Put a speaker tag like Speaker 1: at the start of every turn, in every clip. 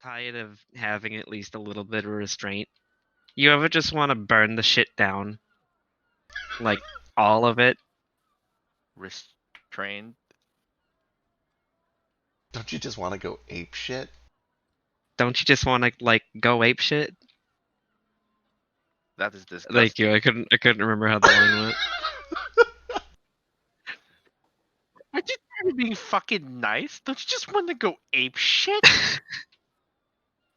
Speaker 1: tired of having at least a little bit of restraint? You ever just want to burn the shit down? Like, all of it?
Speaker 2: Restrained.
Speaker 3: Don't you just want to go ape shit?
Speaker 1: Don't you just want to, like, go ape shit?
Speaker 2: That is disgusting.
Speaker 1: Thank you, I couldn't remember how the line went.
Speaker 2: Are you trying to be fucking nice? Don't you just want to go ape shit?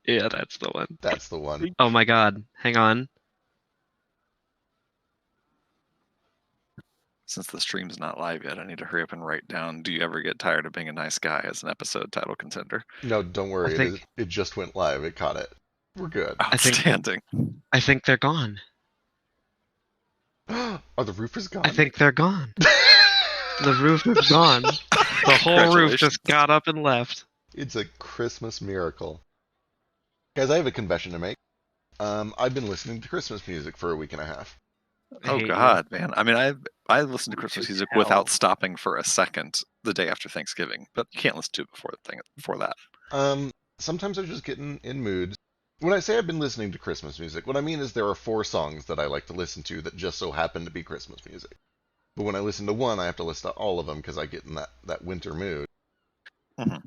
Speaker 1: Yeah, that's the one.
Speaker 3: That's the one.
Speaker 1: Oh my god, hang on.
Speaker 4: Since the stream's not live yet, I need to hurry up and write down, do you ever get tired of being a nice guy as an episode title contender?
Speaker 3: No, don't worry.
Speaker 1: think-
Speaker 3: It just went live. It caught it. We're good.
Speaker 1: think-
Speaker 4: Outstanding.
Speaker 1: I think they're gone.
Speaker 3: Are the roofers gone?
Speaker 1: I think they're gone. The roof is gone. The whole roof just got up and left.
Speaker 3: It's a Christmas miracle. Guys, I have a confession to make. I've been listening to Christmas music for a week and a half.
Speaker 1: I
Speaker 4: Oh
Speaker 1: hate you.
Speaker 4: God, man! I mean, I listened to
Speaker 2: Which
Speaker 4: Christmas
Speaker 2: is
Speaker 4: music
Speaker 2: hell.
Speaker 4: without stopping for a second the day after Thanksgiving, but you can't listen to it before that.
Speaker 3: Sometimes I just get in moods. When I say I've been listening to Christmas music, what I mean is there are 4 songs that I like to listen to that just so happen to be Christmas music. But when I listen to one, I have to listen to all of them because I get in that winter mood.
Speaker 4: Mhm.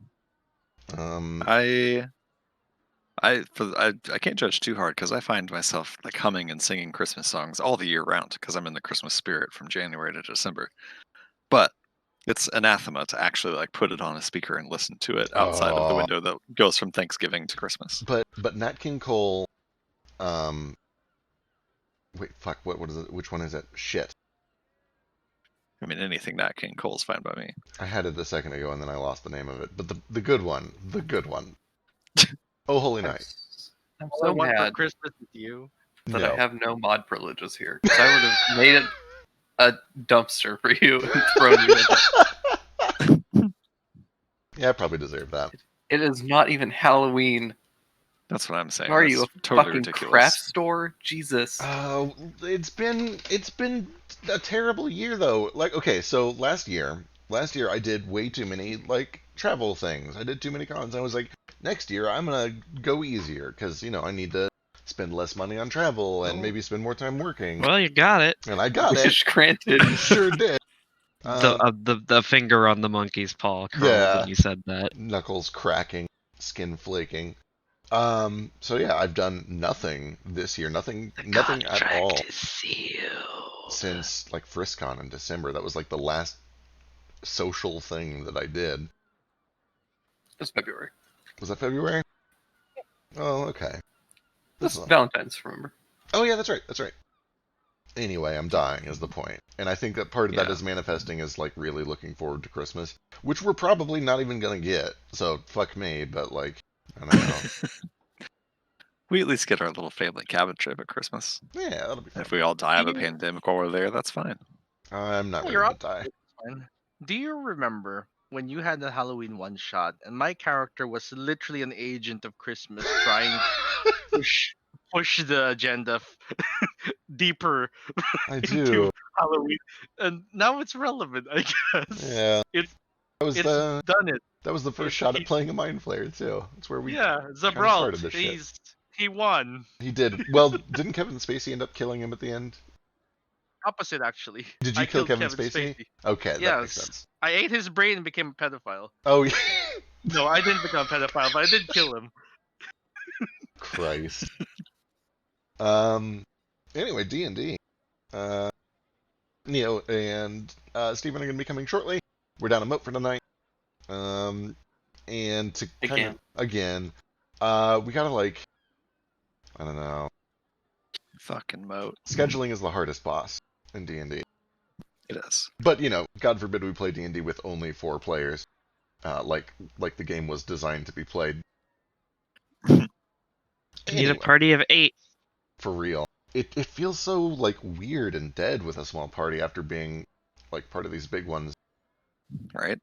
Speaker 4: I can't judge too hard because I find myself like humming and singing Christmas songs all the year round because I'm in the Christmas spirit from January to December. But it's anathema to actually like put it on a speaker and listen to it outside of the window that goes from Thanksgiving to Christmas.
Speaker 3: But Nat King Cole, wait, fuck, what is it? Which one is it? Shit.
Speaker 4: I mean, anything Nat King Cole's fine by me.
Speaker 3: I had it a second ago and then I lost the name of it. But the good one. Oh, Holy Night.
Speaker 5: I'm
Speaker 2: All I
Speaker 5: so
Speaker 2: want for
Speaker 5: mad
Speaker 2: Christmas is you.
Speaker 5: that
Speaker 3: No.
Speaker 5: I have no mod privileges here. 'Cause I would have made it a dumpster for you and thrown you in it.
Speaker 3: Yeah, I probably deserve that.
Speaker 5: It is not even Halloween.
Speaker 4: That's what I'm saying.
Speaker 5: Are
Speaker 4: That's
Speaker 5: you a
Speaker 4: totally
Speaker 5: fucking
Speaker 4: ridiculous.
Speaker 5: craft store? Jesus.
Speaker 3: It's been a terrible year though. Like, okay, so last year I did way too many like travel things. I did too many cons. I was like, next year I'm gonna go easier because I need to spend less money on travel and maybe spend more time working.
Speaker 1: Well, you got it.
Speaker 3: And I got it.
Speaker 5: Wish granted.
Speaker 3: Sure did.
Speaker 1: The finger on the monkey's paw curled
Speaker 3: Yeah.
Speaker 1: when you said that.
Speaker 3: Knuckles cracking, skin flaking. So yeah, I've done nothing this year. Nothing at all.
Speaker 1: Contract is sealed.
Speaker 3: Since like FriskCon in December. That was like the last social thing that I did.
Speaker 5: It's February.
Speaker 3: Was that February? Oh, okay.
Speaker 5: This is Valentine's, remember?
Speaker 3: Oh yeah, that's right. Anyway, I'm dying is the point. And I think that part of that
Speaker 4: Yeah.
Speaker 3: is manifesting as like really looking forward to Christmas, which we're probably not even gonna get. So fuck me, but like, I don't know.
Speaker 4: We at least get our little family cabin trip at Christmas.
Speaker 3: Yeah, that'll be fun.
Speaker 4: If we all die of a pandemic while we're there, that's fine.
Speaker 3: I'm not
Speaker 2: You're
Speaker 3: ready
Speaker 2: up.
Speaker 3: to die.
Speaker 2: Fine. Do you remember when you had the Halloween one shot and my character was literally an agent of Christmas trying to push the agenda deeper
Speaker 3: I
Speaker 2: into
Speaker 3: do.
Speaker 2: Halloween, and now it's relevant, I guess.
Speaker 3: Yeah.
Speaker 2: It's
Speaker 3: That was
Speaker 2: done it.
Speaker 3: that was the first shot at playing a Mind Flayer too. That's where we
Speaker 2: Yeah,
Speaker 3: started
Speaker 2: Zabralt.
Speaker 3: this shit.
Speaker 2: He won.
Speaker 3: He did. Well, didn't Kevin Spacey end up killing him at the end?
Speaker 2: Opposite, actually.
Speaker 3: Did you
Speaker 2: I
Speaker 3: kill
Speaker 2: killed
Speaker 3: Kevin Spacey? Okay, that makes
Speaker 2: Yes.
Speaker 3: sense.
Speaker 2: I ate his brain and became a pedophile.
Speaker 3: Oh yeah.
Speaker 2: No, I didn't become a pedophile, but I did kill him.
Speaker 3: Christ. Anyway, D&D. Neo and Steven are going to be coming shortly. We're down a moat for tonight. And to again, we gotta like, I don't know.
Speaker 4: Fucking moat.
Speaker 3: Scheduling is the hardest boss in D&D.
Speaker 4: It is.
Speaker 3: But God forbid we play D&D with only 4 players. Like the game was designed to be played.
Speaker 1: You need a
Speaker 3: Anyway,
Speaker 1: party of 8.
Speaker 3: for real. It feels so like weird and dead with a small party after being like part of these big ones.
Speaker 4: Right?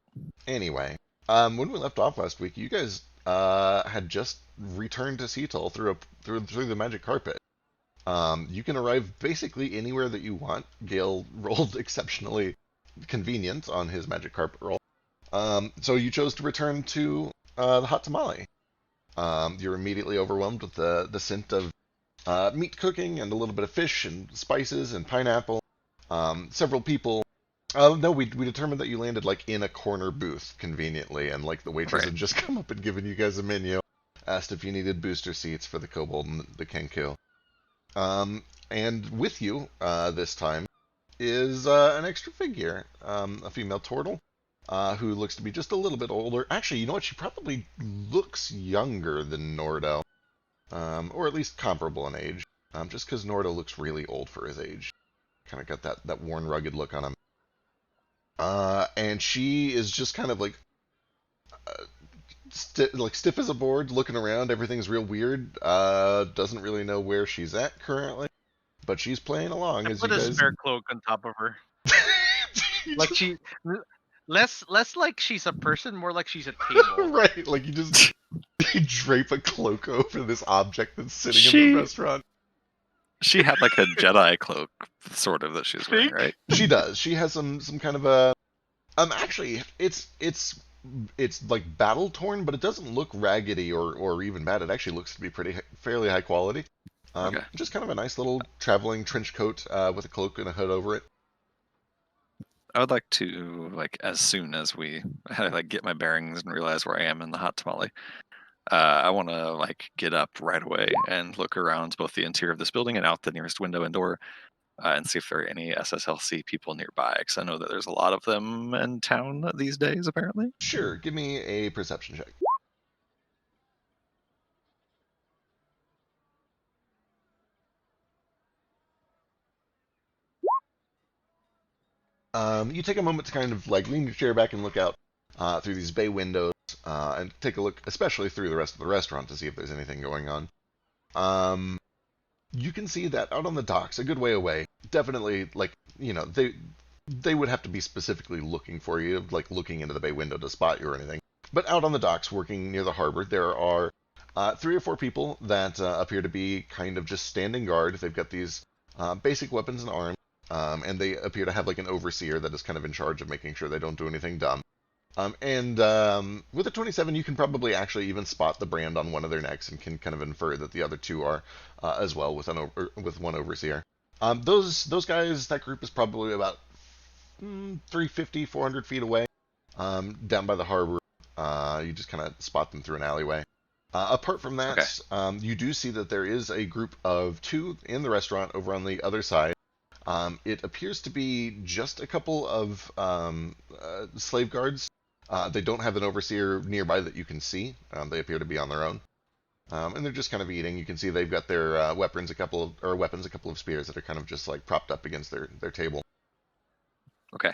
Speaker 3: Anyway, when we left off last week, you guys had just returned to Seattle through the magic carpet. You can arrive basically anywhere that you want. Gale rolled exceptionally convenient on his magic carpet roll. So you chose to return to the Hot Tamale. You're immediately overwhelmed with the scent of meat cooking and a little bit of fish and spices and pineapple. Several people. No, we determined that you landed like in a corner booth conveniently, and like the waitress
Speaker 4: Right.
Speaker 3: had just come up and given you guys a menu, asked if you needed booster seats for the kobold and the kenku. And with you this time is an extra figure, a female turtle, who looks to be just a little bit older. Actually, you know what? She probably looks younger than Nordo, or at least comparable in age. Just because Nordo looks really old for his age, kind of got that worn, rugged look on him. And she is just kind of like stiff as a board, looking around. Everything's real weird. Doesn't really know where she's at currently, but she's playing along
Speaker 2: I
Speaker 3: as
Speaker 2: put
Speaker 3: you
Speaker 2: a
Speaker 3: guys.
Speaker 2: spare cloak on top of her.
Speaker 3: You
Speaker 2: Like
Speaker 3: just-
Speaker 2: she, less like she's a person, more like she's a table.
Speaker 3: right, like you just you drape a cloak over this object that's sitting in
Speaker 4: She-
Speaker 3: the restaurant.
Speaker 4: She had like a Jedi cloak, sort of, that she was wearing,
Speaker 2: Think?
Speaker 4: right?
Speaker 3: She does. She has some kind of a actually it's like battle torn, but it doesn't look raggedy or even bad. It actually looks to be fairly high quality.
Speaker 4: Okay.
Speaker 3: Just kind of a nice little traveling trench coat with a cloak and a hood over it.
Speaker 4: I would like to, like, as soon as we like get my bearings and realize where I am in the hot tamale, I want to like get up right away and look around both the interior of this building and out the nearest window and door, and see if there are any SSLC people nearby. Because I know that there's a lot of them in town these days, apparently.
Speaker 3: Sure, give me a perception check. You take a moment to kind of like lean your chair back and look out through these bay windows and take a look, especially through the rest of the restaurant, to see if there's anything going on. You can see that out on the docks, a good way away, definitely, like, you know, they would have to be specifically looking for you, like looking into the bay window to spot you or anything. But out on the docks, working near the harbor, there are 3 or 4 people that appear to be kind of just standing guard. They've got these basic weapons and arms, and they appear to have like an overseer that is kind of in charge of making sure they don't do anything dumb. With a 27, you can probably actually even spot the brand on one of their necks and can kind of infer that the other 2 are as well, with one overseer. Those guys, that group is probably about 350, 400 feet away, down by the harbor. You just kind of spot them through an alleyway. Apart from that, you do see that there is a group of 2 in the restaurant over on the other side. It appears to be just a couple of slave guards. They don't have an overseer nearby that you can see. They appear to be on their own. And they're just kind of eating. You can see they've got their weapons, a couple of spears that are kind of just like propped up against their table.
Speaker 4: Okay.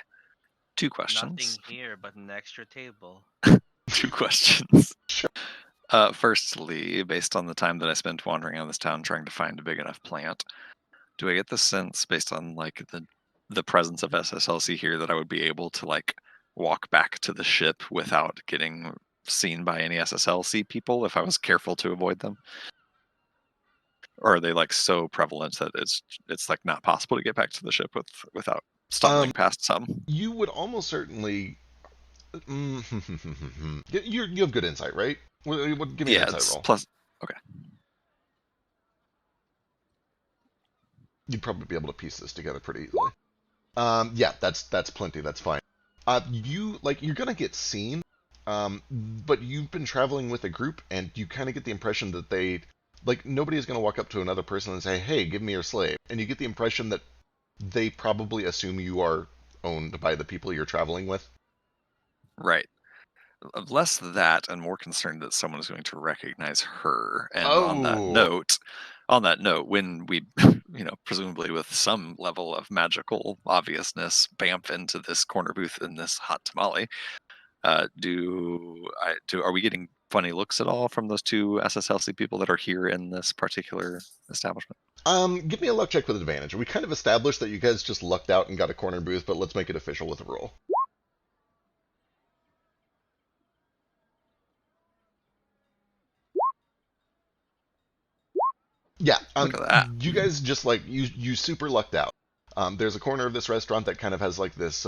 Speaker 4: 2 questions.
Speaker 2: Nothing here but an extra table.
Speaker 4: 2 questions.
Speaker 3: Sure.
Speaker 4: Firstly, based on the time that I spent wandering around this town trying to find a big enough plant, do I get the sense, based on like the presence of SSLC here, that I would be able to like walk back to the ship without getting seen by any SSLC people if I was careful to avoid them? Or are they like so prevalent that it's like not possible to get back to the ship without stumbling past some?
Speaker 3: You would almost certainly. You have good insight, right? Give me an insight roll.
Speaker 4: Plus.
Speaker 3: You'd probably be able to piece this together pretty easily. Yeah, that's plenty. That's fine. You're gonna get seen, but you've been traveling with a group, and you kind of get the impression that nobody is gonna walk up to another person and say, "Hey, give me your slave," and you get the impression that they probably assume you are owned by the people you're traveling with.
Speaker 4: Right. Less that and more concerned that someone is going to recognize her. And
Speaker 3: Oh.
Speaker 4: on that note, when we, presumably with some level of magical obviousness, bamf into this corner booth in this hot tamale, are we getting funny looks at all from those 2 SSLC people that are here in this particular establishment?
Speaker 3: Give me a luck check with advantage. We kind of established that you guys just lucked out and got a corner booth, but let's make it official with a roll. Yeah,
Speaker 4: Look at that.
Speaker 3: you guys just you super lucked out. There's a corner of this restaurant that kind of has like this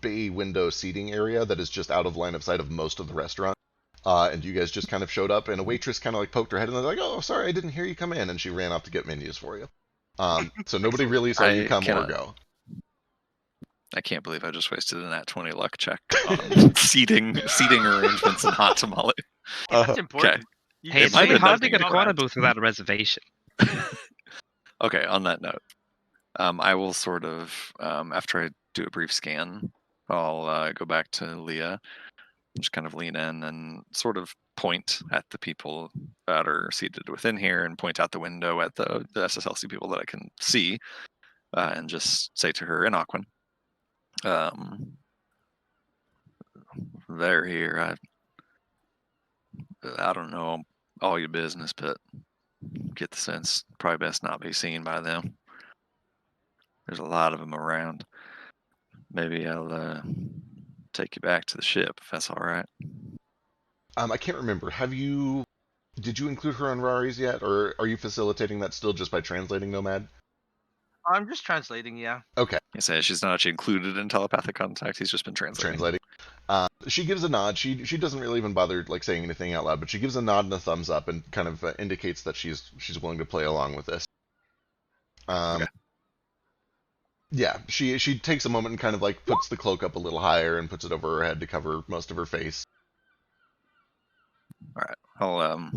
Speaker 3: bay window seating area that is just out of line of sight of most of the restaurant. and you guys just kind of showed up, and a waitress kind of like poked her head, and they're like, "Oh, sorry, I didn't hear you come in," and she ran off to get menus for you. So nobody really saw you
Speaker 4: I
Speaker 3: come or
Speaker 4: cannot-
Speaker 3: go.
Speaker 4: I can't believe I just wasted an at 20 luck check on seating arrangements in Hot Tamale.
Speaker 2: That's important. You
Speaker 1: Hey,
Speaker 4: It
Speaker 1: it
Speaker 2: just
Speaker 1: might
Speaker 4: might
Speaker 1: be
Speaker 4: have
Speaker 2: made
Speaker 1: hard
Speaker 2: that
Speaker 1: to get a
Speaker 2: thing
Speaker 1: quota
Speaker 2: around.
Speaker 1: booth without a reservation.
Speaker 4: Okay, on that note, I will sort of, after I do a brief scan, I'll go back to Leah, just kind of lean in and sort of point at the people that are seated within here and point out the window at the SSLC people that I can see, and just say to her in Aquan, they're here. I don't know all your business, but get the sense probably best not be seen by them. There's a lot of them around. Maybe I'll take you back to the ship if that's all right.
Speaker 3: I can't remember. Did you include her on Rari's yet, or are you facilitating that still just by translating Nomad?
Speaker 2: I'm just translating, yeah.
Speaker 3: Okay,
Speaker 4: He says she's not actually included in telepathic contact. He's just been translating.
Speaker 3: She gives a nod. She doesn't really even bother like saying anything out loud, but she gives a nod and a thumbs up and kind of indicates that she's willing to play along with this.
Speaker 4: Okay.
Speaker 3: Yeah, she takes a moment and kind of like puts the cloak up a little higher and puts it over her head to cover most of her face.
Speaker 4: All right. I'll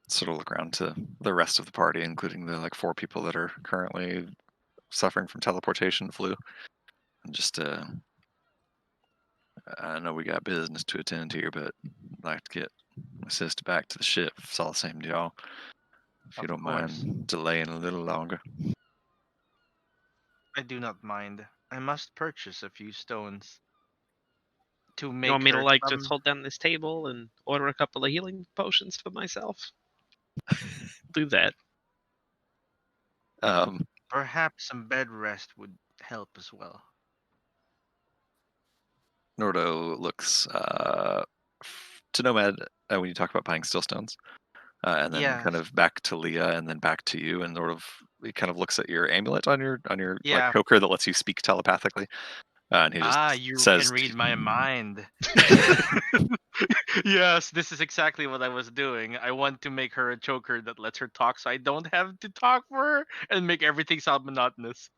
Speaker 4: sort of look around to the rest of the party, including the like 4 people that are currently suffering from teleportation flu, and just I know we got business to attend here, but I'd like to get my sister back to the ship. If it's all the same to y'all. If you
Speaker 2: Of
Speaker 4: don't
Speaker 2: course.
Speaker 4: mind delaying a little longer.
Speaker 2: I do not mind. I must purchase a few stones to
Speaker 1: You
Speaker 2: make
Speaker 1: want me to
Speaker 2: her
Speaker 1: like
Speaker 2: some-
Speaker 1: just hold down this table and order a couple of healing potions for myself? Do that.
Speaker 2: Perhaps some bed rest would help as well.
Speaker 4: Nordo looks to Nomad when you talk about buying still stones, and then
Speaker 2: Yes.
Speaker 4: kind of back to Leah, and then back to you, and sort of he kind of looks at your amulet on your
Speaker 2: Yeah.
Speaker 4: like choker that lets you speak telepathically, and he just
Speaker 2: You
Speaker 4: says,
Speaker 2: can read my mind. Yes, this is exactly what I was doing. I want to make her a choker that lets her talk so I don't have to talk for her and make everything sound monotonous.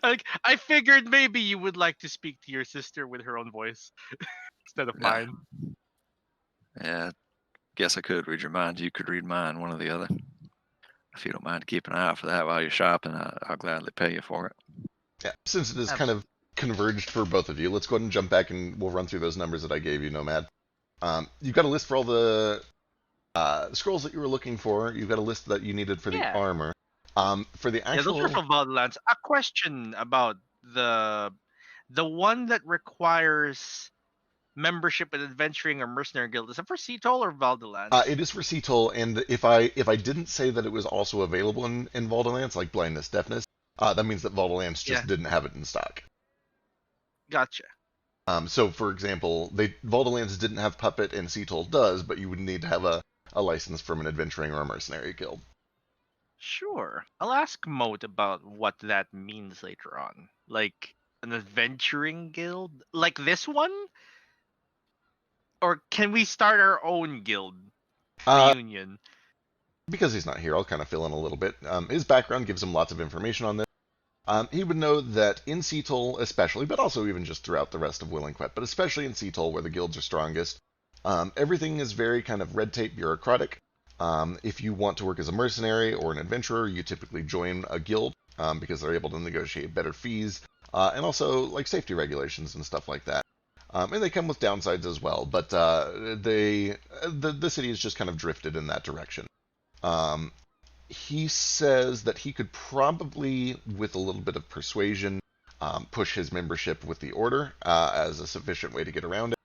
Speaker 2: I figured maybe you would like to speak to your sister with her own voice instead of
Speaker 4: Yeah.
Speaker 2: mine.
Speaker 4: "Yeah, guess I could read your mind. You could read mine, one or the other. If you don't mind keeping an eye out for that while you're shopping, I'll gladly pay you for it."
Speaker 3: Yeah, since it is kind of converged for both of you, let's go ahead and jump back and we'll run through those numbers that I gave you, Nomad. You've got a list for all the scrolls that you were looking for. You've got a list that you needed for the
Speaker 2: Yeah.
Speaker 3: armor. For the
Speaker 2: Yeah,
Speaker 3: actual,
Speaker 2: those are from Wildlands. A question about the one that requires membership in adventuring or mercenary guild. Is it for Cetol or Valdelands?
Speaker 3: it is for Cetol, and if I didn't say that it was also available in Valdolance, like blindness, deafness, that means that Valdolance just
Speaker 2: Yeah.
Speaker 3: didn't have it in stock.
Speaker 2: Gotcha.
Speaker 3: So, for example, Valdolance didn't have Puppet, and Cetol does, but you would need to have a license from an adventuring or a mercenary guild.
Speaker 2: Sure. I'll ask Moat about what that means later on. Like an adventuring guild? Like this one? Or can we start our own guild? Reunion.
Speaker 3: Because he's not here, I'll kind of fill in a little bit. His background gives him lots of information on this. He would know that in Cetol especially, but also even just throughout the rest of Willinquet, but especially in Cetol where the guilds are strongest, everything is very kind of red tape bureaucratic. If you want to work as a mercenary or an adventurer, you typically join a guild because they're able to negotiate better fees and also like safety regulations and stuff like that. And they come with downsides as well, but the city has just kind of drifted in that direction. He says that he could probably, with a little bit of persuasion, push his membership with the Order as a sufficient way to get around it.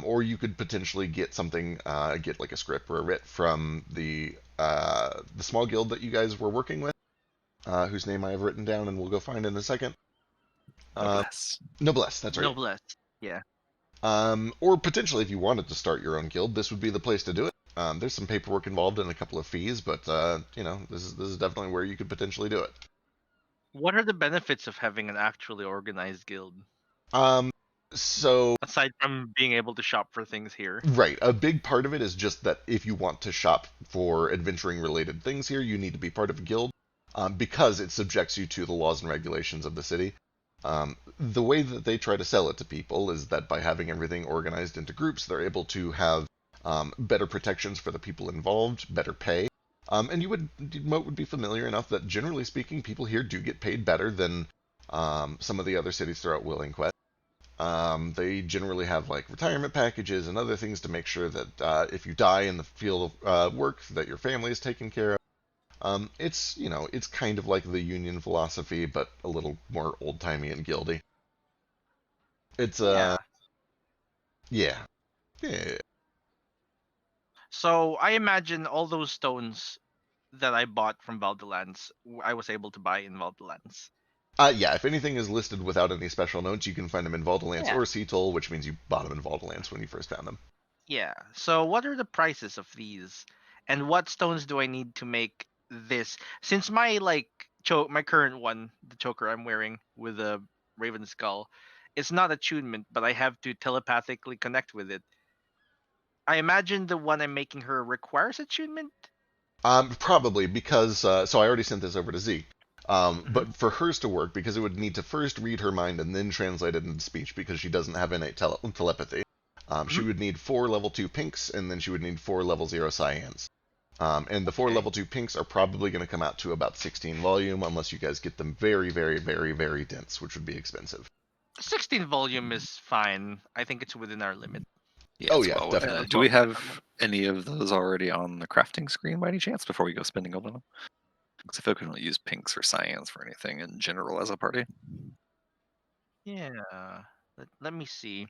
Speaker 3: Or you could potentially get something, get like a script or a writ from the small guild that you guys were working with, whose name I have written down and we'll go find in a second.
Speaker 4: Noblesse.
Speaker 3: Noblesse, that's right.
Speaker 2: Noblesse. Yeah.
Speaker 3: Or potentially, if you wanted to start your own guild, this would be the place to do it. There's some paperwork involved and a couple of fees, but this is definitely where you could potentially do it.
Speaker 2: What are the benefits of having an actually organized guild?
Speaker 3: So,
Speaker 2: Aside from being able to shop for things here.
Speaker 3: right, a big part of it is just that if you want to shop for adventuring related things here, you need to be part of a guild, because it subjects you to the laws and regulations of the city. The way that they try to sell it to people is that by having everything organized into groups, they're able to have better protections for the people involved, better pay. And Moat would be familiar enough that generally speaking, people here do get paid better than some of the other cities throughout Willing Quest. They generally have like retirement packages and other things to make sure that if you die in the field of work, that your family is taken care of. It's kind of like the union philosophy, but a little more old timey and guildy. It's
Speaker 2: Yeah.
Speaker 3: yeah, yeah.
Speaker 2: So I imagine all those stones that I bought from Valdelands, I was able to buy in Valdelands.
Speaker 3: Yeah, if anything is listed without any special notes, you can find them in Valdolance
Speaker 2: Yeah.
Speaker 3: or Seatol, which means you bought them in Valdolance when you first found them.
Speaker 2: Yeah. So what are the prices of these? And what stones do I need to make this? Since my my current one, the choker I'm wearing with a raven skull, it's not attunement, but I have to telepathically connect with it. I imagine the one I'm making her requires attunement.
Speaker 3: Probably because so I already sent this over to Z.
Speaker 2: Mm-hmm.
Speaker 3: But for hers to work, because it would need to first read her mind and then translate it into speech, because she doesn't have innate telepathy. She would need 4 level 2 pinks, and then she would need 4 level 0 cyans. And the 4
Speaker 2: Okay.
Speaker 3: level 2 pinks are probably going to come out to about 16 volume, unless you guys get them very, very, very, very dense, which would be expensive.
Speaker 2: 16 volume is fine. I think it's within our limit.
Speaker 4: Yeah,
Speaker 3: Oh,
Speaker 4: it's
Speaker 3: yeah,
Speaker 4: well within
Speaker 3: definitely.
Speaker 4: it. Do we have any of those already on the crafting screen by any chance before we go spending gold on them? Because I feel like we don't use pinks or cyans for anything in general as a party.
Speaker 2: Yeah. Let me see.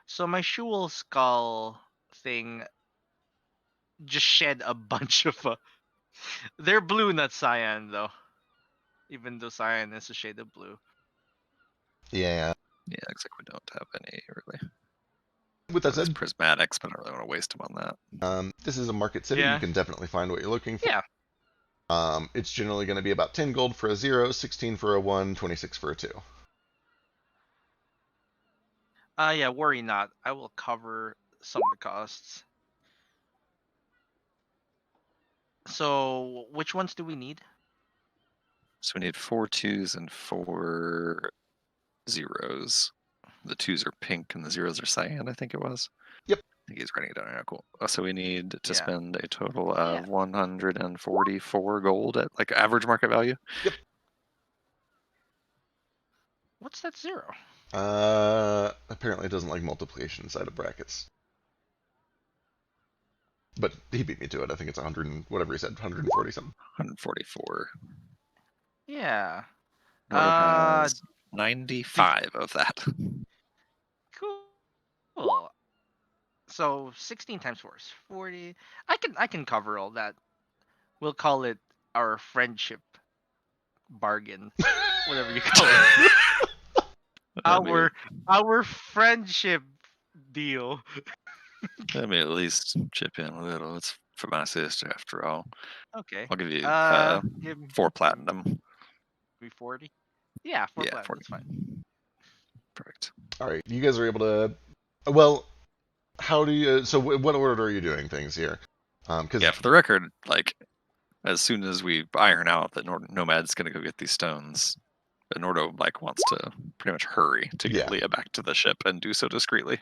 Speaker 2: So my Shul skull thing just shed a bunch of. They're blue, not cyan, though. Even though cyan is a shade of blue.
Speaker 3: Yeah.
Speaker 4: Yeah, looks like we don't have any really.
Speaker 3: With that
Speaker 4: There's
Speaker 3: said,
Speaker 4: prismatics, but I don't really want to waste them on that.
Speaker 3: this is a market city.
Speaker 2: Yeah.
Speaker 3: You can definitely find what you're looking for.
Speaker 2: Yeah.
Speaker 3: It's generally going to be about 10 gold for a 0, 16 for a 1, 26 for a 2.
Speaker 2: Yeah, worry not. I will cover some of the costs. So, which ones do we need?
Speaker 4: So we need 4 2s and 4 zeros. The 2s are pink and the zeros are cyan, I think it was.
Speaker 3: Yep.
Speaker 4: I think he's writing it down right now. Cool. So we need to
Speaker 2: Yeah.
Speaker 4: spend a total of
Speaker 2: Yeah.
Speaker 4: 144 gold at like average market value.
Speaker 3: Yep.
Speaker 2: What's that 0?
Speaker 3: Apparently it doesn't like multiplication inside of brackets. But he beat me to it. I think it's 100 and whatever he said, 140 something.
Speaker 4: 144.
Speaker 2: Yeah.
Speaker 4: Nordo has 95 of that.
Speaker 2: Cool. So 16 times 4 is 40. I can cover all that. We'll call it our friendship bargain. Whatever you call it. Our friendship deal.
Speaker 4: Let me at least chip in a little. It's for my sister, after all.
Speaker 2: Okay.
Speaker 4: I'll give you
Speaker 2: Give me
Speaker 4: 4 platinum.
Speaker 2: 340. Yeah, 4
Speaker 4: Yeah,
Speaker 2: platinum.
Speaker 4: 40.
Speaker 2: That's fine.
Speaker 4: Perfect.
Speaker 3: All right, you guys are able to. Well, how do you? So, what order are you doing things here? Because
Speaker 4: Yeah, for the record, like as soon as we iron out that Nomad's gonna go get these stones, Nordo like wants to pretty much hurry to get
Speaker 3: Yeah.
Speaker 4: Leah back to the ship and do so discreetly.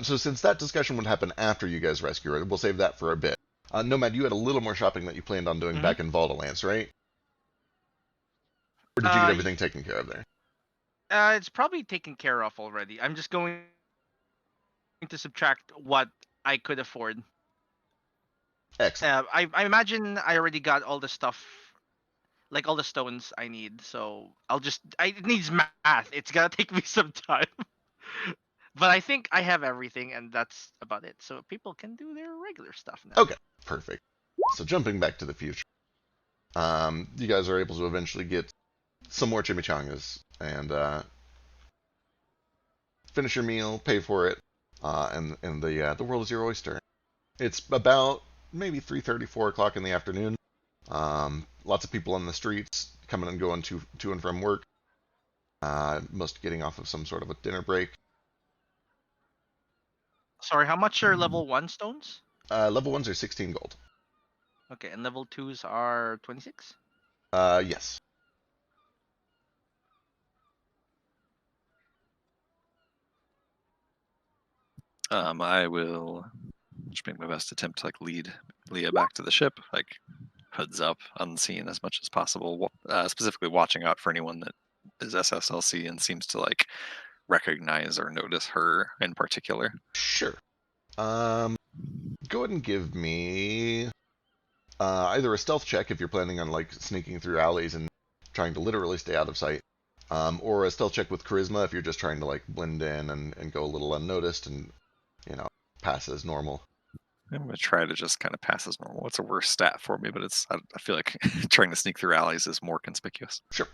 Speaker 3: so since that discussion would happen after you guys rescue her, we'll save that for a bit. Nomad, you had a little more shopping that you planned on doing back in Valdolance, right? Or did you get everything taken care of there?
Speaker 2: It's probably taken care of already. I'm just going to subtract what I could afford.
Speaker 3: Excellent.
Speaker 2: I imagine I already got all the stuff, like all the stones I need. So it needs math. It's gonna take me some time. But I think I have everything, and that's about it. So people can do their regular stuff now.
Speaker 3: Okay, perfect. So jumping back to the future, you guys are able to eventually get some more chimichangas and finish your meal, pay for it, and the world is your oyster. It's about maybe 3:30, 4 o'clock in the afternoon. Lots of people on the streets coming and going to and from work. Most getting off of some sort of a dinner break.
Speaker 2: Sorry, how much are level 1 stones?
Speaker 3: Level 1s are 16 gold.
Speaker 2: Okay, and level 2s are 26?
Speaker 3: Yes.
Speaker 4: I will just make my best attempt to like lead Leah back to the ship, like hoods up, unseen as much as possible. Specifically, watching out for anyone that is SSLC and seems to like recognize or notice her in particular.
Speaker 3: Sure. Go ahead and give me either a stealth check if you're planning on like sneaking through alleys and trying to literally stay out of sight, or a stealth check with charisma if you're just trying to like blend in and go a little unnoticed and pass as normal.
Speaker 4: I'm gonna try to just kind of pass as normal. It's a worse stat for me, but I feel like trying to sneak through alleys is more conspicuous.
Speaker 3: Sure.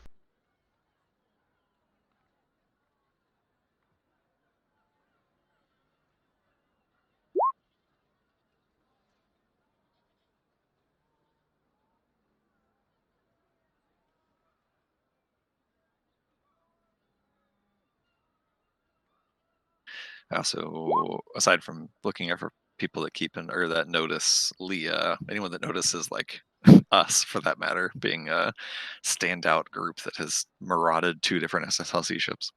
Speaker 4: Also, aside from looking out for people that keep or that notice Leah, anyone that notices like us, for that matter, being a standout group that has marauded 2 different SSLC ships.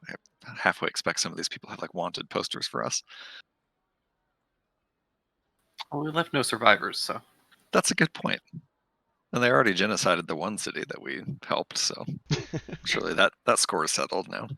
Speaker 4: I halfway expect some of these people have like wanted posters for us.
Speaker 5: Well, we left no survivors, so
Speaker 4: That's a good point. And they already genocided the one city that we helped, so surely that score is settled now.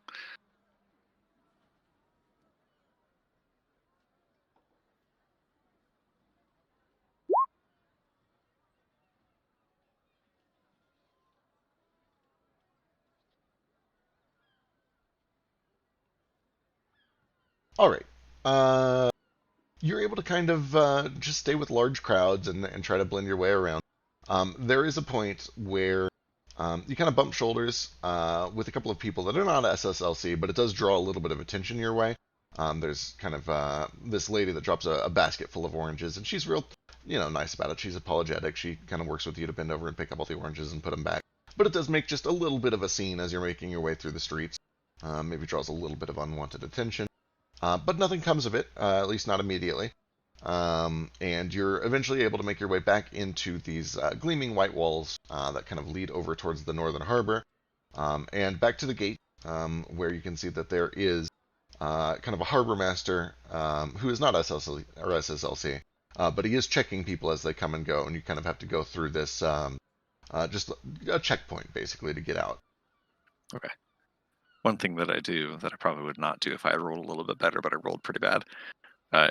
Speaker 3: All right. You're able to kind of just stay with large crowds and try to blend your way around. There is a point where you kind of bump shoulders with a couple of people that are not SSLC, but it does draw a little bit of attention your way. There's kind of this lady that drops a basket full of oranges, and she's real, nice about it. She's apologetic. She kind of works with you to bend over and pick up all the oranges and put them back. But it does make just a little bit of a scene as you're making your way through the streets. Maybe draws a little bit of unwanted attention. But nothing comes of it, at least not immediately. And you're eventually able to make your way back into these gleaming white walls that kind of lead over towards the northern harbor, and back to the gate, where you can see that there is kind of a harbor master who is not SSLC, or SSLC, but he is checking people as they come and go, and you kind of have to go through this just a checkpoint basically to get out.
Speaker 4: Okay. One thing that I do that I probably would not do if I had rolled a little bit better, but I rolled pretty bad,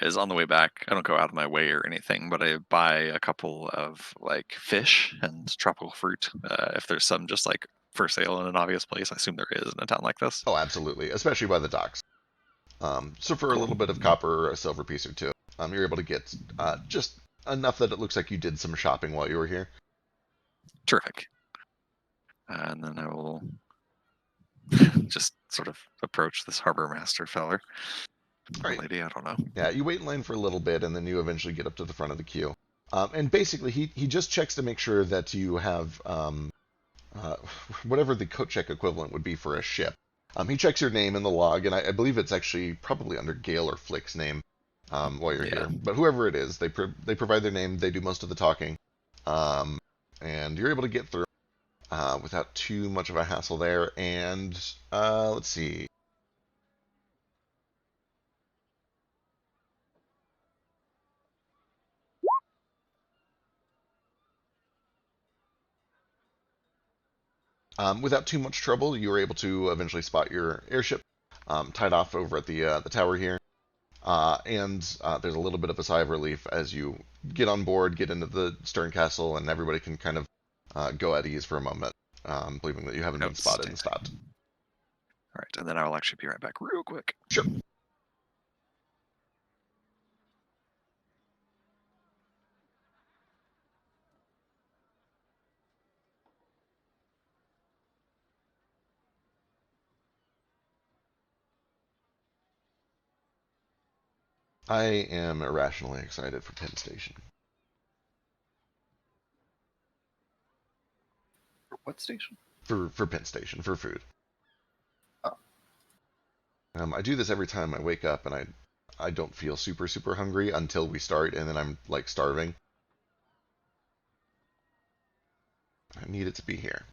Speaker 4: is on the way back. I don't go out of my way or anything, but I buy a couple of like fish and tropical fruit. If there's some just like for sale in an obvious place, I assume there is in a town like this.
Speaker 3: Oh, absolutely, especially by the docks. So for a
Speaker 4: Cool.
Speaker 3: little bit of copper or a silver piece or two, you're able to get just enough that it looks like you did some shopping while you were here.
Speaker 4: Terrific. And then I will just sort of approach this harbor master feller. Or
Speaker 3: Right.
Speaker 4: lady, I don't know.
Speaker 3: Yeah, you wait in line for a little bit, and then you eventually get up to the front of the queue. And basically, he just checks to make sure that you have whatever the coat check equivalent would be for a ship. He checks your name in the log, and I believe it's actually probably under Gale or Flick's name while you're here. But whoever it is, they provide their name, they do most of the talking, and you're able to get through without too much of a hassle there. And let's see. Without too much trouble, you were able to eventually spot your airship tied off over at the tower here. And there's a little bit of a sigh of relief as you get on board, get into the stern castle, and everybody can kind of go at ease for a moment, believing that you haven't been spotted and stopped.
Speaker 4: All right, and then I will actually be right back real quick.
Speaker 3: Sure. I am irrationally excited for Penn Station.
Speaker 5: what station?
Speaker 3: For Penn Station, for food. I do this every time I wake up, and I don't feel super hungry until we start, and then I'm like starving. I need it to be here.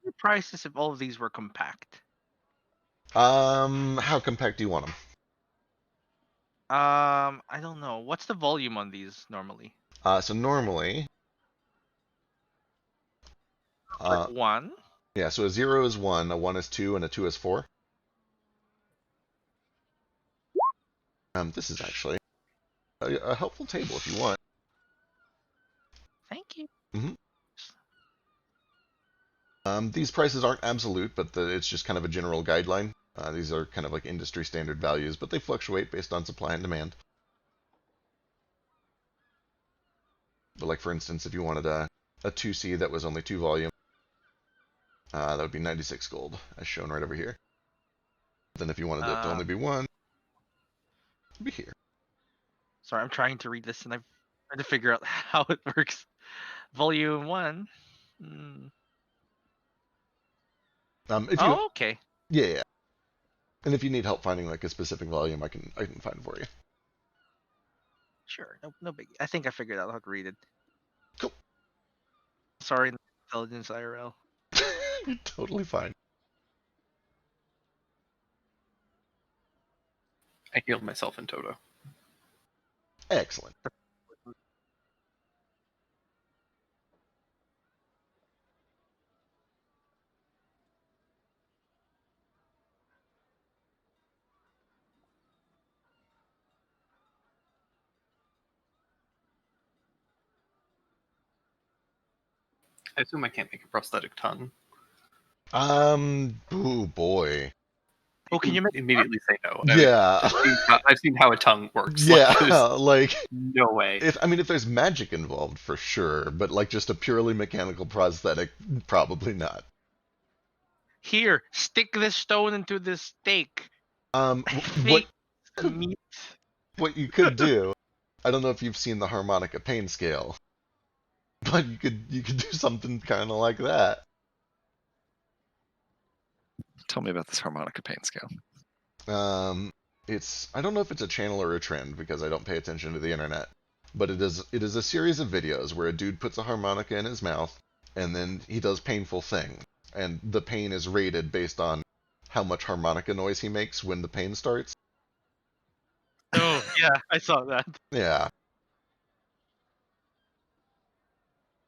Speaker 2: The prices if all of these were compact.
Speaker 3: How compact do you want them?
Speaker 2: I don't know. What's the volume on these normally?
Speaker 3: So normally,
Speaker 2: Like 1?
Speaker 3: yeah, so a 0 is 1, a 1 is 2, and a 2 is 4. This is actually a helpful table if you want.
Speaker 2: Thank you.
Speaker 3: These prices aren't absolute, but it's just kind of a general guideline. These are kind of like industry standard values, but they fluctuate based on supply and demand. But like for instance, if you wanted a 2C that was only 2 volume, that would be 96 gold, as shown right over here. Then if you wanted it to only be 1, it'd be here.
Speaker 2: Sorry, I'm trying to read this and I'm trying to figure out how it works. Volume 1.
Speaker 3: If you,
Speaker 2: Okay.
Speaker 3: yeah. And if you need help finding like a specific volume, I can find for you.
Speaker 2: Sure. No big. I think I figured out how to read it.
Speaker 3: Cool.
Speaker 2: Sorry, intelligence IRL.
Speaker 3: You're totally fine.
Speaker 5: I healed myself in Toto.
Speaker 3: Excellent.
Speaker 5: I assume I can't make a prosthetic tongue.
Speaker 3: Oh boy.
Speaker 2: Oh, can you make
Speaker 5: immediately say no?
Speaker 3: Yeah.
Speaker 5: I've seen how a tongue works.
Speaker 3: Yeah,
Speaker 5: Like,
Speaker 3: like
Speaker 5: no way.
Speaker 3: if there's magic involved for sure, but like just a purely mechanical prosthetic, probably not.
Speaker 2: Here, stick this stone into this stake.
Speaker 3: What
Speaker 2: Meat.
Speaker 3: what you could do, I don't know if you've seen the harmonica pain scale, but you could do something kind of like that.
Speaker 4: Tell me about this harmonica pain scale.
Speaker 3: I don't know if it's a channel or a trend because I don't pay attention to the internet, but it is a series of videos where a dude puts a harmonica in his mouth and then he does painful things, and the pain is rated based on how much harmonica noise he makes when the pain starts.
Speaker 2: Oh, yeah, I saw that.
Speaker 3: Yeah.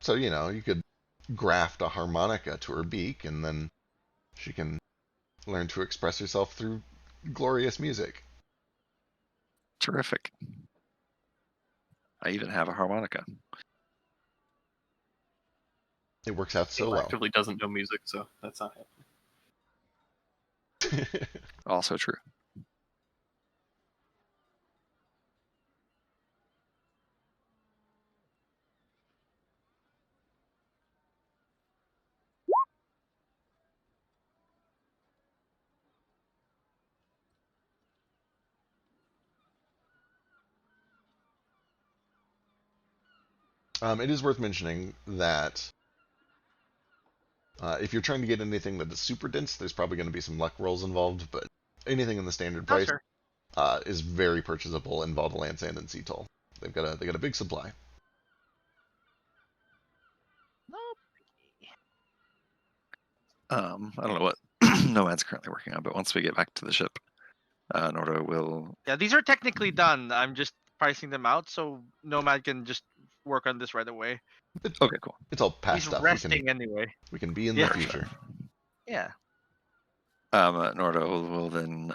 Speaker 3: So, you could graft a harmonica to her beak and then she can learn to express herself through glorious music.
Speaker 4: Terrific. I even have a harmonica.
Speaker 3: It works out so
Speaker 5: He
Speaker 3: well.
Speaker 5: actively doesn't know music, so that's not happening.
Speaker 4: Also true.
Speaker 3: It is worth mentioning that if you're trying to get anything that is super dense, there's probably going to be some luck rolls involved, but anything in the standard price
Speaker 2: Sure.
Speaker 3: is very purchasable in Vault Land Sand and Sea Toll. They got a big supply.
Speaker 4: I don't know what Nomad's currently working on, but once we get back to the ship, Nordo will.
Speaker 2: Yeah, these are technically done. I'm just pricing them out so Nomad can just work on this right away.
Speaker 4: Okay, cool.
Speaker 3: It's all past
Speaker 2: He's
Speaker 3: stuff.
Speaker 2: resting anyway.
Speaker 3: We can be in
Speaker 2: Yeah.
Speaker 3: the future.
Speaker 2: Yeah.
Speaker 4: Nordo will then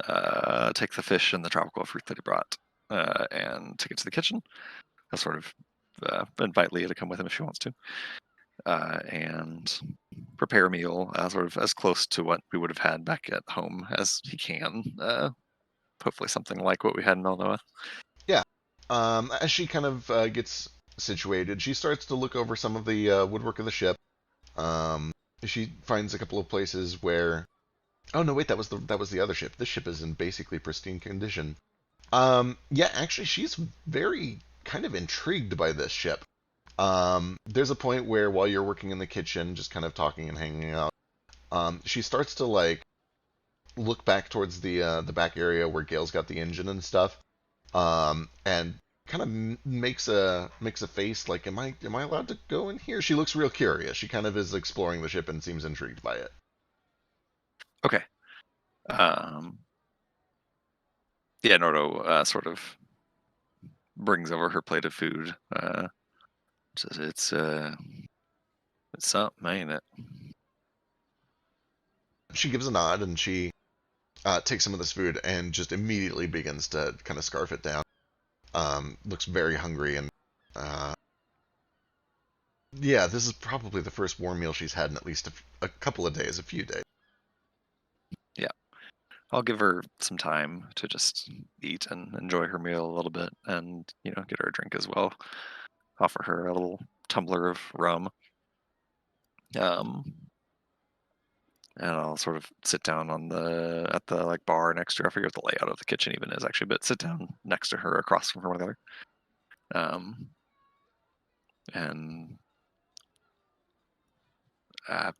Speaker 4: take the fish and the tropical fruit that he brought and take it to the kitchen. He'll sort of invite Leah to come with him if she wants to, and prepare a meal sort of as close to what we would have had back at home as he can. Hopefully something like what we had in Melnoa.
Speaker 3: Yeah. As she kind of gets situated, she starts to look over some of the woodwork of the ship. She finds a couple of places where Oh no, wait, that was the other ship. This ship is in basically pristine condition. Yeah, actually, she's very kind of intrigued by this ship. There's a point where while you're working in the kitchen, just kind of talking and hanging out, she starts to like look back towards the back area where Gail's got the engine and stuff, and kind of makes a face like, am I allowed to go in here? She looks real curious. She kind of is exploring the ship and seems intrigued by it.
Speaker 4: Okay. Yeah, Nordo sort of brings over her plate of food. Says it's something, ain't it?
Speaker 3: She gives a nod and she takes some of this food and just immediately begins to kind of scarf it down. Looks very hungry and yeah, this is probably the first warm meal she's had in at least a couple of days, a few days.
Speaker 4: Yeah. I'll give her some time to just eat and enjoy her meal a little bit and, get her a drink as well. Offer her a little tumbler of rum. And I'll sort of sit down at the like bar next to her. I forget what the layout of the kitchen even is actually, but sit down next to her across from her mother. And I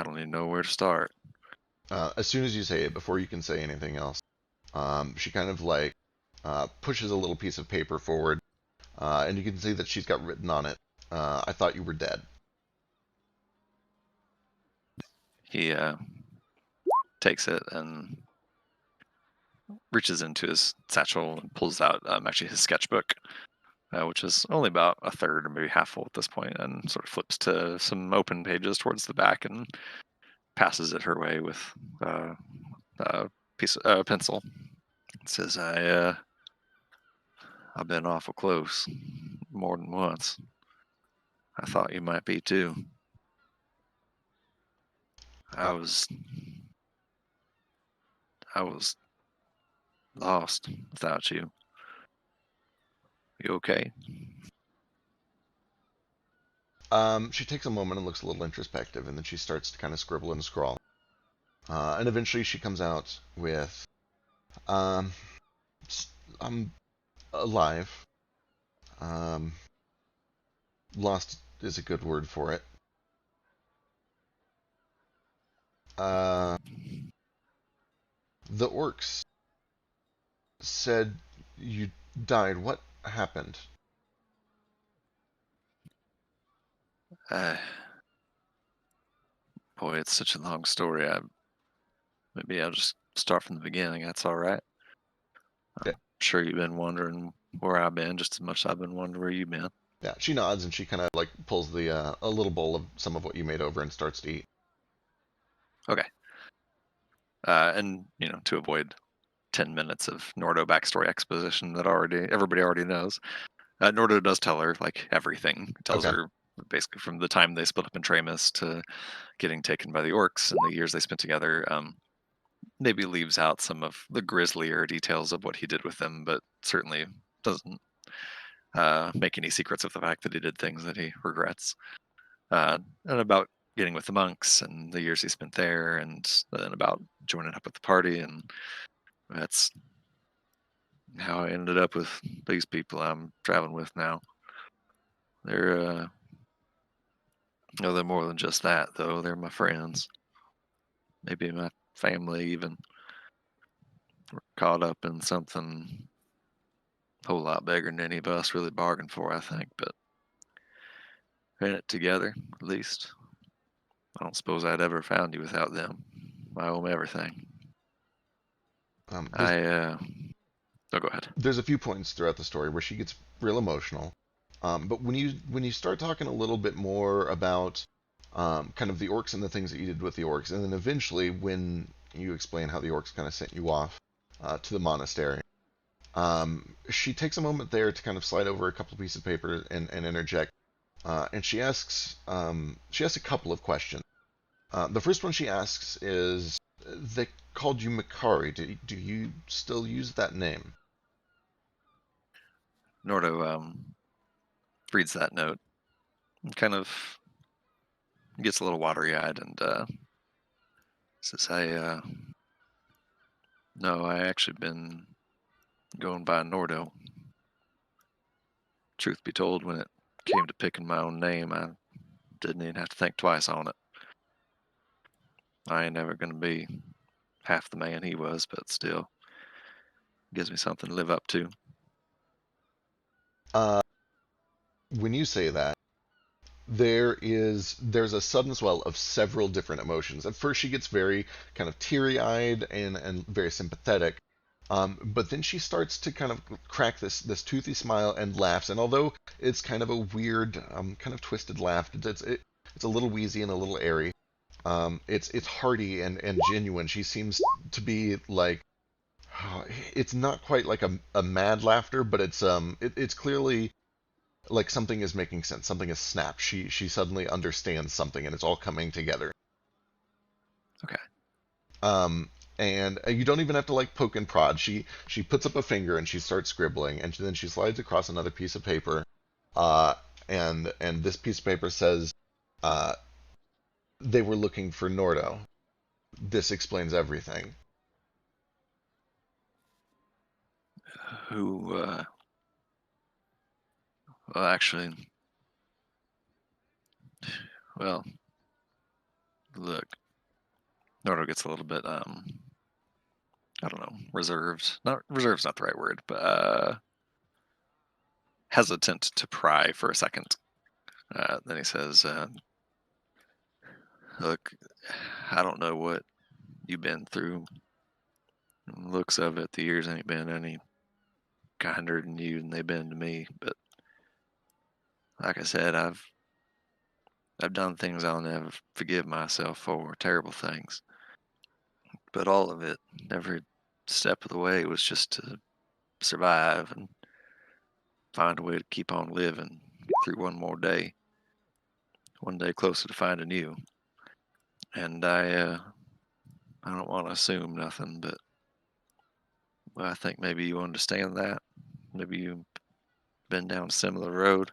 Speaker 4: don't even know where to start.
Speaker 3: As soon as you say it, before you can say anything else, she kind of like pushes a little piece of paper forward, and you can see that she's got written on it, I thought you were dead.
Speaker 4: He takes it and reaches into his satchel and pulls out actually his sketchbook, which is only about a third or maybe half full at this point, and sort of flips to some open pages towards the back and passes it her way with a pencil. It says, I've been awful close more than once. I thought you might be too. I was lost without you. You okay?
Speaker 3: She takes a moment and looks a little introspective, and then she starts to kind of scribble and scrawl. And eventually she comes out with, I'm alive. Lost is a good word for it. The orcs said you died. What happened?
Speaker 4: Boy, it's such a long story. Maybe I'll just start from the beginning. That's all right.
Speaker 3: Yeah.
Speaker 4: I'm sure you've been wondering where I've been just as much as I've been wondering where you've been.
Speaker 3: Yeah, she nods and she kind of like pulls a little bowl of some of what you made over and starts to eat.
Speaker 4: Okay. And to avoid 10 minutes of Nordo backstory exposition that everybody already knows, Nordo does tell her like everything. Tells
Speaker 3: Okay.
Speaker 4: her basically from the time they split up in Tramus to getting taken by the orcs and the years they spent together. Maybe leaves out some of the grislier details of what he did with them, but certainly doesn't make any secrets of the fact that he did things that he regrets. And about getting with the monks and the years he spent there, and then about joining up with the party, and that's how I ended up with these people I'm traveling with now. They're no, they're more than just that, though. They're my friends, maybe my family even. We're caught up in something a whole lot bigger than any of us really bargained for, I think, but in it together, at least. I don't suppose I'd ever found you without them. I owe them everything. Oh, go ahead.
Speaker 3: There's a few points throughout the story where she gets real emotional. But when you start talking a little bit more about kind of the orcs and the things that you did with the orcs, and then eventually when you explain how the orcs kind of sent you off to the monastery, she takes a moment there to kind of slide over a couple of pieces of paper and interject, and she asks a couple of questions. The first one she asks is, they called you Makari. Do you still use that name?
Speaker 4: Nordo reads that note and kind of gets a little watery-eyed and Says no, I actually been going by Nordo. Truth be told, when it came to picking my own name, I didn't even have to think twice on it. I ain't never gonna be half the man he was, but still gives me something to live up to.
Speaker 3: When you say that, there's a sudden swell of several different emotions. At first, she gets very kind of teary-eyed and very sympathetic, but then she starts to kind of crack this toothy smile and laughs. And although it's kind of a weird, kind of twisted laugh, it's a little wheezy and a little airy. It's hearty and genuine. She seems to be like, it's not quite like a mad laughter, but it's clearly like something is making sense. Something is snapped. She suddenly understands something, and it's all coming together.
Speaker 4: Okay.
Speaker 3: And you don't even have to like poke and prod. She puts up a finger and she starts scribbling, and then she slides across another piece of paper. Uh, and this piece of paper says, uh, they were looking for Nordo. This explains everything.
Speaker 4: Who? Well, actually, well, look, Nordo gets a little bit I don't know, reserved. Not reserved's not the right word, but hesitant to pry for a second. Then he says, "Look, I don't know what you've been through. Looks of it, the years ain't been any kinder than you than they've been to me. But like I said, I've done things I'll never forgive myself for, terrible things. But all of it, every step of the way, was just to survive and find a way to keep on living through one day closer to finding you. And I don't want to assume nothing, but I think maybe you understand that. Maybe you've been down a similar road.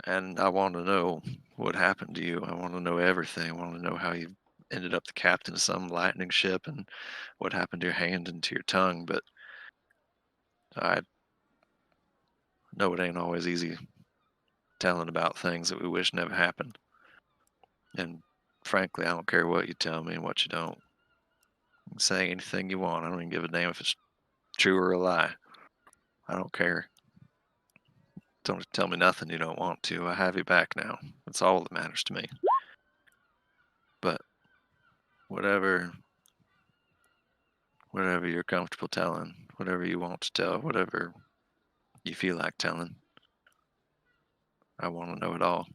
Speaker 4: And I want to know what happened to you. I want to know everything. I want to know how you ended up the captain of some lightning ship and what happened to your hand and to your tongue. But I know it ain't always easy telling about things that we wish never happened. And frankly, I don't care what you tell me and what you don't. You can say anything you want. I don't even give a damn if it's true or a lie. I don't care. Don't tell me nothing you don't want to. I have you back now. That's all that matters to me. But whatever you're comfortable telling, whatever you want to tell, whatever you feel like telling, I want to know it all.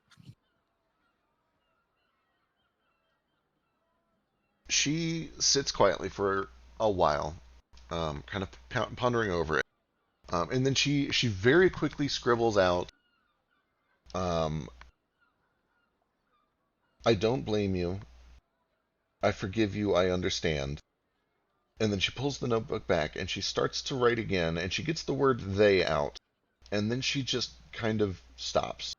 Speaker 3: She sits quietly for a while, kind of pondering over it. And then she very quickly scribbles out, I don't blame you. I forgive you. I understand. And then she pulls the notebook back and she starts to write again, and she gets the word they out. And then she just kind of stops.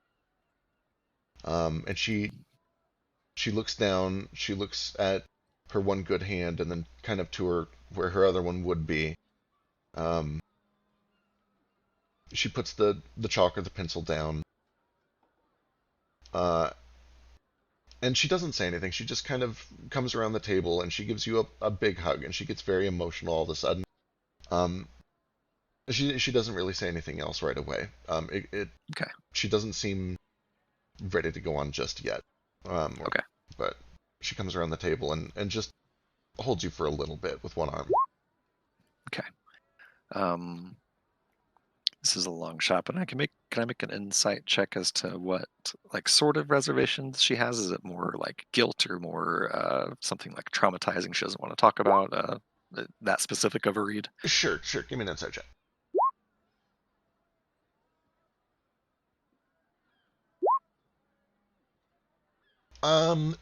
Speaker 3: And she looks down, she looks at her one good hand, and then kind of to her where her other one would be. She puts the chalk or the pencil down. And she doesn't say anything. She just kind of comes around the table and she gives you a big hug, and she gets very emotional all of a sudden. Um, she doesn't really say anything else right away.
Speaker 4: Okay.
Speaker 3: She doesn't seem ready to go on just yet.
Speaker 4: Okay.
Speaker 3: But she comes around the table and just holds you for a little bit with one arm.
Speaker 4: Okay. This is a long shot, but can I make an insight check as to what like sort of reservations she has? Is it more like guilt or more something like traumatizing she doesn't want to talk about? That specific of a read?
Speaker 3: Sure. Give me an insight check.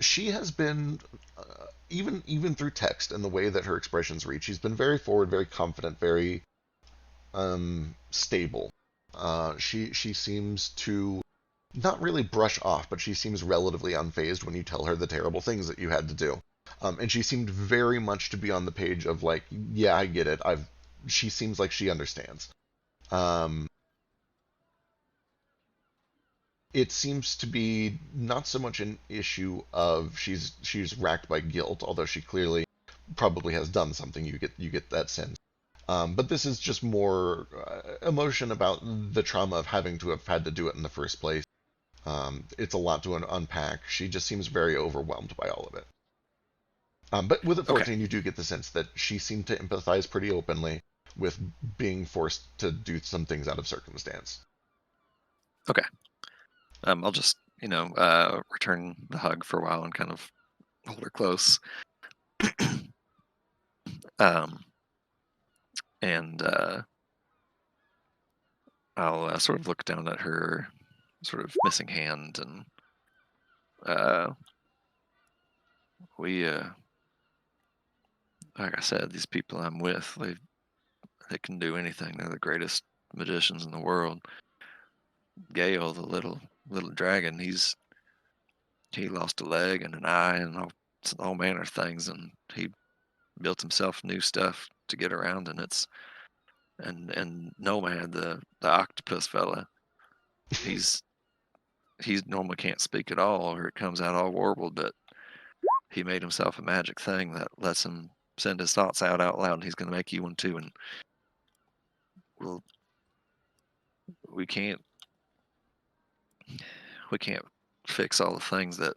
Speaker 3: She has been, even through text and the way that her expressions read, she's been very forward, very confident, very stable. She seems to not really brush off, but she seems relatively unfazed when you tell her the terrible things that you had to do. And she seemed very much to be on the page of like, yeah, I get it. She seems like she understands. It seems to be not so much an issue of she's racked by guilt, although she clearly probably has done something. You get that sense. But this is just more emotion about the trauma of having to have had to do it in the first place. It's a lot to unpack. She just seems very overwhelmed by all of it. But with it 14, you do get the sense that she seemed to empathize pretty openly with being forced to do some things out of circumstance.
Speaker 4: Okay. I'll just, return the hug for a while and kind of hold her close. And I'll sort of look down at her sort of missing hand, and we, like I said, these people I'm with, they can do anything. They're the greatest magicians in the world. Gale, the little dragon, he lost a leg and an eye and all manner of things, and he built himself new stuff to get around, and and Nomad, the octopus fella, he's normally can't speak at all, or it comes out all warbled, but he made himself a magic thing that lets him send his thoughts out loud, and he's going to make you one too. And well, we can't fix all the things that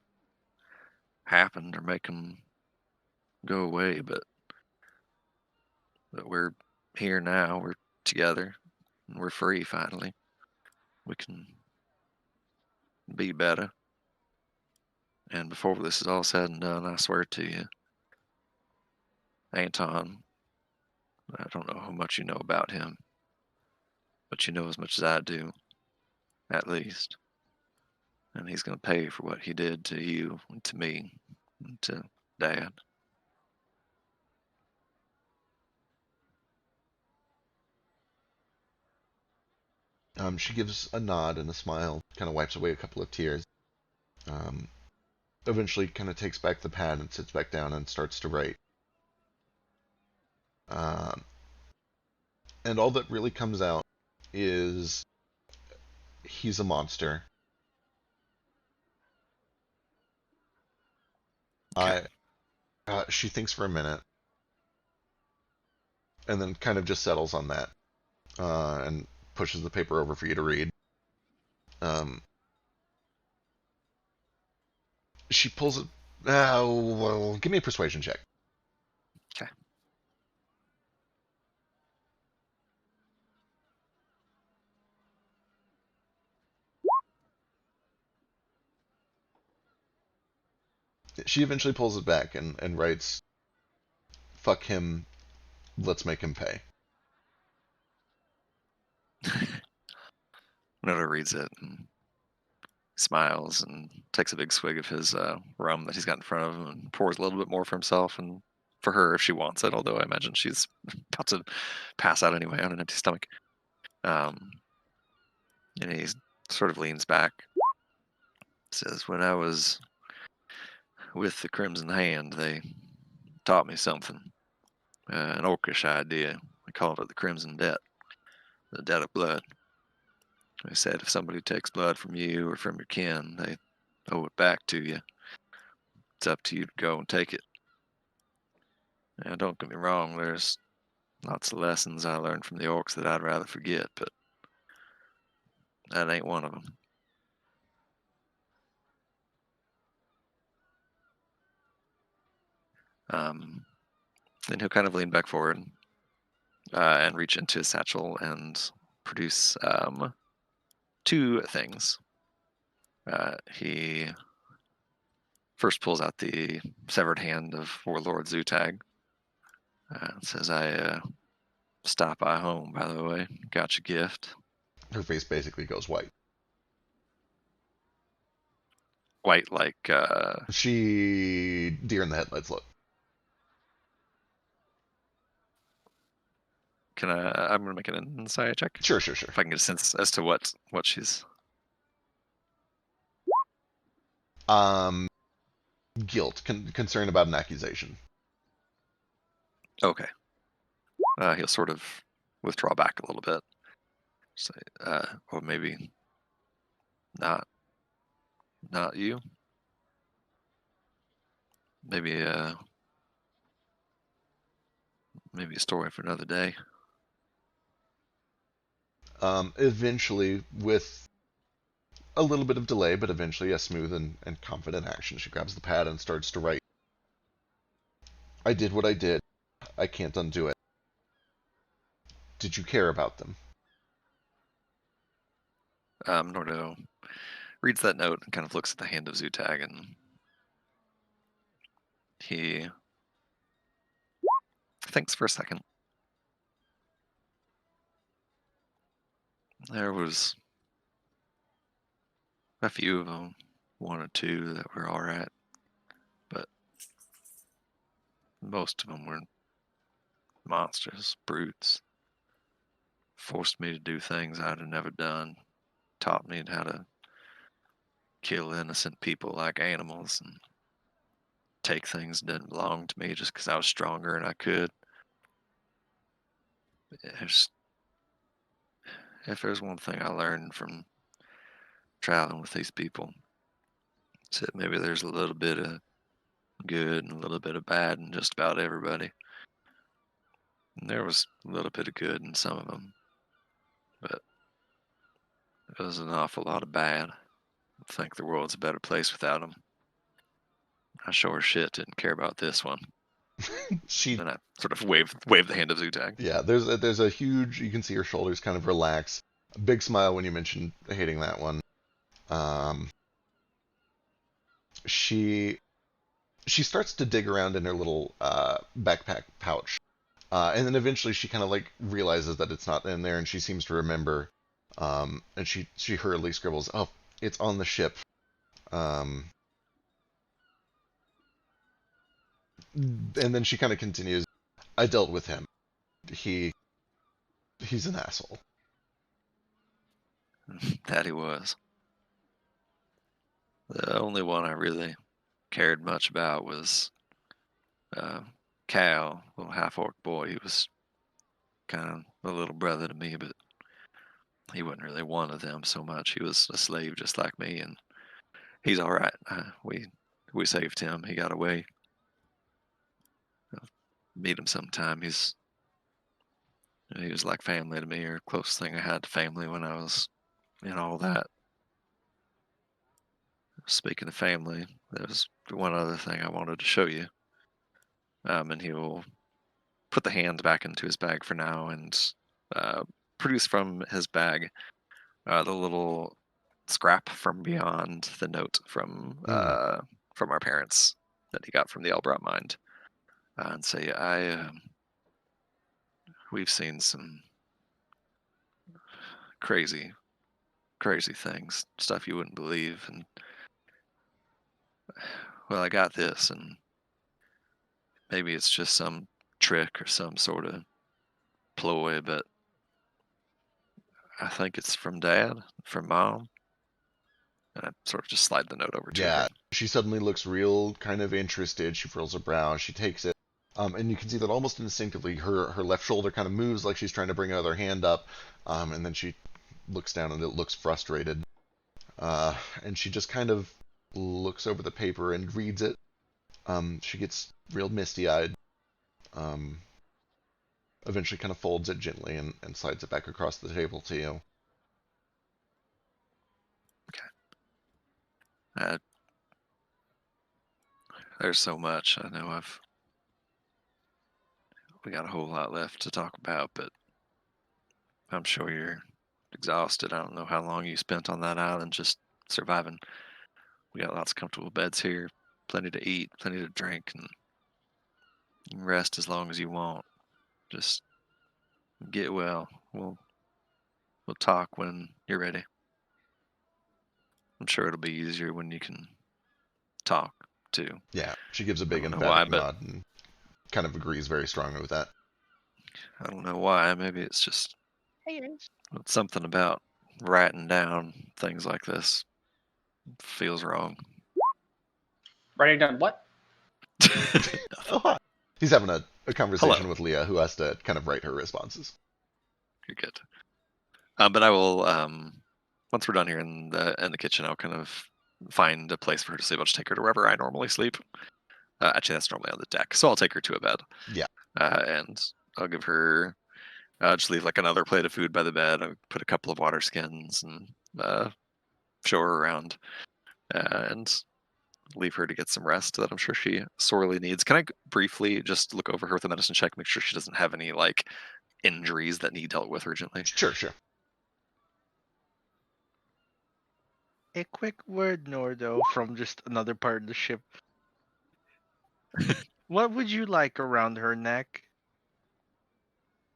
Speaker 4: happened or make them go away, but we're here now. We're together, and we're free finally. We can be better. And before this is all said and done, I swear to you, Anton, I don't know how much you know about him, but you know as much as I do, at least. And he's going to pay for what he did to you, and to me, and to Dad.
Speaker 3: She gives a nod and a smile, kind of wipes away a couple of tears. Eventually, kind of takes back the pad and sits back down and starts to write. And all that really comes out is he's a monster.
Speaker 4: Okay.
Speaker 3: She thinks for a minute, and then kind of just settles on that, and pushes the paper over for you to read. She pulls it. Well, give me a persuasion check.
Speaker 4: Okay.
Speaker 3: She eventually pulls it back and writes, "Fuck him. Let's make him pay."
Speaker 4: Noda reads it and smiles and takes a big swig of his rum that he's got in front of him, and pours a little bit more for himself and for her if she wants it, although I imagine she's about to pass out anyway on an empty stomach. And he sort of leans back, says, "When I was with the Crimson Hand, they taught me something, an orcish idea. They called it the Crimson Debt, the debt of blood. They said if somebody takes blood from you or from your kin, they owe it back to you. It's up to you to go and take it. Now, don't get me wrong, there's lots of lessons I learned from the orcs that I'd rather forget, but that ain't one of them." Then he'll kind of lean back forward and reach into his satchel and produce two things. He first pulls out the severed hand of Warlord Zutag. Says, "I stopped by home, by the way. Got your gift."
Speaker 3: Her face basically goes white.
Speaker 4: White like...
Speaker 3: She deer in the headlights look.
Speaker 4: I'm going to make an insight check.
Speaker 3: Sure.
Speaker 4: If I can get a sense as to what she's...
Speaker 3: guilt, concern about an accusation.
Speaker 4: Okay. He'll sort of withdraw back a little bit. Say, or maybe not you. Maybe a story for another day.
Speaker 3: Eventually, with a little bit of delay, but eventually a smooth and confident action, she grabs the pad and starts to write. I did what I did. I can't undo it. Did you care about them?
Speaker 4: Nordo reads that note and kind of looks at the hand of Zutag, and he thinks for a second. There was a few of them, one or two that were all right, but most of them were monsters, brutes. Forced me to do things I'd have never done. Taught me how to kill innocent people like animals and take things that didn't belong to me just because I was stronger and I could. If there's one thing I learned from traveling with these people, it's that maybe there's a little bit of good and a little bit of bad in just about everybody. And there was a little bit of good in some of them, but there was an awful lot of bad. I think the world's a better place without them. I sure as shit didn't care about this one. Then I sort of wave the hand of Zutag.
Speaker 3: Yeah, there's a huge, you can see her shoulders kind of relax. A big smile when you mentioned hating that one. She starts to dig around in her little backpack pouch. And then eventually she kind of like realizes that it's not in there, and she seems to remember. And she hurriedly scribbles, "Oh, it's on the ship." And then she kind of continues, "I dealt with him. He's an asshole."
Speaker 4: That he was. The only one I really cared much about was Cal, little half-orc boy. He was kind of a little brother to me, but he wasn't really one of them so much. He was a slave just like me, and he's all right. We saved him. He got away. I'll meet him sometime. He was like family to me, or closest thing I had to family when I was in all that. Speaking of family, there's one other thing I wanted to show you. And he will put the hand back into his bag for now and produce from his bag the little scrap from beyond the note from our parents that he got from the Elbrat Mind, and say, we've seen some crazy things, stuff you wouldn't believe, and well, I got this, and maybe it's just some trick or some sort of ploy, but I think it's from Dad, from Mom. And I sort of just slide the note over to
Speaker 3: Yeah,
Speaker 4: her.
Speaker 3: she suddenly looks real kind of interested. She furls her brow. She takes it. And you can see that almost instinctively her left shoulder kind of moves like she's trying to bring her other hand up. And then she looks down and it looks frustrated. And she just kind of looks over the paper and reads it. She gets real misty-eyed. Eventually kind of folds it gently and slides it back across the table to you.
Speaker 4: There's so much. I know we got a whole lot left to talk about, but I'm sure you're exhausted. I don't know how long you spent on that island just surviving. We got lots of comfortable beds here, plenty to eat, plenty to drink, and you can rest as long as you want. Just get well. We'll talk when you're ready. I'm sure it'll be easier when you can talk too.
Speaker 3: Yeah, she gives a big
Speaker 4: I don't know
Speaker 3: emphatic
Speaker 4: why,
Speaker 3: nod and kind of agrees very strongly with that.
Speaker 4: I don't know why. Maybe it's just something about writing down things like this feels wrong.
Speaker 6: Writing down what?
Speaker 3: Oh, hi. He's having a conversation
Speaker 4: Hello.
Speaker 3: with Leah, who has to kind of write her responses.
Speaker 4: You're good. But I will, once we're done here in the kitchen, I'll kind of find a place for her to sleep. I'll just take her to wherever I normally sleep. Actually, that's normally on the deck, so I'll take her to a bed.
Speaker 3: Yeah.
Speaker 4: And I'll give her, just leave like another plate of food by the bed. I'll put a couple of water skins and show her around, and leave her to get some rest that I'm sure she sorely needs. Can I briefly just look over her with a medicine check, make sure she doesn't have any like injuries that need dealt with urgently?
Speaker 3: Sure.
Speaker 2: A quick word, Nordo, from just another part of the ship. What would you like around her neck?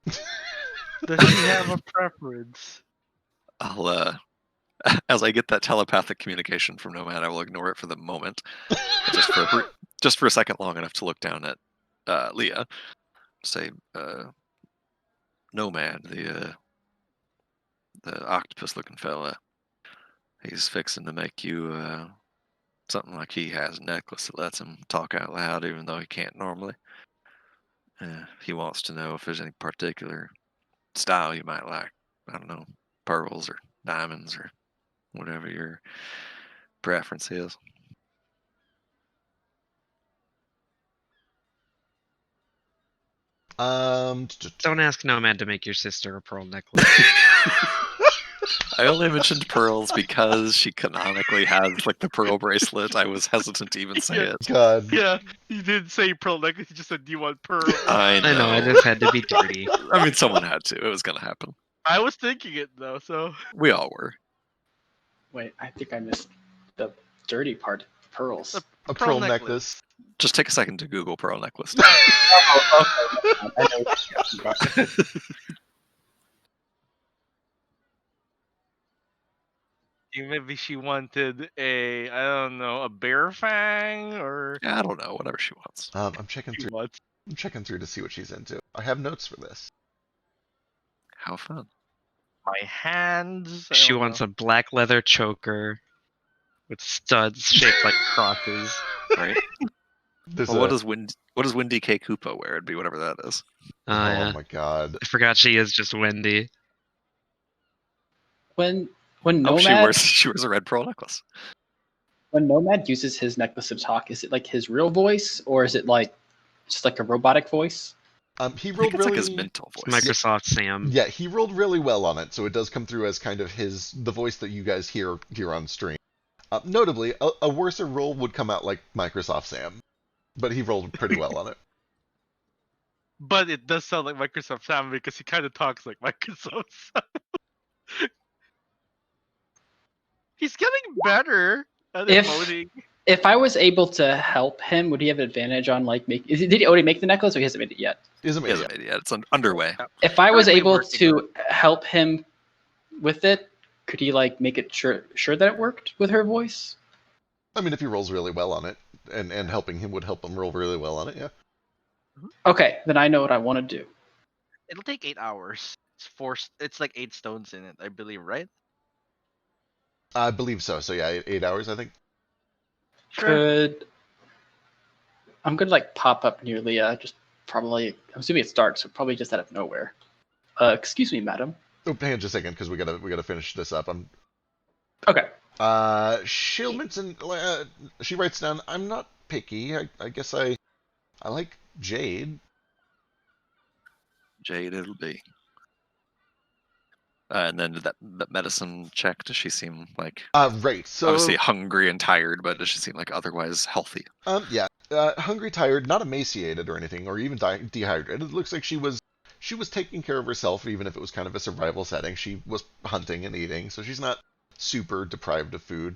Speaker 2: Does she have a preference?
Speaker 4: I'll as I get that telepathic communication from Nomad, I will ignore it for the moment, just for a second long enough to look down at Leah, say, Nomad, the octopus-looking fella. He's fixing to make you something like he has a necklace that lets him talk out loud, even though he can't normally. He wants to know if there's any particular style you might like. I don't know, pearls or diamonds or whatever your preference is.
Speaker 1: Don't ask Nomad to make your sister a pearl necklace.
Speaker 4: I only mentioned pearls because she canonically has like the pearl bracelet. I was hesitant to even say
Speaker 2: Yeah.
Speaker 4: it.
Speaker 3: God.
Speaker 2: Yeah, you didn't say pearl necklace, you just said, do you want pearl?
Speaker 4: I know.
Speaker 1: I know, I just had to be dirty.
Speaker 4: I mean, someone had to. It was gonna happen.
Speaker 2: I was thinking it, though, so...
Speaker 4: We all were.
Speaker 6: Wait, I think I missed the dirty part. Pearls.
Speaker 3: A pearl necklace.
Speaker 4: Just take a second to Google pearl necklace.
Speaker 6: Oh, okay. I know what you're talking about.
Speaker 2: Maybe she wanted a, I don't know, a bear fang, or...
Speaker 4: I don't know. Whatever she wants.
Speaker 3: I'm checking
Speaker 2: She
Speaker 3: through.
Speaker 2: wants...
Speaker 3: I'm checking through to see what she's into. I have notes for this.
Speaker 4: How fun.
Speaker 2: My hands...
Speaker 1: She wants a black leather choker with studs shaped like crosses.
Speaker 4: Right. Well, what does Windy K Koopa wear? It'd be whatever that is.
Speaker 3: Oh
Speaker 1: Yeah.
Speaker 3: my god.
Speaker 1: I forgot she is just Wendy.
Speaker 6: When
Speaker 4: Oh,
Speaker 6: Nomad
Speaker 4: she wears a red pearl necklace.
Speaker 6: when Nomad uses his necklace to talk, is it like his real voice or is it like just like a robotic voice?
Speaker 3: He
Speaker 4: I think
Speaker 3: rolled
Speaker 4: it's
Speaker 3: really.
Speaker 4: like his mental
Speaker 1: It's
Speaker 4: voice.
Speaker 1: Microsoft Sam.
Speaker 3: Yeah, he rolled really well on it, so it does come through as kind of the voice that you guys hear on stream. Notably, a worser roll would come out like Microsoft Sam, but he rolled pretty well on it.
Speaker 2: But it does sound like Microsoft Sam because he kind of talks like Microsoft Sam. He's getting better at emoting.
Speaker 6: If I was able to help him, would he have an advantage on like make? Did he already make the necklace or he hasn't made it yet?
Speaker 3: Isn't
Speaker 4: He
Speaker 3: it?
Speaker 4: hasn't made it yet. It's underway.
Speaker 6: If I was
Speaker 2: Currently
Speaker 6: able
Speaker 2: working on
Speaker 6: to help him with it, could he like make it sure that it worked with her voice?
Speaker 3: I mean, if he rolls really well on it, and helping him would help him roll really well on it, yeah.
Speaker 6: Okay, then I know what I want to do.
Speaker 2: It'll take 8 hours. It's like 8 stones in it, I believe, right?
Speaker 3: I believe so. So yeah, 8 hours, I think.
Speaker 6: Could I'm gonna like pop up near Leah, just probably. I'm assuming it's dark, so probably just out of nowhere. Excuse me, madam.
Speaker 3: Oh, hang on just a second, because we gotta finish this up.
Speaker 6: Okay.
Speaker 3: Shieldmanson, she writes down, I'm not picky. I guess I like Jade.
Speaker 4: Jade, it'll be. And then that medicine check, does she seem like
Speaker 3: Right. So
Speaker 4: obviously hungry and tired, but does she seem like otherwise healthy?
Speaker 3: yeah. Hungry, tired, not emaciated or anything, or even dehydrated. It looks like she was taking care of herself, even if it was kind of a survival setting. She was hunting and eating, so she's not super deprived of food.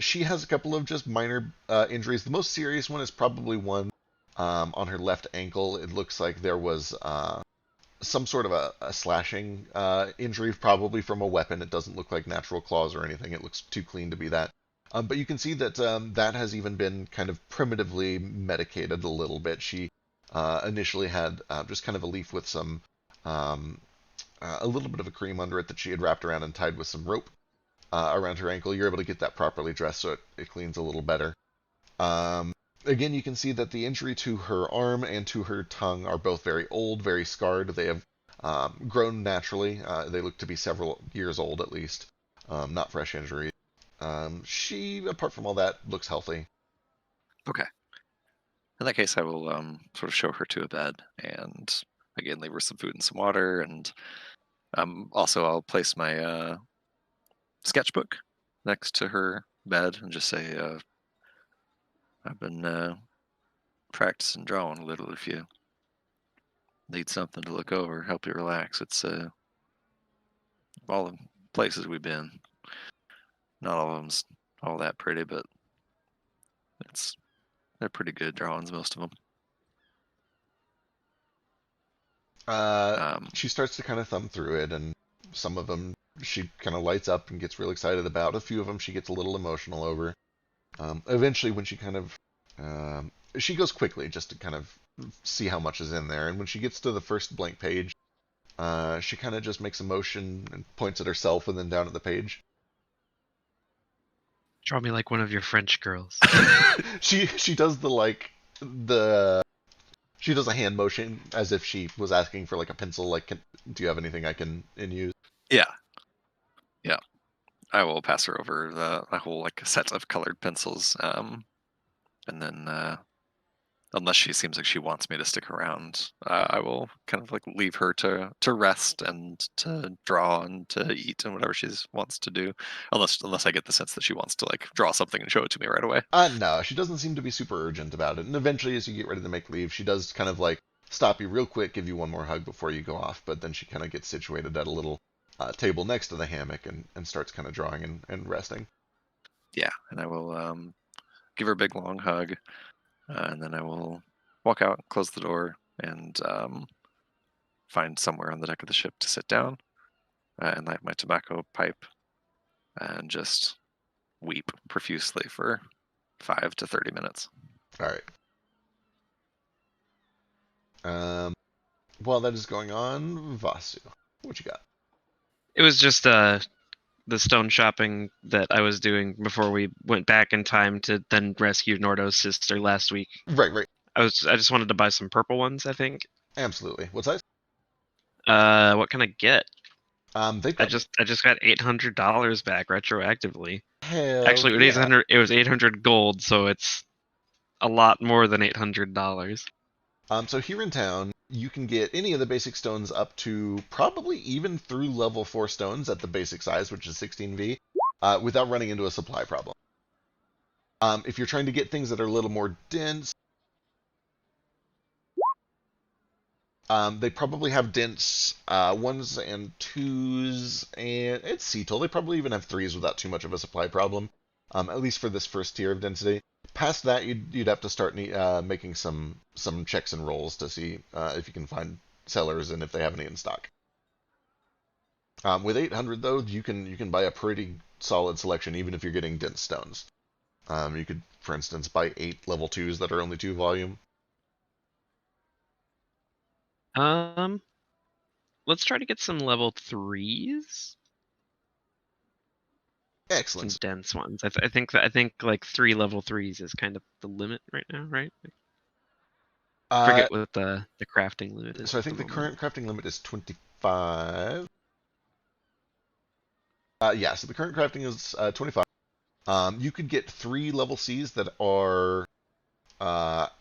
Speaker 3: She has a couple of just minor injuries. The most serious one is probably one on her left ankle. It looks like there was some sort of a slashing injury, probably from a weapon. It doesn't look like natural claws or anything. It looks too clean to be that. But you can see that that has even been kind of primitively medicated a little bit. She initially had just kind of a leaf with some, a little bit of a cream under it that she had wrapped around and tied with some rope around her ankle. You're able to get that properly dressed so it cleans a little better. Again, you can see that the injury to her arm and to her tongue are both very old, very scarred. They have grown naturally. They look to be several years old at least, not fresh injuries. She, apart from all that, looks healthy.
Speaker 4: Okay. In that case, I will sort of show her to a bed and again leave her some food and some water, and also I'll place my sketchbook next to her bed and just say, I've been practicing drawing a little. If you need something to look over, help you relax. It's all the places we've been. Not all of them's all that pretty, but they're pretty good drawings, most of them.
Speaker 3: She starts to kind of thumb through it, and some of them she kind of lights up and gets real excited about. A few of them she gets a little emotional over. Eventually, when she kind of she goes quickly just to kind of see how much is in there, and when she gets to the first blank page, she kind of just makes a motion and points at herself and then down at the page.
Speaker 1: Draw me like one of your French girls.
Speaker 3: She does she does a hand motion as if she was asking for like a pencil. Like, do you have anything I can use?
Speaker 4: Yeah. I will pass her over the whole like set of colored pencils, and then unless she seems like she wants me to stick around, I will kind of like leave her to rest and to draw and to eat and whatever she wants to do, unless I get the sense that she wants to like draw something and show it to me right away.
Speaker 3: No, she doesn't seem to be super urgent about it. And eventually, as you get ready to make leave, she does kind of like stop you real quick, give you one more hug before you go off. But then she kind of gets situated at a little table next to the hammock and starts kind of drawing and resting.
Speaker 4: Yeah, and I will give her a big long hug, and then I will walk out, close the door, and find somewhere on the deck of the ship to sit down and light my tobacco pipe and just weep profusely for 5 to 30 minutes.
Speaker 3: All right. While that is going on, Vasu, what you got?
Speaker 1: It was just the stone shopping that I was doing before we went back in time to then rescue Nordo's sister last week.
Speaker 3: Right.
Speaker 1: I just wanted to buy some purple ones, I think.
Speaker 3: Absolutely. What size?
Speaker 1: What can I get?
Speaker 3: They've
Speaker 1: I
Speaker 3: got
Speaker 1: just got $800 back retroactively.
Speaker 3: hell
Speaker 1: Actually,
Speaker 3: yeah.
Speaker 1: it was 800 gold, so it's a lot more than $800.
Speaker 3: So here in town, you can get any of the basic stones up to probably even through level 4 stones at the basic size, which is 16V, without running into a supply problem. If you're trying to get things that are a little more dense, they probably have dense 1s and 2s, and it's Cetal. They probably even have 3s without too much of a supply problem, at least for this first tier of density. Past that, you'd have to start making some checks and rolls to see if you can find sellers and if they have any in stock. With 800 though, you can buy a pretty solid selection even if you're getting dense stones. You could, for instance, buy 8 level 2s that are only 2 volume.
Speaker 1: Let's try to get some level 3s. Some
Speaker 3: Excellent.
Speaker 1: dense ones. I think like 3 level 3s is kind of the limit right now, right? Forget what the crafting limit is.
Speaker 3: So I
Speaker 1: at
Speaker 3: think the
Speaker 1: moment.
Speaker 3: current crafting limit is 25. Yeah, so the current crafting is 25. You could get 3 level Cs that are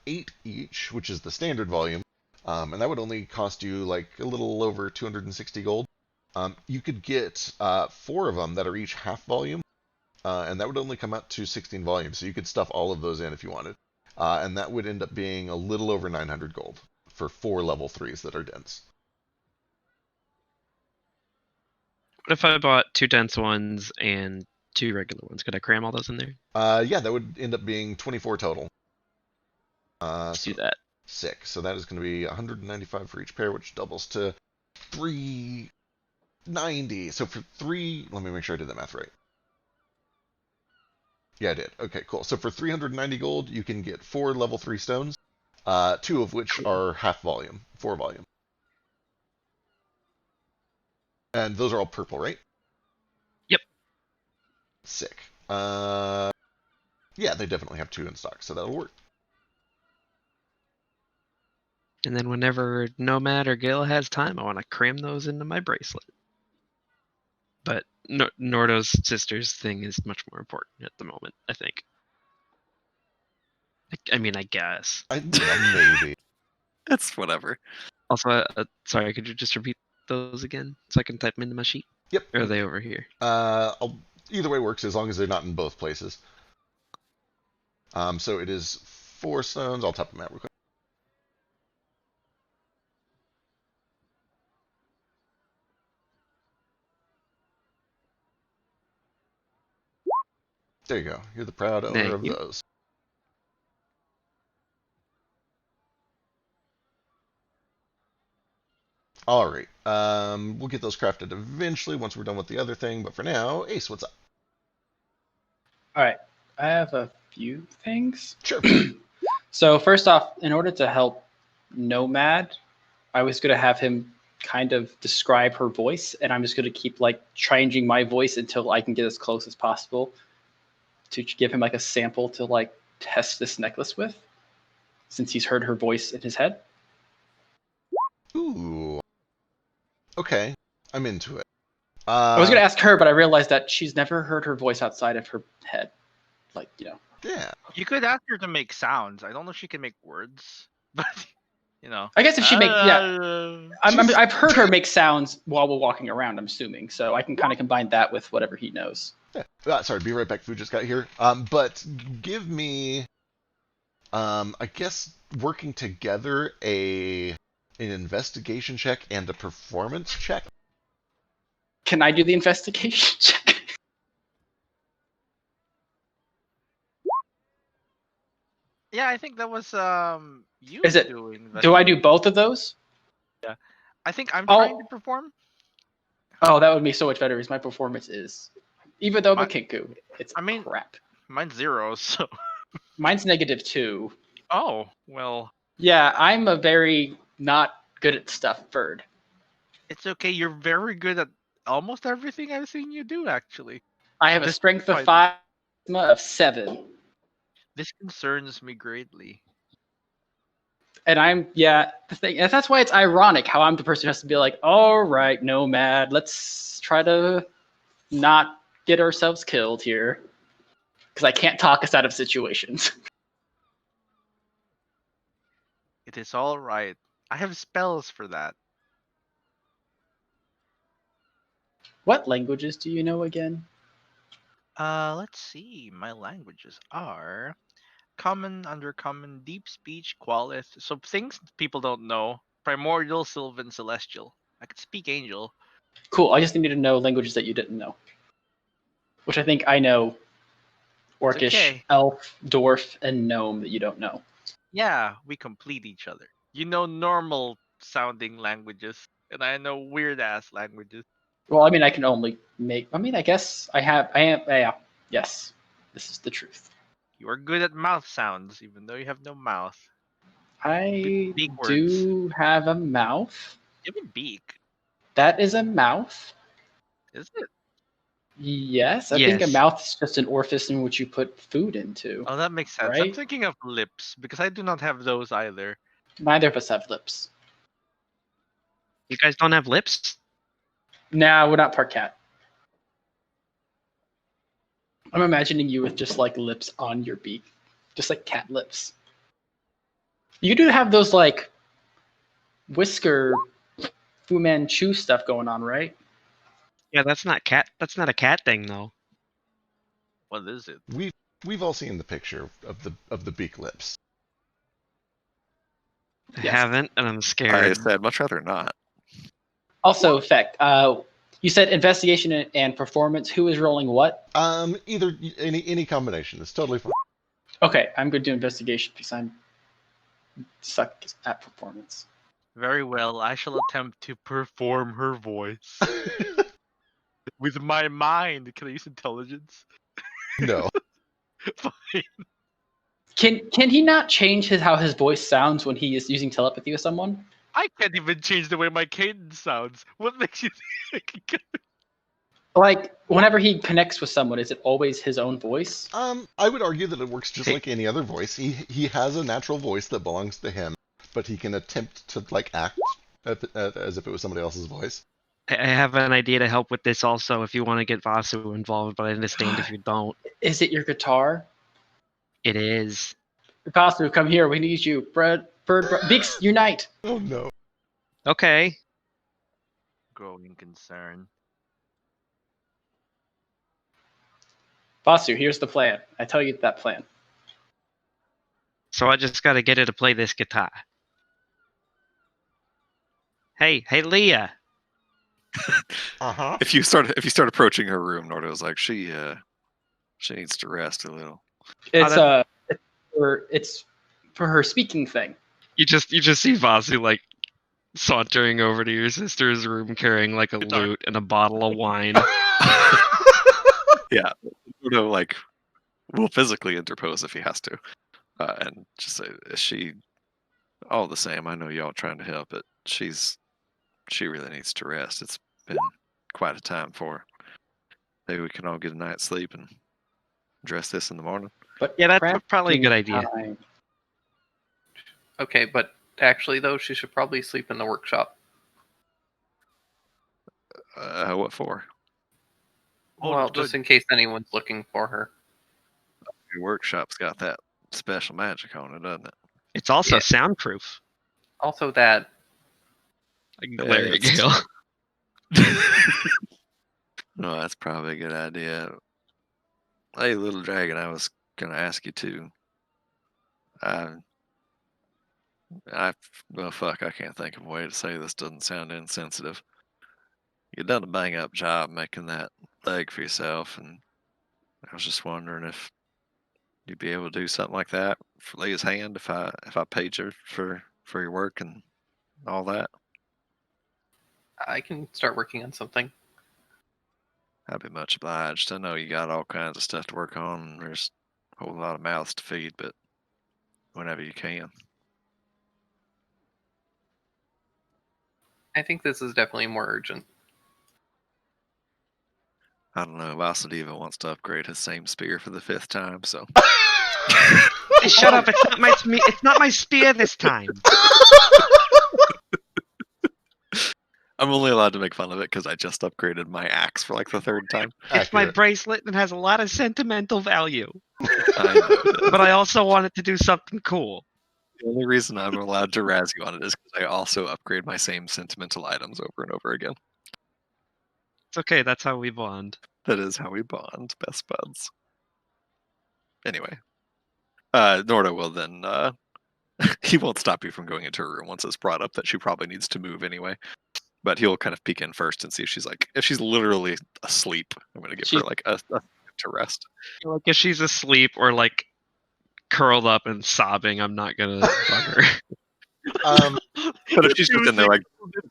Speaker 3: 8 each, which is the standard volume, and that would only cost you like a little over 260 gold. You could get 4 of them that are each half volume, and that would only come out to 16 volumes, so you could stuff all of those in if you wanted. And that would end up being a little over 900 gold for 4 level 3s that are dense.
Speaker 1: What if I bought 2 dense ones and 2 regular ones? Could I cram all those in there?
Speaker 3: Yeah, that would end up being 24 total.
Speaker 1: Let's
Speaker 3: So
Speaker 1: do that.
Speaker 3: sick. So that is going to be 195 for each pair, which doubles to 390. So for 3, let me make sure I did that math right. Yeah, I did. Okay, cool. So for 390 gold, you can get 4 level 3 stones, 2 of which are half volume, 4 volume. And those are all purple, right?
Speaker 1: Yep.
Speaker 3: Sick. Yeah, they definitely have 2 in stock, so that'll work.
Speaker 1: And then whenever Nomad or Gale has time, I want to cram those into my bracelet. But Nordo's sister's thing is much more important at the moment, I think. I mean, I guess.
Speaker 3: Maybe.
Speaker 4: It's whatever.
Speaker 1: Also, sorry, could you just repeat those again so I can type them into my sheet?
Speaker 3: Yep.
Speaker 1: Or are they over here?
Speaker 3: Either way works as long as they're not in both places. So it is 4 stones. I'll type them out real quick. There you go. You're the proud owner
Speaker 1: Thank
Speaker 3: of
Speaker 1: you.
Speaker 3: those. All right. We'll get those crafted eventually once we're done with the other thing. But for now, Ace, what's up?
Speaker 6: All right, I have a few things.
Speaker 3: Sure.
Speaker 6: So first off, in order to help Nomad, I was going to have him kind of describe her voice, and I'm just going to keep like changing my voice until I can get as close as possible to give him like a sample to like test this necklace with, since he's heard her voice in his head.
Speaker 3: Ooh. Okay. I'm into it.
Speaker 6: I was going to ask her, but I realized that she's never heard her voice outside of her head. Like, you know.
Speaker 3: Yeah.
Speaker 2: You could ask her to make sounds. I don't know if she can make words, but you know.
Speaker 6: I guess if she I've heard her make sounds while we're walking around, I'm assuming, so I can kind of combine that with whatever he knows.
Speaker 3: Yeah. Sorry, be right back. Food just got here. But give me, I guess working together an investigation check and a performance check.
Speaker 6: Can I do the investigation check?
Speaker 2: Yeah, I think that was you
Speaker 6: Is it-
Speaker 2: doing that.
Speaker 6: Do I do both of those?
Speaker 2: I think I'm
Speaker 6: Oh.
Speaker 2: trying to perform.
Speaker 6: Oh, that would be so much better, because my performance is, even though I'm a kinku, it's
Speaker 2: I mean-
Speaker 6: crap.
Speaker 2: Mine's 0, so.
Speaker 6: Mine's -2.
Speaker 2: Oh, well,
Speaker 6: Yeah, I'm a very not good at stuff bird.
Speaker 2: it's okay. You're very good at almost everything I've seen you do, actually.
Speaker 6: I have a
Speaker 2: This-
Speaker 6: strength of
Speaker 2: fine.
Speaker 6: 5, charisma of 7.
Speaker 2: This concerns me greatly.
Speaker 6: And the thing, and that's why it's ironic how I'm the person who has to be like, all right, Nomad, let's try to not get ourselves killed here. Because I can't talk us out of situations.
Speaker 2: It is all right. I have spells for that.
Speaker 6: What languages do you know again?
Speaker 2: Let's see. My languages are common, undercommon, deep speech, qualis. So things people don't know: primordial, sylvan, celestial. I could speak angel.
Speaker 6: Cool, I just need to know languages that you didn't know. Which I think I know. Orcish,
Speaker 2: okay.
Speaker 6: Elf, Dwarf, and Gnome that you don't know.
Speaker 2: Yeah, we complete each other. You know normal sounding languages, and I know weird ass languages.
Speaker 6: Well, I mean, I can only make. I mean, I guess I am. Yeah. Yes, this is the truth.
Speaker 2: You are good at mouth sounds, even though you have no mouth.
Speaker 6: I
Speaker 2: Beak
Speaker 6: do have a mouth.
Speaker 2: You have a beak.
Speaker 6: That is a mouth.
Speaker 2: Is it?
Speaker 6: Yes, I think a
Speaker 1: Yes.
Speaker 6: mouth is just an orifice in which you put food into.
Speaker 2: Oh, that makes sense. I'm
Speaker 6: Right?
Speaker 2: thinking of lips because I do not have those either.
Speaker 6: Neither of us have lips.
Speaker 1: You guys don't have lips?
Speaker 6: Nah, we're not part cat. I'm imagining you with just like lips on your beak, just like cat lips. You do have those like whisker Fu Manchu stuff going on, right?
Speaker 1: Yeah, that's not cat. That's not a cat thing, though.
Speaker 2: What is it?
Speaker 3: We've all seen the picture of the beak lips.
Speaker 1: I
Speaker 6: Yes.
Speaker 1: haven't, and I'm
Speaker 4: I
Speaker 1: scared.
Speaker 4: said much rather not.
Speaker 6: Also, effect. You said investigation and performance. Who is rolling what?
Speaker 3: Either any combination. It's totally fine.
Speaker 6: Okay, I'm going to do investigation because I'm suck at performance.
Speaker 2: Very well. I shall attempt to perform her voice with my mind. Can I use intelligence?
Speaker 3: No.
Speaker 2: Fine.
Speaker 6: Can he not change how his voice sounds when he is using telepathy with someone?
Speaker 2: I can't even change the way my cadence sounds. What makes you think I can?
Speaker 6: Like, whenever he connects with someone, is it always his own voice?
Speaker 3: I would argue that it works just
Speaker 1: Hey.
Speaker 3: like any other voice. He has a natural voice that belongs to him, but he can attempt to like act as if it was somebody else's voice.
Speaker 1: I have an idea to help with this also if you want to get Vasu involved, but I understand if you don't.
Speaker 6: Is it your guitar?
Speaker 1: It is.
Speaker 6: Vasu, come here. We need you. Bird, Beaks, unite.
Speaker 3: Oh no.
Speaker 1: Okay.
Speaker 2: Growing concern.
Speaker 6: Vasu, here's the plan. I tell you that plan.
Speaker 1: So I just got to get her to play this guitar. Hey, Leah.
Speaker 3: Uh-huh.
Speaker 4: If you start approaching her room, Nordo's like, she needs to rest a little.
Speaker 6: It's for her speaking thing.
Speaker 1: You just see Vasu like sauntering over to your sister's room carrying like a lute and a bottle of wine.
Speaker 4: Yeah, Nordo like will physically interpose if he has to, and just say, "Is she all the same? I know y'all trying to help, but she really needs to rest. It's been quite a time for her. Maybe we can all get a night's sleep and address this in the morning."
Speaker 6: But
Speaker 1: Yeah, that's probably a good idea.
Speaker 6: time.
Speaker 5: Okay, but actually, though, she should probably sleep in the workshop.
Speaker 4: What for?
Speaker 2: Oh,
Speaker 5: Well,
Speaker 2: good.
Speaker 5: just in case anyone's looking for her.
Speaker 4: Your workshop's got that special magic on it, doesn't it?
Speaker 1: It's also
Speaker 5: Yeah.
Speaker 1: soundproof.
Speaker 5: Also, that
Speaker 1: I can glare at
Speaker 4: it's-
Speaker 1: Gale.
Speaker 4: No, that's probably a good idea. Hey, little dragon, I was gonna ask you too. Well, fuck, I can't think of a way to say this doesn't sound insensitive. You done a bang up job making that leg for yourself, and I was just wondering if you'd be able to do something like that for Leah's hand if I paid you for your work and all that.
Speaker 5: I can start working on something.
Speaker 4: I'd be much obliged. I know you got all kinds of stuff to work on, and there's a whole lot of mouths to feed, but whenever you can.
Speaker 5: I think this is definitely more urgent.
Speaker 4: I don't know. Vasudeva wants to upgrade his same spear for the 5th time, so.
Speaker 1: Hey, shut up! It's not my spear this time.
Speaker 4: I'm only allowed to make fun of it because I just upgraded my axe for like the 3rd time.
Speaker 1: It's my
Speaker 3: Accurate.
Speaker 1: bracelet and has a lot of sentimental value.
Speaker 4: I know it is.
Speaker 1: But I also wanted to do something cool.
Speaker 4: The only reason I'm allowed to razz you on it is because I also upgrade my same sentimental items over and over again.
Speaker 1: It's okay. That's how we bond.
Speaker 4: That is how we bond, best buds. Anyway, Norda will then. He won't stop you from going into her room once it's brought up that she probably needs to move anyway. But he'll kind of peek in first and see if she's literally asleep. I'm gonna give her like a to rest.
Speaker 1: Like if she's asleep or like curled up and sobbing, I'm not gonna bug her.
Speaker 4: But if she's just in there like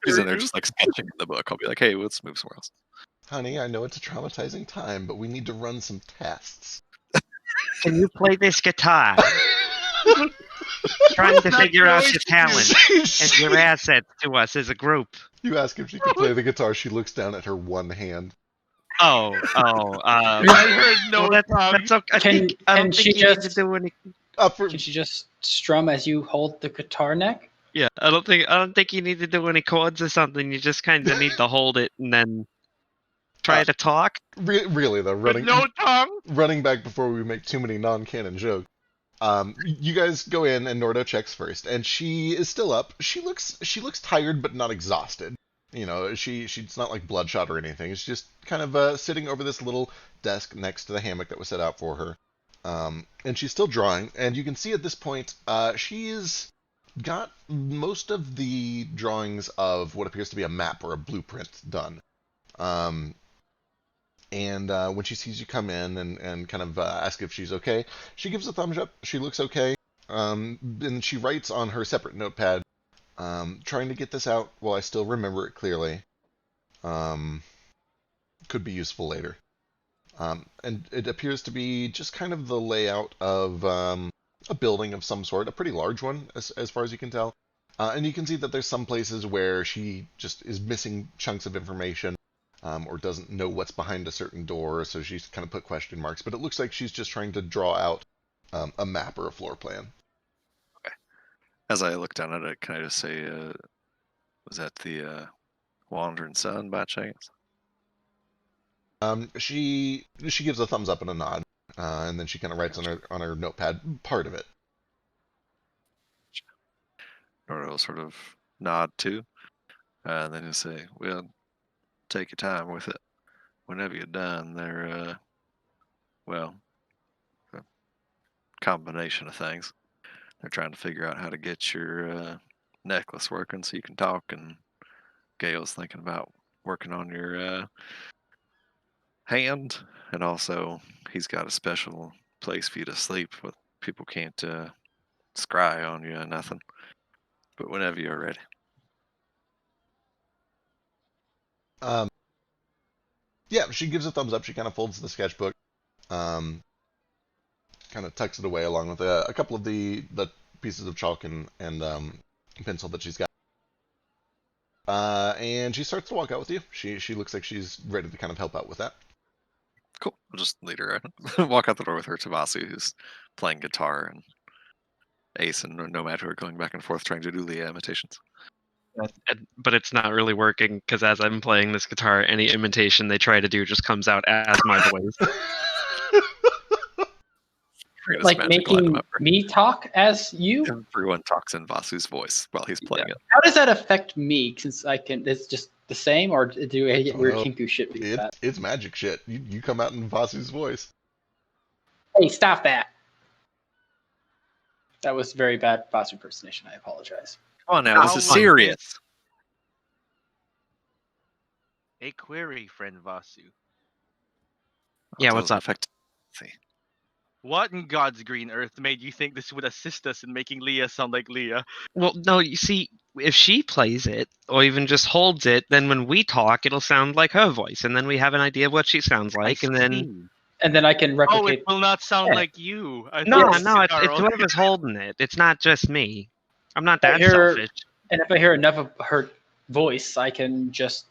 Speaker 4: she's in there just like sketching in the book, I'll be like, hey, let's move somewhere else.
Speaker 3: Honey, I know it's a traumatizing time, but we need to run some tests.
Speaker 1: Can you play this guitar? Trying to figure out your talent and your assets to us as a group.
Speaker 3: You ask if she can play the guitar, she looks down at her one hand.
Speaker 1: I
Speaker 2: heard no
Speaker 1: that's okay. I don't think you need to do any.
Speaker 6: Can she just strum as you hold the guitar neck?
Speaker 1: Yeah, I don't think you need to do any chords or something. You just kind of need to hold it and then try to talk.
Speaker 3: Really though,
Speaker 2: With no tongue.
Speaker 3: running back before we make too many non-canon jokes. You guys go in and Nordo checks first, and she is still up. She looks tired but not exhausted. You know, she's not like bloodshot or anything. She's just kind of sitting over this little desk next to the hammock that was set out for her. And she's still drawing, and you can see at this point she's got most of the drawings of what appears to be a map or a blueprint done. And when she sees you come in and kind of ask if she's okay, she gives a thumbs up. She looks okay. And she writes on her separate notepad, trying to get this out while I still remember it clearly. Could be useful later. And it appears to be just kind of the layout of a building of some sort, a pretty large one as far as you can tell. And you can see that there's some places where she just is missing chunks of information. or doesn't know what's behind a certain door, so she's kind of put question marks. But it looks like she's just trying to draw out a map or a floor plan.
Speaker 4: As I look down at it, can I just say, was that the Wandering Sun by chance?
Speaker 3: She gives a thumbs up and a nod, and then she kind of writes on her notepad part of it.
Speaker 4: Nordo will sort of nod too, and then he'll say, "Well, take your time with it. Whenever you're done, they're well, a combination of things. They're trying to figure out how to get your necklace working so you can talk, and Gail's thinking about working on your hand, and also he's got a special place for you to sleep. But people can't scry on you or nothing. But whenever you're ready."
Speaker 3: Yeah, she gives a thumbs up. She kind of folds the sketchbook, kind of tucks it away along with a couple of the pieces of chalk and pencil that she's got. And she starts to walk out with you. She looks like she's ready to kind of help out with that.
Speaker 4: Cool. I'll just lead her out. Walk out the door with her to Vasu, who's playing guitar, and Ace and Nomad, who are going back and forth trying to do Leah imitations.
Speaker 1: But it's not really working because as I'm playing this guitar, any imitation they try to do just comes out as my voice.
Speaker 4: Greatest
Speaker 6: Like
Speaker 4: magical item
Speaker 6: making
Speaker 4: ever.
Speaker 6: me talk as you?
Speaker 4: Everyone talks in Vasu's voice while he's playing it.
Speaker 6: How does that affect me? Since I can, it's just the same, or do I get
Speaker 3: Oh,
Speaker 6: weird
Speaker 3: no.
Speaker 6: kinku shit because of that?
Speaker 3: It's magic shit. You come out in Vasu's voice.
Speaker 6: Hey, stop that! That was very bad Vasu impersonation. I apologize.
Speaker 4: Come on now, this is
Speaker 2: How was
Speaker 4: serious.
Speaker 2: A query, friend Vasu.
Speaker 1: Yeah,
Speaker 4: It
Speaker 1: what's
Speaker 4: doesn't
Speaker 1: up?
Speaker 4: affect- See.
Speaker 2: What in God's green earth made you think this would assist us in making Leah sound like Leah?
Speaker 1: Well, no, you see, if she plays it or even just holds it, then when we talk, it'll sound like her voice, and then we have an idea of what she sounds like, and then
Speaker 6: And then I can
Speaker 2: Oh,
Speaker 6: replicate.
Speaker 2: it will not sound
Speaker 6: Yeah.
Speaker 2: like you. I
Speaker 1: no,
Speaker 2: thought
Speaker 6: Yes.
Speaker 1: no, it's
Speaker 2: guitar only-
Speaker 1: whoever's holding it. It's not just me. I'm not
Speaker 6: I
Speaker 1: that
Speaker 6: hear-
Speaker 1: selfish.
Speaker 6: And if I hear enough of her voice, I can just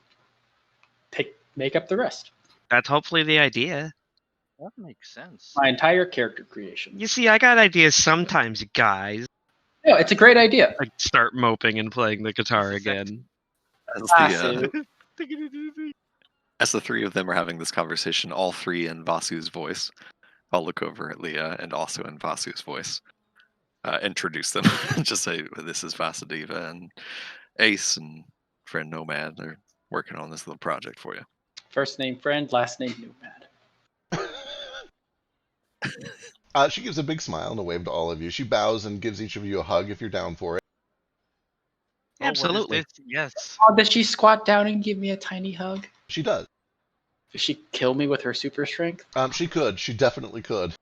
Speaker 6: make up the rest.
Speaker 1: That's hopefully the idea.
Speaker 2: That makes sense.
Speaker 6: My entire character creation.
Speaker 1: You see, I got ideas sometimes, guys.
Speaker 6: No, it's a great idea.
Speaker 1: I start moping and playing the guitar
Speaker 2: This is ex-
Speaker 1: again.
Speaker 4: As the three of them are having this conversation, all three in Vasu's voice, I'll look over at Leah and also in Vasu's voice. Introduce them. Just say, "This is Vasudeva and Ace and friend Nomad. They're working on this little project for you."
Speaker 6: First name friend, last name Nomad.
Speaker 3: She gives a big smile and a wave to all of you. She bows and gives each of you a hug if you're down for it.
Speaker 2: Oh, what is
Speaker 1: Absolutely.
Speaker 2: this? Yes.
Speaker 6: Oh, does she squat down and give me a tiny hug?
Speaker 3: She does.
Speaker 6: Does she kill me with her super strength?
Speaker 3: She could. She definitely could.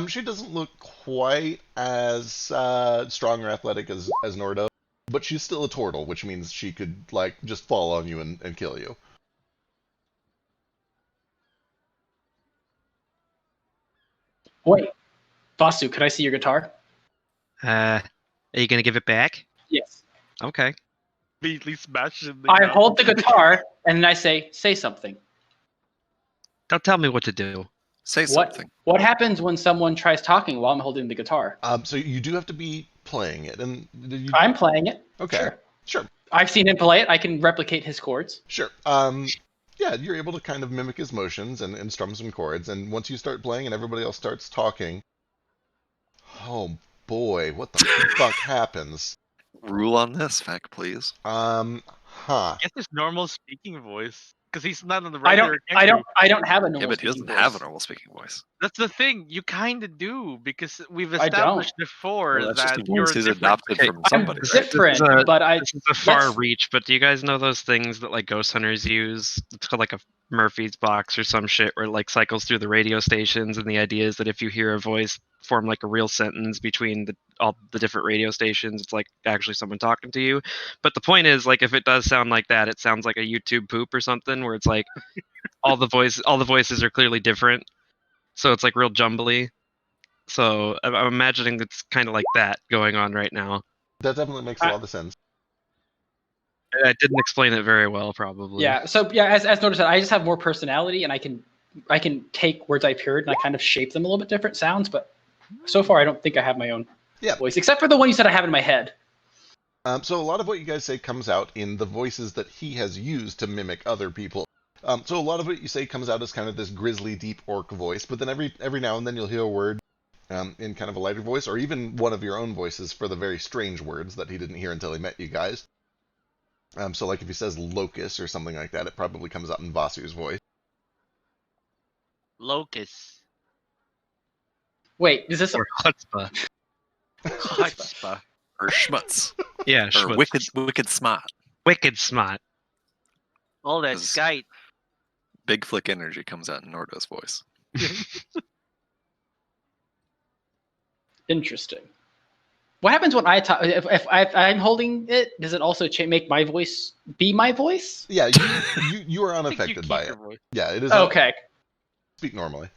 Speaker 3: She doesn't look quite as strong or athletic as Nordo, but she's still a turtle, which means she could like just fall on you and kill you.
Speaker 6: Wait, Vasu, could I see your guitar?
Speaker 1: Are you gonna give it back?
Speaker 6: Yes.
Speaker 1: Okay.
Speaker 2: Immediately smashed in the
Speaker 6: I
Speaker 2: ground.
Speaker 6: hold the guitar and then I say something.
Speaker 1: Don't tell me what to do.
Speaker 4: Say something.
Speaker 6: What happens when someone tries talking while I'm holding the guitar?
Speaker 3: So you do have to be playing it, and
Speaker 6: I'm playing it.
Speaker 3: okay. Sure.
Speaker 6: I've seen him play it. I can replicate his chords.
Speaker 3: Sure. Yeah, you're able to kind of mimic his motions and strum some chords, and once you start playing and everybody else starts talking, oh boy, what the fuck happens?
Speaker 4: Rule on this, Feck, please.
Speaker 3: Huh.
Speaker 2: Get his normal speaking voice, because he's not on the
Speaker 6: I
Speaker 2: regular.
Speaker 6: don't have a normal
Speaker 4: Yeah, but he
Speaker 6: speaking
Speaker 4: doesn't have a
Speaker 6: voice.
Speaker 4: normal speaking voice.
Speaker 2: That's the thing. You kind of do, because we've
Speaker 6: I don't.
Speaker 2: established before
Speaker 4: Well, that's just
Speaker 2: that
Speaker 4: a
Speaker 2: you're
Speaker 4: voice he's
Speaker 2: different.
Speaker 4: adopted
Speaker 1: Okay,
Speaker 4: from
Speaker 1: I'm
Speaker 4: somebody,
Speaker 1: This
Speaker 4: right?
Speaker 1: is
Speaker 6: different,
Speaker 1: a-
Speaker 6: but I
Speaker 1: This is a far
Speaker 6: that's-
Speaker 1: reach, but do you guys know those things that like ghost hunters use? It's called like a Murphy's box or some shit where it like cycles through the radio stations, and the idea is that if you hear a voice form like a real sentence between all the different radio stations, it's like actually someone talking to you. But the point is, like, if it does sound like that, it sounds like a YouTube poop or something, where it's like all the voices are clearly different, so it's like real jumbly. So I'm imagining it's kind of like that going on right now.
Speaker 3: That definitely makes a lot of sense.
Speaker 1: I didn't explain it very well, probably.
Speaker 6: Yeah. So yeah, as noticed, I just have more personality, and I can take words I've heard and I kind of shape them a little bit different sounds. But so far, I don't think I have my own voice, except for the one you said I have in my head.
Speaker 3: So a lot of what you guys say comes out in the voices that he has used to mimic other people. So a lot of what you say comes out as kind of this grisly, deep orc voice, but then every now and then you'll hear a word in kind of a lighter voice, or even one of your own voices for the very strange words that he didn't hear until he met you guys. So like if he says locust or something like that, it probably comes out in Vasu's voice.
Speaker 2: Locust.
Speaker 6: Wait, is this
Speaker 1: Or chutzpah.
Speaker 2: Chutzpah.
Speaker 4: Or schmutz.
Speaker 1: Yeah,
Speaker 4: Or
Speaker 1: schmutz.
Speaker 4: wicked smart.
Speaker 1: Wicked smart.
Speaker 2: All that
Speaker 4: This-
Speaker 2: skite.
Speaker 4: Big flick energy comes out in Nordo's voice.
Speaker 6: Interesting? What happens when I talk? If I'm holding it, does it also make my voice be my voice?
Speaker 3: Yeah, you are
Speaker 2: I think you
Speaker 3: unaffected
Speaker 2: keep
Speaker 3: by
Speaker 2: your
Speaker 3: it.
Speaker 2: voice.
Speaker 3: Yeah, it is.
Speaker 6: Okay.
Speaker 3: Speak normally.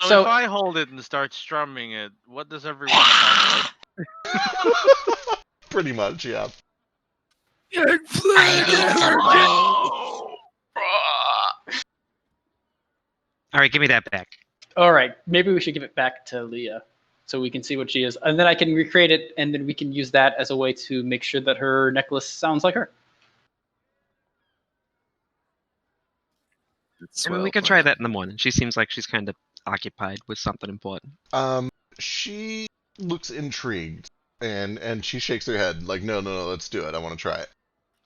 Speaker 2: So if I hold it and start strumming it, what does everyone sound like?
Speaker 3: Pretty much, yeah.
Speaker 1: All right, give me that back.
Speaker 6: All right, maybe we should give it back to Leah so we can see what she is, and then I can recreate it, and then we can use that as a way to make sure that her necklace sounds like her.
Speaker 1: I mean, we can try that in the morning. She seems like she's kind of occupied with something important.
Speaker 3: She looks intrigued and she shakes her head like, no, let's do it. I want to try it.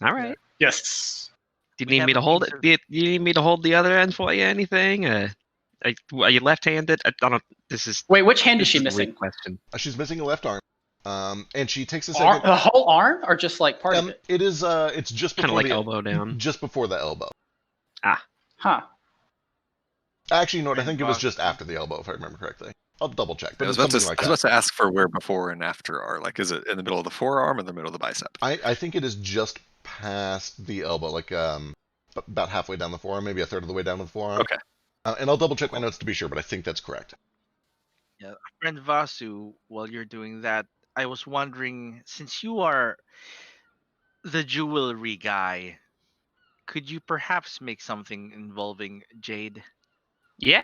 Speaker 1: All right.
Speaker 6: Yes.
Speaker 1: Do you
Speaker 2: We
Speaker 1: need
Speaker 2: have
Speaker 1: me to
Speaker 2: a
Speaker 1: hold
Speaker 2: piece
Speaker 1: it?
Speaker 2: of-
Speaker 1: Do you need me to hold the other end for you? Anything? Are you left-handed? I don't. This is.
Speaker 6: Wait, which hand is
Speaker 1: this
Speaker 6: she
Speaker 1: is a
Speaker 6: missing?
Speaker 1: weird question.
Speaker 3: She's missing a left arm. And she takes a second.
Speaker 6: The whole arm, or just like part of it?
Speaker 3: It is. It's just
Speaker 1: Kind
Speaker 3: before
Speaker 1: of like
Speaker 3: the
Speaker 1: elbow down.
Speaker 3: just before the elbow.
Speaker 6: Huh.
Speaker 3: Actually, you know what? I
Speaker 2: And
Speaker 3: think it was
Speaker 2: Vasu.
Speaker 3: just after the elbow, if I remember correctly. I'll double check,
Speaker 4: I
Speaker 3: but
Speaker 4: was
Speaker 3: it's
Speaker 4: about
Speaker 3: something like
Speaker 4: to
Speaker 3: that.
Speaker 4: ask for where before and after are. Like, is it in the middle of the forearm or the middle of the bicep?
Speaker 3: I think it is just past the elbow, like about halfway down the forearm, maybe a third of the way down the forearm.
Speaker 4: Okay.
Speaker 3: And I'll double check my notes to be sure, but I think that's correct.
Speaker 2: Yeah, friend Vasu, while you're doing that, I was wondering, since you are the jewelry guy, could you perhaps make something involving jade
Speaker 1: Yeah,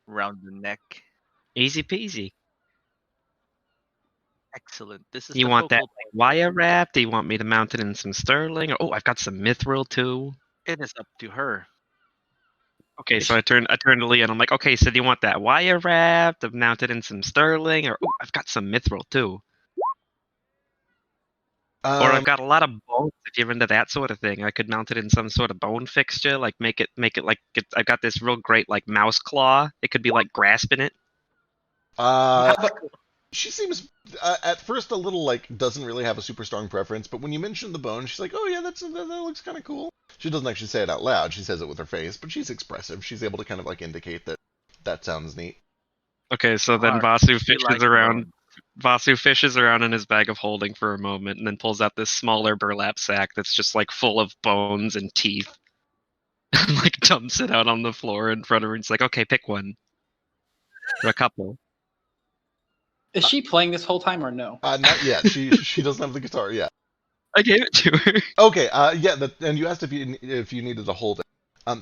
Speaker 2: around the neck?
Speaker 1: easy peasy.
Speaker 2: Excellent. This is
Speaker 1: You
Speaker 2: the
Speaker 1: want that
Speaker 2: focal point.
Speaker 1: wire wrap? Do you want me to mount it in some sterling? Oh, I've got some mithril too.
Speaker 2: It is up to her.
Speaker 1: Okay, so I turned to Leah and I'm like, okay, so do you want that wire wrapped, mounted in some sterling, or I've got some mithril too, or I've got a lot of bones. If you're into that sort of thing, I could mount it in some sort of bone fixture, like make it like I've got this real great like mouse claw. It could be like grasping it.
Speaker 6: How about-
Speaker 3: She seems at first a little like doesn't really have a super strong preference, but when you mention the bone, she's like, "Oh yeah, that looks kind of cool." She doesn't actually say it out loud; she says it with her face, but she's expressive. She's able to kind of like indicate that sounds neat.
Speaker 1: Okay, so then
Speaker 2: Alright,
Speaker 1: Vasu
Speaker 2: she
Speaker 1: fishes
Speaker 2: likes
Speaker 1: around.
Speaker 2: bones.
Speaker 1: Vasu fishes around in his bag of holding for a moment, and then pulls out this smaller burlap sack that's just like full of bones and teeth, and like dumps it out on the floor in front of her. And it's like, okay, pick one, or a couple.
Speaker 6: Is she playing this whole time or no?
Speaker 3: Not yet. She doesn't have the guitar yet.
Speaker 1: I gave it to her.
Speaker 3: Okay. Yeah. And you asked if you needed to hold it.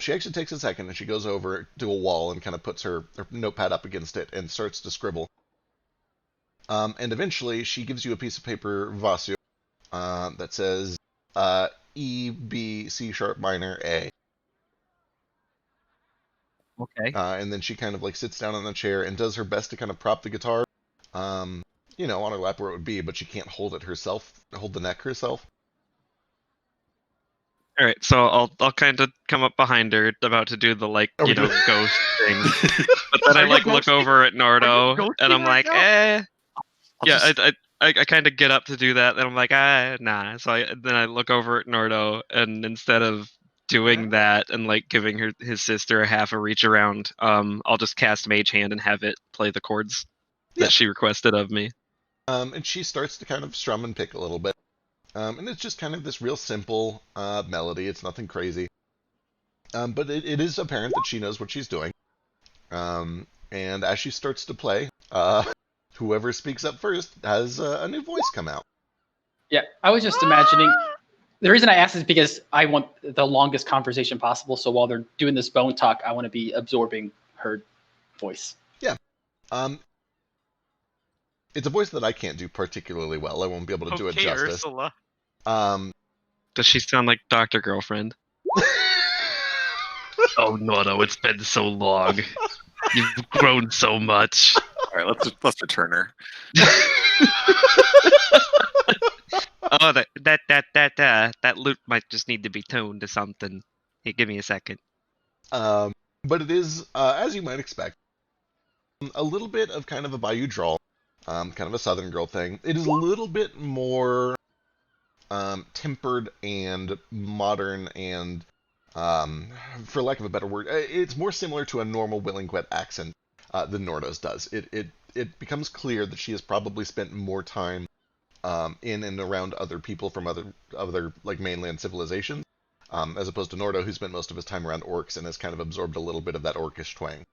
Speaker 3: She actually takes a second and she goes over to a wall and kind of puts her notepad up against it and starts to scribble. And eventually she gives you a piece of paper, Vasu, that says E B C sharp minor A.
Speaker 1: Okay.
Speaker 3: And then she kind of like sits down on the chair and does her best to kind of prop the guitar, on her lap where it would be, but she can't hold it herself, hold the neck herself.
Speaker 1: All right, so I'll kind of come up behind her, about to do the like
Speaker 3: Are we
Speaker 1: ghost thing, but then I
Speaker 2: Are you
Speaker 1: like look
Speaker 2: ghosting?
Speaker 1: over at Nardo
Speaker 2: ghosting
Speaker 1: and I'm
Speaker 2: right
Speaker 1: like,
Speaker 2: now?
Speaker 1: I kind of get up to do that, and I'm like, nah. So then I look over at Nardo, and instead of doing that and like giving his sister a half a reach around, I'll just cast Mage Hand and have it play the chords
Speaker 3: Yeah.
Speaker 1: that she requested of me.
Speaker 3: And she starts to kind of strum and pick a little bit. And it's just kind of this real simple melody. It's nothing crazy. But it is apparent that she knows what she's doing. And as she starts to play, whoever speaks up first has a new voice come out.
Speaker 6: Yeah, I was just imagining. The reason I ask is because I want the longest conversation possible. So while they're doing this bone talk, I want to be absorbing her voice.
Speaker 3: Um, it's a voice that I can't do particularly well. I won't be able to do it
Speaker 2: Okay,
Speaker 3: justice.
Speaker 2: Ursula.
Speaker 1: Does she sound like Dr. Girlfriend? Oh no, it's been so long. You've grown so much.
Speaker 4: All right, let's return her.
Speaker 1: Oh, that loop might just need to be toned to something. Hey, give me a second.
Speaker 3: But it is, as you might expect, a little bit of kind of a Bayou drawl, kind of a Southern girl thing. It is a little bit more tempered and modern and, for lack of a better word, it's more similar to a normal Willingquet accent than Nordo's does. It becomes clear that she has probably spent more time in and around other people from other like mainland civilizations, as opposed to Nordo, who spent most of his time around orcs and has kind of absorbed a little bit of that orcish twang.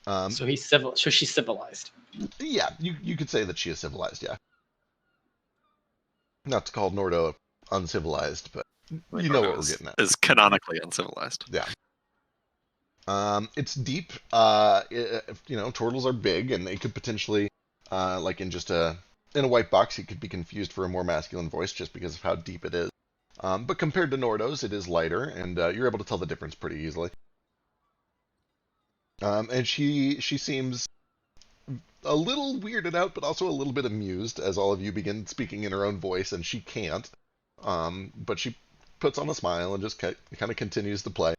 Speaker 6: So he's civil. So she's civilized.
Speaker 3: Yeah, you could say that she is civilized. Yeah, not to call Nordo uncivilized, but you know what we're getting at.
Speaker 4: Is canonically uncivilized.
Speaker 3: Yeah. It's deep. Turtles are big, and they could potentially, like in a white box, it could be confused for a more masculine voice just because of how deep it is. But compared to Nordo's, it is lighter, and you're able to tell the difference pretty easily. And she seems a little weirded out, but also a little bit amused as all of you begin speaking in her own voice, and she can't. But she puts on a smile and just kind of continues to play.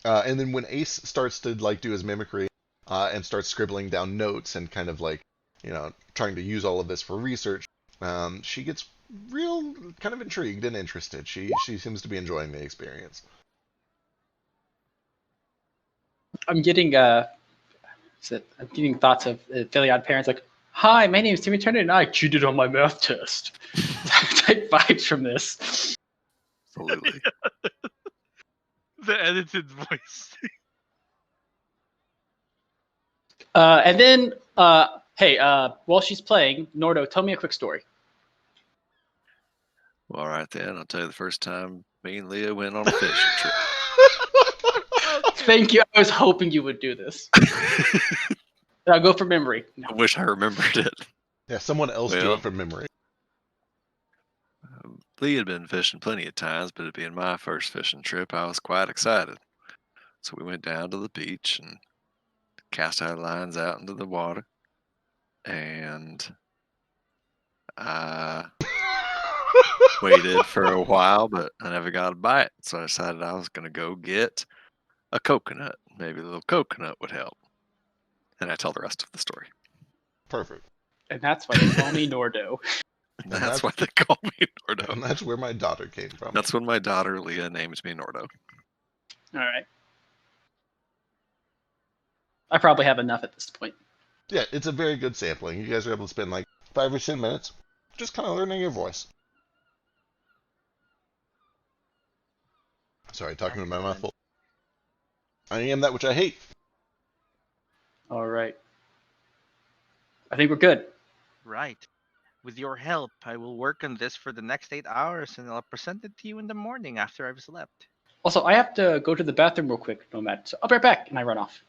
Speaker 3: And then when Ace starts to like do his mimicry and starts scribbling down notes and kind of like, trying to use all of this for research, she gets real kind of intrigued and interested. She seems to be enjoying the experience.
Speaker 6: I'm getting thoughts of Fairly Odd Parents, like, "Hi, my name is Timmy Turner, and I cheated on my math test." Type vibes from this.
Speaker 4: Absolutely.
Speaker 2: The edited voice.
Speaker 6: And then, hey, while she's playing, Nordo, tell me a quick story.
Speaker 4: Well, all right then. I'll tell you the first time me and Leah went on a fishing trip.
Speaker 6: Thank you. I was hoping you would do this. I'll go from memory. No.
Speaker 4: I wish I remembered it.
Speaker 3: Yeah, someone else do
Speaker 4: Well,
Speaker 3: it from memory.
Speaker 4: Lee had been fishing plenty of times, but it being my first fishing trip, I was quite excited. So we went down to the beach and cast our lines out into the water. And I waited for a while, but I never got a bite. So I decided I was going to go get a coconut. Maybe a little coconut would help. And I tell the rest of the story.
Speaker 3: Perfect.
Speaker 6: And that's why they call me Nordo.
Speaker 4: And that's why they call me Nordo.
Speaker 3: And that's where my daughter came from.
Speaker 4: That's when my daughter Leah names me Nordo.
Speaker 6: All right. I probably have enough at this point.
Speaker 3: Yeah, it's a very good sampling. You guys are able to spend like 5 or 10 minutes just kind of learning your voice. Sorry, talking to my mouth full. I am that which I hate.
Speaker 6: All right. I think we're good.
Speaker 2: Right. With your help, I will work on this for the next 8 hours, and I'll present it to you in the morning after I've slept.
Speaker 6: Also, I have to go to the bathroom real quick, Nomad. So I'll be right back, and I run off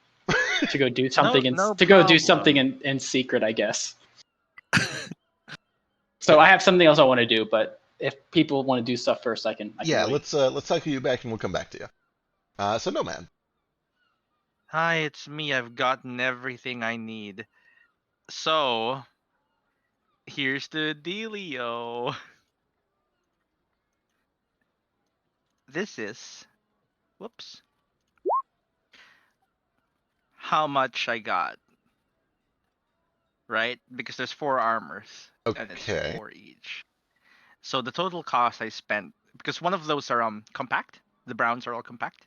Speaker 6: to go do something
Speaker 2: No
Speaker 6: to go do
Speaker 2: problem.
Speaker 6: something in secret, I guess. So I have something else I want to do, but if people want to do stuff first, I can
Speaker 3: Yeah,
Speaker 6: wait.
Speaker 3: let's cycle you back and we'll come back to you. So Nomad.
Speaker 2: Hi, it's me. I've gotten everything I need. So, here's the dealio. This is, whoops, how much I got. Right? Because there's 4 armors. And it's
Speaker 3: Okay.
Speaker 2: 4 each. So the total cost I spent, because one of those are compact. The browns are all compact.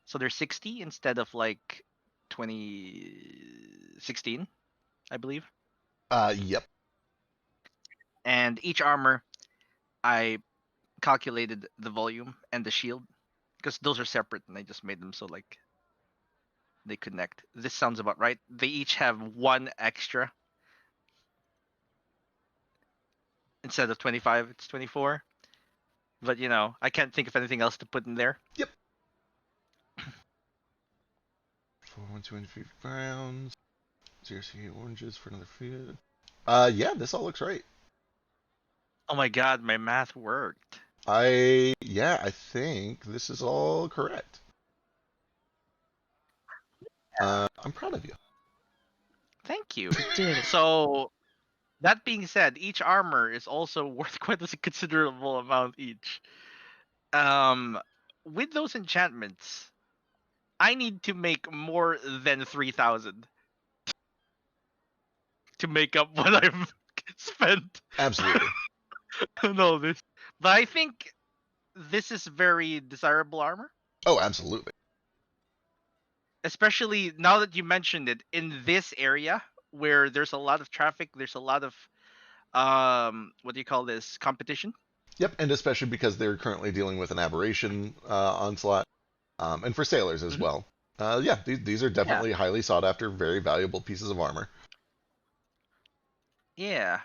Speaker 2: So they're 60 instead of like 2016, I believe.
Speaker 3: Yep.
Speaker 2: And each armor, I calculated the volume and the shield, because those are separate, and I just made them so like they connect. This sounds about right. They each have 1 extra. Instead of 25, it's 24. But I can't think of anything else to put in there.
Speaker 3: 250 pounds. 0 oranges for another field. Yeah, this all looks right.
Speaker 2: Oh my god, my math worked.
Speaker 3: I think this is all correct. I'm proud of you.
Speaker 2: Thank you. So, that being said, each armor is also worth quite a considerable amount each. With those enchantments, I need to make more than 3,000 to make up what I've spent.
Speaker 3: Absolutely.
Speaker 2: No, this. But I think this is very desirable armor.
Speaker 3: Oh, absolutely.
Speaker 2: Especially now that you mentioned it, in this area where there's a lot of traffic, there's a lot of what do you call this, competition.
Speaker 3: Yep, and especially because they're currently dealing with an aberration onslaught, and for sailors as well. Yeah, these are definitely highly sought after, very valuable pieces of armor.
Speaker 2: Yeah.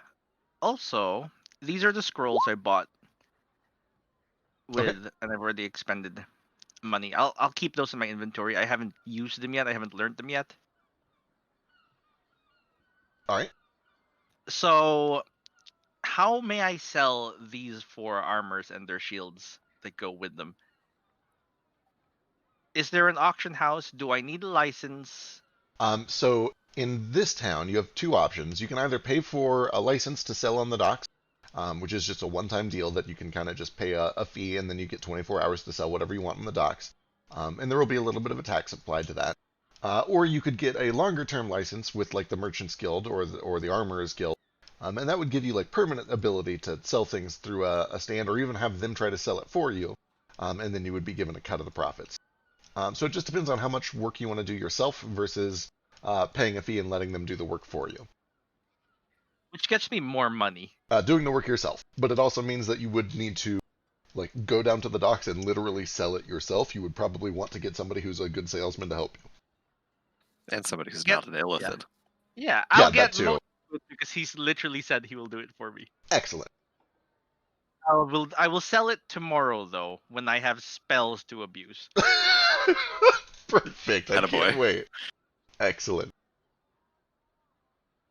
Speaker 2: Also, these are the scrolls I bought with, and I've already expended money. I'll keep those in my inventory. I haven't used them yet. I haven't learned them yet.
Speaker 3: All right.
Speaker 2: So, how may I sell these 4 armors and their shields that go with them? Is there an auction house? Do I need a license?
Speaker 3: So in this town, you have 2 options. You can either pay for a license to sell on the docks, which is just a one-time deal that you can kind of just pay a fee, and then you get 24 hours to sell whatever you want on the docks. And there will be a little bit of a tax applied to that. Or you could get a longer-term license with like the Merchants Guild or the Armorers Guild, and that would give you like permanent ability to sell things through a stand, or even have them try to sell it for you, and then you would be given a cut of the profits. So it just depends on how much work you want to do yourself versus paying a fee and letting them do the work for you.
Speaker 2: Which gets me more money.
Speaker 3: Doing the work yourself, but it also means that you would need to like go down to the docks and literally sell it yourself. You would probably want to get somebody who's a good salesman to help you.
Speaker 4: And somebody who's not an illithid.
Speaker 2: Yeah, I'll
Speaker 3: that
Speaker 2: get
Speaker 3: too.
Speaker 2: most of it because he's literally said he will do it for me.
Speaker 3: Excellent.
Speaker 2: I will sell it tomorrow though, when I have spells to abuse.
Speaker 3: Perfect. I can't wait. Excellent.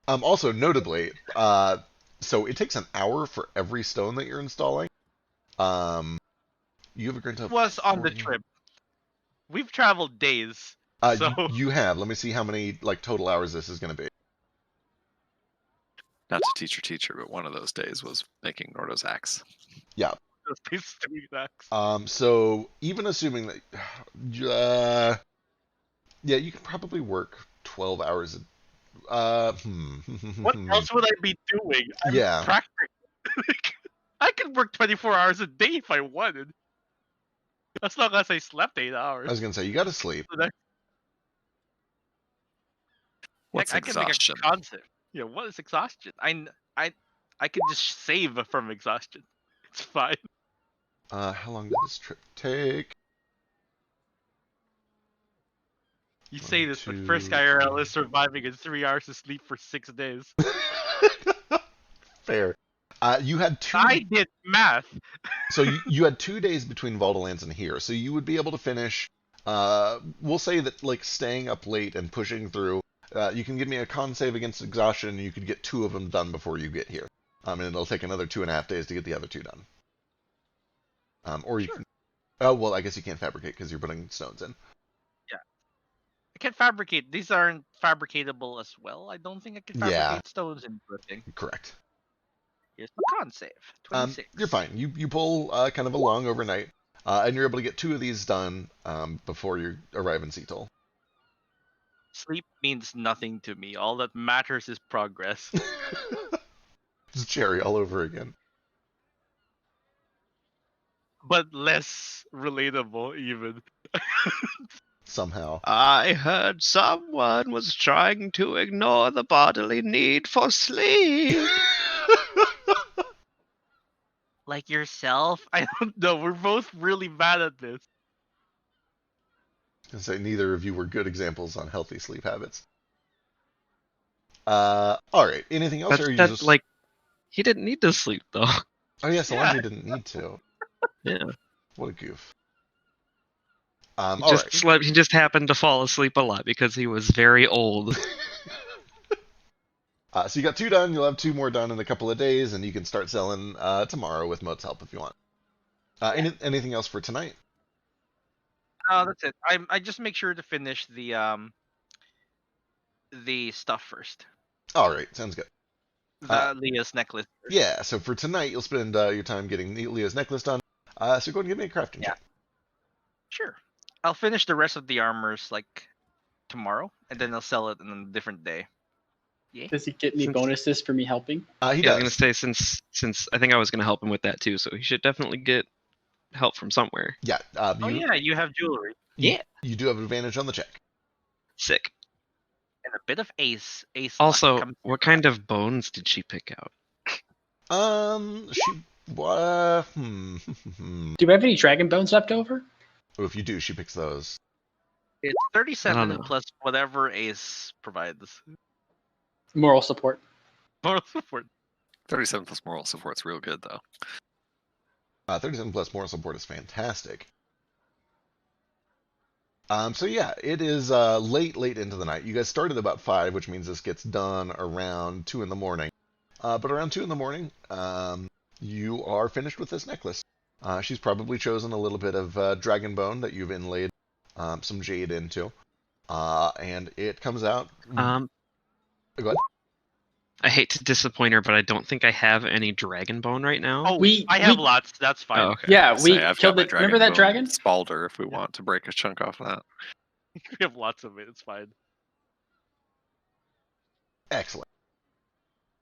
Speaker 3: Also, notably, so it takes an hour for every stone that you're installing. You have a grant of...
Speaker 2: It was on the trip. We've traveled days. So...
Speaker 3: You have. Let me see how many like total hours this is going to be.
Speaker 4: Not to teacher, but one of those days was making Nordo's axe.
Speaker 3: Yeah.
Speaker 2: Axe.
Speaker 3: So even assuming that, yeah, you can probably work 12 hours.
Speaker 2: What else would I be doing?
Speaker 3: Yeah.
Speaker 2: I could work 24 hours a day if I wanted. As long as I slept 8 hours.
Speaker 3: I was gonna say you got to sleep.
Speaker 4: What's
Speaker 2: I
Speaker 4: exhaustion?
Speaker 2: Can make a concept. Yeah, what is exhaustion? I can just save from exhaustion. It's fine.
Speaker 3: How long did this trip take?
Speaker 2: You say this, but first IRL is surviving in 3 hours of sleep for 6 days.
Speaker 3: Fair. You had 2.
Speaker 2: I did math.
Speaker 3: So you had 2 days between Valdalands and here, so you would be able to finish. We'll say that like staying up late and pushing through. You can give me a con save against exhaustion, and you could get 2 of them done before you get here. And it'll take another 2.5 days to get the other 2 done. Or you can. Oh well, I guess you can't fabricate because you're putting stones in.
Speaker 2: Yeah, I can't fabricate. These aren't fabricatable as well. I don't think I can fabricate stones into a thing.
Speaker 3: Correct.
Speaker 2: Here's the con save. 26.
Speaker 3: You're fine. You pull kind of along overnight, and you're able to get 2 of these done before you arrive in Seattle.
Speaker 2: Sleep means nothing to me. All that matters is progress.
Speaker 3: It's Jerry all over again.
Speaker 2: But less relatable, even.
Speaker 3: Somehow.
Speaker 1: I heard someone was trying to ignore the bodily need for sleep.
Speaker 2: Like yourself? I don't know. We're both really bad at this.
Speaker 3: I was gonna say neither of you were good examples on healthy sleep habits. All right. Anything else?
Speaker 1: That's like he didn't need to sleep though.
Speaker 3: Oh yeah, Solange didn't need to.
Speaker 1: Yeah.
Speaker 3: What a goof.
Speaker 1: He
Speaker 3: All
Speaker 1: just
Speaker 3: right.
Speaker 1: slept. He just happened to fall asleep a lot because he was very old.
Speaker 3: So you got 2 done. You'll have 2 more done in a couple of days, and you can start selling tomorrow with Moat's help if you want. Anything else for tonight?
Speaker 2: That's it. I just make sure to finish the stuff first.
Speaker 3: All right, sounds good.
Speaker 2: The Leah's necklace. First.
Speaker 3: Yeah, so for tonight, you'll spend your time getting Leah's necklace done. So go ahead and give me a crafting check.
Speaker 2: Sure. I'll finish the rest of the armors like tomorrow, and then I'll sell it on a different day. Yeah.
Speaker 6: Does he get any
Speaker 1: Since-
Speaker 6: bonuses for me helping?
Speaker 3: He
Speaker 1: Yeah, I was
Speaker 3: does.
Speaker 1: gonna say since I think I was gonna help him with that too, so he should definitely get help from somewhere.
Speaker 3: Yeah.
Speaker 2: You have jewelry.
Speaker 3: You do have advantage on the check.
Speaker 1: Sick.
Speaker 2: And a bit of ace luck
Speaker 1: Also,
Speaker 2: comes
Speaker 1: what kind of bones did she pick out?
Speaker 3: She.
Speaker 6: Do we have any dragon bones left over?
Speaker 3: If you do, she picks those.
Speaker 2: It's
Speaker 1: I don't
Speaker 2: 37
Speaker 1: know.
Speaker 2: plus whatever ace provides.
Speaker 6: Moral support.
Speaker 2: Moral support.
Speaker 4: 37 plus moral support's real good, though.
Speaker 3: 37 plus moral support is fantastic. So yeah, it is late into the night. You guys started about 5, which means this gets done around 2 in the morning. But around 2 in the morning, you are finished with this necklace. She's probably chosen a little bit of dragon bone that you've inlaid some jade into. And it comes out. Go ahead.
Speaker 1: I hate to disappoint her, but I don't think I have any dragon bone right now.
Speaker 2: Oh,
Speaker 6: We-
Speaker 2: I have
Speaker 6: we-
Speaker 2: lots. That's fine.
Speaker 1: Oh, okay.
Speaker 6: Yeah, we
Speaker 4: Say, I've got
Speaker 6: killed
Speaker 4: my
Speaker 6: it. Remember that
Speaker 4: bone
Speaker 6: dragon?
Speaker 4: Spalder, if we want to break a chunk off of that.
Speaker 2: We have lots of it. It's fine.
Speaker 3: Excellent.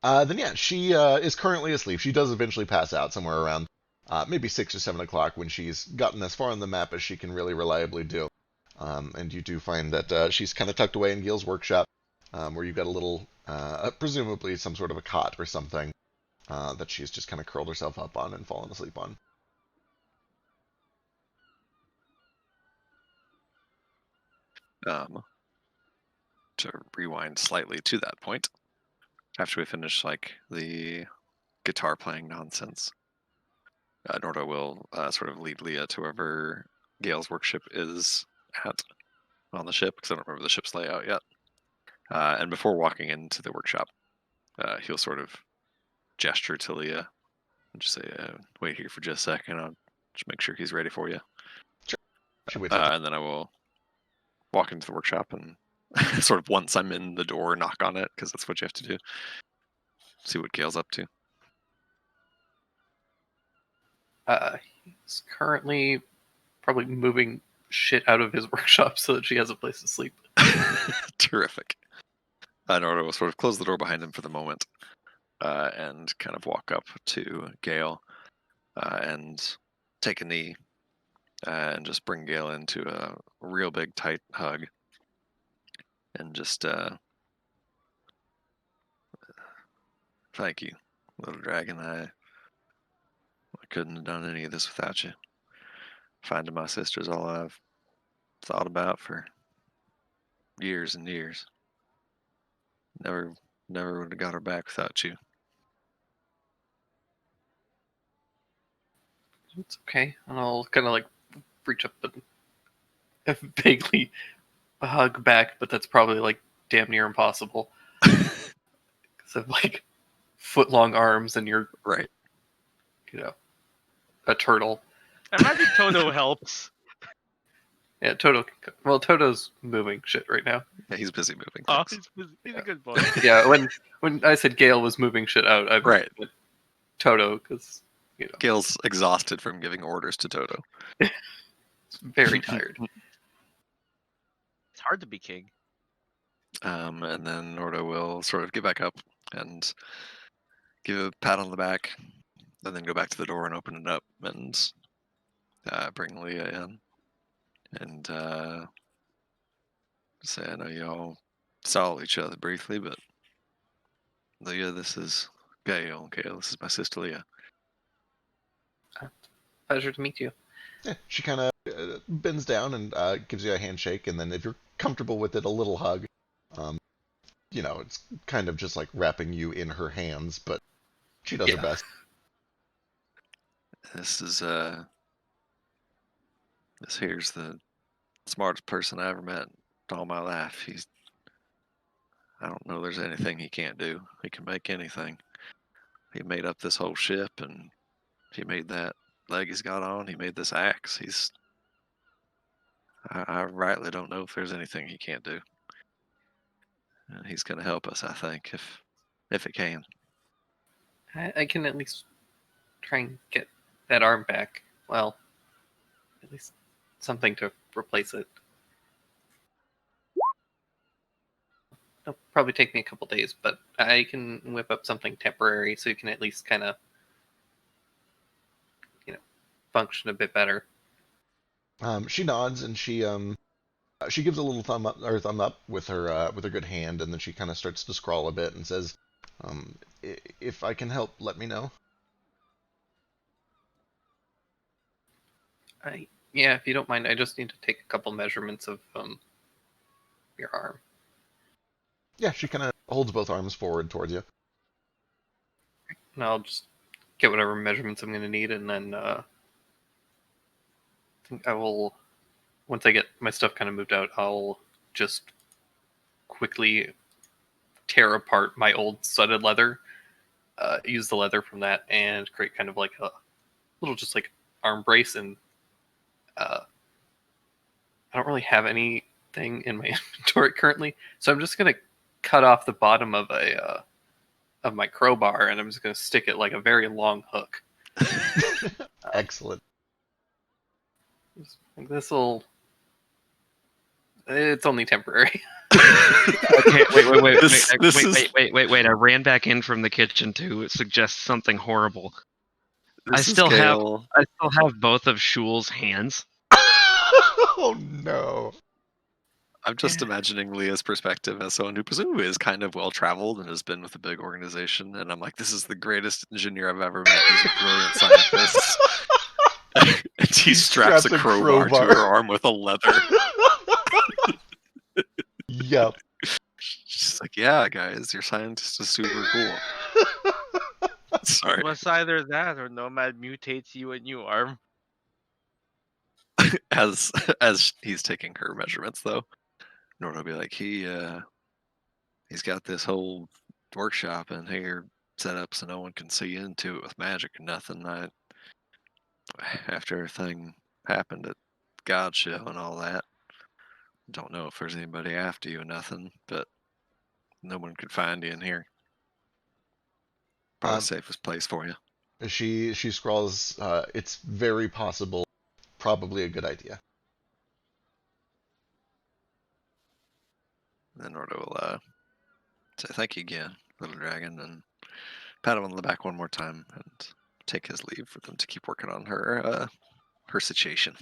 Speaker 3: Then yeah, she is currently asleep. She does eventually pass out somewhere around maybe 6 or 7 o'clock when she's gotten as far on the map as she can really reliably do. And you do find that she's kind of tucked away in Gil's workshop, where you've got a little, presumably some sort of a cot or something that she's just kind of curled herself up on and fallen asleep on.
Speaker 4: To rewind slightly to that point, after we finish like the guitar playing nonsense, Nordo will sort of lead Leah to wherever Gale's workshop is at on the ship, because I don't remember the ship's layout yet. And before walking into the workshop, he'll sort of gesture to Leah and just say, "Wait here for just a second. I'll just make sure he's ready for you."
Speaker 3: She waits
Speaker 4: And then I will walk into the workshop and sort of once I'm in the door, knock on it, because that's what you have to do. See what Gale's up to.
Speaker 5: He's currently probably moving shit out of his workshop so that she has a place to sleep.
Speaker 4: Terrific. Nordo will sort of close the door behind him for the moment and kind of walk up to Gale and take a knee and just bring Gale into a real big tight hug and just thank you, little dragon. I couldn't have done any of this without you. Finding my sister's all I've thought about for years and years. Never would have got her back without you.
Speaker 5: It's okay. And I'll kind of like reach up and vaguely hug back, but that's probably like damn near impossible. Because of like foot-long arms and you're,
Speaker 4: Right.
Speaker 5: you know, a turtle.
Speaker 2: I imagine Toto helps.
Speaker 5: Yeah, Toto. Well, Toto's moving shit right now.
Speaker 4: Yeah, he's busy moving
Speaker 2: Oh,
Speaker 4: things.
Speaker 2: he's a good boy.
Speaker 5: Yeah, when I said Gale was moving shit out, I
Speaker 4: Right.
Speaker 5: meant Toto, because you know,
Speaker 4: Gale's exhausted from giving orders to Toto.
Speaker 5: he's very tired.
Speaker 2: It's hard to be king.
Speaker 4: And then Nordo will sort of get back up and give a pat on the back, and then go back to the door and open it up and bring Leah in. And say, I know you all saw each other briefly, but Leah, this is Gale. Gale, this is my sister Leah.
Speaker 5: Pleasure to meet you.
Speaker 3: Yeah, she kind of bends down and gives you a handshake, and then if you're comfortable with it, a little hug. You know, it's kind of just like wrapping you in her hands, but she does her best.
Speaker 4: This is This here's the smartest person I ever met in all my life. I don't know there's anything he can't do. He can make anything. He made up this whole ship, and he made that leg he's got on. He made this axe. I rightly don't know if there's anything he can't do. And he's going to help us, I think, if it can.
Speaker 5: I can at least try and get that arm back. Well, at least something to replace it. It'll probably take me a couple days, but I can whip up something temporary so you can at least kind of, function a bit better.
Speaker 3: She nods and she gives a little thumb up with her good hand, and then she kind of starts to scrawl a bit and says, "If I can help, let me know."
Speaker 5: Yeah, if you don't mind, I just need to take a couple measurements of your arm.
Speaker 3: Yeah, she kind of holds both arms forward towards you.
Speaker 5: And I'll just get whatever measurements I'm going to need, and then I think I will, once I get my stuff kind of moved out, I'll just quickly tear apart my old studded leather, use the leather from that, and create kind of like a little just like arm brace. And I don't really have anything in my inventory currently, so I'm just going to cut off the bottom of of my crowbar, and I'm just going to stick it like a very long hook.
Speaker 3: Excellent.
Speaker 5: This will. It's only temporary.
Speaker 1: Okay, wait.
Speaker 4: This
Speaker 1: I ran back in from the kitchen to suggest something horrible. I
Speaker 4: is
Speaker 1: still have
Speaker 4: Gale.
Speaker 1: both of Shul's hands.
Speaker 3: Oh no.
Speaker 4: I'm just imagining Leah's perspective as someone who presumably is kind of well traveled and has been with a big organization, and I'm like, this is the greatest engineer I've ever met. He's a brilliant scientist. And she straps a crowbar to her arm with a leather.
Speaker 3: Yep.
Speaker 4: She's like, yeah, guys, your scientist is super cool. Sorry.
Speaker 2: It was either that or Nomad mutates you a new arm.
Speaker 4: As he's taking her measurements, though, Nord will be like, he's got this whole workshop in here set up so no one can see into it with magic or nothing. After everything happened at God Show and all that, don't know if there's anybody after you or nothing, but no one could find you in here. Probably the safest place for you.
Speaker 3: She scrawls, "It's very possible, probably a good idea."
Speaker 4: Then Nordo will say thank you again, little dragon, and pat him on the back one more time and take his leave for them to keep working on her situation.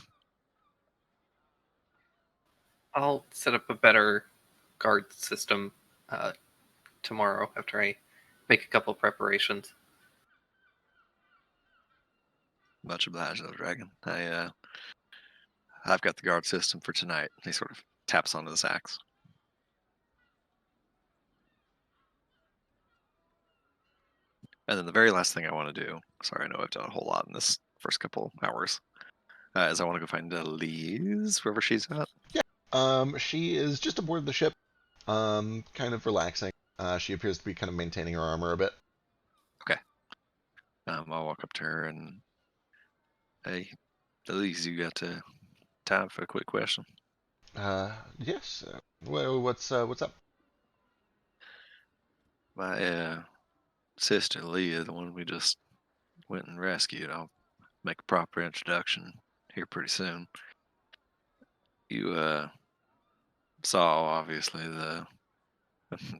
Speaker 5: I'll set up a better guard system tomorrow after I make a couple preparations.
Speaker 4: Much obliged, little dragon. I've got the guard system for tonight. He sort of taps onto this axe. And then the very last thing I want to do, sorry, I know I've done a whole lot in this first couple hours, is I want to go find Elise, wherever she's at.
Speaker 3: Yeah. She is just aboard the ship, kind of relaxing. She appears to be kind of maintaining her armor a bit.
Speaker 4: Okay. I'll walk up to her and, hey, Elise, you got time for a quick question?
Speaker 3: Yes. Well, what's up?
Speaker 4: My sister Leah, the one we just went and rescued, I'll make a proper introduction here pretty soon. You saw, obviously, the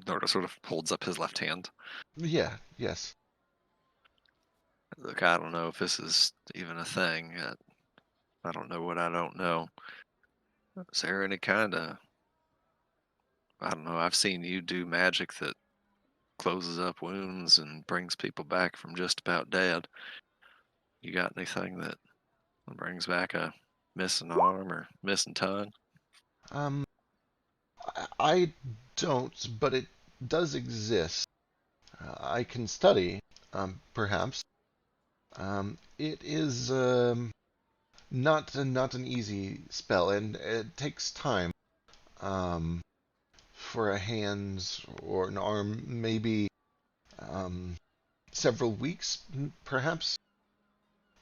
Speaker 4: Nordo sort of holds up his left hand.
Speaker 3: Yeah. Yes.
Speaker 4: Look, I don't know if this is even a thing. I don't know what I don't know. Is there any kind of, I don't know, I've seen you do magic that closes up wounds and brings people back from just about dead. You got anything that brings back a missing arm or missing tongue?
Speaker 3: I don't, but it does exist. I can study, perhaps. It is not an easy spell, and it takes time. For a hand or an arm, maybe several weeks, perhaps.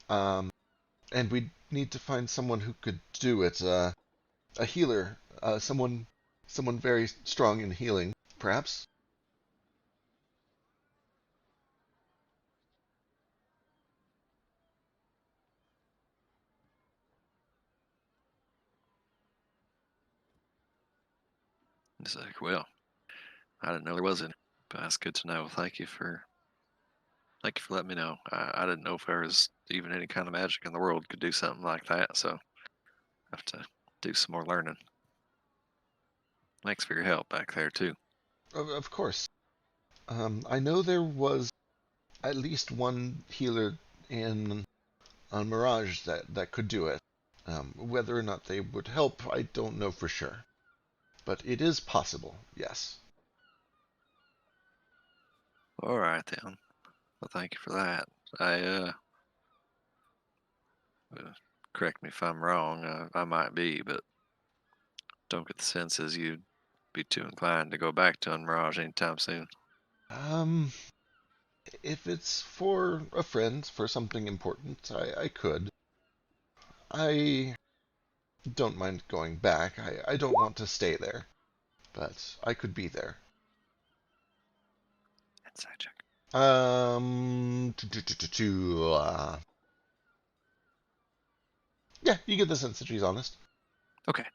Speaker 3: And we need to find someone who could do it. A healer, someone very strong in healing, perhaps.
Speaker 4: He's like, well, I didn't know there was any, but that's good to know. Thank you for letting me know. I didn't know if there was even any kind of magic in the world could do something like that, so I have to do some more learning. Thanks for your help back there too.
Speaker 3: Of course. I know there was at least one healer in Mirage that could do it. Whether or not they would help, I don't know for sure. But it is possible, yes.
Speaker 4: All right then. Well, thank you for that. Correct me if I'm wrong. I might be, but don't get the sense as you'd be too inclined to go back to Mirage anytime soon.
Speaker 3: If it's for a friend, for something important, I could. I don't mind going back. I don't want to stay there, but I could be there.
Speaker 4: Inside check.
Speaker 3: Yeah, you get the sense that she's honest.
Speaker 4: Okay.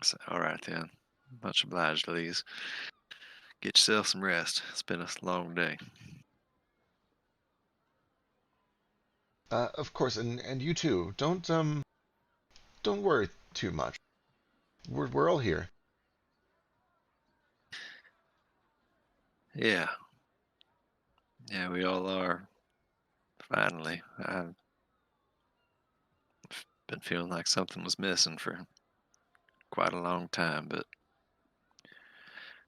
Speaker 4: So, all right then. Much obliged, Elise. Get yourself some rest. It's been a long day.
Speaker 3: Of course, and you too. Don't worry too much. We're all here.
Speaker 4: Yeah. Yeah, we all are. Finally. I've been feeling like something was missing for quite a long time, but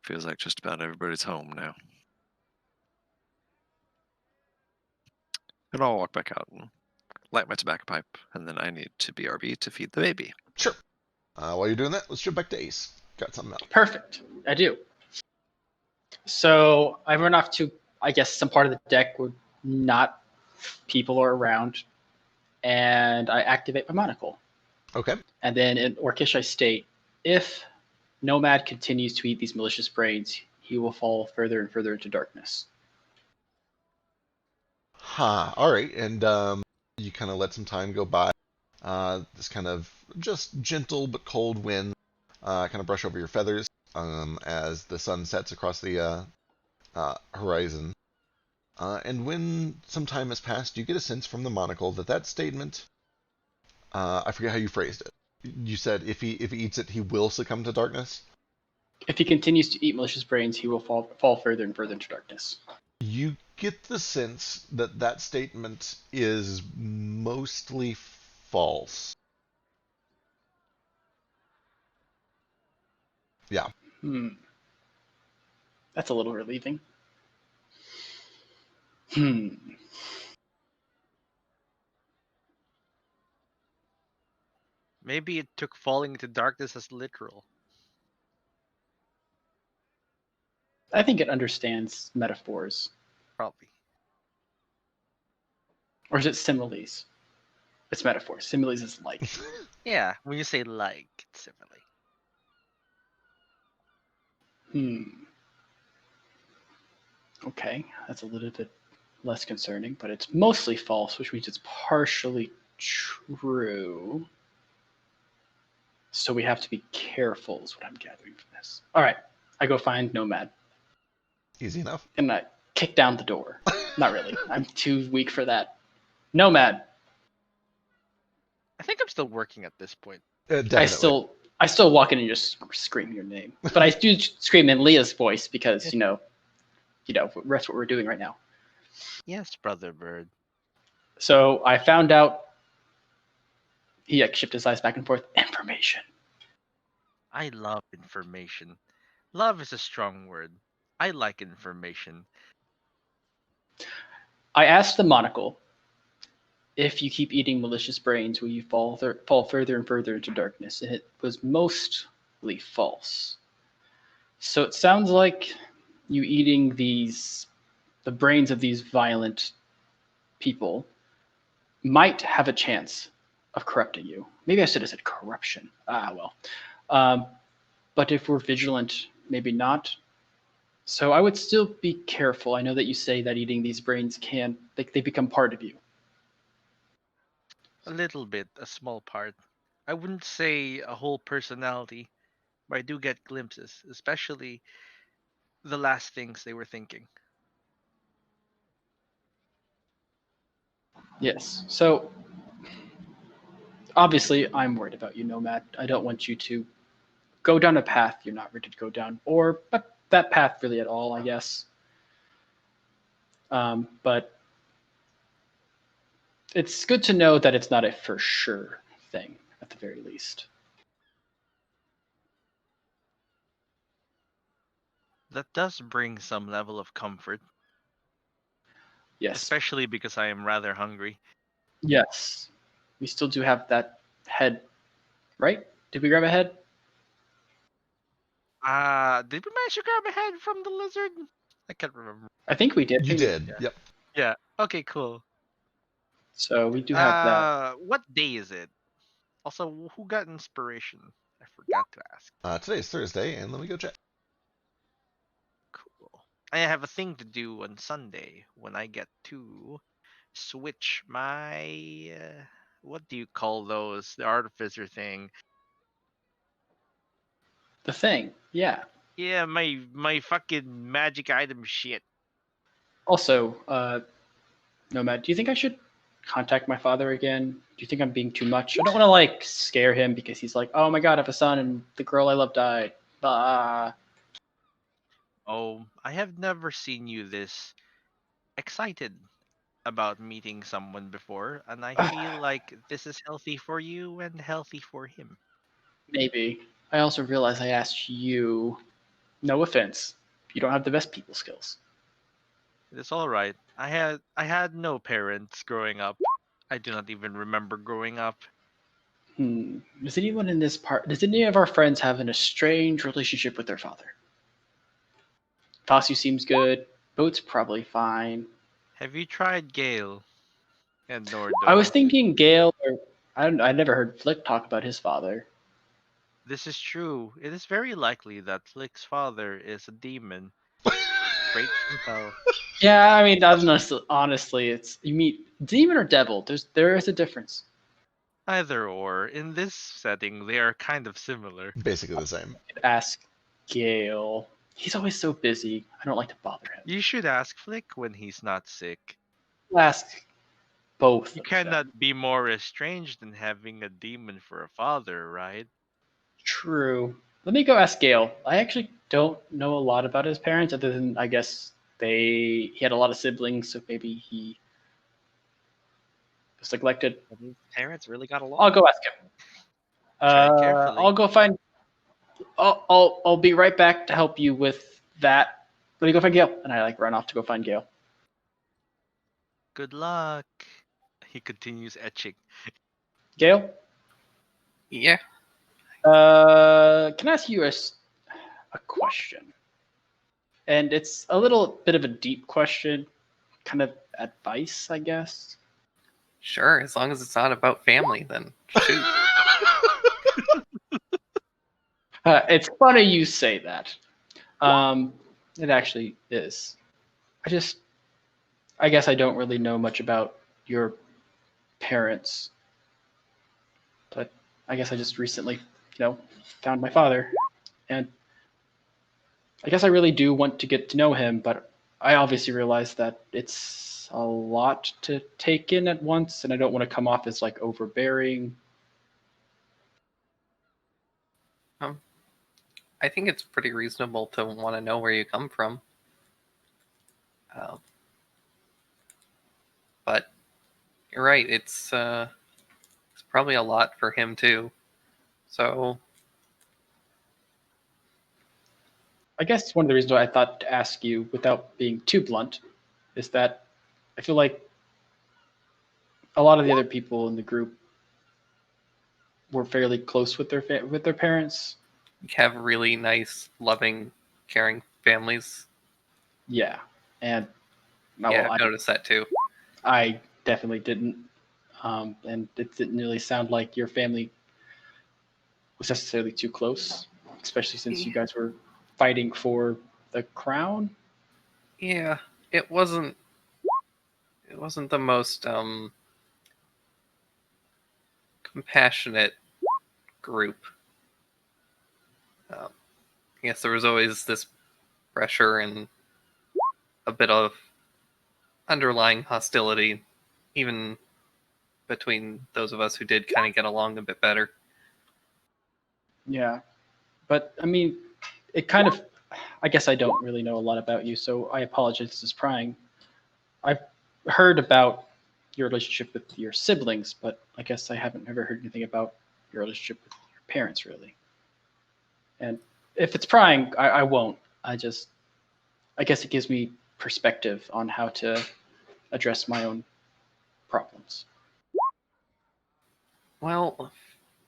Speaker 4: feels like just about everybody's home now. And I'll walk back out and light my tobacco pipe, and then I need to BRB to feed the baby.
Speaker 3: Sure. While you're doing that, let's jump back to Ace. Got something else.
Speaker 6: Perfect. I do. So I run off to, I guess, some part of the deck where not people are around, and I activate my monocle.
Speaker 3: Okay.
Speaker 6: And then in Orcish I state, if Nomad continues to eat these malicious brains, he will fall further and further into darkness.
Speaker 3: All right. And you kind of let some time go by. This kind of just gentle but cold wind kind of brush over your feathers as the sun sets across the horizon. And when some time has passed, you get a sense from the monocle that statement, I forget how you phrased it. You said if he eats it, he will succumb to darkness?
Speaker 6: If he continues to eat malicious brains, he will fall further and further into darkness.
Speaker 3: You get the sense that statement is mostly false. Yeah.
Speaker 6: That's a little relieving.
Speaker 2: Maybe it took falling into darkness as literal.
Speaker 6: I think it understands metaphors.
Speaker 2: Probably.
Speaker 6: Or is it similes? It's metaphors. Similes is like.
Speaker 2: Yeah, when you say like, it's simile.
Speaker 6: Okay, that's a little bit less concerning, but it's mostly false, which means it's partially true. So we have to be careful, is what I'm gathering from this. All right, I go find Nomad.
Speaker 3: Easy enough.
Speaker 6: And I kick down the door. Not really. I'm too weak for that. Nomad.
Speaker 2: I think I'm still working at this point.
Speaker 3: Definitely.
Speaker 6: I still walk in and just scream your name, but I do scream in Leah's voice because you know, that's what we're doing right now.
Speaker 2: Yes, brother bird.
Speaker 6: So I found out. He shifted his eyes back and forth. Information.
Speaker 2: I love information. Love is a strong word. I like information.
Speaker 6: I asked the monocle if you keep eating malicious brains, will you fall further and further into darkness? And it was mostly false. So it sounds like you eating the brains of these violent people might have a chance of corrupting you. Maybe I should have said corruption. Well. But if we're vigilant, maybe not. So I would still be careful. I know that you say that eating these brains they become part of you.
Speaker 2: A little bit, a small part. I wouldn't say a whole personality, but I do get glimpses, especially the last things they were thinking.
Speaker 6: Yes. So obviously, I'm worried about you, Nomad. I don't want you to go down a path you're not ready to go down, or that path really at all, I guess. But it's good to know that it's not a for sure thing, at the very least.
Speaker 2: That does bring some level of comfort,
Speaker 6: Yes.
Speaker 2: especially because I am rather hungry.
Speaker 6: Yes. We still do have that head, right? Did we grab a head?
Speaker 2: Did we manage to grab a head from the lizard? I can't remember.
Speaker 6: I think we did.
Speaker 3: You did.
Speaker 2: Yeah.
Speaker 3: Yep.
Speaker 2: Yeah. Okay, cool.
Speaker 6: So we do have that.
Speaker 2: What day is it? Also, who got inspiration? I forgot to ask.
Speaker 3: Today's Thursday, and let me go check.
Speaker 2: Cool. I have a thing to do on Sunday when I get to switch my what do you call those? The artificer thing.
Speaker 6: The thing, yeah.
Speaker 2: Yeah, my fucking magic item shit.
Speaker 6: Also, Nomad, do you think I should contact my father again? Do you think I'm being too much? I don't want to like scare him because he's like, oh my god, I have a son and the girl I love died.
Speaker 2: Oh, I have never seen you this excited about meeting someone before, and I feel like this is healthy for you and healthy for him.
Speaker 6: Maybe. I also realize I asked you. No offense. You don't have the best people skills.
Speaker 2: It's all right. I had no parents growing up. I do not even remember growing up.
Speaker 6: Does anyone in this part? Does any of our friends have an estranged relationship with their father? Fasu seems good. Boat's probably fine.
Speaker 2: Have you tried Gale and Nordo?
Speaker 6: I was thinking Gale, or I never heard Flick talk about his father.
Speaker 2: This is true. It is very likely that Flick's father is a demon, straight from hell.
Speaker 6: Yeah, I mean, honestly, it's you meet demon or devil. There is a difference.
Speaker 2: Either or, in this setting, they are kind of similar.
Speaker 3: Basically the same.
Speaker 6: Ask Gale. He's always so busy. I don't like to bother him.
Speaker 2: You should ask Flick when he's not sick.
Speaker 6: Ask both.
Speaker 2: You
Speaker 6: of
Speaker 2: cannot
Speaker 6: them.
Speaker 2: be more estranged than having a demon for a father, right?
Speaker 6: True. Let me go ask Gale. I actually don't know a lot about his parents, other than I guess he had a lot of siblings, so maybe he was neglected.
Speaker 1: His parents really got along.
Speaker 6: I'll go ask him.
Speaker 2: Tread carefully.
Speaker 6: I'll go find. I'll be right back to help you with that. Let me go find Gale, and I like run off to go find Gale.
Speaker 2: Good luck. He continues etching.
Speaker 6: Gale,
Speaker 5: Yeah.
Speaker 6: can I ask you a question? And it's a little bit of a deep question, kind of advice, I guess.
Speaker 5: Sure, as long as it's not about family, then shoot.
Speaker 6: It's funny you say that. It actually is. I guess I don't really know much about your parents, but I guess I just recently, found my father, and I guess I really do want to get to know him, but I obviously realize that it's a lot to take in at once, and I don't want to come off as like overbearing.
Speaker 5: I think it's pretty reasonable to want to know where you come from. But you're right, it's probably a lot for him too. So
Speaker 6: I guess one of the reasons why I thought to ask you, without being too blunt, is that I feel like a lot of the other people in the group were fairly close with their parents.
Speaker 5: Have really nice, loving, caring families.
Speaker 6: Yeah, and
Speaker 5: Yeah, I've noticed that too.
Speaker 6: I definitely didn't, and it didn't really sound like your family was necessarily too close, especially since you guys were fighting for the crown.
Speaker 5: Yeah, it wasn't the most compassionate group. I guess there was always this pressure and a bit of underlying hostility, even between those of us who did kind of get along a bit better.
Speaker 6: Yeah, but I mean, it kind of. I guess I don't really know a lot about you, so I apologize. This is prying. I've heard about your relationship with your siblings, but I guess I haven't ever heard anything about your relationship with your parents, really. And if it's prying, I won't. I guess it gives me perspective on how to address my own problems.
Speaker 5: Well,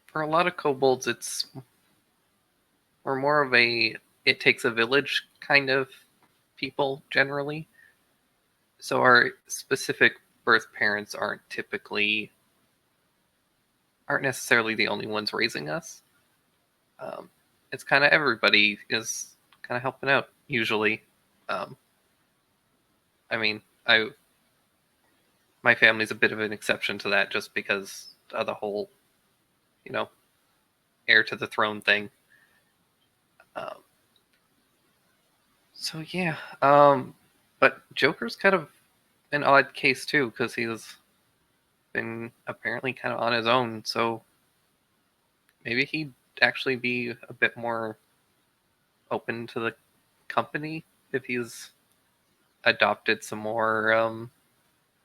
Speaker 5: for a lot of kobolds, we're more of a it takes a village kind of people generally. So our specific birth parents aren't necessarily the only ones raising us. It's kind of everybody is kind of helping out usually. Um, I mean, my family's a bit of an exception to that just because of the whole, heir to the throne thing. Um, so yeah, but Joker's kind of an odd case too because he's been apparently kind of on his own. So maybe he'd actually be a bit more open to the company if he's adopted some more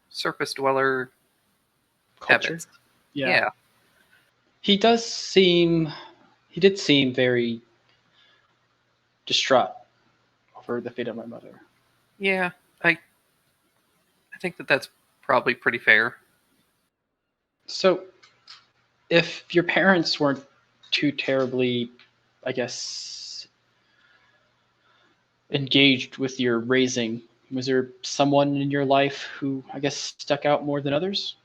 Speaker 5: surface dweller
Speaker 6: Culture.
Speaker 5: habits.
Speaker 6: Yeah. He did seem very distraught over the fate of my mother.
Speaker 5: Yeah, I think that's probably pretty fair.
Speaker 6: So, if your parents weren't too terribly, I guess, engaged with your raising, was there someone in your life who, I guess, stuck out more than others?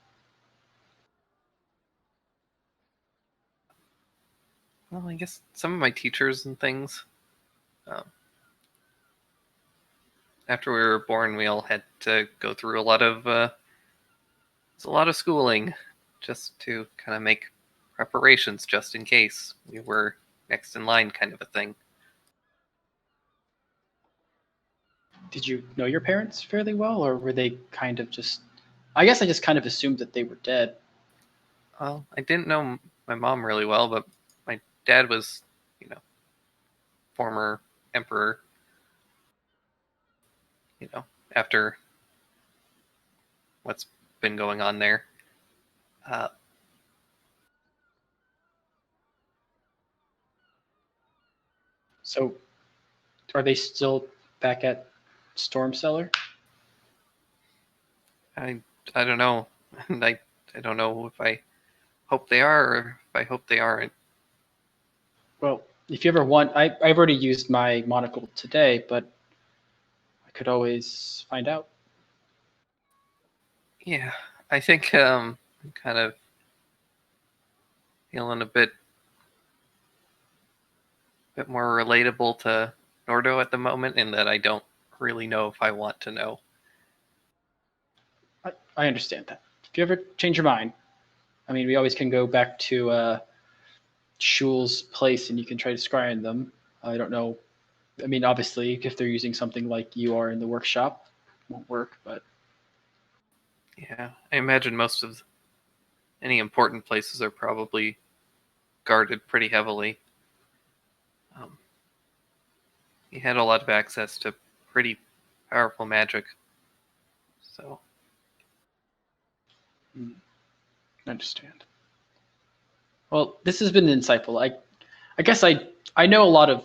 Speaker 5: Well, I guess some of my teachers and things. Um, after we were born, we all had to go through a lot of schooling just to kind of make preparations just in case we were next in line, kind of a thing.
Speaker 6: Did you know your parents fairly well, or were they kind of just? I guess I just kind of assumed that they were dead.
Speaker 5: Well, I didn't know my mom really well, but my dad was, former emperor. After what's been going on there. Uh,
Speaker 6: So, are they still back at Storm Cellar?
Speaker 5: I don't know. I don't know if I hope they are or if I hope they aren't.
Speaker 6: Well, if you ever want, I've already used my monocle today, but I could always find out.
Speaker 5: Yeah, I think I'm kind of feeling a bit more relatable to Nordo at the moment in that I don't really know if I want to know.
Speaker 6: I understand that. If you ever change your mind, I mean, we always can go back to Shul's place and you can try to scry them. I don't know. I mean, obviously, if they're using something like you are in the workshop, it won't work, but.
Speaker 5: Yeah, I imagine most of any important places are probably guarded pretty heavily. He had a lot of access to pretty powerful magic. So.
Speaker 6: I understand. Well, this has been insightful. I guess I know a lot of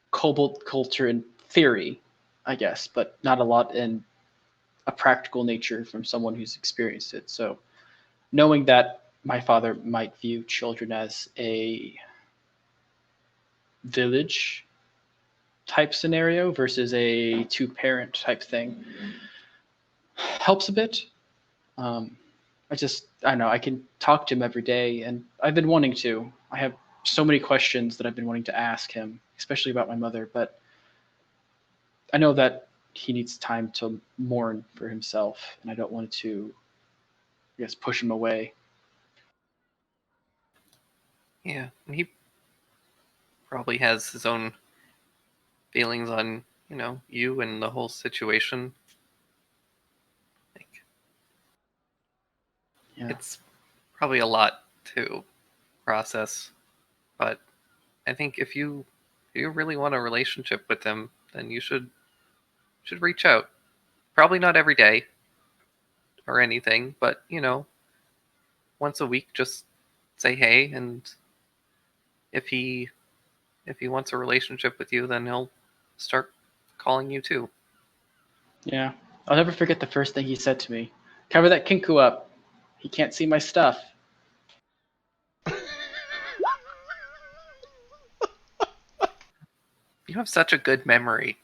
Speaker 6: kobold culture in theory, I guess, but not a lot in a practical nature from someone who's experienced it. So knowing that my father might view children as a village type scenario versus a two-parent type thing helps a bit. I don't know, I can talk to him every day, and I've been wanting to. I have so many questions that I've been wanting to ask him, especially about my mother, but I know that he needs time to mourn for himself, and I don't want to, I guess, push him away.
Speaker 5: Yeah, and he probably has his own feelings on, you and the whole situation. Like,
Speaker 6: Yeah.
Speaker 5: it's probably a lot to process, but I think if you really want a relationship with him, then you should reach out. Probably not every day or anything, but once a week, just say hey, and if he wants a relationship with you, then he'll start calling you too.
Speaker 6: Yeah. I'll never forget the first thing he said to me. Cover that kinku up. He can't see my stuff.
Speaker 5: You have such a good memory.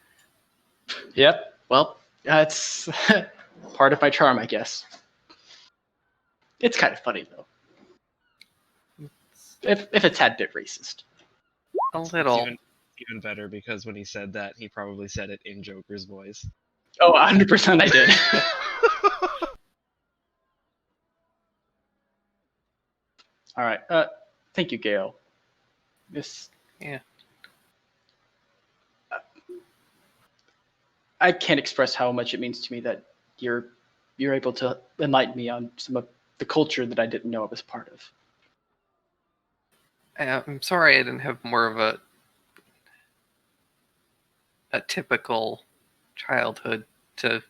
Speaker 6: Yep. Well, it's part of my charm, I guess. It's kind of funny, though. If it's a tad bit racist.
Speaker 5: A
Speaker 1: It's
Speaker 5: little.
Speaker 1: even better because when he said that, he probably said it in Joker's voice.
Speaker 6: Oh, 100% I did. All right. Thank you, Gail. This.
Speaker 5: Yeah.
Speaker 6: I can't express how much it means to me that you're able to enlighten me on some of the culture that I didn't know I was part of.
Speaker 5: I'm sorry I didn't have more of a typical childhood to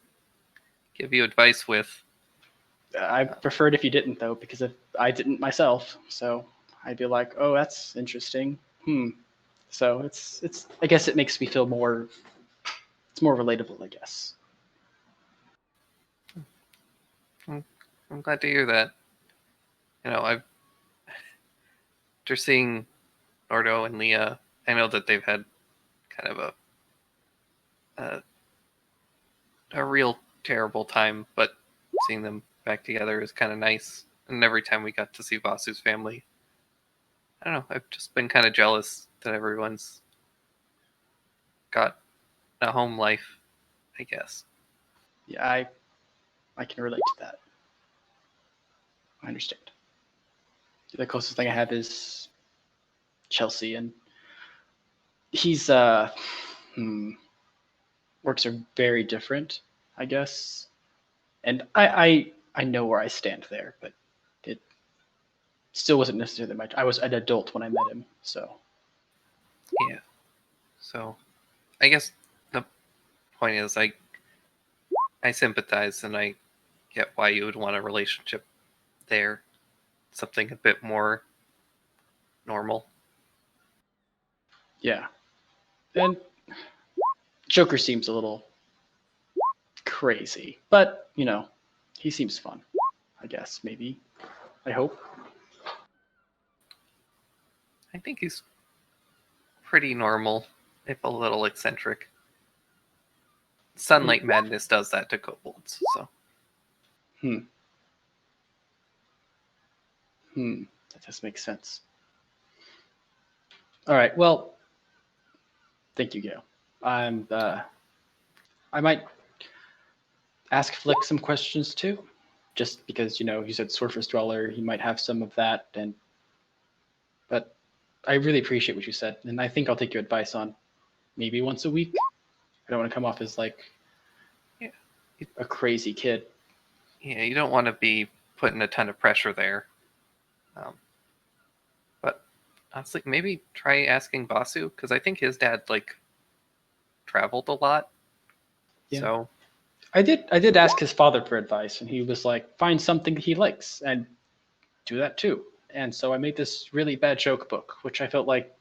Speaker 5: give you advice with.
Speaker 6: I preferred if you didn't, though, because if I didn't myself, so I'd be like, oh, that's interesting. So it's. I guess it makes me feel more. It's more relatable, I guess.
Speaker 5: I'm glad to hear that. I've after seeing Nordo and Leah, I know that they've had kind of a real terrible time, but seeing them back together is kind of nice. And every time we got to see Vasu's family, I don't know, I've just been kind of jealous that everyone's got a home life, I guess.
Speaker 6: Yeah, I can relate to that. I understand. The closest thing I have is Chelsea, and he's works are very different, I guess. And I know where I stand there, but it still wasn't necessarily much. I was an adult when I met him, so
Speaker 5: Yeah. So, I guess the point is, I sympathize and I get why you would want a relationship there. Something a bit more normal.
Speaker 6: yeah. And Joker seems a little crazy, but he seems fun. I guess maybe. I hope.
Speaker 5: I think he's pretty normal, if a little eccentric. Sunlight Madness does that to kobolds, so.
Speaker 6: That does make sense. All right. Well, thank you, Gail. I might ask Flick some questions too, just because you said Surface Dweller, he might have some of that, but I really appreciate what you said, and I think I'll take your advice on maybe once a week. I don't want to come off as like a crazy kid.
Speaker 5: Yeah, you don't want to be putting a ton of pressure there. But honestly, maybe try asking Basu, because I think his dad traveled a lot.
Speaker 6: Yeah.
Speaker 5: So
Speaker 6: I did ask his father for advice, and he was like, find something he likes and do that too. And so I made this really bad joke book, which I felt like,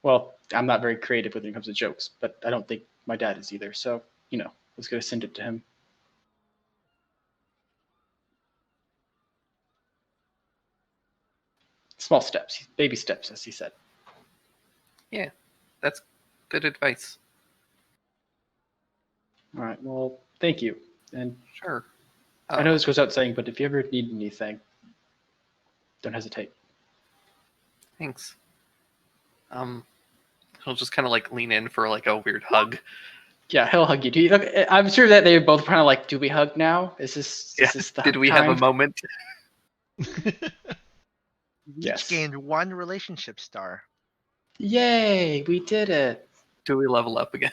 Speaker 6: well, I'm not very creative when it comes to jokes, but I don't think my dad is either. So, I was going to send it to him. Small steps, baby steps, as he said.
Speaker 5: Yeah, that's good advice.
Speaker 6: All right. Well, thank you. And
Speaker 5: Sure.
Speaker 6: I know this goes out saying, but if you ever need anything, don't hesitate.
Speaker 5: Thanks. He'll just kind of like lean in for like a weird hug.
Speaker 6: Yeah, he'll hug you. I'm sure that they both kind of like, do we hug now? Is this the
Speaker 5: Did
Speaker 6: hug
Speaker 5: we have a
Speaker 6: time?
Speaker 5: moment?
Speaker 6: Yes.
Speaker 2: Each gained 1 relationship star.
Speaker 6: Yay, we did it.
Speaker 5: Do we level up again?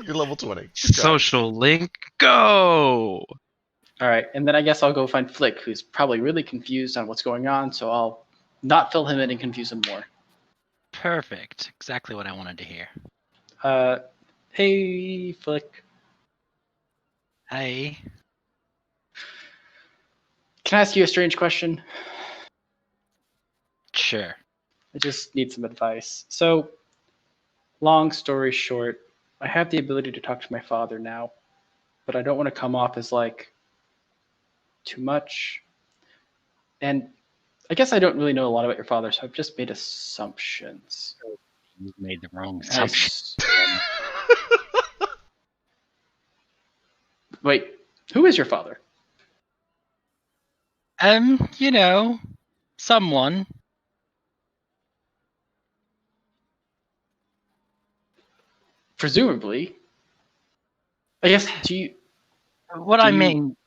Speaker 3: You're level 20. Good job.
Speaker 1: Social link, go!
Speaker 6: All right, and then I guess I'll go find Flick, who's probably really confused on what's going on, so I'll not fill him in and confuse him more.
Speaker 7: Perfect. Exactly what I wanted to hear.
Speaker 6: Hey, Flick.
Speaker 7: Hey.
Speaker 6: Can I ask you a strange question?
Speaker 7: Sure.
Speaker 6: I just need some advice. So, long story short, I have the ability to talk to my father now, but I don't want to come off as like too much. And I guess I don't really know a lot about your father, so I've just made assumptions.
Speaker 7: You made the wrong
Speaker 6: I
Speaker 7: assumption.
Speaker 6: Wait, who is your father?
Speaker 7: You know, someone.
Speaker 6: Presumably. I guess, do you...
Speaker 7: What
Speaker 6: Do
Speaker 7: I
Speaker 6: you-
Speaker 7: mean,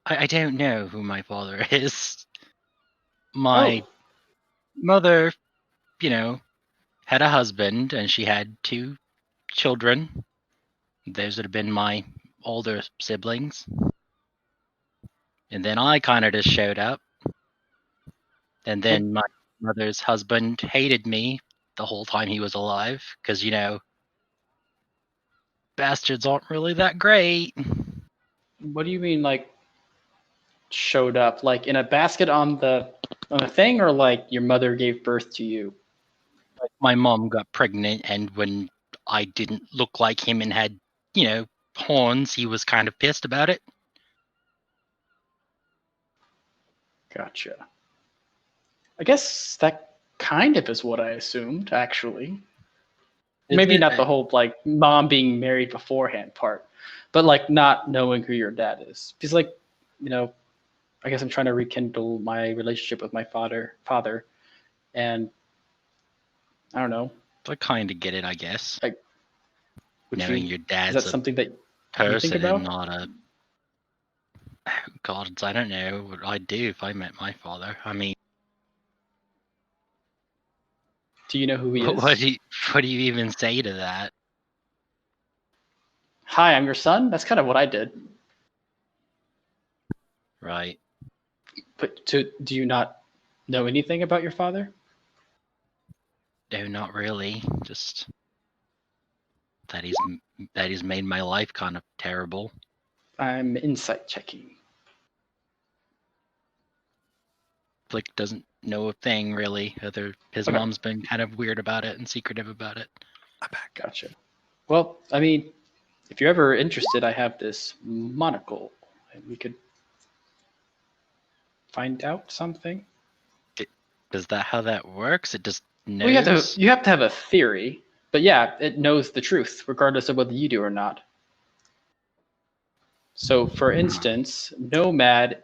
Speaker 7: I don't know who my father is. My
Speaker 6: Oh,
Speaker 7: mother, you know, had a husband and she had 2 children. Those would have been my older siblings. And then I kind of just showed up. And then my mother's husband hated me the whole time he was alive because, you know, bastards aren't really that great.
Speaker 6: what do you mean, like, showed up? Like, in a basket on the thing, or like your mother gave birth to you?
Speaker 7: Like, my mom got pregnant, and when I didn't look like him and had, you know, horns, he was kind of pissed about it.
Speaker 6: Gotcha. I guess that kind of is what I assumed, actually. Maybe
Speaker 7: Is
Speaker 6: not
Speaker 7: it?
Speaker 6: the whole, like, mom being married beforehand part, but, like, not knowing who your dad is. Because, like, you know, I guess I'm trying to rekindle my relationship with my father, and I don't know.
Speaker 7: I kind of get it, I guess.
Speaker 6: Would
Speaker 7: Knowing
Speaker 6: you,
Speaker 7: your
Speaker 6: is
Speaker 7: dad's
Speaker 6: that
Speaker 7: a
Speaker 6: something that you think
Speaker 7: person
Speaker 6: about?
Speaker 7: and not a. God, I don't know what I'd do if I met my father. I mean,
Speaker 6: Do you know who he
Speaker 7: what
Speaker 6: is?
Speaker 7: do you even say to that?
Speaker 6: Hi, I'm your son. That's kind of what I did.
Speaker 7: Right.
Speaker 6: But do you not know anything about your father?
Speaker 7: No, not really. Just that he's made my life kind of terrible.
Speaker 6: I'm insight checking.
Speaker 7: Flick doesn't know a thing really. His
Speaker 6: Okay.
Speaker 7: mom's been kind of weird about it and secretive about it.
Speaker 4: I'm back.
Speaker 6: Gotcha. Well, I mean, if you're ever interested, I have this monocle, and we could find out something.
Speaker 7: Is that how that works? It just knows.
Speaker 6: Well, you have to have a theory, but yeah, it knows the truth, regardless of whether you do or not. So, for instance, Nomad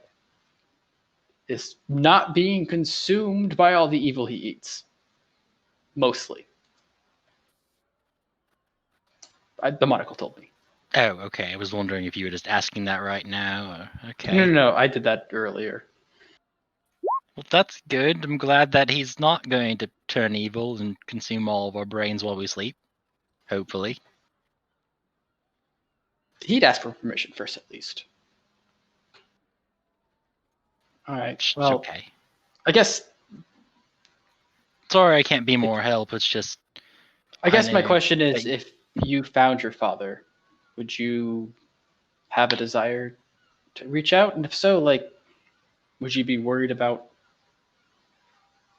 Speaker 6: is not being consumed by all the evil he eats. Mostly. The monocle told me.
Speaker 7: Oh, okay. I was wondering if you were just asking that right now. Okay.
Speaker 6: No, I did that earlier.
Speaker 7: Well, that's good. I'm glad that he's not going to turn evil and consume all of our brains while we sleep. Hopefully.
Speaker 6: He'd ask for permission first, at least. All right.
Speaker 7: It's
Speaker 6: Well,
Speaker 7: okay.
Speaker 6: I guess
Speaker 7: Sorry I can't be more help. It's just
Speaker 6: my
Speaker 7: know
Speaker 6: question is,
Speaker 7: that-
Speaker 6: if you found your father, would you have a desire to reach out? And if so, like, would you be worried about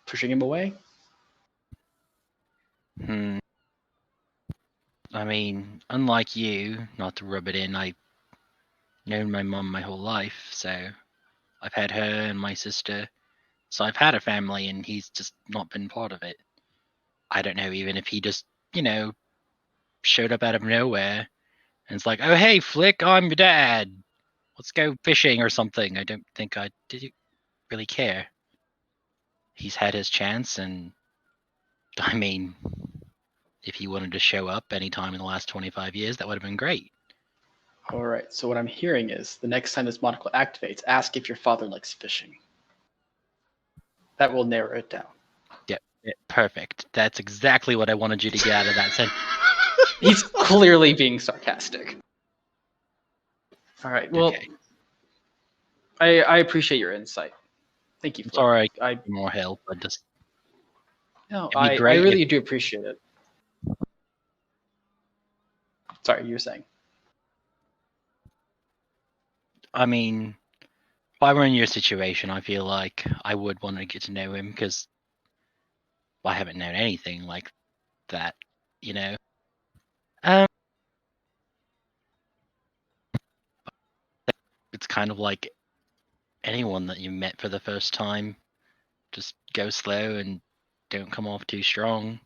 Speaker 6: pushing him away?
Speaker 7: I mean, unlike you, not to rub it in, I've known my mum my whole life, so I've had her and my sister So I've had a family, and he's just not been part of it. I don't know even if he just, showed up out of nowhere and it's like, oh, hey, Flick, I'm your dad. Let's go fishing or something. I don't think I did really care. He's had his chance, and I mean, if he wanted to show up anytime in the last 25 years, that would have been great.
Speaker 6: All right. So what I'm hearing is the next time this monocle activates, ask if your father likes fishing. That will narrow it down.
Speaker 7: Yep, perfect. That's exactly what I wanted you to get out of that sentence.
Speaker 6: He's clearly being sarcastic. All right. Well,
Speaker 7: Okay.
Speaker 6: I appreciate your insight. Thank you.
Speaker 7: Sorry,
Speaker 6: I
Speaker 7: more help. I just
Speaker 6: no,
Speaker 7: It'd be
Speaker 6: I
Speaker 7: great
Speaker 6: really do appreciate it. Sorry, you were saying.
Speaker 7: I mean, if I were in your situation, I feel like I would want to get to know him because I haven't known anything like that, It's kind of like anyone that you met for the first time. Just go slow and don't come off too strong.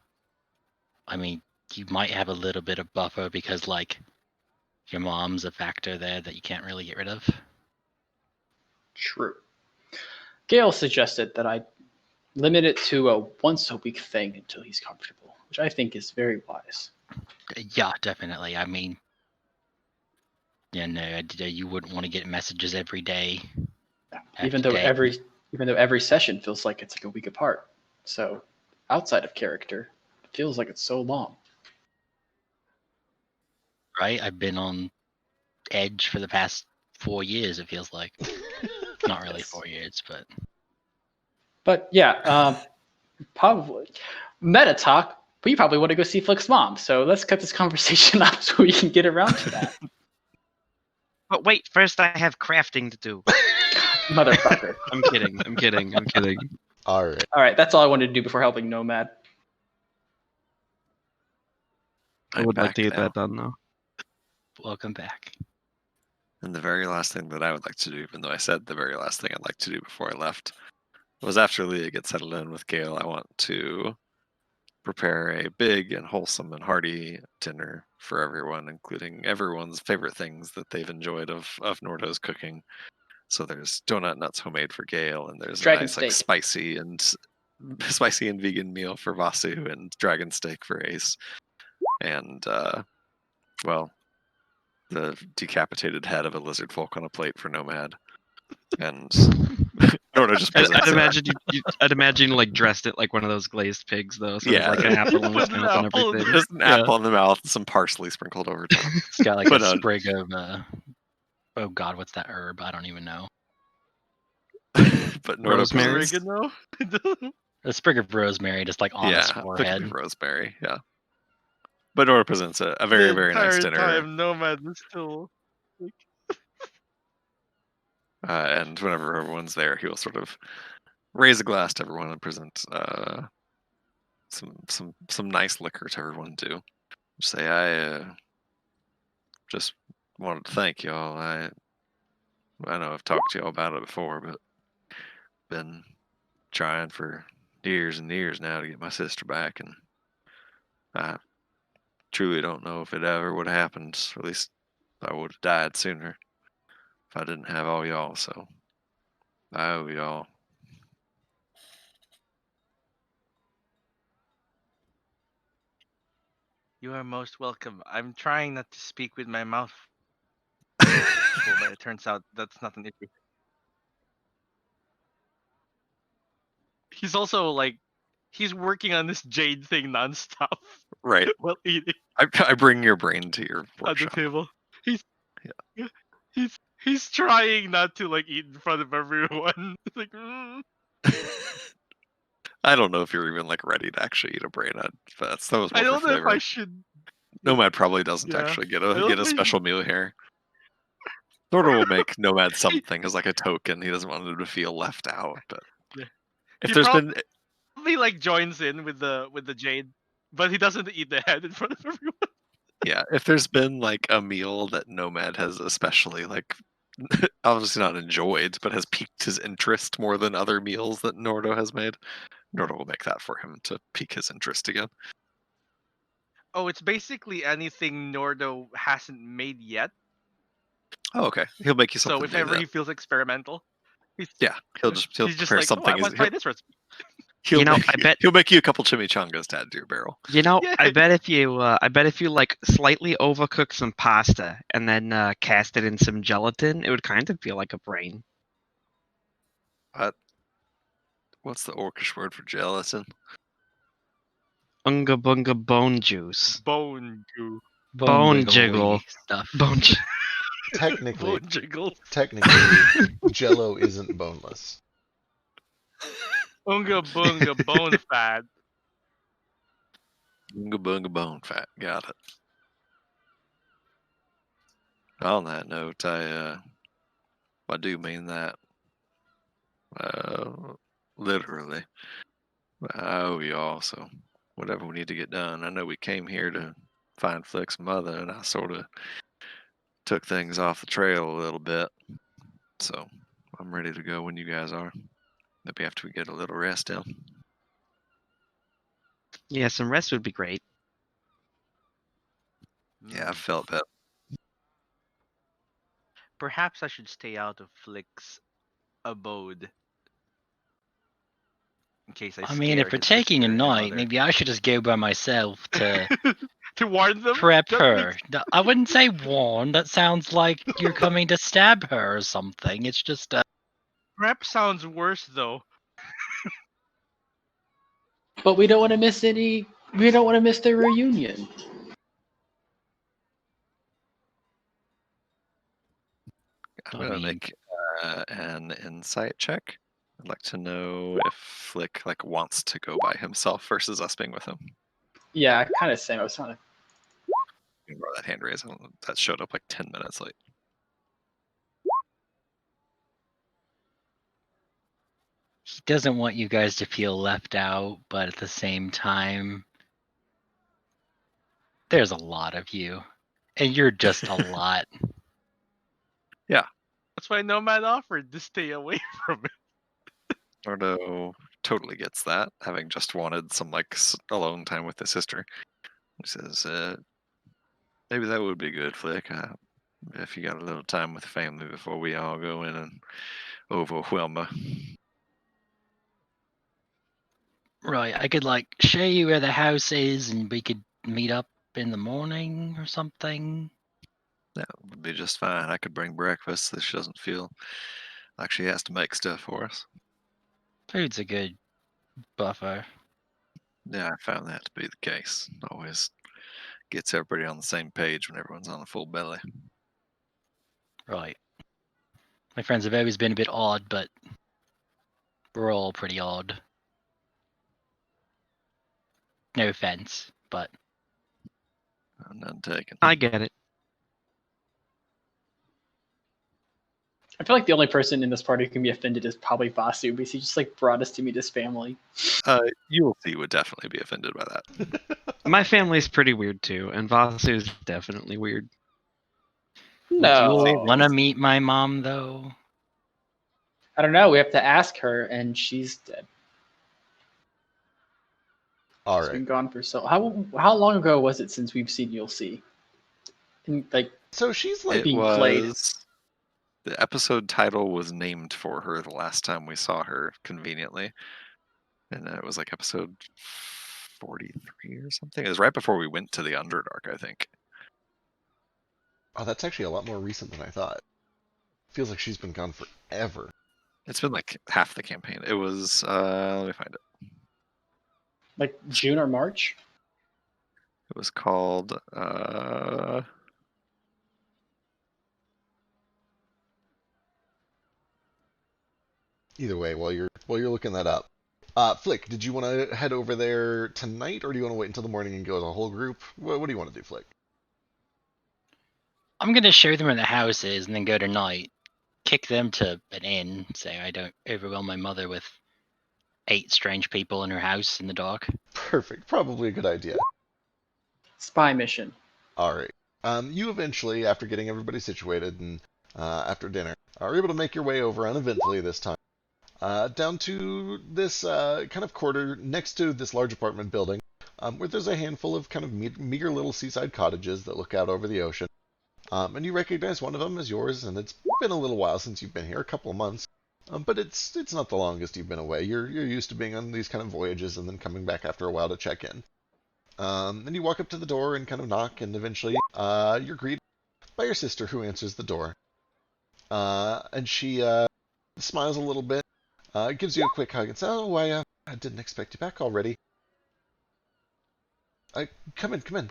Speaker 7: I mean, you might have a little bit of buffer because, your mom's a factor there that you can't really get rid of.
Speaker 6: True. Gail suggested that I limit it to a once-a-week thing until he's comfortable, which I think is very wise.
Speaker 7: Yeah, definitely. I mean, you wouldn't want to get messages every day.
Speaker 6: Even though every session feels like it's like a week apart. So outside of character, it feels like it's so long.
Speaker 7: Right? I've been on edge for the past 4 years, it feels like. Not really 4 years, but...
Speaker 6: But yeah, probably. Meta talk, we probably want to go see Flick's mom, so let's cut this conversation up so we can get around to that.
Speaker 1: But wait, first I have crafting to do.
Speaker 6: Motherfucker.
Speaker 1: I'm kidding.
Speaker 3: All right.
Speaker 6: All right, that's all I wanted to do before helping Nomad.
Speaker 1: I would like
Speaker 4: back
Speaker 1: to get
Speaker 4: now.
Speaker 1: that done, though.
Speaker 7: Welcome back.
Speaker 4: And the very last thing that I would like to do, even though I said the very last thing I'd like to do before I left, was after Leah gets settled in with Gail, I want to prepare a big and wholesome and hearty dinner for everyone, including everyone's favorite things that they've enjoyed of Nordo's cooking. So there's donut nuts homemade for Gail, and there's
Speaker 6: Dragon
Speaker 4: a nice
Speaker 6: steak.
Speaker 4: spicy and vegan meal for Vasu, and dragon steak for Ace, and the decapitated head of a lizard folk on a plate for Nomad. And Nordo just presents
Speaker 1: I'd imagine like dressed it like one of those glazed pigs, though. So
Speaker 4: Yeah.
Speaker 1: there's like an apple in
Speaker 2: With
Speaker 1: his
Speaker 2: an
Speaker 1: mouth and
Speaker 2: apple in
Speaker 1: everything.
Speaker 4: There's an apple in the mouth and some parsley sprinkled over top.
Speaker 7: It's got like
Speaker 4: But,
Speaker 7: a sprig of, oh god, what's that herb? I don't even know.
Speaker 4: But Nordo
Speaker 1: Rosemary?
Speaker 4: presents,
Speaker 2: Oregano?
Speaker 7: A sprig of rosemary just like on his forehead.
Speaker 4: thick rosemary, yeah. But Nordo presents a very, very nice dinner.
Speaker 2: Time, Nomad was still.
Speaker 4: And whenever everyone's there, he will sort of raise a glass to everyone and present some nice liquor to everyone too. Say, I just wanted to thank y'all. I know I've talked to y'all about it before, but been trying for years and years now to get my sister back, and I truly don't know if it ever would have happened. Or at least I would have died sooner if I didn't have all y'all. So I owe y'all.
Speaker 2: You are most welcome. I'm trying not to speak with my mouth full, but it turns out that's not an issue. He's also he's working on this jade thing nonstop
Speaker 4: Right.
Speaker 2: while eating
Speaker 4: I bring your brain to your
Speaker 2: on the
Speaker 4: workshop.
Speaker 2: table. He's trying not to eat in front of everyone. It's like,
Speaker 4: I don't know if you're even ready to actually eat a brain. That was more
Speaker 2: I don't
Speaker 4: for
Speaker 2: know
Speaker 4: flavor.
Speaker 2: if I should.
Speaker 4: Nomad probably doesn't
Speaker 2: Yeah.
Speaker 4: actually get
Speaker 2: I don't
Speaker 4: a
Speaker 2: think-
Speaker 4: special meal here. Nordo will make Nomad something as a token. He doesn't want him to feel left out. But
Speaker 2: Yeah.
Speaker 4: if
Speaker 2: He
Speaker 4: there's been
Speaker 2: He joins in with the jade, but he doesn't eat the head in front of everyone.
Speaker 4: if there's been a meal that Nomad has especially obviously not enjoyed, but has piqued his interest more than other meals that Nordo has made. Nordo will make that for him to pique his interest again.
Speaker 2: Oh, it's basically anything Nordo hasn't made yet.
Speaker 4: Oh, okay. He'll make you
Speaker 2: So
Speaker 4: something
Speaker 2: if
Speaker 4: new
Speaker 2: ever
Speaker 4: then.
Speaker 2: he feels experimental, he's,
Speaker 4: Yeah, he'll
Speaker 2: he's just
Speaker 4: prepare
Speaker 2: like, oh,
Speaker 4: something.
Speaker 2: I want to try this recipe.
Speaker 4: He'll
Speaker 1: You know,
Speaker 4: make,
Speaker 1: I bet-
Speaker 4: he'll make you a couple chimichangas to add to your barrel.
Speaker 1: You know,
Speaker 2: Yeah.
Speaker 1: I bet if you like slightly overcook some pasta and then cast it in some gelatin, it would kind of feel like a brain.
Speaker 4: What's the Orcish word for gelatin?
Speaker 1: Unga bunga bone juice.
Speaker 2: Bone goo.
Speaker 1: Bone jiggle.
Speaker 7: stuff.
Speaker 1: Bone.
Speaker 3: Technically,
Speaker 2: Bone jiggles.
Speaker 3: Jello isn't boneless.
Speaker 2: Unga bunga bone fat.
Speaker 4: Bunga bunga bone fat. Got it. On that note, I do mean that. Literally. I owe you all, so whatever we need to get done. I know we came here to find Flick's mother, and I sort of took things off the trail a little bit. So I'm ready to go when you guys are. Maybe after we get a little rest in.
Speaker 1: Yeah, some rest would be great.
Speaker 4: Yeah, I felt that.
Speaker 2: Perhaps I should stay out of Flick's abode. In case
Speaker 7: I mean, if
Speaker 2: scared
Speaker 7: we're
Speaker 2: his
Speaker 7: taking a
Speaker 2: sister and
Speaker 7: night,
Speaker 2: mother.
Speaker 7: maybe I should just go by myself to
Speaker 2: To warn them?
Speaker 7: prep
Speaker 2: That
Speaker 7: her.
Speaker 2: makes-
Speaker 7: No, I wouldn't say warn. That sounds like you're coming to stab her or something. It's just
Speaker 2: Prep sounds worse though.
Speaker 6: But we don't want to miss any. We don't want to miss the reunion.
Speaker 4: I'm
Speaker 7: I
Speaker 4: gonna
Speaker 7: mean-
Speaker 4: make an insight check. I'd like to know if Flick wants to go by himself versus us being with him.
Speaker 6: Yeah, kind of same. I was trying to.
Speaker 4: Ignore that hand raise. That showed up like 10 minutes late.
Speaker 7: he doesn't want you guys to feel left out, but at the same time, there's a lot of you, and you're just a lot.
Speaker 2: That's why Nomad offered to stay away from it.
Speaker 4: Ordo totally gets that, having just wanted some alone time with his sister. He says, maybe that would be good, Flick. If you got a little time with the family before we all go in and overwhelm her.
Speaker 7: Right, I could show you where the house is, and we could meet up in the morning or something.
Speaker 4: That would be just fine. I could bring breakfast so she doesn't feel like she has to make stuff for us.
Speaker 7: Food's a good buffer.
Speaker 4: Yeah, I found that to be the case. Always gets everybody on the same page when everyone's on a full belly.
Speaker 7: Right. My friends have always been a bit odd, but we're all pretty odd. No offense, but
Speaker 4: None taken.
Speaker 1: I get it.
Speaker 6: I feel like the only person in this party who can be offended is probably Vasu, because he just brought us to meet his family.
Speaker 4: You'll see would definitely be offended by that.
Speaker 1: My family's pretty weird too, and Vasu's definitely weird.
Speaker 6: No,
Speaker 7: do you want to meet my mom though?
Speaker 6: I don't know. We have to ask her, and she's dead.
Speaker 3: All
Speaker 6: She's
Speaker 3: right.
Speaker 6: been gone for so. How long ago was it since we've seen You'll See? And
Speaker 3: So she's
Speaker 4: It
Speaker 6: being
Speaker 4: was
Speaker 6: played.
Speaker 4: the episode title was named for her the last time we saw her conveniently, and it was episode 43 or something. It was right before we went to the Underdark, I think.
Speaker 3: Oh, that's actually a lot more recent than I thought. Feels like she's been gone forever.
Speaker 4: It's been half the campaign. It was let me find it.
Speaker 6: June or March.
Speaker 4: It was called
Speaker 3: Either way, while you're looking that up, Flick, did you want to head over there tonight, or do you want to wait until the morning and go as a whole group? What do you want to do, Flick?
Speaker 7: I'm gonna show them where the house is, and then go tonight. Kick them to an inn, so I don't overwhelm my mother with 8 strange people in her house in the dark.
Speaker 3: Perfect. Probably a good idea.
Speaker 6: Spy mission.
Speaker 3: All right. You eventually, after getting everybody situated and after dinner, are able to make your way over uneventfully this time, down to this kind of quarter next to this large apartment building, where there's a handful of kind of meager little seaside cottages that look out over the ocean. And you recognize one of them as yours, and it's been a little while since you've been here, a couple of months. But it's not the longest you've been away. You're used to being on these kind of voyages and then coming back after a while to check in. Then you walk up to the door and kind of knock, and eventually you're greeted by your sister, who answers the door. And she smiles a little bit, gives you a quick hug, and says, "Oh, I didn't expect you back already. Come in, come in."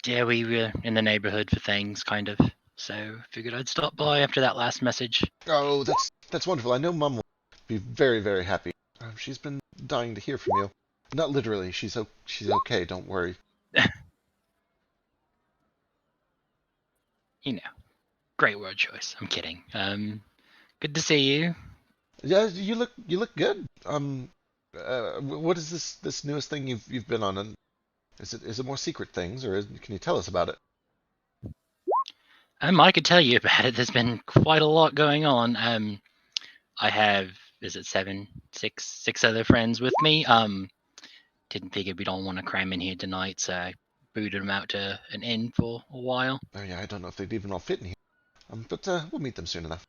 Speaker 7: Yeah, we were in the neighborhood for things, kind of. So figured I'd stop by after that last message.
Speaker 3: Oh, that's wonderful. I know Mum will be very, very happy. She's been dying to hear from you. Not literally. She's okay. Don't worry.
Speaker 7: You know, great word choice. I'm kidding. Good to see you.
Speaker 3: Yeah, you look good. What is this newest thing you've been on? And is it more secret things, or can you tell us about it?
Speaker 7: I could tell you about it. There's been quite a lot going on. I have, is it six other friends with me. Didn't figure we'd all want to cram in here tonight, so I booted them out to an inn for a while.
Speaker 3: Oh yeah, I don't know if they'd even all fit in here. But we'll meet them soon enough.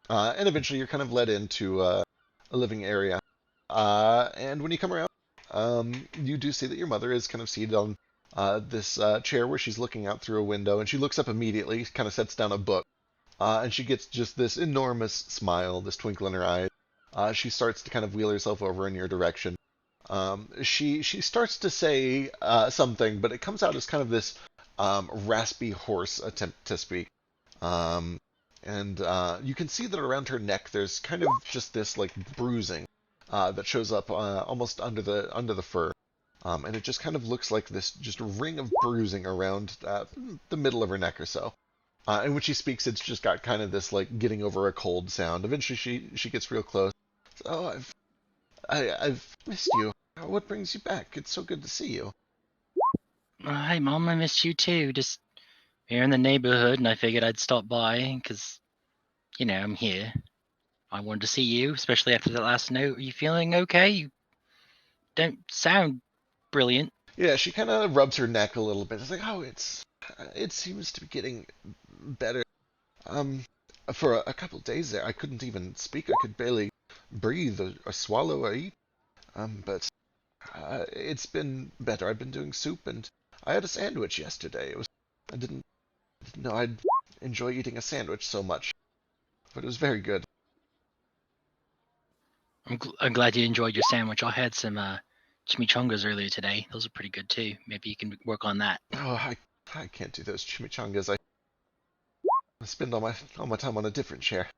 Speaker 3: And eventually you're kind of led into a living area. And when you come around, you do see that your mother is kind of seated on this chair where she's looking out through a window, and she looks up immediately, kind of sets down a book, and she gets just this enormous smile, this twinkle in her eyes. She starts to kind of wheel herself over in your direction. She starts to say something, but it comes out as kind of this raspy, hoarse attempt to speak. And you can see that around her neck there's kind of just this like bruising that shows up almost under the fur, and it just kind of looks like this just ring of bruising around the middle of her neck or so. And when she speaks, it's just got kind of this like getting over a cold sound. Eventually, she gets real close. "Oh, I've missed you. What brings you back? It's so good to see you."
Speaker 7: Hey, Mom, I missed you too. Just here in the neighborhood, and I figured I'd stop by because, I'm here. I wanted to see you, especially after that last note. Are you feeling okay? You don't sound brilliant.
Speaker 3: Yeah, she kind of rubs her neck a little bit. It's like, "Oh, it seems to be getting better. Um, for a couple of days there, I couldn't even speak. I could barely breathe or swallow or eat. But it's been better. I've been doing soup, and I had a sandwich yesterday. I didn't know I'd enjoy eating a sandwich so much, but it was very good."
Speaker 7: I'm glad you enjoyed your sandwich. I had some chimichangas earlier today. Those are pretty good too. Maybe you can work on that.
Speaker 3: Oh, I can't do those chimichangas. I spend all my time on a different chair.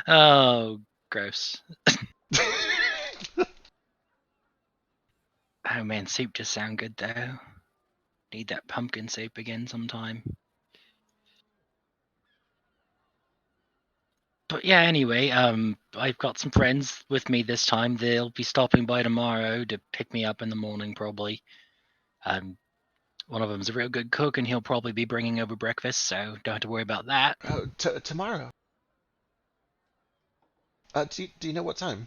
Speaker 7: Oh, gross. Oh man, soup just sound good though. Need that pumpkin soup again sometime. But yeah, anyway, I've got some friends with me this time. They'll be stopping by tomorrow to pick me up in the morning, probably. One of them's a real good cook, and he'll probably be bringing over breakfast, so don't have to worry about that.
Speaker 3: Oh, tomorrow. Do you know what time?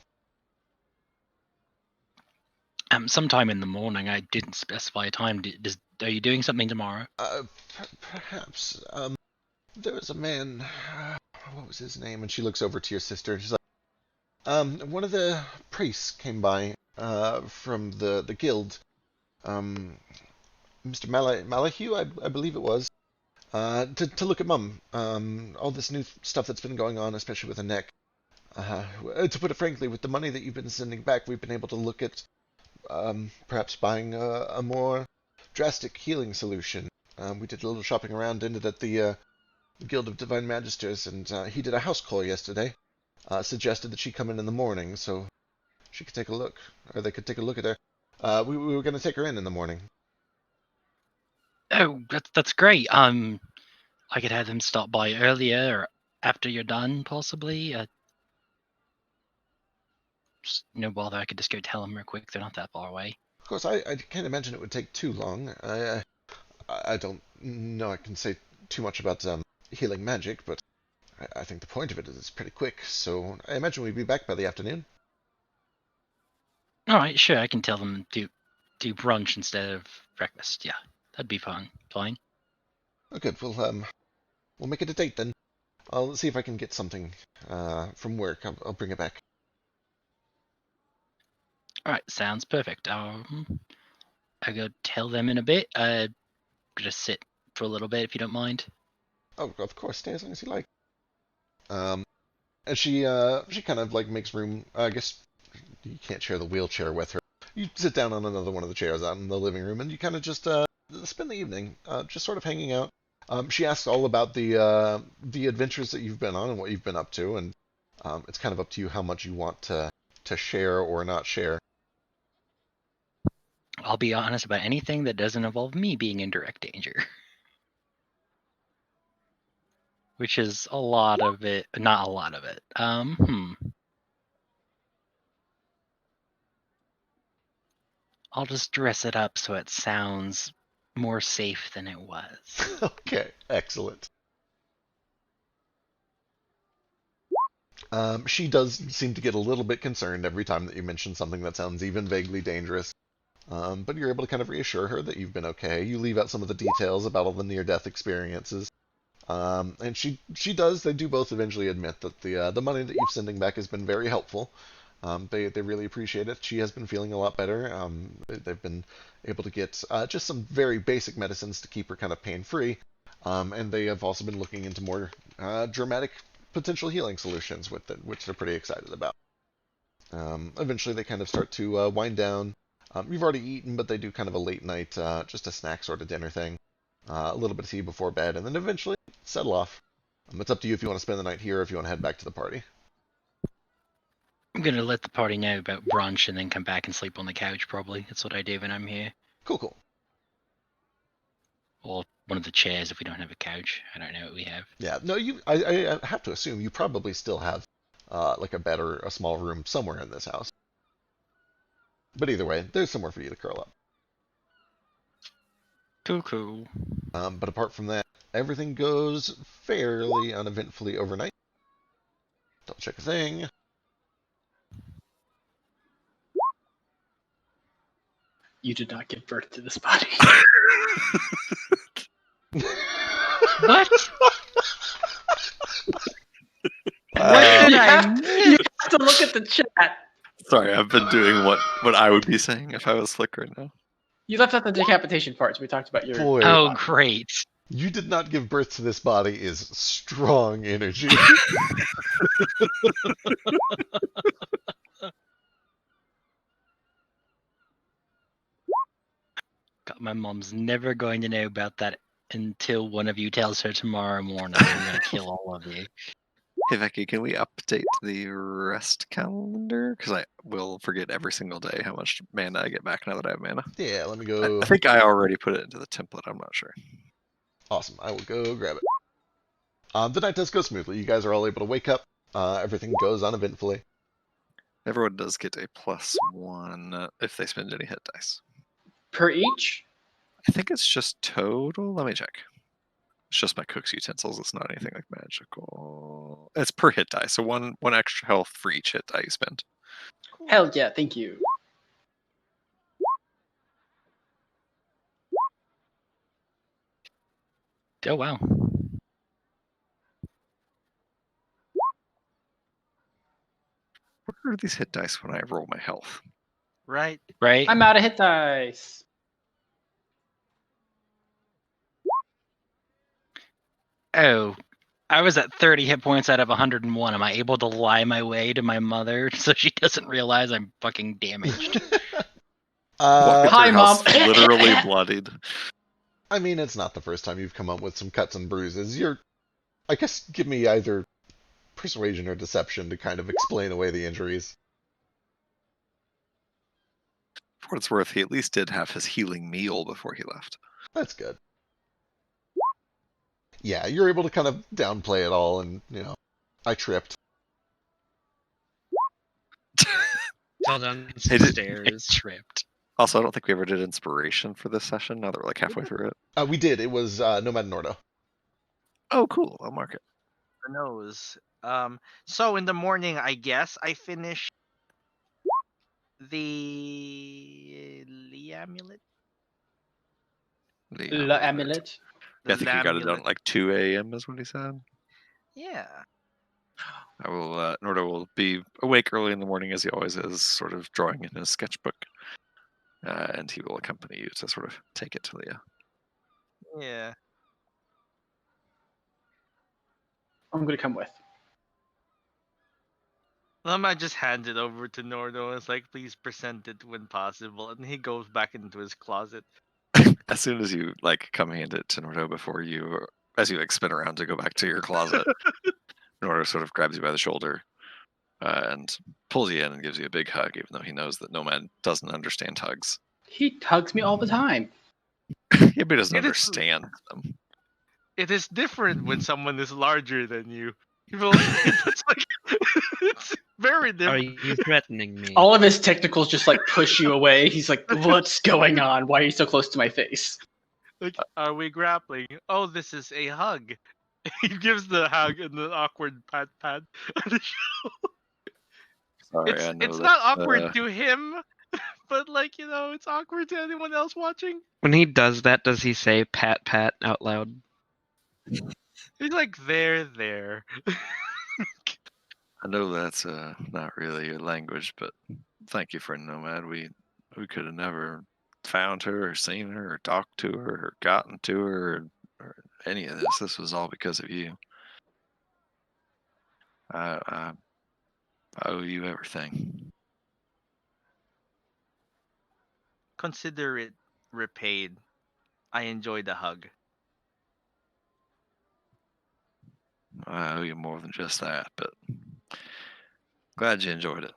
Speaker 7: Sometime in the morning. I didn't specify a time. Are you doing something tomorrow?
Speaker 3: Perhaps. There was a man. What was his name? And she looks over to your sister, and she's like, one of the priests came by, from the guild. Mr. Malahue, I believe it was, to look at Mum. All this new stuff that's been going on, especially with the neck. To put it frankly, with the money that you've been sending back, we've been able to look at perhaps buying a more drastic healing solution. We did a little shopping around, ended at the Guild of Divine Magisters, and he did a house call yesterday. Suggested that she come in the morning so she could take a look, or they could take a look at her. We were going to take her in the morning.
Speaker 7: Oh, that's great. I could have them stop by earlier or after you're done, possibly. Just no bother. I could just go tell them real quick. They're not that far away.
Speaker 3: Of course, I can't imagine it would take too long. I don't know I can say too much about healing magic, but I think the point of it is it's pretty quick, so I imagine we'd be back by the afternoon.
Speaker 7: All right, sure. I can tell them to do brunch instead of breakfast. Yeah, that'd be fine. Fine.
Speaker 3: Oh, good. We'll make it a date then. I'll see if I can get something from work. I'll bring it back.
Speaker 7: All right, sounds perfect. I'll go tell them in a bit. Just sit for a little bit if you don't mind.
Speaker 3: Oh, of course, stay as long as you like. And she kind of like makes room. I guess you can't share the wheelchair with her. You sit down on another one of the chairs out in the living room, and you kind of just spend the evening just sort of hanging out. She asks all about the adventures that you've been on and what you've been up to, and it's kind of up to you how much you want to share or not share.
Speaker 7: I'll be honest about anything that doesn't involve me being in direct danger. Which is a lot of it. Not a lot of it. I'll just dress it up so it sounds more safe than it was.
Speaker 3: Okay, excellent. She does seem to get a little bit concerned every time that you mention something that sounds even vaguely dangerous. But you're able to kind of reassure her that you've been okay. You leave out some of the details about all the near-death experiences. And she does. They do both eventually admit that the money that you're sending back has been very helpful. They really appreciate it. She has been feeling a lot better. They've been able to get just some very basic medicines to keep her kind of pain-free. And they have also been looking into more dramatic potential healing solutions with it, which they're pretty excited about. Eventually, they kind of start to wind down. You've already eaten, but they do kind of a late night, just a snack sort of dinner thing. A little bit of tea before bed, and then eventually settle off. It's up to you if you want to spend the night here or if you want to head back to the party.
Speaker 7: I'm gonna let the party know about brunch and then come back and sleep on the couch, probably. That's what I do when I'm here.
Speaker 3: Cool.
Speaker 7: Or one of the chairs if we don't have a couch. I don't know what we have.
Speaker 3: Yeah, no, I have to assume you probably still have like a bed or a small room somewhere in this house. But either way, there's somewhere for you to curl up.
Speaker 7: Cool.
Speaker 3: But apart from that, everything goes fairly uneventfully overnight. Double check a thing.
Speaker 6: You did not give birth to this body.
Speaker 7: What?
Speaker 6: You have to look at the chat.
Speaker 4: Sorry, I've been doing what I would be saying if I was Slick right now.
Speaker 6: You left out the decapitation parts. We talked about your.
Speaker 3: Boy,
Speaker 7: Oh, great.
Speaker 3: you did not give birth to this body is strong energy.
Speaker 7: God, my mom's never going to know about that until one of you tells her tomorrow morning. I'm gonna kill all of you.
Speaker 4: Hey, Becky, can we update the rest calendar? Because I will forget every single day how much mana I get back now that I have mana.
Speaker 3: Yeah, let me go.
Speaker 4: I think I already put it into the template. I'm not sure.
Speaker 3: Awesome. I will go grab it. The night does go smoothly. You guys are all able to wake up. Everything goes uneventfully.
Speaker 4: Everyone does get a +1 if they spend any hit dice.
Speaker 6: Per each?
Speaker 4: I think it's just total. Let me check. It's just my cook's utensils. It's not anything like magical. It's per hit die, so one extra health for each hit die you spend.
Speaker 6: Hell yeah, thank you.
Speaker 7: Oh, wow.
Speaker 4: Where are these hit dice when I roll my health?
Speaker 2: Right.
Speaker 6: I'm out of hit dice.
Speaker 7: Oh, I was at 30 hit points out of 101. Am I able to lie my way to my mother so she doesn't realize I'm fucking damaged?
Speaker 4: Walk into
Speaker 6: Hi,
Speaker 4: your house
Speaker 6: Mom.
Speaker 4: literally bloodied.
Speaker 3: I mean, it's not the first time you've come up with some cuts and bruises. I guess, give me either persuasion or deception to kind of explain away the injuries.
Speaker 4: For what it's worth, he at least did have his healing meal before he left.
Speaker 3: That's good. Yeah, you're able to kind of downplay it all, and, I tripped.
Speaker 1: Fell down
Speaker 4: Hey,
Speaker 1: some stairs.
Speaker 7: Tripped.
Speaker 4: Also, I don't think we ever did inspiration for this session, now that we're like halfway through it.
Speaker 3: We did. It was Nomad Nordo.
Speaker 4: Oh, cool. I'll mark it.
Speaker 2: The nose. So in the morning, I guess I finished the amulet.
Speaker 6: La amulet.
Speaker 4: Yeah, I think you got it done
Speaker 2: Lamulet.
Speaker 4: at like 2 a.m. is what he said.
Speaker 2: Yeah.
Speaker 4: I will. Nordo will be awake early in the morning as he always is, sort of drawing in his sketchbook, and he will accompany you to sort of take it to Leah.
Speaker 2: Yeah.
Speaker 6: I'm gonna come with.
Speaker 2: I just hand it over to Nordo and it's like, please present it when possible. And he goes back into his closet.
Speaker 4: As soon as you like come hand it to Nordo before you, as you like spin around to go back to your closet, Nordo sort of grabs you by the shoulder and pulls you in and gives you a big hug, even though he knows that Nomad doesn't understand hugs.
Speaker 6: He hugs me all the time.
Speaker 4: Yeah, but he doesn't
Speaker 2: It is-
Speaker 4: understand them.
Speaker 2: It is different when someone is larger than you. It's like it's very
Speaker 1: Are
Speaker 2: different.
Speaker 1: you threatening me?
Speaker 6: All of his technicals just like push you away. He's like, "What's going on? Why are you so close to my face?"
Speaker 2: Like, are we grappling? Oh, this is a hug. He gives the hug and the awkward pat.
Speaker 4: Sorry, I know
Speaker 2: It's
Speaker 4: that,
Speaker 2: not awkward to him, but like, it's awkward to anyone else watching.
Speaker 1: When he does that, does he say pat pat out loud?
Speaker 2: He's like, there.
Speaker 4: I know that's not really your language, but thank you for Nomad. We could have never found her or seen her or talked to her or gotten to her or any of this. This was all because of you. I owe you everything.
Speaker 2: Consider it repaid. I enjoyed the hug.
Speaker 4: I owe you more than just that, but glad you enjoyed it.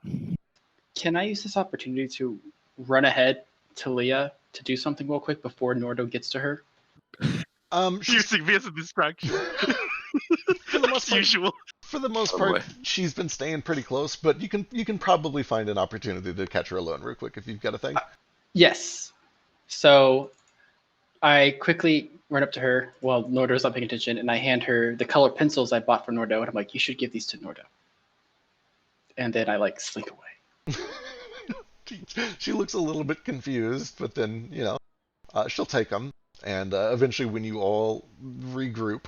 Speaker 6: Can I use this opportunity to run ahead to Leah to do something real quick before Nordo gets to her?
Speaker 2: Using me as a distraction.
Speaker 3: For the most
Speaker 2: As
Speaker 3: part,
Speaker 2: usual.
Speaker 3: for the most
Speaker 4: Oh,
Speaker 3: part,
Speaker 4: boy.
Speaker 3: she's been staying pretty close, but you can probably find an opportunity to catch her alone real quick if you've got a thing.
Speaker 6: Yes. So I quickly run up to her while Nordo's not paying attention, and I hand her the color pencils I bought for Nordo, and I'm like, "You should give these to Nordo." And then I like slink away.
Speaker 3: She looks a little bit confused, but then she'll take them, and eventually, when you all regroup,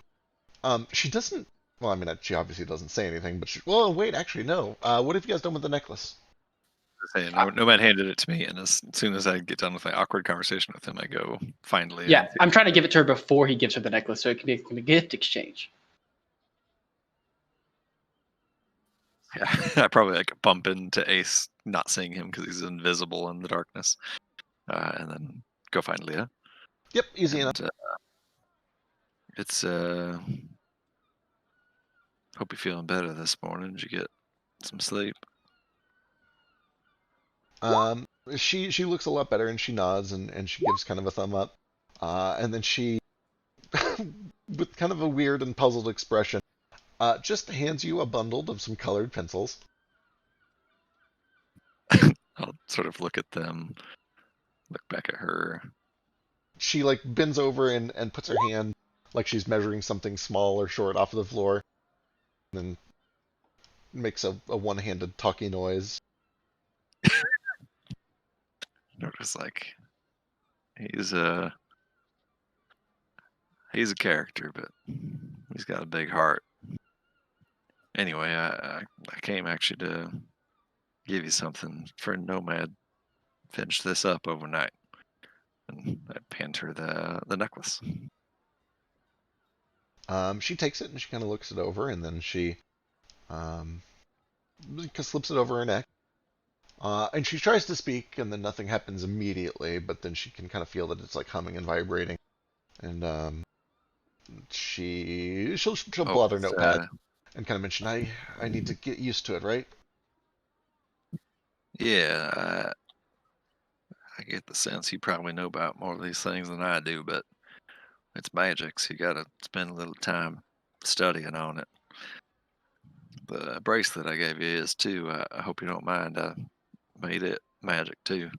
Speaker 3: she doesn't. Well, I mean, she obviously doesn't say anything, but well, wait, actually, no. What have you guys done with the necklace?
Speaker 4: Hey, Nomad handed it to me, and as soon as I get done with my awkward conversation with him, I go find Leah.
Speaker 6: Yeah, I'm trying to give it to her before he gives her the necklace, so it can be a gift exchange.
Speaker 4: Yeah, I probably like bump into Ace, not seeing him because he's invisible in the darkness, and then go find Leah.
Speaker 3: Yep, easy enough.
Speaker 4: And, it's hope you're feeling better this morning. Did you get some sleep?
Speaker 3: She looks a lot better, and she nods, and she gives kind of a thumb up, and then she, with kind of a weird and puzzled expression, just hands you a bundle of some colored pencils.
Speaker 4: I'll sort of look at them, look back at her.
Speaker 3: She like bends over and puts her hand like she's measuring something small or short off of the floor, and then makes a one-handed talkie noise.
Speaker 4: Notice like he's a character, but he's got a big heart. Anyway, I came actually to give you something for Nomad. Finish this up overnight, and I hand her the necklace.
Speaker 3: She takes it and she kind of looks it over, and then she slips it over her neck. And she tries to speak, and then nothing happens immediately, but then she can kind of feel that it's like humming and vibrating. And she'll pull out her notepad and kind of mention, I need to get used to it, right?
Speaker 4: Yeah, I get the sense you probably know about more of these things than I do, but it's magic, so you gotta spend a little time studying on it. The bracelet I gave you is too. I hope you don't mind. I made it magic too.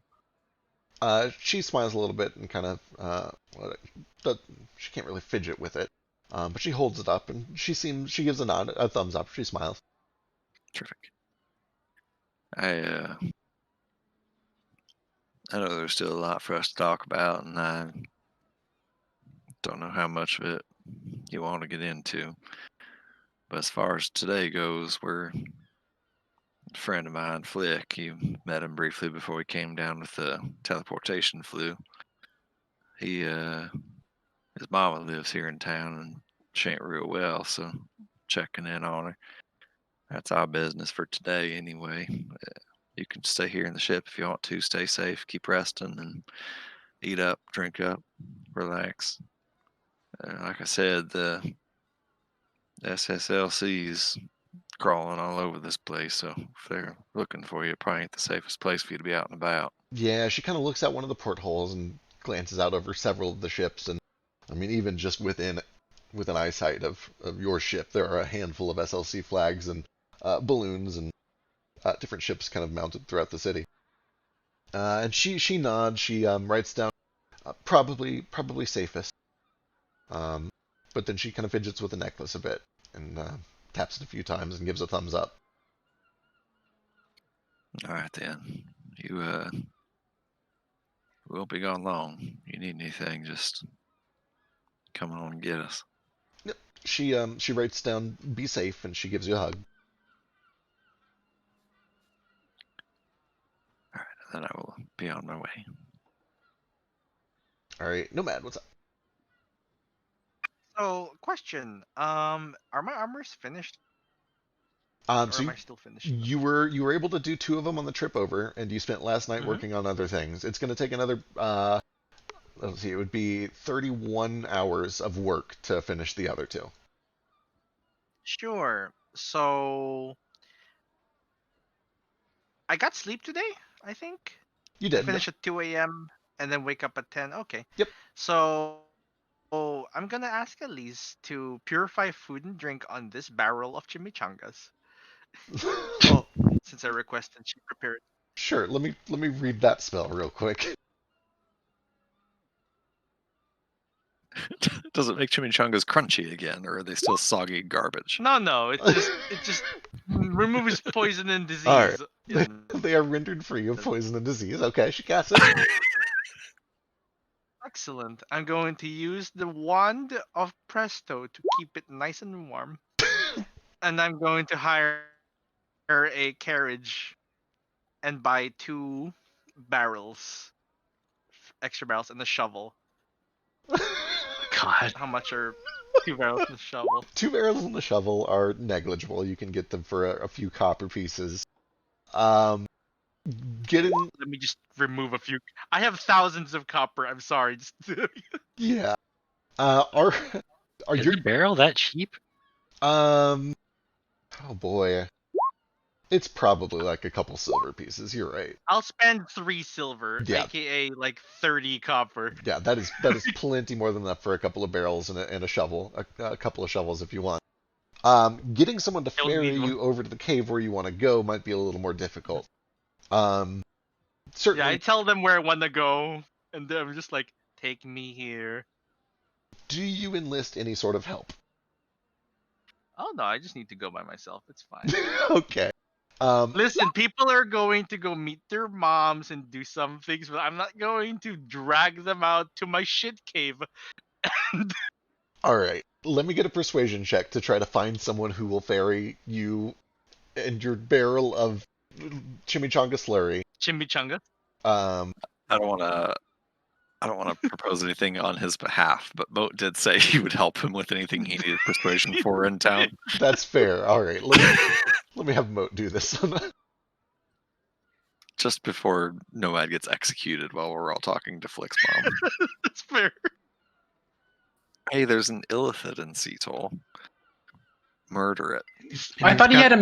Speaker 3: She smiles a little bit and kind of she can't really fidget with it, but she holds it up and she gives a nod, a thumbs up. She smiles.
Speaker 4: Terrific. I know there's still a lot for us to talk about, and I don't know how much of it you want to get into. But as far as today goes, we're a friend of mine, Flick. You met him briefly before he came down with the teleportation flu. His mama lives here in town and she ain't real well, so checking in on her. That's our business for today, anyway. You can stay here in the ship if you want to. Stay safe, keep resting, and eat up, drink up, relax. Like I said, the SSLC's crawling all over this place, so if they're looking for you, it probably ain't the safest place for you to be out and about.
Speaker 3: Yeah, she kind of looks out one of the portholes and glances out over several of the ships, and I mean, even just within eyesight of your ship, there are a handful of SLC flags and balloons and different ships kind of mounted throughout the city. And she nods. She writes down probably safest. But then she kind of fidgets with the necklace a bit and taps it a few times and gives a thumbs up.
Speaker 4: All right then, you won't be gone long. You need anything, just come on and get us.
Speaker 3: Yep. She writes down "be safe" and she gives you a hug.
Speaker 4: All right, then I will be on my way.
Speaker 3: All right, Nomad, what's up?
Speaker 2: So, question. Are my armors finished? Or
Speaker 3: So
Speaker 2: am I still finishing them?
Speaker 3: you were able to do 2 of them on the trip over, and you spent last night
Speaker 2: Mhm.
Speaker 3: working on other things. It's going to take another let's see, it would be 31 hours of work to finish the other 2.
Speaker 2: Sure. So, I got sleep today, I think.
Speaker 3: You
Speaker 2: I
Speaker 3: did.
Speaker 2: finish at 2 a.m. and then wake up at 10. Okay.
Speaker 3: Yep.
Speaker 2: So, I'm gonna ask Elise to purify food and drink on this barrel of chimichangas. Well, since I requested she prepare it.
Speaker 3: Sure. Let me read that spell real quick.
Speaker 4: Does it make chimichangas crunchy again, or are they still soggy garbage?
Speaker 2: No, it just removes poison and disease.
Speaker 3: All right.
Speaker 2: in-
Speaker 3: They are rendered free of poison and disease. Okay, she casts it.
Speaker 2: Excellent. I'm going to use the wand of Presto to keep it nice and warm. And I'm going to hire a carriage and buy 2 barrels, extra barrels, and a shovel.
Speaker 7: God.
Speaker 2: How much are 2 barrels and a shovel?
Speaker 3: 2 barrels and a shovel are negligible. You can get them for a few copper pieces. Getting
Speaker 2: Let me just remove a few. I have thousands of copper. I'm sorry.
Speaker 3: yeah. Are
Speaker 7: Is
Speaker 3: your
Speaker 7: a barrel that cheap?
Speaker 3: oh boy. It's probably like a couple silver pieces. You're right.
Speaker 2: I'll spend 3 silver,
Speaker 3: Yeah.
Speaker 2: aka like 30 copper.
Speaker 3: Yeah, that is plenty more than enough for a couple of barrels and a shovel, a couple of shovels if you want. Getting someone to
Speaker 2: You'll
Speaker 3: ferry
Speaker 2: need one.
Speaker 3: you over to the cave where you want to go might be a little more difficult. Certainly.
Speaker 2: Yeah, I tell them where I want to go, and I'm just like, take me here.
Speaker 3: Do you enlist any sort of help?
Speaker 2: Oh no, I just need to go by myself. It's fine.
Speaker 3: Okay.
Speaker 2: Listen, people are going to go meet their moms and do some things, but I'm not going to drag them out to my shit cave.
Speaker 3: All right. Let me get a persuasion check to try to find someone who will ferry you and your barrel of chimichanga slurry.
Speaker 2: Chimichanga.
Speaker 3: Um,
Speaker 4: I don't want to propose anything on his behalf, but Moat did say he would help him with anything he needed persuasion for in town.
Speaker 3: That's fair. All right. Let me have Moat do this.
Speaker 4: Just before Nomad gets executed while we're all talking to Flick's mom.
Speaker 2: That's fair.
Speaker 4: Hey, there's an illithid in Seattle. Murder it.
Speaker 6: I thought he had a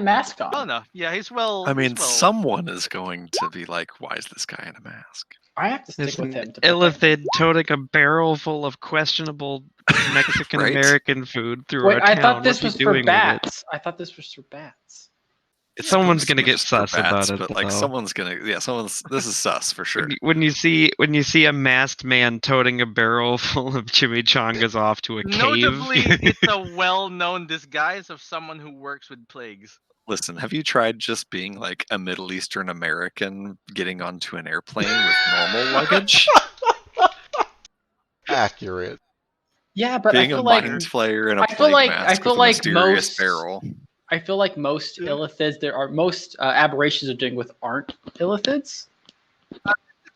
Speaker 6: mask on.
Speaker 2: Oh no, yeah, he's well.
Speaker 4: I mean,
Speaker 2: he's well.
Speaker 4: someone is going to be like, why is this guy in a mask?
Speaker 6: I have to stick
Speaker 1: There's
Speaker 6: with
Speaker 1: an
Speaker 6: him.
Speaker 1: illithid toting a barrel full of questionable Mexican American food through
Speaker 6: Wait,
Speaker 1: a
Speaker 6: I
Speaker 1: town.
Speaker 6: thought this
Speaker 1: What's he
Speaker 6: was for
Speaker 1: doing with it?
Speaker 6: bats. I thought this was for bats.
Speaker 1: Someone's gonna
Speaker 4: supposed to be
Speaker 1: get
Speaker 4: just for
Speaker 1: sus about
Speaker 4: bats,
Speaker 1: it,
Speaker 4: but like
Speaker 1: though.
Speaker 4: someone's gonna, this is sus for sure.
Speaker 1: When you see a masked man toting a barrel full of chimichangas off to a
Speaker 2: Notably,
Speaker 1: cave.
Speaker 2: it's a well-known disguise of someone who works with plagues.
Speaker 4: Listen, have you tried just being like a Middle Eastern American getting onto an airplane with normal luggage?
Speaker 3: Accurate.
Speaker 6: Yeah, but
Speaker 4: Being
Speaker 6: I
Speaker 4: a
Speaker 6: feel like
Speaker 4: mind flayer in a
Speaker 6: I feel
Speaker 4: plague
Speaker 6: like
Speaker 4: mask with a mysterious barrel.
Speaker 6: I feel like most
Speaker 2: Yeah.
Speaker 6: illithids most aberrations are doing with aren't illithids,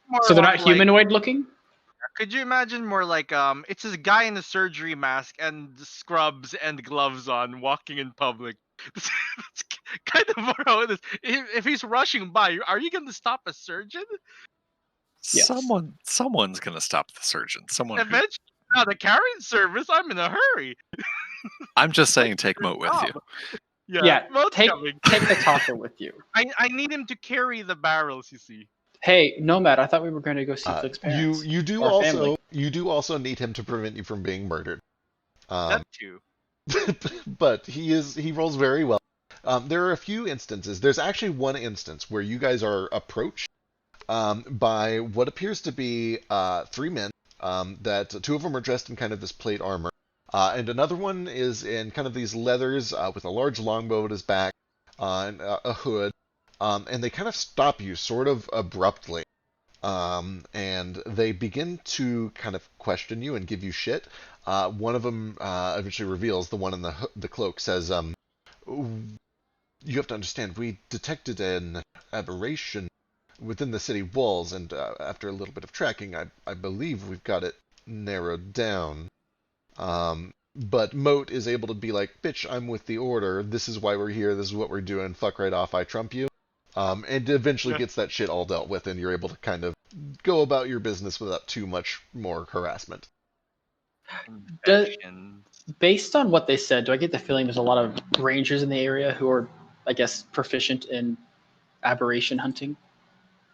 Speaker 2: More
Speaker 6: so they're not
Speaker 2: of, like,
Speaker 6: humanoid looking.
Speaker 2: could you imagine more like it's this guy in a surgery mask and scrubs and gloves on, walking in public. That's kind of more how it is. If he's rushing by, are you going to stop a surgeon?
Speaker 6: Yes.
Speaker 4: Someone's gonna stop the surgeon. Someone.
Speaker 2: Eventually, now the carrying service. I'm in a hurry.
Speaker 4: I'm just saying, take Moat with you.
Speaker 6: Yeah,
Speaker 2: Moat's
Speaker 6: take
Speaker 2: coming.
Speaker 6: the talker with you.
Speaker 2: I need him to carry the barrels. You see.
Speaker 6: Hey, Nomad, I thought we were going to go see Flick's parents.
Speaker 3: You do
Speaker 6: or
Speaker 3: also
Speaker 6: family.
Speaker 3: you do also need him to prevent you from being murdered.
Speaker 2: That too.
Speaker 3: But he rolls very well. There are a few instances. There's actually one instance where you guys are approached by what appears to be 3 men. That 2 of them are dressed in kind of this plate armor, and another one is in kind of these leathers with a large longbow at his back and a hood. And they kind of stop you sort of abruptly. And they begin to kind of question you and give you shit. One of them eventually reveals, the one in the cloak says, you have to understand, we detected an aberration within the city walls, and after a little bit of tracking, I believe we've got it narrowed down. But Moat is able to be like, bitch, I'm with the order, this is why we're here, this is what we're doing, fuck right off, I trump you. And eventually gets that shit all dealt with, and you're able to kind of go about your business without too much more harassment.
Speaker 6: Based on what they said, do I get the feeling there's a lot of rangers in the area who are, I guess, proficient in aberration hunting?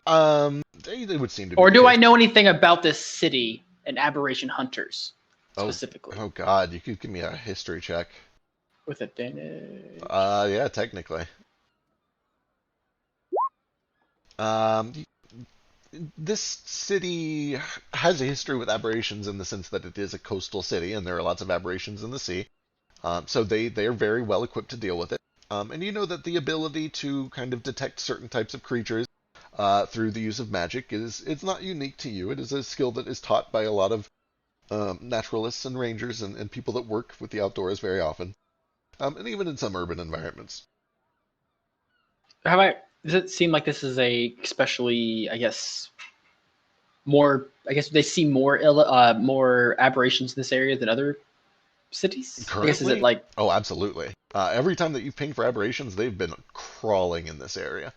Speaker 3: They would seem to be.
Speaker 6: Or do I know anything about this city and aberration hunters specifically?
Speaker 3: Oh god, you could give me a history check.
Speaker 6: With advantage.
Speaker 3: Yeah, technically. This city has a history with aberrations in the sense that it is a coastal city, and there are lots of aberrations in the sea. So they are very well equipped to deal with it. And you know that the ability to kind of detect certain types of creatures through the use of magic it's not unique to you. It is a skill that is taught by a lot of naturalists and rangers and people that work with the outdoors very often, and even in some urban environments.
Speaker 6: Does it seem like this is a especially, I guess, more? I guess they see more more aberrations in this area than other cities.
Speaker 3: Currently?
Speaker 6: I guess, is it like?
Speaker 3: Oh, absolutely. Every time that you've pinged for aberrations, they've been crawling in this area.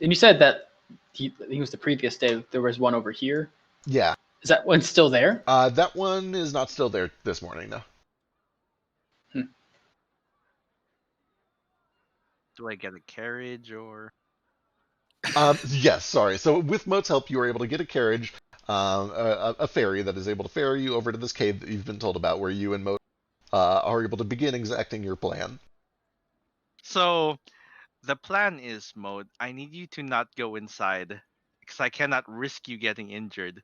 Speaker 6: And you said that I think it was the previous day. There was one over here.
Speaker 3: Yeah.
Speaker 6: Is that one still there?
Speaker 3: That one is not still there this morning, no.
Speaker 2: Do I get a carriage or?
Speaker 3: Yes, sorry. So with Moat's help, you were able to get a carriage, a ferry that is able to ferry you over to this cave that you've been told about, where you and Moat are able to begin exacting your plan.
Speaker 2: So, the plan is, Moat, I need you to not go inside, because I cannot risk you getting injured.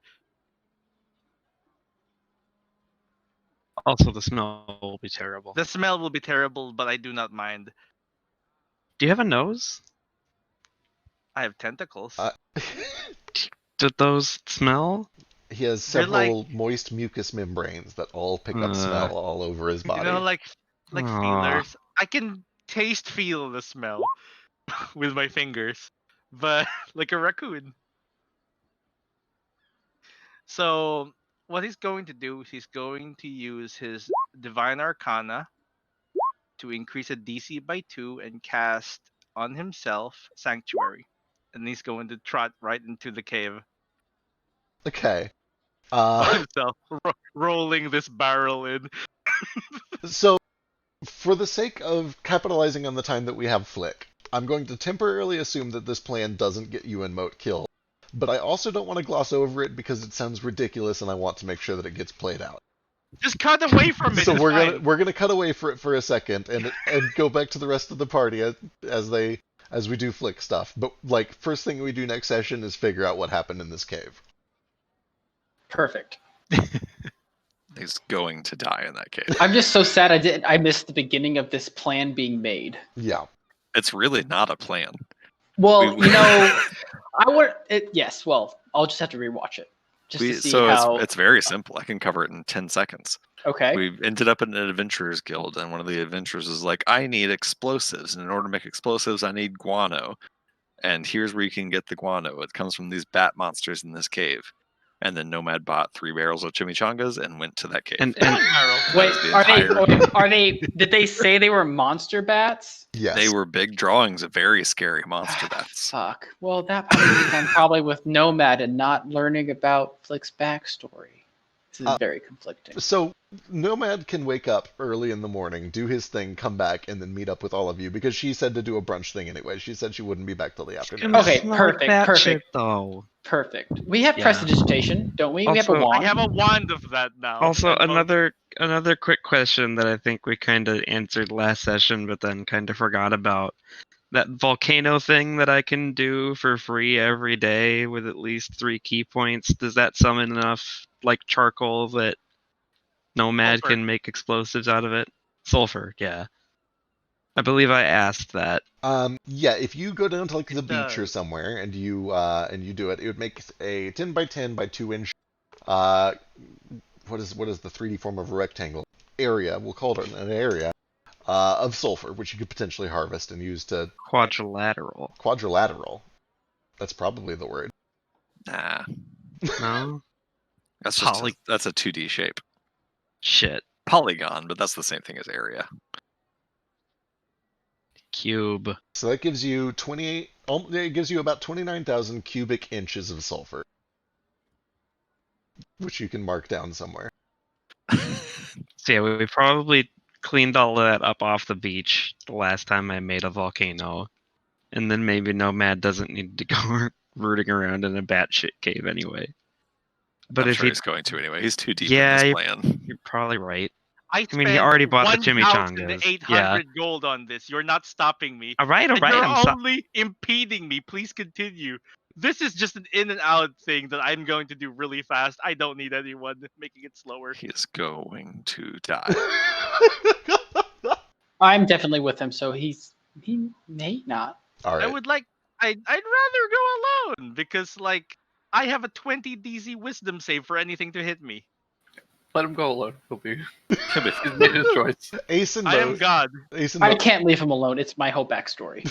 Speaker 1: Also, the smell will be terrible.
Speaker 2: The smell will be terrible, but I do not mind.
Speaker 1: Do you have a nose?
Speaker 2: I have tentacles.
Speaker 1: Did those smell?
Speaker 3: He has
Speaker 2: They're
Speaker 3: several moist mucous membranes that all pick up smell all over his body.
Speaker 2: You know, like feelers. I can feel the smell with my fingers, but like a raccoon. So what he's going to do is he's going to use his Divine Arcana to increase a DC by 2 and cast on himself Sanctuary. And he's going to trot right into the cave.
Speaker 3: Okay.
Speaker 2: By himself, rolling this barrel in.
Speaker 3: So, for the sake of capitalizing on the time that we have Flick, I'm going to temporarily assume that this plan doesn't get you and Moat killed. But I also don't want to gloss over it because it sounds ridiculous and I want to make sure that it gets played out.
Speaker 2: Just cut away from it.
Speaker 3: So we're gonna cut away for a second and go back to the rest of the party as they as we do flick stuff. But like, first thing we do next session is figure out what happened in this cave.
Speaker 6: Perfect.
Speaker 4: He's going to die in that cave.
Speaker 6: I'm just so sad I missed the beginning of this plan being made.
Speaker 3: Yeah.
Speaker 4: It's really not a plan.
Speaker 6: Well,
Speaker 4: We-
Speaker 6: I would. Yes. Well, I'll just have to rewatch it just to see
Speaker 4: So
Speaker 6: how.
Speaker 4: it's very simple. I can cover it in 10 seconds.
Speaker 6: Okay.
Speaker 4: We ended up in an adventurers guild, and one of the adventurers is like, I need explosives, and in order to make explosives, I need guano. And here's where you can get the guano. It comes from these bat monsters in this cave. And then Nomad bought 3 barrels of chimichangas and went to that cave.
Speaker 1: And
Speaker 6: Wait,
Speaker 4: the
Speaker 6: are they? Did they say they were monster bats?
Speaker 3: Yes.
Speaker 4: They were big drawings of very scary monster bats.
Speaker 6: Fuck. Well, that probably means I'm probably with Nomad and not learning about Flick's backstory. This is very conflicting.
Speaker 3: So Nomad can wake up early in the morning, do his thing, come back, and then meet up with all of you because she said to do a brunch thing anyway. She said she wouldn't be back till the afternoon.
Speaker 6: Okay, perfect.
Speaker 1: Though.
Speaker 6: Perfect. We have
Speaker 1: Yeah.
Speaker 6: prestidigitation, don't we? We have a
Speaker 1: Also,
Speaker 6: wand.
Speaker 2: I have a wand of that now.
Speaker 1: Also,
Speaker 2: And
Speaker 1: another quick question that I think we kind of answered last session, but then kind of forgot about. That volcano thing that I can do for free every day with at least 3 key points. Does that summon enough like charcoal that Nomad
Speaker 2: Sulfur.
Speaker 1: can make explosives out of it? Sulfur, yeah. I believe I asked that.
Speaker 3: Yeah, if you go down to like the
Speaker 2: It
Speaker 3: beach or
Speaker 2: does.
Speaker 3: somewhere and you do it, it would make a 10 by 10 by 2 inch what is the 3D form of a rectangle area? We'll call it an area of sulfur, which you could potentially harvest and use to
Speaker 1: Quadrilateral.
Speaker 3: quadrilateral. That's probably the word.
Speaker 4: Nah,
Speaker 1: No?
Speaker 4: that's just
Speaker 1: Poly-
Speaker 4: that's a 2D shape.
Speaker 1: Shit.
Speaker 4: Polygon, but that's the same thing as area.
Speaker 1: Cube.
Speaker 3: So that gives you 28. It gives you about 29,000 cubic inches of sulfur, which you can mark down somewhere.
Speaker 1: So yeah, we probably cleaned all of that up off the beach the last time I made a volcano. And then maybe Nomad doesn't need to go rooting around in a batshit cave anyway. But
Speaker 4: I'm
Speaker 1: if
Speaker 4: sure
Speaker 1: he,
Speaker 4: he's going to anyway. He's too deep
Speaker 1: Yeah,
Speaker 4: in
Speaker 1: you-
Speaker 4: this plan.
Speaker 1: you're probably right.
Speaker 2: I
Speaker 1: I mean, he already bought the
Speaker 2: spent
Speaker 1: chimichangas.
Speaker 2: 1,800 gold on this. You're not stopping me.
Speaker 1: All right.
Speaker 2: And you're
Speaker 1: I'm
Speaker 2: only impeding me. Please continue. This is just an in and out thing that I'm going to do really fast. I don't need anyone making it slower.
Speaker 4: He is going to die.
Speaker 6: I'm definitely with him, so he may not.
Speaker 3: All right.
Speaker 2: I'd rather go alone because like I have a 20 DC wisdom save for anything to hit me.
Speaker 5: Let him go alone.
Speaker 4: He'll be
Speaker 5: He's made his choice.
Speaker 3: Ace and
Speaker 2: I am
Speaker 3: Moat.
Speaker 2: God.
Speaker 3: Ace and
Speaker 6: I
Speaker 3: Moat,
Speaker 6: can't leave him alone. It's my whole backstory.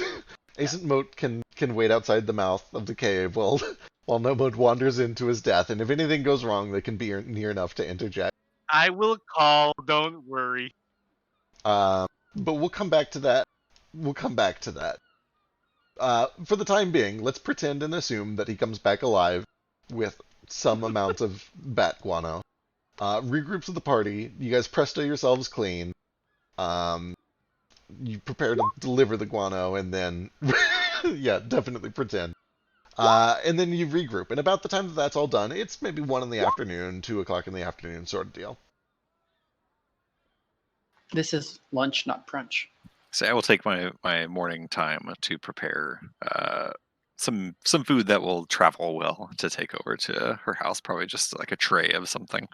Speaker 3: Ace and Moat can wait outside the mouth of the cave while Nomad wanders into his death, and if anything goes wrong, they can be near enough to interject.
Speaker 2: I will call. Don't worry.
Speaker 3: But we'll come back to that. For the time being, let's pretend and assume that he comes back alive with some amount of bat guano. Regroups with the party. You guys presto yourselves clean. You prepare to deliver the guano, and then yeah, definitely pretend. And then you regroup. And about the time that that's all done, it's maybe 1 in the afternoon, 2 o'clock in the afternoon, sort of deal.
Speaker 6: This is lunch, not brunch.
Speaker 4: So I will take my morning time to prepare some food that will travel well to take over to her house. Probably just like a tray of something.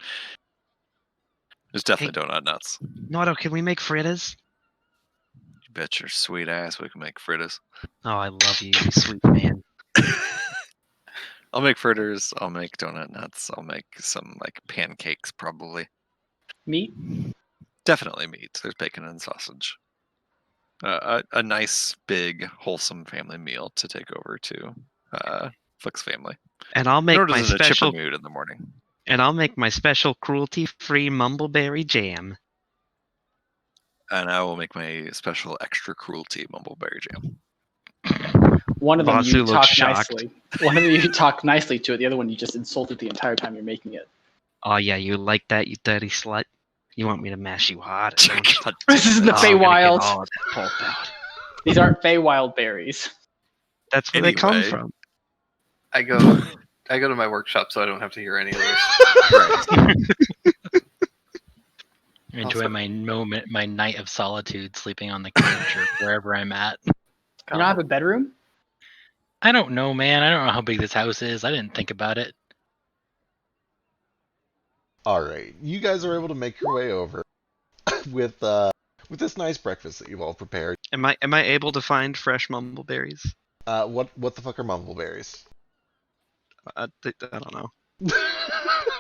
Speaker 4: There's definitely donut nuts.
Speaker 1: Noto, can we make fritters?
Speaker 4: You bet your sweet ass we can make fritters.
Speaker 1: Oh, I love you, you sweet man.
Speaker 4: I'll make fritters. I'll make donut nuts. I'll make some like pancakes probably.
Speaker 6: Meat?
Speaker 4: Definitely meat. There's bacon and sausage. A nice, big, wholesome family meal to take over to Flick's family.
Speaker 1: And I'll make
Speaker 4: Nor
Speaker 1: my
Speaker 4: does it a chipper
Speaker 1: special.
Speaker 4: mood in the morning.
Speaker 1: And I'll make my special cruelty-free mumbleberry jam.
Speaker 4: And I will make my special extra cruelty mumbleberry jam.
Speaker 6: One of them
Speaker 1: Vasu
Speaker 6: you
Speaker 1: looks
Speaker 6: talk
Speaker 1: shocked.
Speaker 6: nicely. One of them you talk nicely to it. The other one you just insulted the entire time you're making it.
Speaker 1: Oh yeah, you like that, you dirty slut? You want me to mash you hard? don't you?
Speaker 6: This isn't the
Speaker 1: Oh, I'm gonna get
Speaker 6: Feywild.
Speaker 1: all of that pulp out.
Speaker 6: These aren't Feywild berries.
Speaker 1: That's where they come
Speaker 4: Anyway.
Speaker 1: from.
Speaker 5: I go to my workshop so I don't have to hear any of this.
Speaker 7: Enjoy my moment, my night of solitude, sleeping on the couch or wherever I'm at.
Speaker 6: You don't have a bedroom?
Speaker 7: I don't know, man. I don't know how big this house is. I didn't think about it.
Speaker 3: All right, you guys are able to make your way over with this nice breakfast that you've all prepared.
Speaker 1: Am I able to find fresh mumbleberries?
Speaker 3: What the fuck are mumbleberries?
Speaker 1: I don't know.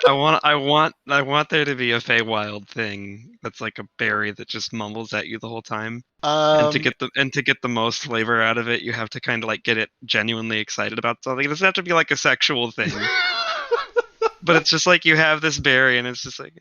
Speaker 1: I want there to be a Feywild thing that's like a berry that just mumbles at you the whole time. And to get the most flavor out of it, you have to kind of like get it genuinely excited about something. It doesn't have to be like a sexual thing, but it's just like you have this berry, and it's just like.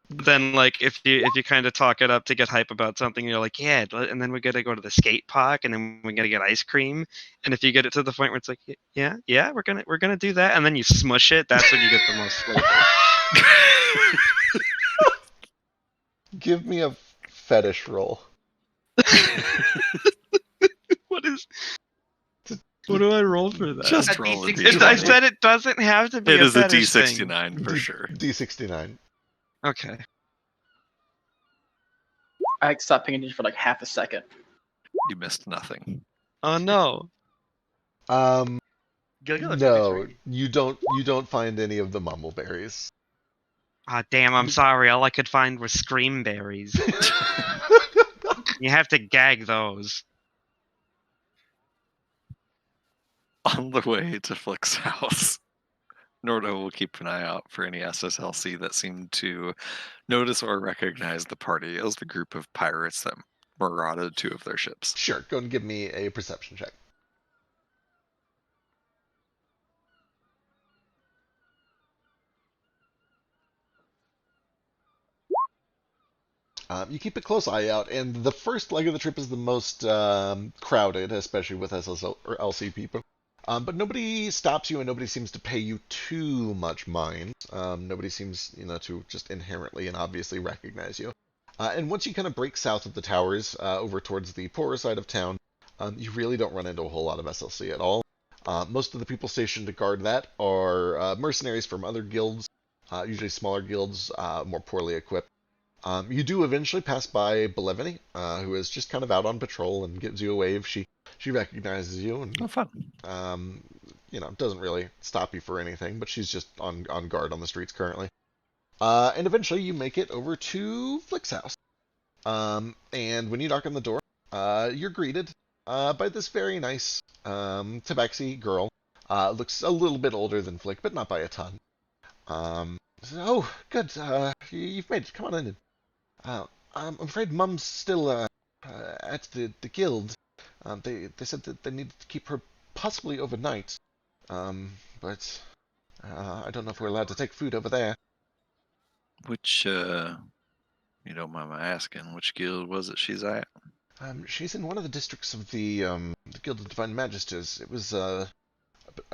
Speaker 1: Then like if you kind of talk it up to get hype about something, you're like, yeah, and then we gotta go to the skate park, and then we gotta get ice cream. And if you get it to the point where it's like, yeah, we're gonna do that, and then you smush it, that's when you get the most flavor.
Speaker 3: Give me a fetish roll.
Speaker 1: What do I roll for that?
Speaker 4: Just
Speaker 2: A
Speaker 4: roll a
Speaker 2: D6.
Speaker 1: I
Speaker 4: D20.
Speaker 1: said it doesn't have to be.
Speaker 4: It is a
Speaker 1: fetish thing.
Speaker 4: D69 for sure.
Speaker 3: D69.
Speaker 1: Okay.
Speaker 6: I like stopped paying attention for like half a second.
Speaker 4: You missed nothing.
Speaker 1: Oh no.
Speaker 2: Gilgil looks
Speaker 3: No,
Speaker 2: pretty
Speaker 3: you don't find any of the mumbleberries.
Speaker 1: Ah, damn. I'm sorry. All I could find was scream berries. You have to gag those.
Speaker 4: On the way to Flick's house, Nordo will keep an eye out for any SSLC that seem to notice or recognize the party as the group of pirates that marauded two of their ships.
Speaker 3: Sure, go and give me a perception check. You keep a close eye out, and the first leg of the trip is the most crowded, especially with SSL or LC people. But nobody stops you, and nobody seems to pay you too much mind. Nobody seems, to just inherently and obviously recognize you. And once you kind of break south of the towers, over towards the poorer side of town, you really don't run into a whole lot of SLC at all. Most of the people stationed to guard that are mercenaries from other guilds, usually smaller guilds, more poorly equipped. You do eventually pass by Belevany, who is just kind of out on patrol and gives you a wave. She recognizes you and
Speaker 4: Oh, fun.
Speaker 3: Doesn't really stop you for anything, but she's just on guard on the streets currently. And eventually you make it over to Flick's house. And when you knock on the door, you're greeted by this very nice tabaxi girl. Looks a little bit older than Flick, but not by a ton. Oh, good. You've made it. Come on in. I'm afraid Mum's still at the guild. They said that they needed to keep her possibly overnight. But I don't know if we're allowed to take food over there.
Speaker 4: Which, you don't mind my asking, which guild was it she's at?
Speaker 3: She's in one of the districts of the Guild of Divine Magisters. It was, I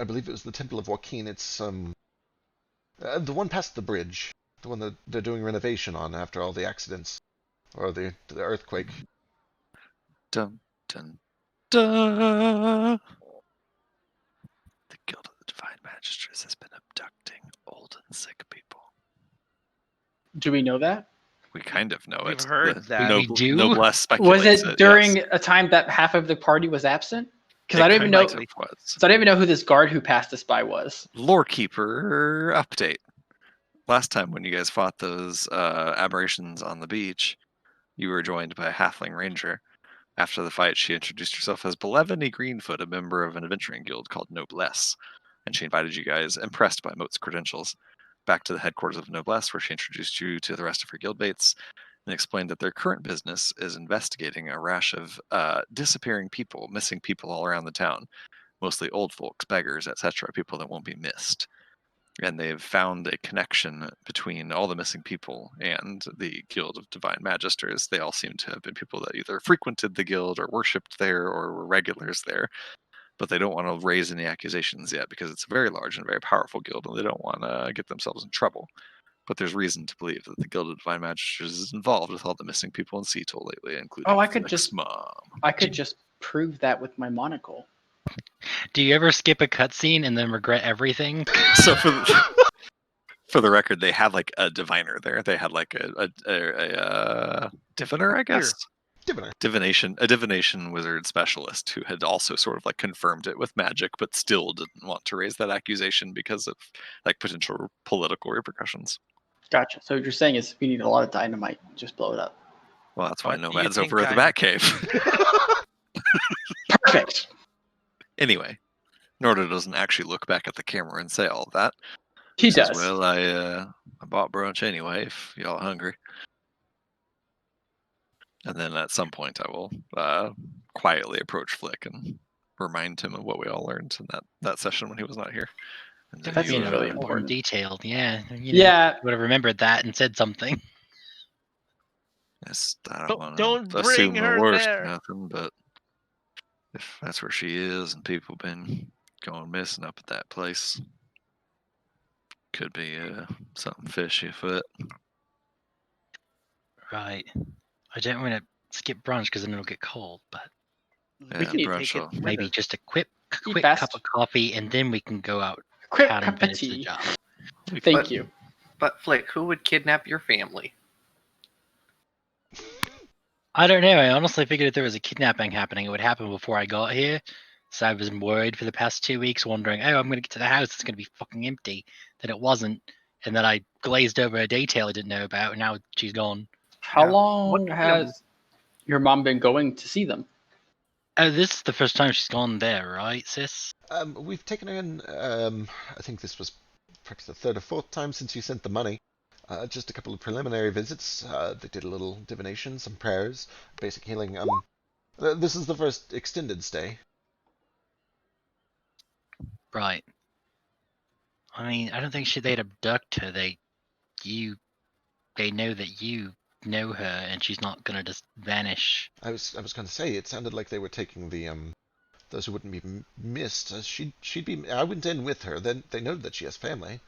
Speaker 3: believe it was the Temple of Joaquin. It's, the one past the bridge. The one that they're doing renovation on after all the accidents. Or the earthquake.
Speaker 4: Dun, dun, dun. The Guild of the Divine Magisters has been abducting old and sick people.
Speaker 6: Do we know that?
Speaker 4: We kind of know
Speaker 2: We've
Speaker 4: it.
Speaker 2: heard that.
Speaker 7: We do?
Speaker 4: Noblesse speculates
Speaker 6: Was it during
Speaker 4: yes.
Speaker 6: a time that half of the party was absent? Because
Speaker 4: It
Speaker 6: I don't even know.
Speaker 4: kind of was.
Speaker 6: So I don't even know who this guard who passed us by was.
Speaker 4: Lorekeeper update. Last time when you guys fought those aberrations on the beach, you were joined by a halfling ranger. After the fight, she introduced herself as Belevany Greenfoot, a member of an adventuring guild called Noblesse, and she invited you guys, impressed by Moat's credentials, back to the headquarters of Noblesse, where she introduced you to the rest of her guildmates and explained that their current business is investigating a rash of disappearing people, missing people all around the town, mostly old folks, beggars, etc., people that won't be missed. And they've found a connection between all the missing people and the Guild of Divine Magisters. They all seem to have been people that either frequented the guild or worshipped there or were regulars there. But they don't want to raise any accusations yet because it's a very large and very powerful guild, and they don't want to get themselves in trouble. But there's reason to believe that the Guild of Divine Magisters is involved with all the missing people in Seattle lately, including
Speaker 6: I could
Speaker 4: Flick's
Speaker 6: just-
Speaker 4: mom.
Speaker 6: I could just prove that with my monocle.
Speaker 7: Do you ever skip a cutscene and then regret everything?
Speaker 4: So for the record, they had like a diviner there. They had like a diviner, I guess.
Speaker 3: Diviner.
Speaker 4: a divination wizard specialist who had also sort of like confirmed it with magic, but still didn't want to raise that accusation because of like potential political repercussions.
Speaker 6: Gotcha. So what you're saying is we need a lot of dynamite. Just blow it up.
Speaker 4: Well, that's why
Speaker 2: What do you
Speaker 4: Nomad's
Speaker 2: think
Speaker 4: over at the Batcave.
Speaker 6: Perfect.
Speaker 4: Anyway, Norda doesn't actually look back at the camera and say all of that.
Speaker 6: He
Speaker 4: Says,
Speaker 6: does.
Speaker 4: well, I bought brunch anyway. If y'all are hungry. And then at some point, I will quietly approach Flick and remind him of what we all learned in that session when he was not here. And then
Speaker 6: That
Speaker 4: you,
Speaker 6: seems really
Speaker 7: important
Speaker 6: important.
Speaker 7: detailed. Yeah.
Speaker 6: Yeah.
Speaker 7: Would have remembered that and said something.
Speaker 4: yes, I
Speaker 2: Don't-
Speaker 4: don't
Speaker 2: don't
Speaker 4: want to
Speaker 2: bring
Speaker 4: assume the
Speaker 2: her
Speaker 4: worst
Speaker 2: there.
Speaker 4: or nothing, but if that's where she is and people been going missing up at that place, could be something fishy afoot.
Speaker 7: Right. I don't want to skip brunch because then it'll get cold, but
Speaker 4: Yeah,
Speaker 6: can eat
Speaker 4: brunch will-
Speaker 7: maybe just a quick
Speaker 6: best.
Speaker 7: cup of coffee and then we can go out
Speaker 6: Quick
Speaker 7: having
Speaker 6: cup of
Speaker 7: finished the
Speaker 6: tea.
Speaker 7: job.
Speaker 6: Thank you.
Speaker 5: But Flick, who would kidnap your family?
Speaker 7: I don't know. I honestly figured if there was a kidnapping happening, it would happen before I got here. So I was worried for the past 2 weeks, wondering, oh, I'm going to get to the house, it's going to be fucking empty. Then it wasn't. And then I glazed over a detail I didn't know about, and now she's gone.
Speaker 6: How
Speaker 5: Yeah.
Speaker 6: long
Speaker 5: What kind of-
Speaker 6: has your mom been going to see them?
Speaker 7: Oh, this is the first time she's gone there, right, sis?
Speaker 3: We've taken her in. I think this was perhaps the third or fourth time since you sent the money. Just a couple of preliminary visits. They did a little divination, some prayers, basic healing. This is the first extended stay.
Speaker 7: Right. I mean, I don't think they'd abduct her. They know that you know her, and she's not gonna just vanish.
Speaker 3: I was going to say it sounded like they were taking the those who wouldn't be missed. She'd be. I went in with her. Then they know that she has family.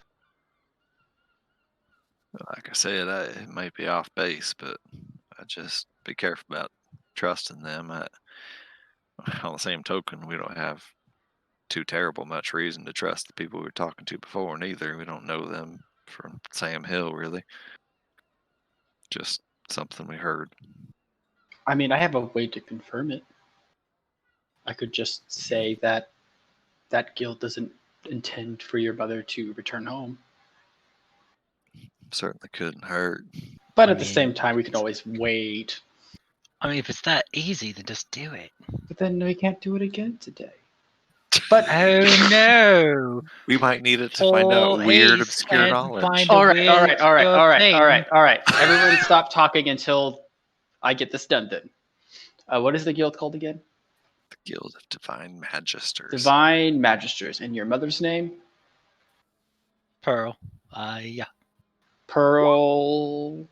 Speaker 4: Like I said, it might be off base, but I just be careful about trusting them. On the same token, we don't have too terrible much reason to trust the people we were talking to before, neither. We don't know them from Sam Hill, really. Just something we heard.
Speaker 6: I mean, I have a way to confirm it. I could just say that that guild doesn't intend for your mother to return home.
Speaker 4: Certainly couldn't hurt.
Speaker 6: But
Speaker 7: I
Speaker 6: at the
Speaker 7: mean,
Speaker 6: same time, we can always wait.
Speaker 7: I mean, if it's that easy, then just do it.
Speaker 6: But then we can't do it again today. But
Speaker 7: Oh no!
Speaker 4: We might need it to find out
Speaker 7: Poor
Speaker 4: weird,
Speaker 7: Ace
Speaker 4: obscure
Speaker 7: can't
Speaker 4: knowledge.
Speaker 7: find a
Speaker 6: all right. Everyone stop talking until I get this done then. What is the guild called again?
Speaker 4: The Guild of Divine Magisters.
Speaker 6: Divine Magisters. And your mother's name?
Speaker 7: Pearl. Yeah.
Speaker 6: Pearl.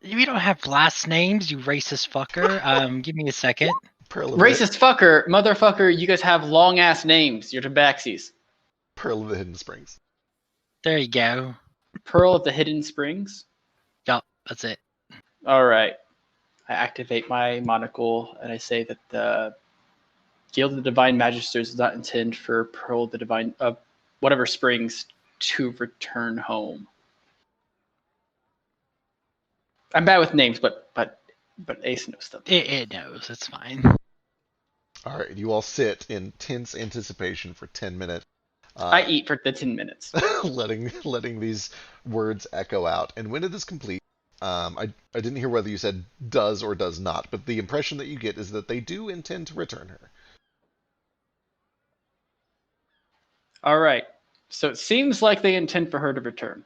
Speaker 7: You don't have last names, you racist fucker. Give me a second.
Speaker 3: Pearl of
Speaker 6: Racist fucker, motherfucker, you guys have long ass names. You're tabaxis.
Speaker 3: Pearl of the Hidden Springs.
Speaker 7: There you go.
Speaker 6: Pearl of the Hidden Springs.
Speaker 7: Yup, that's it.
Speaker 6: All right. I activate my monocle and I say that the Guild of the Divine Magisters does not intend for Pearl of the Divine, whatever Springs, to return home. I'm bad with names, but Ace knows them.
Speaker 7: It knows. It's fine.
Speaker 3: All right, you all sit in tense anticipation for 10 minutes.
Speaker 6: I eat for the 10 minutes.
Speaker 3: letting these words echo out. And when it is complete, I didn't hear whether you said does or does not, but the impression that you get is that they do intend to return her.
Speaker 6: All right. So it seems like they intend for her to return.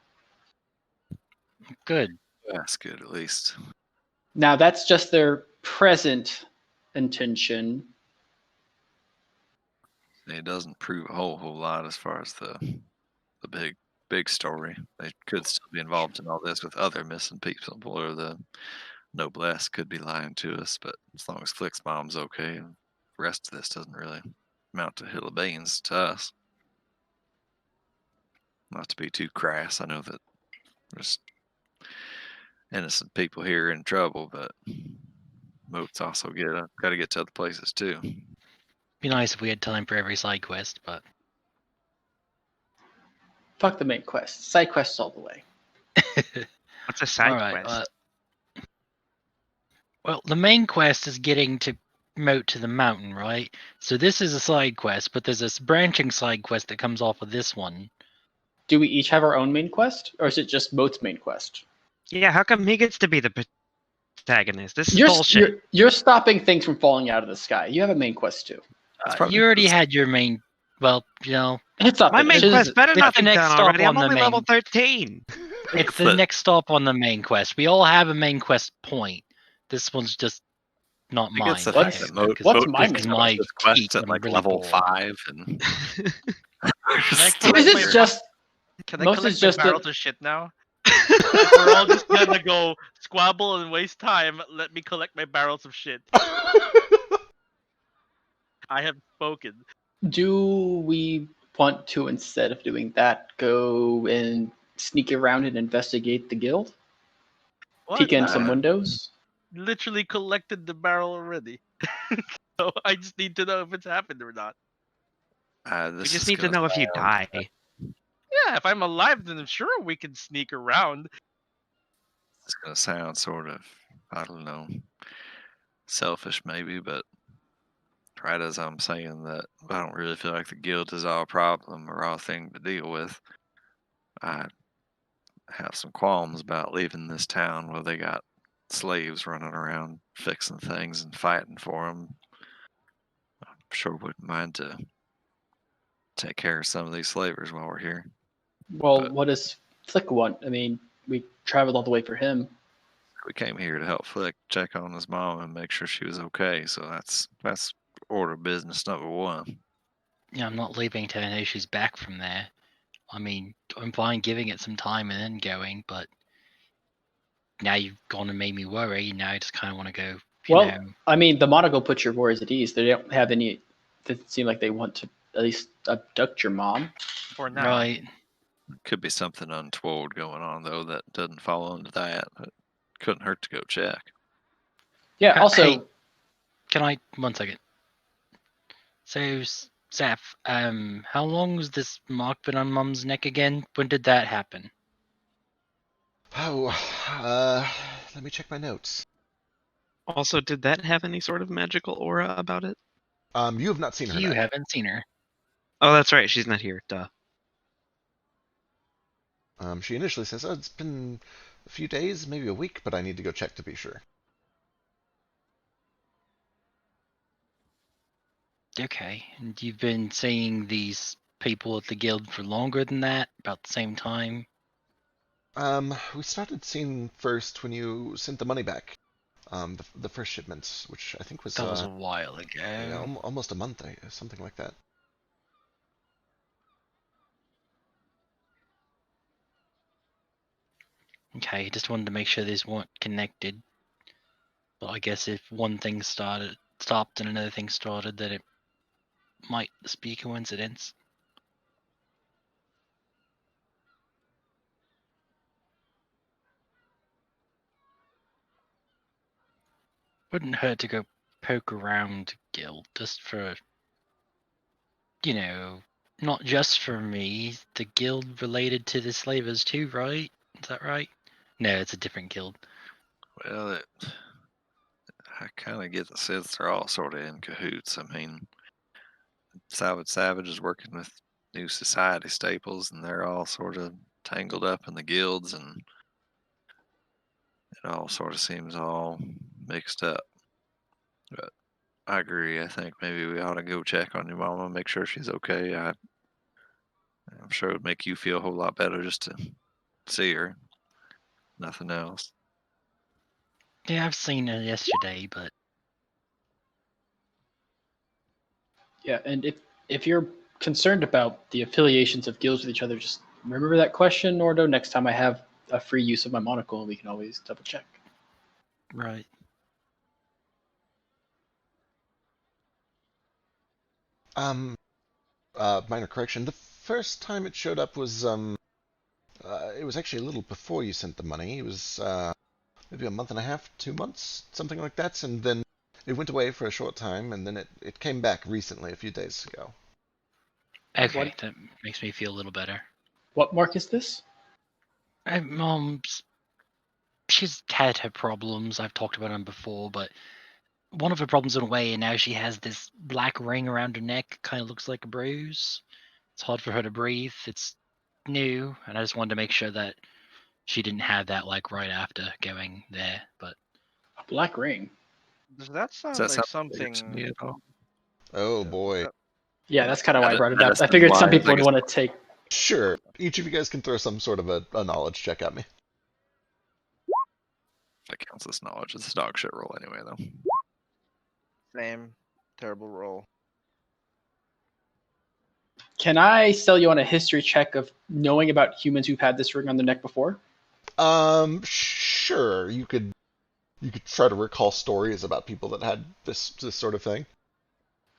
Speaker 7: Good.
Speaker 4: That's good, at least.
Speaker 6: Now that's just their present intention.
Speaker 4: It doesn't prove a whole lot as far as the big story. They could still be involved in all this with other missing people, or the noblesse could be lying to us. But as long as Flick's mom's okay, the rest of this doesn't really amount to hill of beans to us. Not to be too crass, I know that there's innocent people here in trouble, but Moats also got to get to other places too.
Speaker 7: Be nice if we had time for every side quest, but
Speaker 6: Fuck the main quest. Side quests all the way.
Speaker 1: What's a side
Speaker 7: all right.
Speaker 1: quest?
Speaker 7: Well, the main quest is getting to Moat to the mountain, right? So this is a side quest, but there's this branching side quest that comes off of this one.
Speaker 6: Do we each have our own main quest, or is it just Moat's main quest?
Speaker 1: Yeah, how come he gets to be the protagonist? This is bullshit.
Speaker 6: You're stopping things from falling out of the sky. You have a main quest too.
Speaker 4: It's probably
Speaker 7: You already
Speaker 4: 'cause-
Speaker 7: had your main. Well, you know,
Speaker 6: It's not
Speaker 1: My main
Speaker 6: finished.
Speaker 1: quest better
Speaker 7: it's
Speaker 1: not
Speaker 7: the
Speaker 1: be
Speaker 7: next
Speaker 1: done
Speaker 7: stop
Speaker 1: already.
Speaker 7: on
Speaker 1: I'm
Speaker 7: the
Speaker 1: only
Speaker 7: main-
Speaker 1: level 13.
Speaker 7: it's the
Speaker 4: But-
Speaker 7: next stop on the main quest. We all have a main quest point. This one's just not
Speaker 4: I think
Speaker 7: mine.
Speaker 4: it's the
Speaker 7: to
Speaker 4: fact
Speaker 7: hit,
Speaker 4: that Moat
Speaker 7: because
Speaker 6: what's
Speaker 4: Moat
Speaker 6: my
Speaker 4: just
Speaker 6: main
Speaker 4: comes
Speaker 7: my
Speaker 4: with quests
Speaker 7: peak,
Speaker 4: at
Speaker 7: I'm
Speaker 4: like
Speaker 7: really
Speaker 4: level
Speaker 7: bored.
Speaker 4: 5, and
Speaker 2: Can I
Speaker 6: This
Speaker 2: collect
Speaker 6: is
Speaker 2: my-
Speaker 6: just
Speaker 2: Can I
Speaker 6: Most
Speaker 2: collect
Speaker 6: is
Speaker 2: my
Speaker 6: just a-
Speaker 2: barrels of shit now? If we're all just gonna go squabble and waste time, let me collect my barrels of shit. I have spoken.
Speaker 6: do we want to, instead of doing that, go and sneak around and investigate the guild?
Speaker 2: What?
Speaker 6: Peek in
Speaker 2: Nah,
Speaker 6: some windows?
Speaker 2: literally collected the barrel already. So I just need to know if it's happened or not.
Speaker 1: We
Speaker 4: this
Speaker 1: just
Speaker 4: is
Speaker 1: need to
Speaker 4: gonna
Speaker 1: know if you
Speaker 4: sound-
Speaker 1: die.
Speaker 2: Yeah, if I'm alive, then I'm sure we can sneak around.
Speaker 4: It's gonna sound sort of, I don't know, selfish maybe, but right as I'm saying that I don't really feel like the guild is our problem or our thing to deal with, I have some qualms about leaving this town where they got slaves running around fixing things and fighting for them. I'm sure wouldn't mind to take care of some of these slavers while we're here.
Speaker 6: Well,
Speaker 4: But-
Speaker 6: what does Flick want? I mean, we traveled all the way for him.
Speaker 4: We came here to help Flick check on his mom and make sure she was okay, so that's order of business number 1.
Speaker 7: Yeah, I'm not leaving till I know she's back from there. I mean, I'm fine giving it some time and then going, but now you've gone and made me worry. Now I just kind of want to go.
Speaker 6: Well, I mean, the monocle puts your worries at ease. They don't have any. Doesn't seem like they want to at least abduct your mom.
Speaker 2: For now.
Speaker 7: right.
Speaker 4: Could be something untoward going on though that doesn't fall into that. It couldn't hurt to go check.
Speaker 6: Yeah. Also,
Speaker 7: Hey, can I 1 second? So, Zeph, how long was this mark been on Mum's neck again? When did that happen?
Speaker 3: Oh, let me check my notes.
Speaker 1: Also, did that have any sort of magical aura about it?
Speaker 3: You have not seen her
Speaker 7: You
Speaker 3: neck.
Speaker 7: haven't seen her.
Speaker 1: Oh, that's right. She's not here. Duh.
Speaker 3: She initially says, "Oh, it's been a few days, maybe a week, but I need to go check to be sure."
Speaker 7: Okay, and you've been seeing these people at the guild for longer than that, about the same time?
Speaker 3: We started seeing first when you sent the money back. The first shipments, which I think was,
Speaker 7: That was a while ago.
Speaker 3: yeah, almost a month, something like that.
Speaker 7: Okay, just wanted to make sure these weren't connected. But I guess if one thing stopped and another thing started, then it might just be a coincidence. Wouldn't hurt to go poke around guild just for, not just for me. The guild related to the slavers too, right? Is that right? No, it's a different guild.
Speaker 4: Well, I kind of get the sense they're all sort of in cahoots. I mean, Savage is working with New Society staples, and they're all sort of tangled up in the guilds, and it all sort of seems all mixed up. But I agree. I think maybe we ought to go check on your mama, make sure she's okay. I'm sure it would make you feel a whole lot better just to see her. Nothing else.
Speaker 7: Yeah, I've seen her yesterday, but
Speaker 6: yeah, and if you're concerned about the affiliations of guilds with each other, just remember that question, Ordo. Next time I have a free use of my monocle, we can always double check.
Speaker 7: right.
Speaker 3: Minor correction. The first time it showed up was, it was actually a little before you sent the money. It was, maybe a month and a half, 2 months, something like that, and then it went away for a short time, and then it came back recently, a few days ago.
Speaker 7: Okay,
Speaker 6: What?
Speaker 7: that makes me feel a little better.
Speaker 6: What mark is this?
Speaker 7: Mom's she's had her problems. I've talked about them before, but one of her problems went away, and now she has this black ring around her neck. Kind of looks like a bruise. It's hard for her to breathe. It's new, and I just wanted to make sure that she didn't have that like right after going there. But
Speaker 6: A black ring.
Speaker 2: Does that
Speaker 4: Does
Speaker 2: sound
Speaker 4: that
Speaker 2: like
Speaker 4: sound familiar to me
Speaker 2: something?
Speaker 4: at all?
Speaker 3: Oh boy.
Speaker 6: Yeah, that's kind of why I brought it up. I
Speaker 4: Medicine
Speaker 6: figured some
Speaker 4: wise,
Speaker 6: people
Speaker 4: I
Speaker 6: would
Speaker 4: guess-
Speaker 6: want to take.
Speaker 3: Sure. Each of you guys can throw some sort of a knowledge check at me.
Speaker 4: That counts as knowledge. It's a dog shit roll anyway, though.
Speaker 2: Same. Terrible roll.
Speaker 6: Can I sell you on a history check of knowing about humans who've had this ring on their neck before?
Speaker 3: Sure. You could try to recall stories about people that had this sort of thing.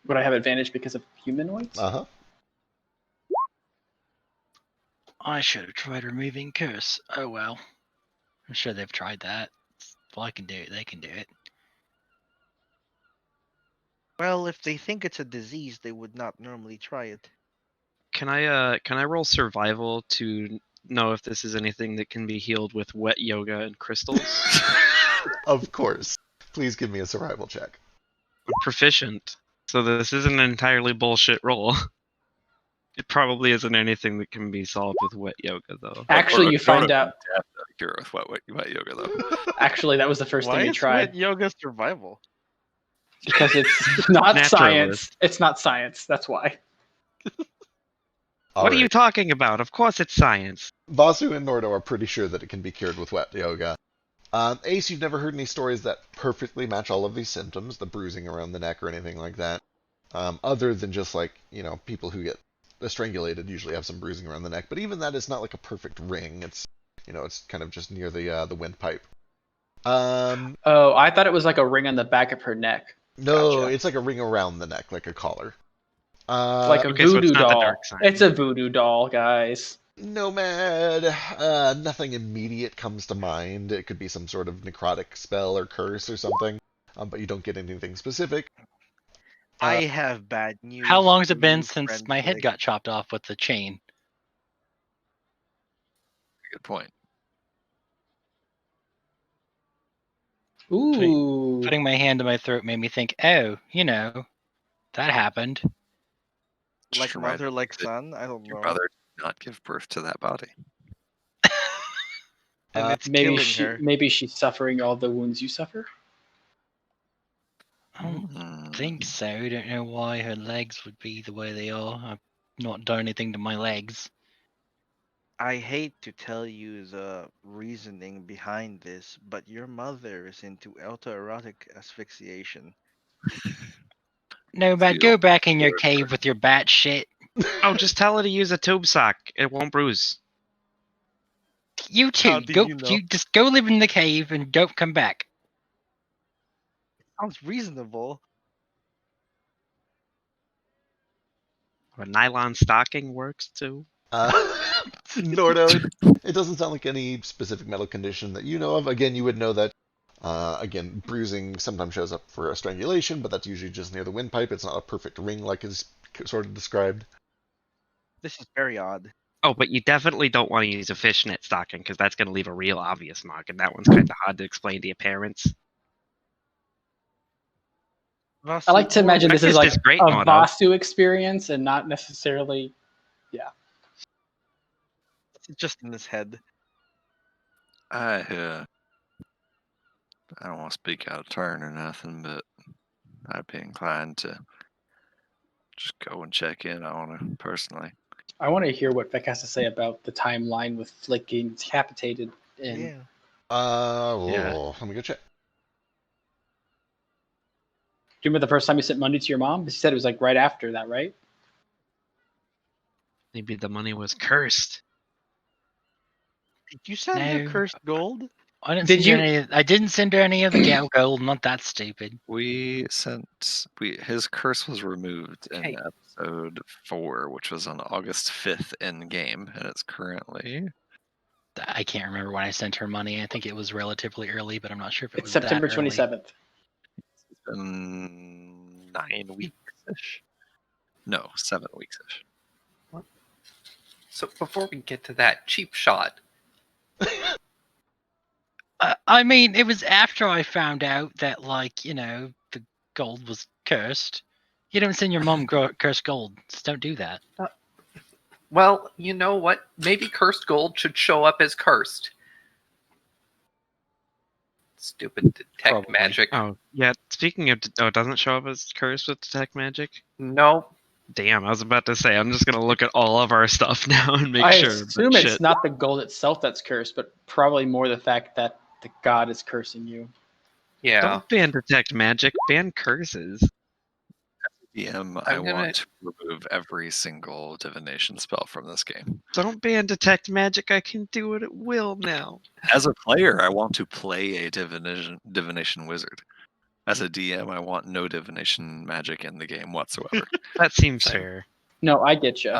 Speaker 6: Would I have advantage because of humanoids?
Speaker 3: Uh-huh.
Speaker 7: I should have tried removing curse. Oh well. I'm sure they've tried that. If I can do it, they can do it.
Speaker 2: Well, if they think it's a disease, they would not normally try it.
Speaker 1: Can I roll survival to know if this is anything that can be healed with wet yoga and crystals?
Speaker 3: Of course. Please give me a survival check.
Speaker 1: I'm proficient, so this isn't an entirely bullshit roll. It probably isn't anything that can be solved with wet yoga, though.
Speaker 6: Actually, you find out.
Speaker 4: Cure with wet yoga, though.
Speaker 6: Actually, that was the first
Speaker 2: Why
Speaker 6: thing you
Speaker 2: is
Speaker 6: tried
Speaker 2: wet yoga survival?
Speaker 6: because it's not
Speaker 1: Naturalist.
Speaker 6: science. It's not science. That's why.
Speaker 3: All
Speaker 1: What are you
Speaker 3: right.
Speaker 1: talking about? Of course it's science.
Speaker 3: Vasu and Nordo are pretty sure that it can be cured with wet yoga. Ace, you've never heard any stories that perfectly match all of these symptoms, the bruising around the neck or anything like that. Other than just like, people who get strangulated usually have some bruising around the neck, but even that is not like a perfect ring. It's, it's kind of just near the windpipe.
Speaker 6: Oh, I thought it was like a ring on the back of her neck.
Speaker 3: No,
Speaker 6: Gotcha.
Speaker 3: it's like a ring around the neck, like a collar.
Speaker 6: Like a
Speaker 1: okay, so it's
Speaker 6: voodoo
Speaker 1: not the
Speaker 6: doll.
Speaker 1: dark side.
Speaker 6: It's a voodoo doll, guys.
Speaker 3: Nomad. Nothing immediate comes to mind. It could be some sort of necrotic spell or curse or something, but you don't get anything specific.
Speaker 2: I have bad news.
Speaker 7: How long has
Speaker 2: for
Speaker 7: it been
Speaker 2: you,
Speaker 7: since
Speaker 2: friend
Speaker 7: my head
Speaker 2: Flick.
Speaker 7: got chopped off with the chain?
Speaker 4: Good point.
Speaker 6: Ooh.
Speaker 7: Putting my hand to my throat made me think, oh, that happened.
Speaker 2: Like
Speaker 4: Just remind
Speaker 2: mother,
Speaker 4: me
Speaker 2: like
Speaker 4: that
Speaker 2: son? I don't
Speaker 4: Your
Speaker 2: know.
Speaker 4: brother did not give birth to that body.
Speaker 2: And it's
Speaker 6: Maybe
Speaker 2: killing her.
Speaker 6: maybe she's suffering all the wounds you suffer.
Speaker 7: I don't think so. I don't know why her legs would be the way they are. I've not done anything to my legs.
Speaker 2: I hate to tell you the reasoning behind this, but your mother is into autoerotic asphyxiation.
Speaker 7: No, man,
Speaker 4: you
Speaker 7: go
Speaker 4: don't
Speaker 7: back in your
Speaker 4: care.
Speaker 7: cave with your bat shit.
Speaker 1: Oh, just tell her to use a tube sock. It won't bruise.
Speaker 7: You
Speaker 2: How
Speaker 7: too.
Speaker 2: do
Speaker 7: Go.
Speaker 2: you know?
Speaker 7: You just go live in the cave and don't come back.
Speaker 2: Sounds reasonable.
Speaker 1: A nylon stocking works too.
Speaker 3: Nordo, it doesn't sound like any specific medical condition that you know of. Again, you would know that, bruising sometimes shows up for a strangulation, but that's usually just near the windpipe. It's not a perfect ring like is sort of described.
Speaker 2: This is very odd.
Speaker 1: Oh, but you definitely don't want to use a fishnet stocking because that's going to leave a real obvious mark, and that one's kind of hard to explain to your parents.
Speaker 6: I like to imagine this is
Speaker 1: Breakfast
Speaker 6: like
Speaker 1: is great,
Speaker 6: a
Speaker 1: Nordo.
Speaker 6: Vasu experience and not necessarily.
Speaker 2: It's just in his head.
Speaker 4: I don't want to speak out of turn or nothing, but I'd be inclined to just go and check in on her personally.
Speaker 6: I want to hear what Beck has to say about the timeline with Flick getting decapitated. And
Speaker 2: Yeah.
Speaker 3: Let me go check.
Speaker 6: do you remember the first time you sent money to your mom? She said it was like right after that, right?
Speaker 1: Maybe the money was cursed.
Speaker 2: Did you send her
Speaker 7: No.
Speaker 2: cursed gold?
Speaker 7: I didn't
Speaker 6: Did
Speaker 7: send her
Speaker 6: you-
Speaker 7: any. I didn't send her any of the gal gold. I'm not that stupid.
Speaker 4: His curse was removed
Speaker 7: Okay.
Speaker 4: in episode 4, which was on August 5th in game, and it's currently
Speaker 7: I can't remember when I sent her money. I think it was relatively early, but I'm not sure if it
Speaker 6: It's
Speaker 7: was
Speaker 6: September
Speaker 7: that early.
Speaker 6: 27th.
Speaker 4: been 9 weeks-ish. No, 7 weeks-ish.
Speaker 5: So before we get to that cheap shot,
Speaker 7: I mean, it was after I found out that, the gold was cursed. You don't send your mom cursed gold. Just don't do that.
Speaker 5: Well, you know what? Maybe cursed gold should show up as cursed. Stupid detect
Speaker 7: Probably.
Speaker 5: magic.
Speaker 1: Oh, yeah. Speaking of, it doesn't show up as cursed with detect magic.
Speaker 5: No.
Speaker 1: Damn, I was about to say I'm just gonna look at all of our stuff now and make
Speaker 6: I
Speaker 1: sure.
Speaker 6: assume it's not the gold itself that's cursed, but probably more the fact that the god is cursing you.
Speaker 5: Yeah.
Speaker 1: Don't ban detect magic. Ban curses.
Speaker 4: DM,
Speaker 5: I'm gonna-
Speaker 4: want to remove every single divination spell from this game.
Speaker 1: Don't ban detect magic. I can do it at will now.
Speaker 4: As a player, I want to play a divination wizard. As a DM, I want no divination magic in the game whatsoever.
Speaker 1: That seems
Speaker 5: Same.
Speaker 1: fair.
Speaker 6: No, I get you.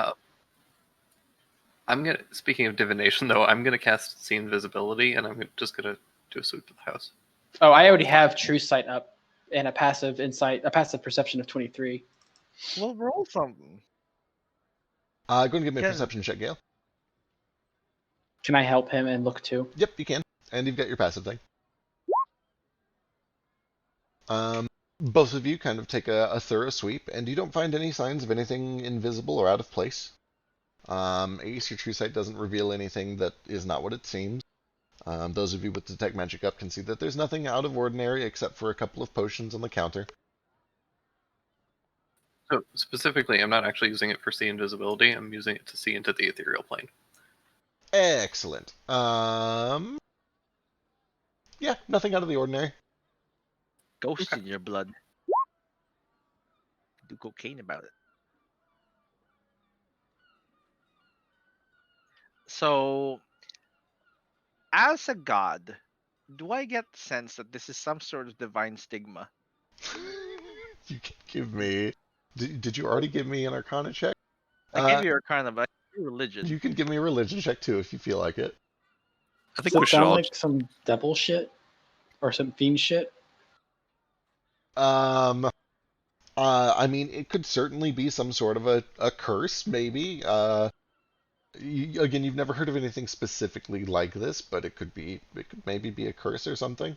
Speaker 5: Speaking of divination, though, I'm gonna cast See Invisibility, and I'm just gonna do a sweep of the house.
Speaker 6: Oh, I already have True Sight up and a passive perception of 23.
Speaker 2: Well, roll something.
Speaker 3: Go and give me a
Speaker 2: Yeah.
Speaker 3: perception check, Gale.
Speaker 6: Can I help him and look too?
Speaker 3: Yep, you can. And you've got your passive thing. Both of you kind of take a thorough sweep, and you don't find any signs of anything invisible or out of place. Ace, your true sight doesn't reveal anything that is not what it seems. Those of you with detect magic up can see that there's nothing out of ordinary except for a couple of potions on the counter.
Speaker 5: So specifically, I'm not actually using it for See Invisibility. I'm using it to see into the ethereal plane.
Speaker 3: Excellent. Yeah, nothing out of the ordinary.
Speaker 2: Ghost in your blood. Do cocaine about it. So, as a god, do I get the sense that this is some sort of divine stigma?
Speaker 3: You can give me. Did you already give me an Arcana check?
Speaker 2: I gave you Arcana, but I gave you religion.
Speaker 3: You can give me a religion check too if you feel like it.
Speaker 4: I think
Speaker 6: Does
Speaker 4: we
Speaker 6: it
Speaker 4: should
Speaker 6: sound
Speaker 4: all.
Speaker 6: like some devil shit? Or some fiend shit?
Speaker 3: I mean, it could certainly be some sort of a curse, maybe. Again, you've never heard of anything specifically like this, but it could maybe be a curse or something.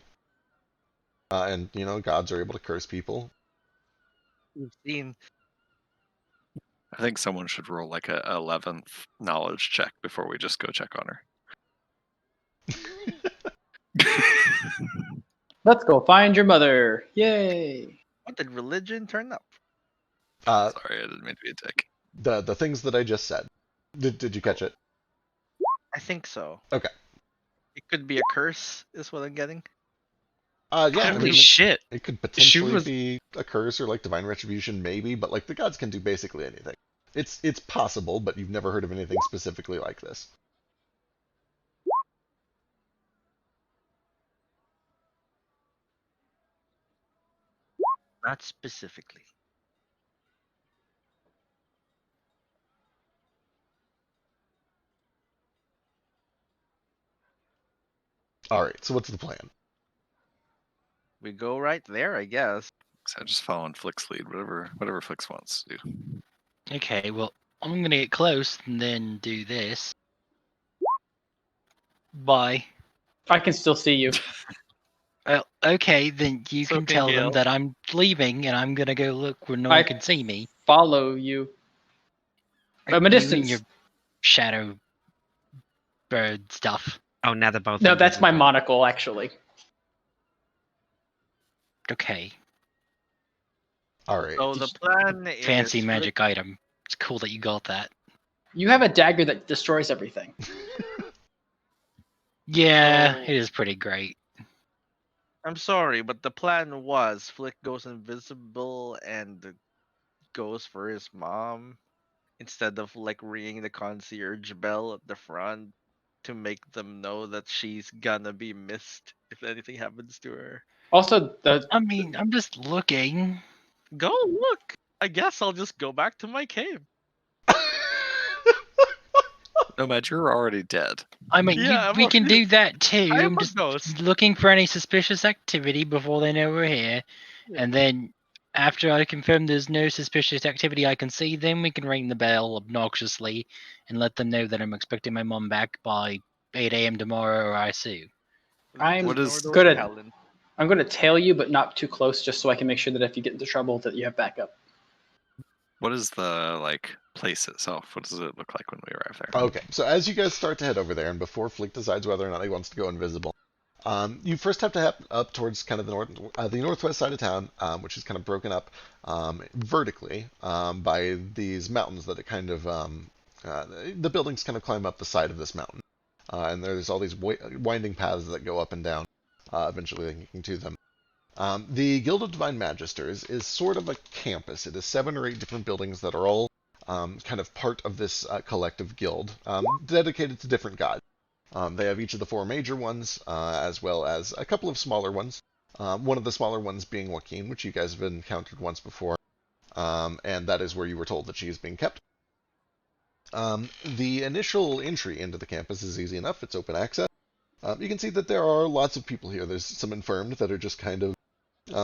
Speaker 3: And gods are able to curse people.
Speaker 2: We've seen.
Speaker 4: I think someone should roll like a 11th knowledge check before we just go check on her.
Speaker 6: Let's go find your mother. Yay.
Speaker 2: What did religion turn up?
Speaker 4: Sorry, I didn't mean to be a dick.
Speaker 3: The things that I just said. Did you catch it?
Speaker 2: I think so.
Speaker 3: Okay.
Speaker 2: It could be a curse, is what I'm getting.
Speaker 3: Yeah.
Speaker 1: Holy shit.
Speaker 3: It could potentially
Speaker 1: was-
Speaker 3: be a curse or like divine retribution, maybe, but like the gods can do basically anything. It's possible, but you've never heard of anything specifically like this.
Speaker 2: Not specifically.
Speaker 3: All right. So what's the plan?
Speaker 2: We go right there, I guess.
Speaker 4: So just following Flick's lead, whatever Flicks wants to do.
Speaker 7: Okay, well, I'm gonna get close and then do this. Bye.
Speaker 6: I can still see you.
Speaker 7: Well, okay, then you
Speaker 2: So
Speaker 7: can
Speaker 2: can
Speaker 7: tell
Speaker 2: Gale.
Speaker 7: them that I'm leaving and I'm gonna go look where no
Speaker 6: I-
Speaker 7: one can see me.
Speaker 6: Follow you. I'm a
Speaker 7: You
Speaker 6: distance.
Speaker 7: and your shadow bird stuff.
Speaker 1: Oh, now they're both.
Speaker 6: No, that's my
Speaker 1: invisible.
Speaker 6: monocle, actually.
Speaker 7: Okay,
Speaker 3: All right.
Speaker 2: So the plan is
Speaker 7: fancy magic item. It's cool that you got that.
Speaker 6: You have a dagger that destroys everything.
Speaker 7: Yeah,
Speaker 2: So-
Speaker 7: it is pretty great.
Speaker 2: I'm sorry, but the plan was Flick goes invisible and goes for his mom instead of like ringing the concierge bell at the front to make them know that she's gonna be missed if anything happens to her.
Speaker 6: Also,
Speaker 7: I mean, I'm just looking.
Speaker 2: Go look. I guess I'll just go back to my cave.
Speaker 4: Nomad, you're already dead.
Speaker 7: I mean,
Speaker 2: Yeah,
Speaker 7: we can do that too.
Speaker 2: I am
Speaker 7: I'm
Speaker 2: a
Speaker 7: just
Speaker 2: ghost.
Speaker 7: looking for any suspicious activity before they know we're here.
Speaker 2: Yeah.
Speaker 7: And then after I confirm there's no suspicious activity I can see, then we can ring the bell obnoxiously and let them know that I'm expecting my mom back by 8 a.m. tomorrow or I sue.
Speaker 6: I'm
Speaker 4: What is-
Speaker 2: Ignore those
Speaker 6: gonna
Speaker 2: talents.
Speaker 6: I'm gonna tail you, but not too close, just so I can make sure that if you get into trouble, that you have backup.
Speaker 4: What is the place itself? What does it look like when we arrive there?
Speaker 3: Okay, so as you guys start to head over there, and before Flick decides whether or not he wants to go invisible, you first have to head up towards kind of the northwest side of town, which is kind of broken up vertically by these mountains that it kind of the buildings kind of climb up the side of this mountain, and there's all these winding paths that go up and down, eventually linking to them. The Guild of Divine Magisters is sort of a campus. It is 7 or 8 different buildings that are all kind of part of this collective guild, dedicated to different gods. They have each of the 4 major ones, as well as a couple of smaller ones. One of the smaller ones being Joaquin, which you guys have encountered once before, and that is where you were told that she is being kept. The initial entry into the campus is easy enough. It's open access. You can see that there are lots of people here. There's some infirmed that are just kind of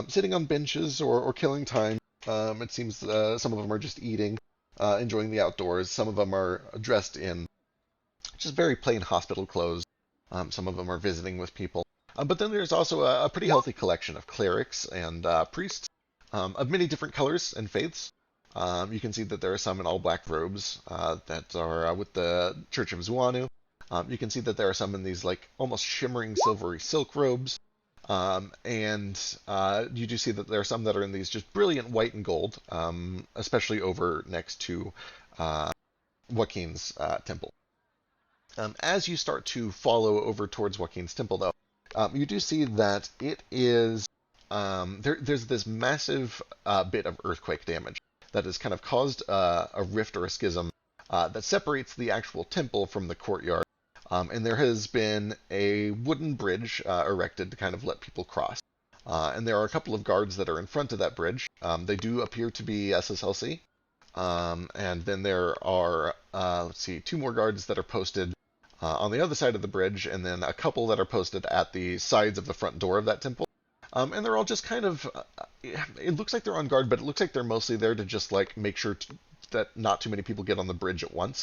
Speaker 3: sitting on benches or killing time. It seems some of them are just eating, enjoying the outdoors. Some of them are dressed in just very plain hospital clothes. Some of them are visiting with people. But then there's also a pretty healthy collection of clerics and priests of many different colors and faiths. You can see that there are some in all black robes that are with the Church of Zuanu. You can see that there are some in these almost shimmering silvery silk robes. And you do see that there are some that are in these just brilliant white and gold, especially over next to Joaquin's temple. As you start to follow over towards Joaquin's temple, though, you do see that it is there's this massive bit of earthquake damage that has kind of caused a rift or a schism that separates the actual temple from the courtyard. And there has been a wooden bridge erected to kind of let people cross. And there are a couple of guards that are in front of that bridge. They do appear to be SSLC. And then there are, 2 more guards that are posted on the other side of the bridge, and then a couple that are posted at the sides of the front door of that temple. And they're all just kind of, it looks like they're on guard, but it looks like they're mostly there to just make sure that not too many people get on the bridge at once.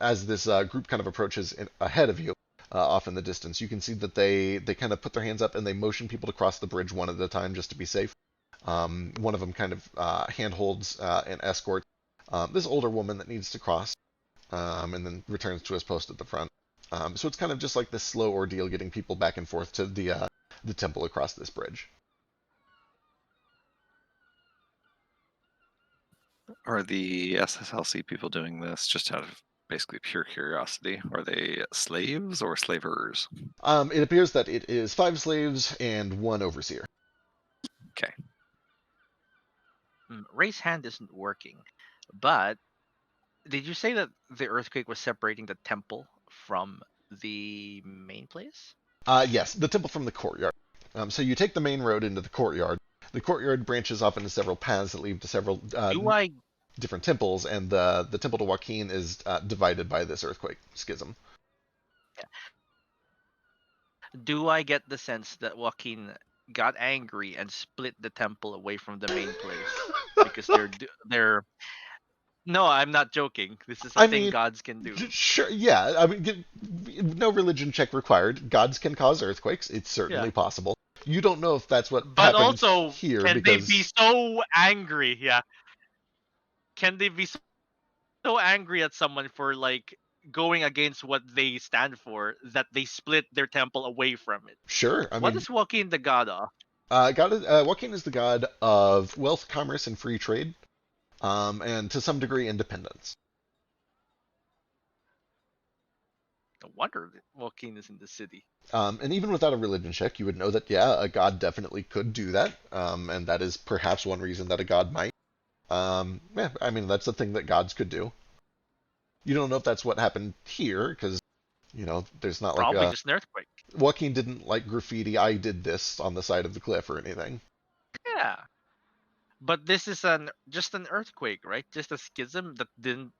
Speaker 3: As this group kind of approaches ahead of you, off in the distance, you can see that they kind of put their hands up and they motion people to cross the bridge one at a time just to be safe. One of them kind of handholds and escorts this older woman that needs to cross, and then returns to his post at the front. So it's kind of just like this slow ordeal getting people back and forth to the temple across this bridge.
Speaker 4: Are the SSLC people doing this just out of basically pure curiosity? Are they slaves or slavers?
Speaker 3: It appears that it is 5 slaves and 1 overseer.
Speaker 4: Okay.
Speaker 2: Ray's hand isn't working, but did you say that the earthquake was separating the temple from the main place?
Speaker 3: Yes, the temple from the courtyard. So you take the main road into the courtyard. The courtyard branches off into several paths that lead to several different temples, and the temple to Joaquin is divided by this earthquake schism.
Speaker 2: Do I get the sense that Joaquin got angry and split the temple away from the main place because they're No, I'm not joking. This is a thing gods can do.
Speaker 3: Sure, yeah. I mean, no religion check required. Gods can cause earthquakes. It's certainly possible. You don't know if that's what
Speaker 2: But
Speaker 3: happens
Speaker 2: also,
Speaker 3: here
Speaker 2: can
Speaker 3: because
Speaker 2: they be so angry? Yeah. Can they be so angry at someone for going against what they stand for that they split their temple away from it?
Speaker 3: Sure.
Speaker 2: What is Joaquin the god of?
Speaker 3: Joaquin is the god of wealth, commerce, and free trade, and to some degree independence.
Speaker 2: No wonder Joaquin is in the city.
Speaker 3: And even without a religion check, you would know that, yeah, a god definitely could do that, and that is perhaps one reason that a god might. Yeah, I mean, that's a thing that gods could do. You don't know if that's what happened here, because, there's not
Speaker 2: Probably just an earthquake.
Speaker 3: Joaquin didn't graffiti, I did this on the side of the cliff or anything.
Speaker 2: Yeah. But this is just an earthquake, right? Just a schism that didn't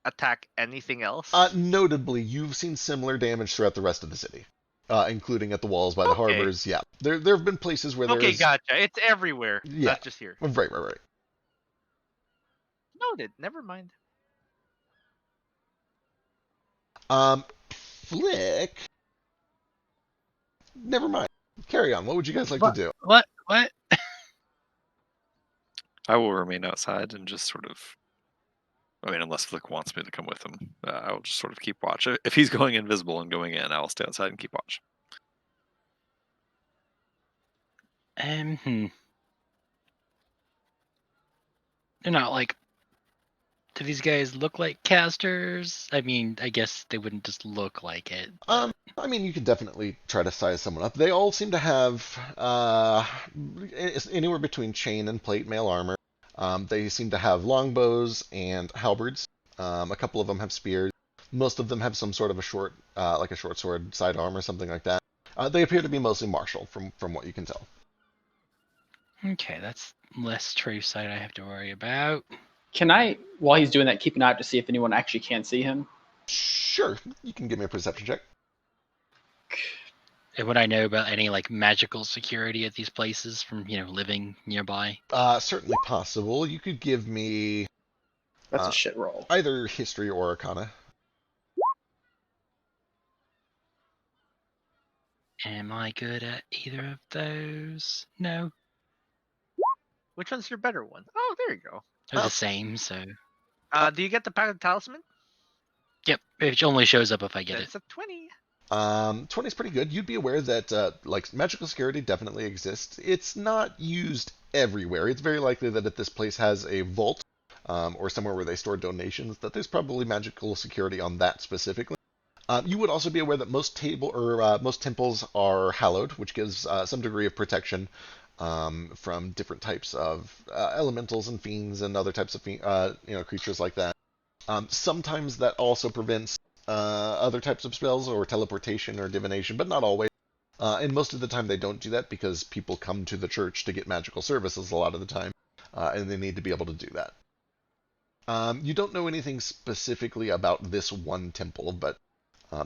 Speaker 2: attack anything else.
Speaker 3: Notably, you've seen similar damage throughout the rest of the city, including at the walls by the harbors. Yeah, there have been places where
Speaker 2: Okay, gotcha. It's everywhere, not just here.
Speaker 3: Right.
Speaker 2: Noted. Never mind.
Speaker 3: Flick, never mind. Carry on. What would you guys like to do?
Speaker 7: What?
Speaker 4: I will remain outside and just sort of. I mean, unless Flick wants me to come with him, I will just sort of keep watch. If he's going invisible and going in, I will stay outside and keep watch.
Speaker 7: They're not like. Do these guys look like casters? I mean, I guess they wouldn't just look like it.
Speaker 3: I mean, you could definitely try to size someone up. They all seem to have anywhere between chain and plate mail armor. They seem to have longbows and halberds. A couple of them have spears. Most of them have some sort of a short, like a short sword sidearm or something like that. They appear to be mostly martial, from what you can tell.
Speaker 7: Okay, that's less true sight I have to worry about.
Speaker 6: Can I, while he's doing that, keep an eye out to see if anyone actually can see him?
Speaker 3: Sure, you can give me a perception check.
Speaker 7: And would I know about any like magical security at these places from living nearby?
Speaker 3: Certainly possible. You could give me
Speaker 6: That's a shit roll.
Speaker 3: either history or arcana.
Speaker 7: Am I good at either of those? No.
Speaker 2: Which one's your better one? Oh, there you go.
Speaker 7: They're
Speaker 3: Oh.
Speaker 7: the same, so.
Speaker 2: Do you get the pack of talisman?
Speaker 7: Yep, it only shows up if I get
Speaker 2: That's a 20.
Speaker 3: 20 is pretty good. You'd be aware that like magical security definitely exists. It's not used everywhere. It's very likely that if this place has a vault or somewhere where they store donations, that there's probably magical security on that specifically. You would also be aware that most temples are hallowed, which gives some degree of protection from different types of elementals and fiends and other types of creatures like that. Sometimes that also prevents other types of spells or teleportation or divination, but not always. And most of the time they don't do that because people come to the church to get magical services a lot of the time, and they need to be able to do that. You don't know anything specifically about this one temple, but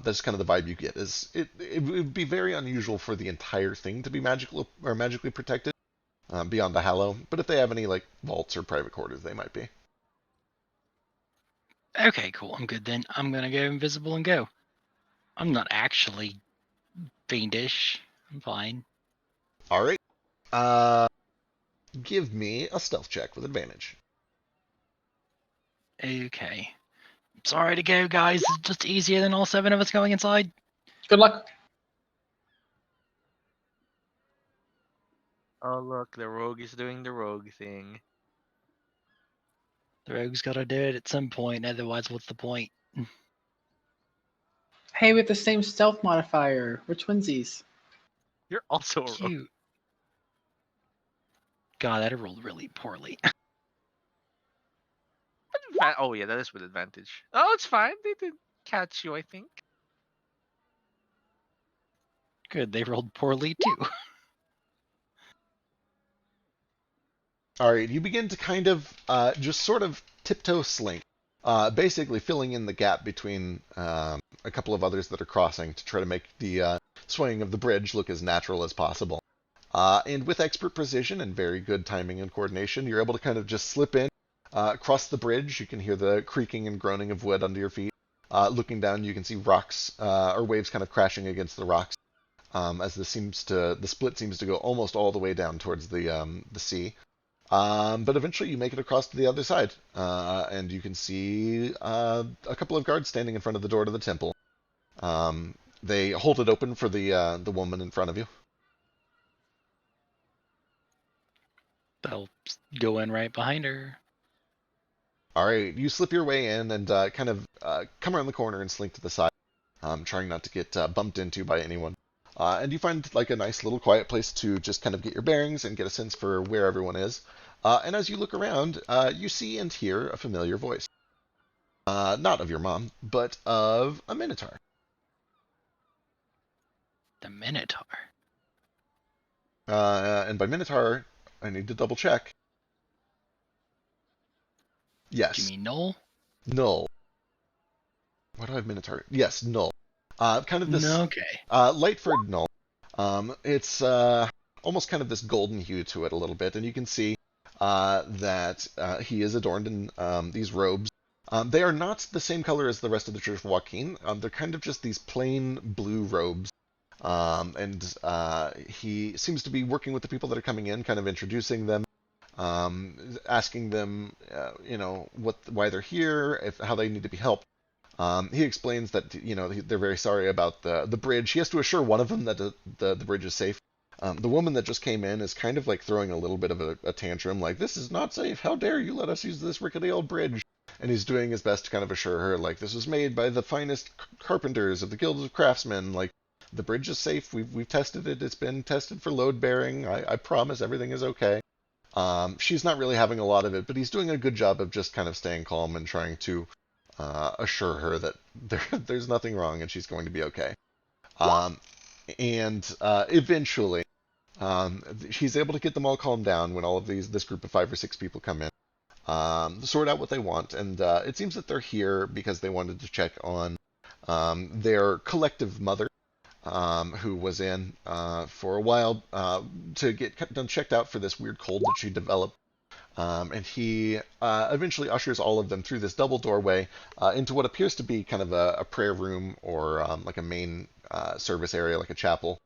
Speaker 3: that's kind of the vibe you get. It would be very unusual for the entire thing to be magical or magically protected beyond the hallow, but if they have any like vaults or private quarters, they might be.
Speaker 7: Okay, cool. I'm good then. I'm gonna go invisible and go. I'm not actually fiendish. I'm fine.
Speaker 3: All right. Give me a stealth check with advantage.
Speaker 7: Okay. Sorry to go, guys. It's just easier than all 7 of us going inside.
Speaker 6: Good luck.
Speaker 2: Oh, look, the rogue is doing the rogue thing.
Speaker 7: The rogue's gotta do it at some point, otherwise what's the point?
Speaker 6: Hey, we have the same stealth modifier. We're twinsies.
Speaker 2: You're also a rogue.
Speaker 7: Cute. God, that rolled really poorly.
Speaker 2: Oh, yeah, that is with advantage. Oh, it's fine. They didn't catch you, I think.
Speaker 7: Good, they rolled poorly too.
Speaker 3: All right, you begin to kind of just sort of tiptoe slink, basically filling in the gap between a couple of others that are crossing to try to make the swaying of the bridge look as natural as possible. And with expert precision and very good timing and coordination, you're able to kind of just slip in, cross the bridge. You can hear the creaking and groaning of wood under your feet. Looking down, you can see rocks or waves kind of crashing against the rocks as the split seems to go almost all the way down towards the sea. But eventually you make it across to the other side, and you can see a couple of guards standing in front of the door to the temple. They hold it open for the woman in front of you.
Speaker 7: I'll go in right behind her.
Speaker 3: All right, you slip your way in and kind of come around the corner and slink to the side, trying not to get bumped into by anyone. And you find like a nice little quiet place to just kind of get your bearings and get a sense for where everyone is. And as you look around, you see and hear a familiar voice. Not of your mom, but of a minotaur.
Speaker 7: The Minotaur.
Speaker 3: And by minotaur, I need to double check. Yes.
Speaker 7: Do you mean Noel?
Speaker 3: Null. Why do I have minotaur? Yes, null. Kind of this
Speaker 7: Okay.
Speaker 3: light furred null. It's almost kind of this golden hue to it a little bit, and you can see that he is adorned in these robes. They are not the same color as the rest of the Church of Joaquin. They're kind of just these plain blue robes And he seems to be working with the people that are coming in, kind of introducing them, asking them, why they're here, how they need to be helped. He explains that they're very sorry about the bridge. He has to assure one of them that the bridge is safe. The woman that just came in is kind of like throwing a little bit of a tantrum, like, this is not safe. How dare you let us use this rickety old bridge? And he's doing his best to kind of assure her, like, this was made by the finest carpenters of the Guild of Craftsmen. Like, the bridge is safe. We've tested it. It's been tested for load bearing. I promise everything is okay. She's not really having a lot of it, but he's doing a good job of just kind of staying calm and trying to assure her that there's nothing wrong and she's going to be okay. And eventually, he's able to get them all calmed down when all of this group of 5 or 6 people come in, sort out what they want, and it seems that they're here because they wanted to check on their collective mother, who was in for a while to get done checked out for this weird cold that she developed. And he eventually ushers all of them through this double doorway into what appears to be kind of a prayer room or like a main service area, like a chapel,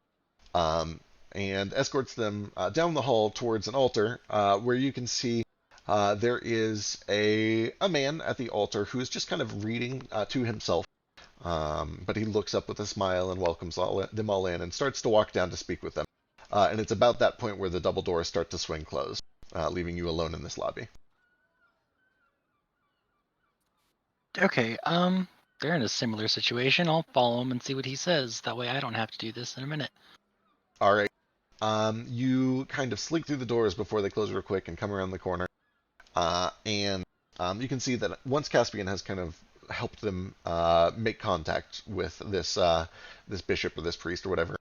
Speaker 3: and escorts them down the hall towards an altar where you can see there is a man at the altar who is just kind of reading to himself. But he looks up with a smile and welcomes them all in and starts to walk down to speak with them. And it's about that point where the double doors start to swing closed, leaving you alone in this lobby.
Speaker 7: Okay, they're in a similar situation. I'll follow him and see what he says. That way I don't have to do this in a minute.
Speaker 3: All right. You kind of slink through the doors before they close real quick and come around the corner. And you can see that once Caspian has kind of helped them make contact with this bishop or this priest or whatever,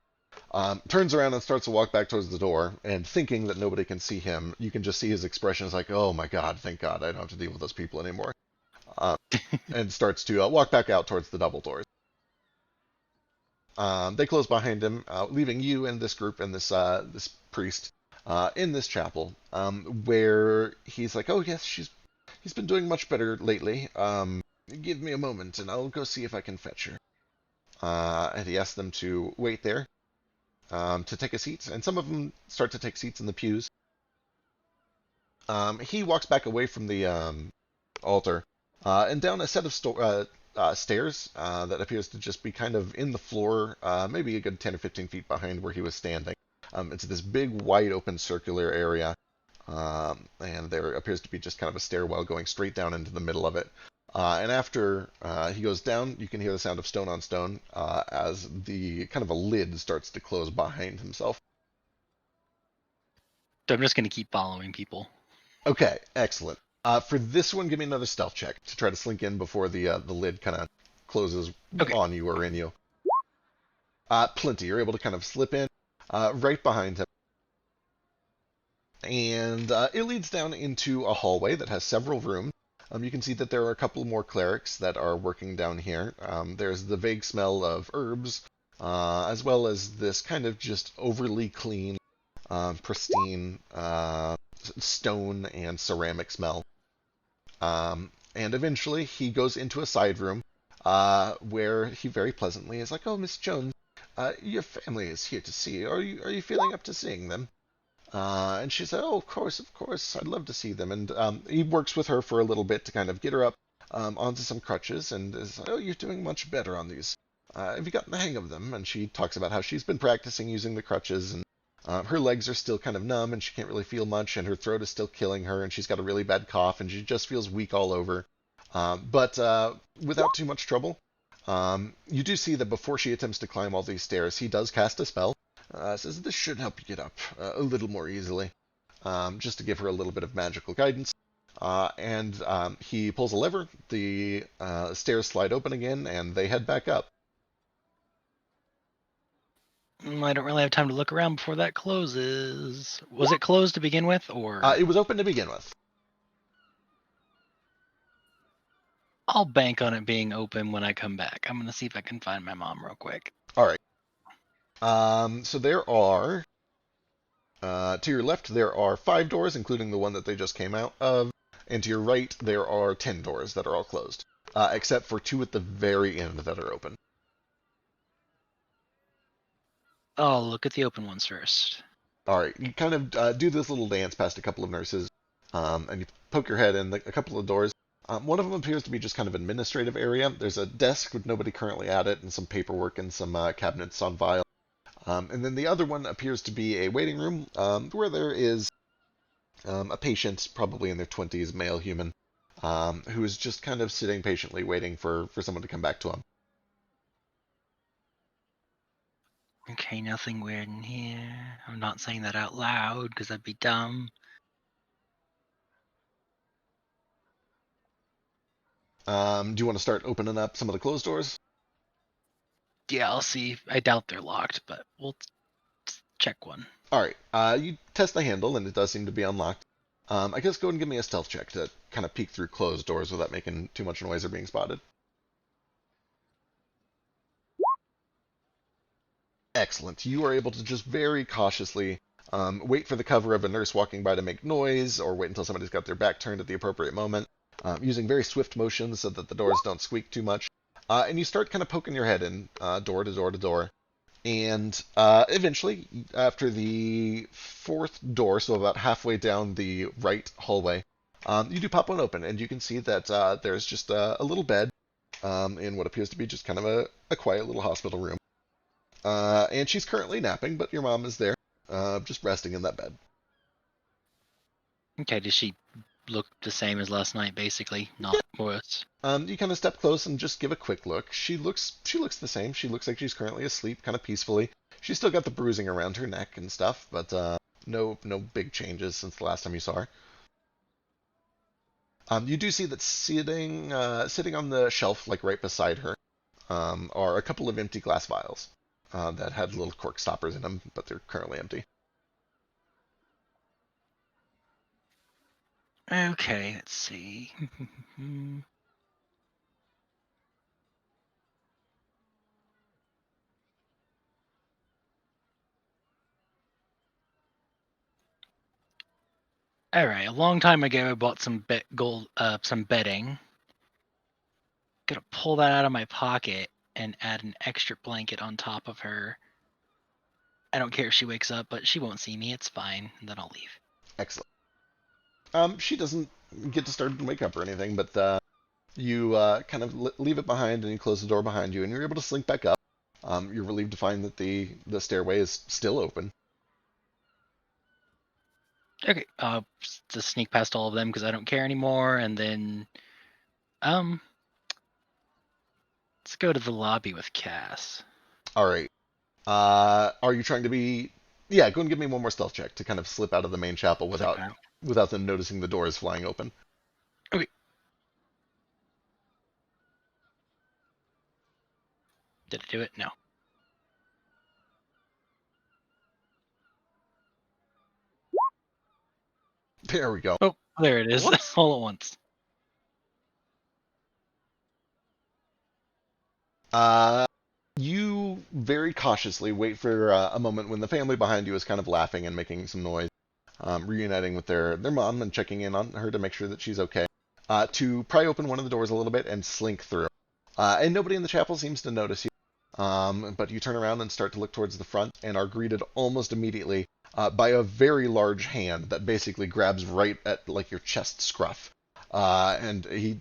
Speaker 3: turns around and starts to walk back towards the door, and thinking that nobody can see him, you can just see his expression is like, oh my god, thank god I don't have to deal with those people anymore. And starts to walk back out towards the double doors. They close behind him, leaving you and this group and this priest in this chapel, where he's like, oh yes, he's been doing much better lately. Give me a moment and I'll go see if I can fetch her. And he asks them to wait there to take a seat, and some of them start to take seats in the pews. He walks back away from the altar and down a set of stairs that appears to just be kind of in the floor, maybe a good 10 or 15 feet behind where he was standing. It's this big, wide open circular area, and there appears to be just kind of a stairwell going straight down into the middle of it. And after he goes down, you can hear the sound of stone on stone as the kind of a lid starts to close behind himself.
Speaker 7: So I'm just going to keep following people.
Speaker 3: Okay, excellent. For this one, give me another stealth check to try to slink in before the lid kind of closes on you or in you. Plenty. You're able to kind of slip in right behind him. And it leads down into a hallway that has several rooms. You can see that there are a couple more clerics that are working down here. There's the vague smell of herbs, as well as this kind of just overly clean, pristine stone and ceramic smell. And eventually he goes into a side room where he very pleasantly is like, oh, Miss Jones, your family is here to see you. Are you feeling up to seeing them? And she said, oh, of course, I'd love to see them. And he works with her for a little bit to kind of get her up onto some crutches, and is like, oh, you're doing much better on these. Have you gotten the hang of them? And she talks about how she's been practicing using the crutches, and her legs are still kind of numb, and she can't really feel much, and her throat is still killing her, and she's got a really bad cough, and she just feels weak all over. But without too much trouble, you do see that before she attempts to climb all these stairs, he does cast a spell. Says this should help you get up a little more easily, just to give her a little bit of magical guidance. And he pulls a lever, the stairs slide open again, and they head back up.
Speaker 7: I don't really have time to look around before that closes. Was it closed to begin with, or?
Speaker 3: It was open to begin with.
Speaker 7: I'll bank on it being open when I come back. I'm going to see if I can find my mom real quick.
Speaker 3: All right. So there are, to your left, there are 5 doors, including the one that they just came out of. And to your right, there are 10 doors that are all closed, except for 2 at the very end that are open.
Speaker 7: I'll look at the open ones first.
Speaker 3: All right, you kind of do this little dance past a couple of nurses, and you poke your head in a couple of doors. One of them appears to be just kind of administrative area. There's a desk with nobody currently at it, and some paperwork and some cabinets on file. And then the other one appears to be a waiting room where there is a patient, probably in their 20s, male human, who is just kind of sitting patiently waiting for someone to come back to him.
Speaker 7: Okay, nothing weird in here. I'm not saying that out loud because that'd be dumb.
Speaker 3: Do you want to start opening up some of the closed doors?
Speaker 7: Yeah, I'll see. I doubt they're locked, but we'll check one.
Speaker 3: All right. You test the handle, and it does seem to be unlocked. I guess go ahead and give me a stealth check to kind of peek through closed doors without making too much noise or being spotted. Excellent. You are able to just very cautiously wait for the cover of a nurse walking by to make noise, or wait until somebody's got their back turned at the appropriate moment, using very swift motions so that the doors don't squeak too much. And you start kind of poking your head in door to door to door. And eventually, after the fourth door, so about halfway down the right hallway, you do pop one open, and you can see that there's just a little bed in what appears to be just kind of a quiet little hospital room. And she's currently napping, but your mom is there, just resting in that bed.
Speaker 7: Okay, does she look the same as last night, basically? Not worse?
Speaker 3: You kind of step close and just give a quick look. She looks the same. She looks like she's currently asleep, kind of peacefully. She's still got the bruising around her neck and stuff, but no big changes since the last time you saw her. You do see that sitting on the shelf, like right beside her, are a couple of empty glass vials that had little cork stoppers in them, but they're currently empty.
Speaker 7: Okay, let's see. All right, a long time ago, I bought some some bedding. Gonna pull that out of my pocket and add an extra blanket on top of her. I don't care if she wakes up, but she won't see me. It's fine. And then I'll leave.
Speaker 3: Excellent. She doesn't get disturbed and wake up or anything, but you kind of leave it behind and you close the door behind you, and you're able to slink back up. You're relieved to find that the stairway is still open.
Speaker 7: Okay, just sneak past all of them because I don't care anymore, and then, let's go to the lobby with Cass.
Speaker 3: All right. Are you trying to be? Yeah, go and give me one more stealth check to kind of slip out of the main chapel without them noticing the doors flying open.
Speaker 7: Okay. Did I do it? No.
Speaker 3: There we go.
Speaker 7: Oh, there it is.
Speaker 2: Whoops.
Speaker 7: All at once.
Speaker 3: You very cautiously wait for a moment when the family behind you is kind of laughing and making some noise, reuniting with their mom and checking in on her to make sure that she's okay, to pry open one of the doors a little bit and slink through. And nobody in the chapel seems to notice you, but you turn around and start to look towards the front and are greeted almost immediately by a very large hand that basically grabs right at like your chest scruff. And he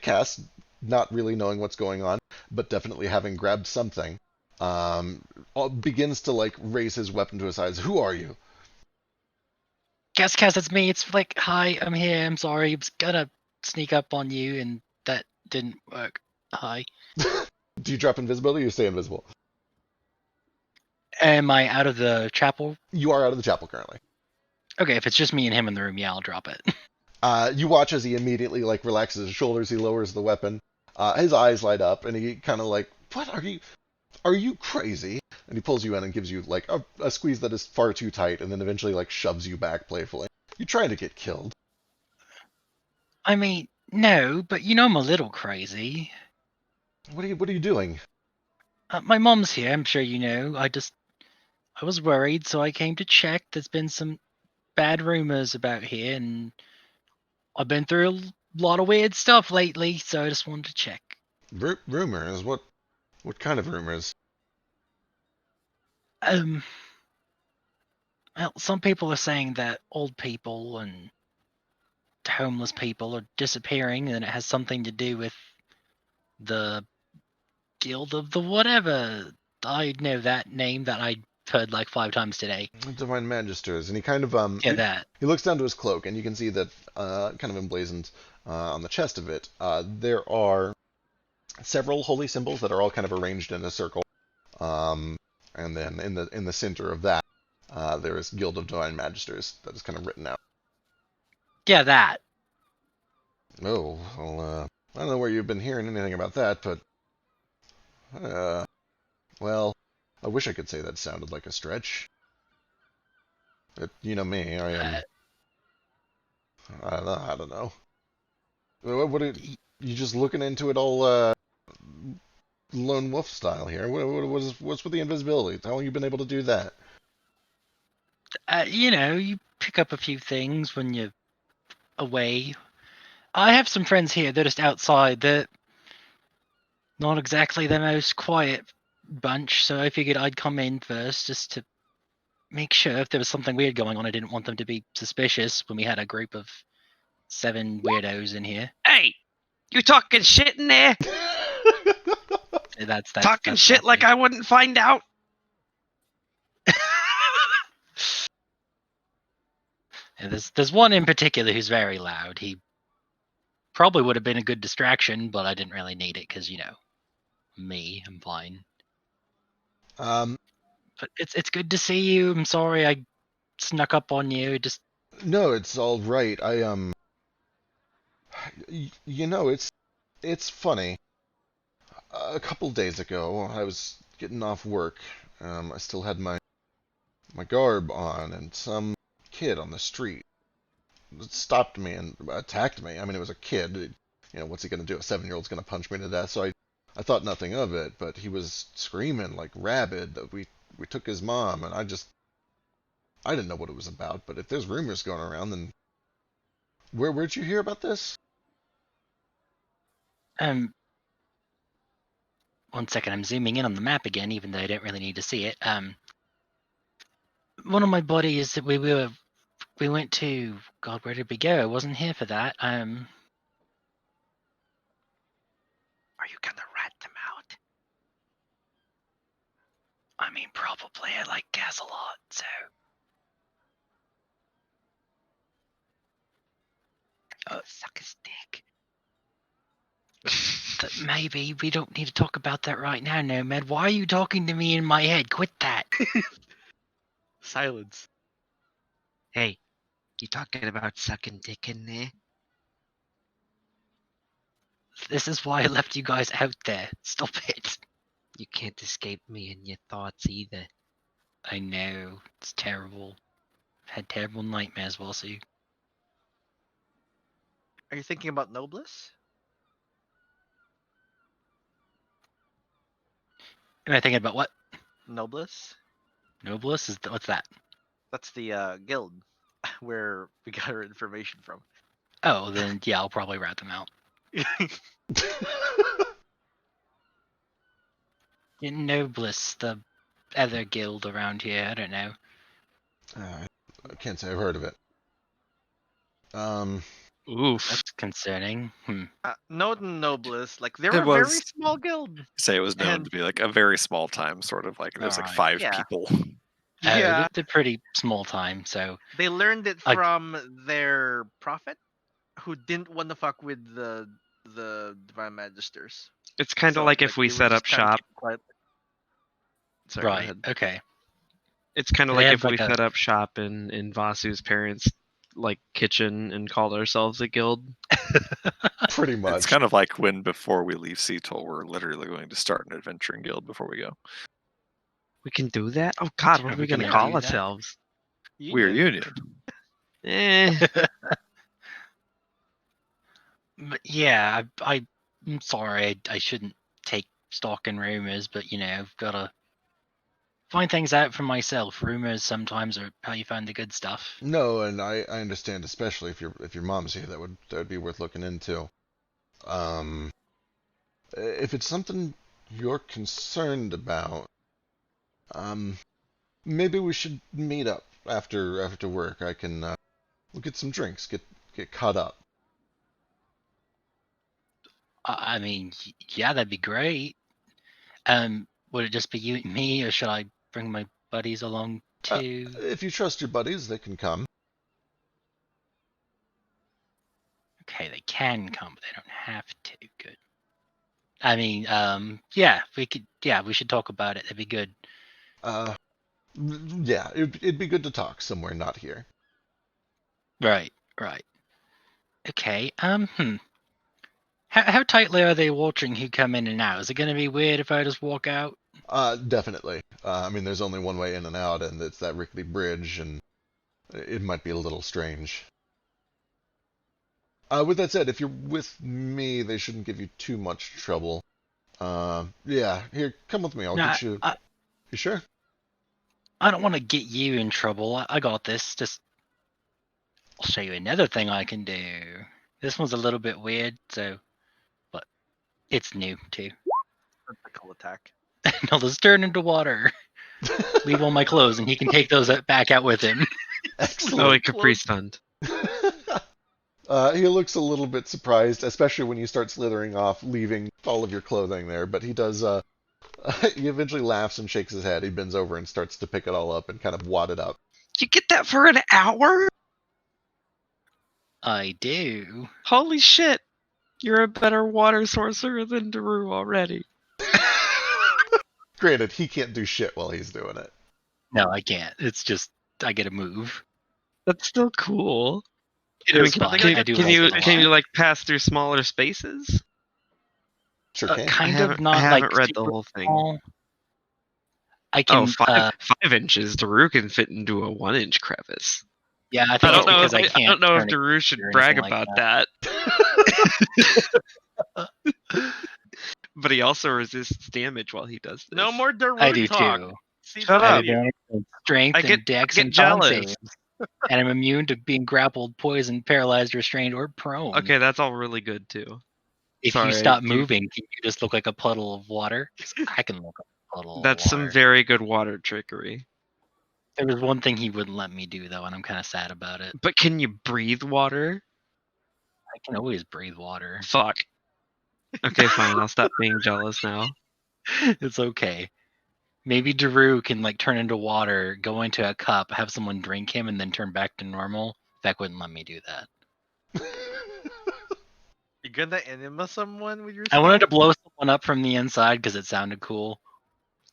Speaker 3: casts, not really knowing what's going on, but definitely having grabbed something, begins to like raise his weapon to his eyes. Who are you?
Speaker 7: Cass, it's me. It's like, hi, I'm here. I'm sorry. I was gonna sneak up on you, and that didn't work. Hi.
Speaker 3: Do you drop invisibility or you stay invisible?
Speaker 7: Am I out of the chapel?
Speaker 3: You are out of the chapel currently.
Speaker 7: Okay, if it's just me and him in the room, yeah, I'll drop it.
Speaker 3: You watch as he immediately like relaxes his shoulders. He lowers the weapon. His eyes light up, and he kind of like, "What are you? Are you crazy?" And he pulls you in and gives you like a squeeze that is far too tight, and then eventually like shoves you back playfully. You're trying to get killed.
Speaker 7: I mean, no, but you know I'm a little crazy.
Speaker 3: What are you doing?
Speaker 7: My mom's here. I'm sure you know. I was worried, so I came to check. There's been some bad rumors about here, and I've been through a lot of weird stuff lately, so I just wanted to check.
Speaker 3: Rumors? What kind of rumors?
Speaker 7: Well, some people are saying that old people and homeless people are disappearing, and it has something to do with the Guild of the whatever. I know that name that I heard like 5 times today.
Speaker 3: Divine Magisters, and he kind of
Speaker 7: Yeah, that.
Speaker 3: he looks down to his cloak, and you can see that kind of emblazoned on the chest of it. There are several holy symbols that are all kind of arranged in a circle, and then in the center of that, there is Guild of Divine Magisters that is kind of written out.
Speaker 7: Yeah, that.
Speaker 3: Oh, well, I don't know where you've been hearing anything about that, but well, I wish I could say that sounded like a stretch. But you know me, I am. I don't know. What are you just looking into it all lone wolf style here? What's with the invisibility? How long you been able to do that?
Speaker 7: You pick up a few things when you're away. I have some friends here. They're just outside. They're not exactly the most quiet bunch, so I figured I'd come in first just to make sure if there was something weird going on. I didn't want them to be suspicious when we had a group of 7 weirdos in here.
Speaker 1: Hey, you talking shit in there?
Speaker 7: That's
Speaker 1: Talking shit like I wouldn't find out?
Speaker 7: And there's one in particular who's very loud. He probably would have been a good distraction, but I didn't really need it because, me, I'm fine. But it's good to see you. I'm sorry I snuck up on you. Just
Speaker 3: No, it's all right. It's funny. A couple days ago, I was getting off work. I still had my garb on, and some kid on the street stopped me and attacked me. I mean, it was a kid. What's he gonna do? A 7-year-old's gonna punch me to death. So I thought nothing of it, but he was screaming like rabid that we took his mom, and I didn't know what it was about. But if there's rumors going around, then where'd you hear about this?
Speaker 7: 1 second, I'm zooming in on the map again, even though I don't really need to see it. One of my buddies that we went to. God, where did we go? I wasn't here for that.
Speaker 1: Are you gonna rat them out?
Speaker 7: I mean, probably. I like gas a lot, so.
Speaker 1: Suck his dick.
Speaker 7: Maybe we don't need to talk about that right now, Nomad. Why are you talking to me in my head? Quit that.
Speaker 2: Silence.
Speaker 1: Hey, you talking about sucking dick in there?
Speaker 7: This is why I left you guys out there. Stop it.
Speaker 1: You can't escape me in your thoughts either.
Speaker 7: I know. It's terrible. I've had terrible nightmares while you.
Speaker 2: Are you thinking about Noblesse?
Speaker 7: Am I thinking about what?
Speaker 2: Noblesse?
Speaker 7: Noblesse? What's that?
Speaker 2: That's the guild where we got our information from.
Speaker 7: Oh, then yeah, I'll probably rat them out. Noblesse, the other guild around here. I don't know.
Speaker 3: I can't say I've heard of it.
Speaker 1: Oof.
Speaker 7: That's concerning.
Speaker 2: Noden Noblesse, like they're
Speaker 4: It
Speaker 2: a very
Speaker 4: was-
Speaker 2: small guild.
Speaker 4: Say it was known
Speaker 2: And-
Speaker 4: to be like a very small time, sort of like there's like
Speaker 7: Alright.
Speaker 4: 5
Speaker 2: Yeah.
Speaker 4: people.
Speaker 2: Yeah,
Speaker 7: They're pretty small time, so.
Speaker 2: they learned it
Speaker 7: I-
Speaker 2: from their prophet, who didn't want to fuck with the Divine Magisters.
Speaker 1: It's kind of
Speaker 2: So,
Speaker 1: like if we
Speaker 2: they were
Speaker 1: set
Speaker 2: just
Speaker 1: up
Speaker 2: trying to
Speaker 1: shop.
Speaker 2: keep it quiet.
Speaker 1: Sorry, go
Speaker 7: Right.
Speaker 1: ahead.
Speaker 7: Okay.
Speaker 1: It's kind of
Speaker 7: They
Speaker 1: like
Speaker 7: had
Speaker 1: if we
Speaker 7: like a-
Speaker 1: set up shop in Vasu's parents' like kitchen and called ourselves a guild.
Speaker 3: Pretty much.
Speaker 4: It's kind of like when before we leave Seattle, we're literally going to start an adventuring guild before we go.
Speaker 1: We can do that? Oh God, what
Speaker 7: Are
Speaker 1: are
Speaker 7: we
Speaker 1: we gonna
Speaker 7: gonna
Speaker 1: call
Speaker 7: do that?
Speaker 1: ourselves?
Speaker 4: We're Union.
Speaker 1: Eh.
Speaker 7: But yeah, I'm sorry. I shouldn't take stock in rumors, but I've gotta find things out for myself. Rumors sometimes are how you find the good stuff.
Speaker 3: No, and I understand, especially if your mom's here, that would be worth looking into. If it's something you're concerned about, maybe we should meet up after work. I can we'll get some drinks, get caught up.
Speaker 7: I mean, yeah, that'd be great. Would it just be you and me, or should I bring my buddies along too?
Speaker 3: If you trust your buddies, they can come.
Speaker 7: Okay, they can come, but they don't have to. Good. I mean, yeah, we could. Yeah, we should talk about it. That'd be good.
Speaker 3: Yeah, it'd be good to talk somewhere, not here.
Speaker 7: Right. Okay. How tightly are they watching who come in and out? Is it gonna be weird if I just walk out?
Speaker 3: Definitely. I mean, there's only one way in and out, and it's that rickety bridge, and it might be a little strange. With that said, if you're with me, they shouldn't give you too much trouble. Yeah, here, come with me. I'll get you. You sure?
Speaker 7: I don't want to get you in trouble. I got this. Just, I'll show you another thing I can do. This one's a little bit weird, but it's new too.
Speaker 2: Critical attack.
Speaker 7: I'll just turn into water. Leave all my clothes, and he can take those back out with him.
Speaker 3: Excellent.
Speaker 1: Oh, like Capri Stunned.
Speaker 3: He looks a little bit surprised, especially when you start slithering off, leaving all of your clothing there. But he does. He eventually laughs and shakes his head. He bends over and starts to pick it all up and kind of wad it up.
Speaker 1: You get that for an hour?
Speaker 7: I do.
Speaker 1: Holy shit! You're a better water sorcerer than Daru already.
Speaker 3: Granted, he can't do shit while he's doing it.
Speaker 7: No, I can't. It's just I get a move.
Speaker 1: That's still cool.
Speaker 7: It is fun.
Speaker 1: Can
Speaker 7: I do
Speaker 1: can
Speaker 7: like
Speaker 1: you
Speaker 7: it a
Speaker 1: can you
Speaker 7: lot.
Speaker 1: like pass through smaller spaces?
Speaker 3: Sure can.
Speaker 7: Kind
Speaker 1: I
Speaker 7: of
Speaker 1: haven't-
Speaker 7: not
Speaker 1: I
Speaker 7: like
Speaker 1: haven't read the
Speaker 7: super
Speaker 1: whole thing.
Speaker 7: small. I can.
Speaker 1: Oh, 5 inches. Daru can fit into a 1-inch crevice.
Speaker 7: Yeah, I
Speaker 1: I
Speaker 7: think
Speaker 1: don't
Speaker 7: it's
Speaker 1: know.
Speaker 7: because
Speaker 1: I
Speaker 7: I can't.
Speaker 1: don't know if
Speaker 7: turn it
Speaker 1: Daru should
Speaker 7: or
Speaker 1: brag
Speaker 7: anything like
Speaker 1: about that. But he also resists damage while he does this.
Speaker 2: No more Daru
Speaker 7: I do
Speaker 2: talk.
Speaker 7: too.
Speaker 1: Shut
Speaker 7: I
Speaker 1: up.
Speaker 7: have advantage in strength
Speaker 1: I get-
Speaker 7: and dex
Speaker 1: I get
Speaker 7: and con
Speaker 1: jealous.
Speaker 7: saves. And I'm immune to being grappled, poisoned, paralyzed, restrained, or prone.
Speaker 1: Okay, that's all really good too.
Speaker 7: If
Speaker 1: sorry,
Speaker 7: you stop
Speaker 1: you-
Speaker 7: moving, can you just look like a puddle of water? 'Cause I can look like a puddle
Speaker 1: That's
Speaker 7: of
Speaker 1: some
Speaker 7: water.
Speaker 1: very good water trickery.
Speaker 7: There was one thing he wouldn't let me do though, and I'm kind of sad about it.
Speaker 1: But can you breathe water?
Speaker 7: I can always breathe water.
Speaker 1: Fuck. Okay, fine. I'll stop being jealous now.
Speaker 7: It's okay. Maybe Daru can like turn into water, go into a cup, have someone drink him, and then turn back to normal. Beck wouldn't let me do that.
Speaker 2: You're gonna enema someone with your
Speaker 7: I wanted to
Speaker 2: spell?
Speaker 7: blow someone up from the inside because it sounded cool.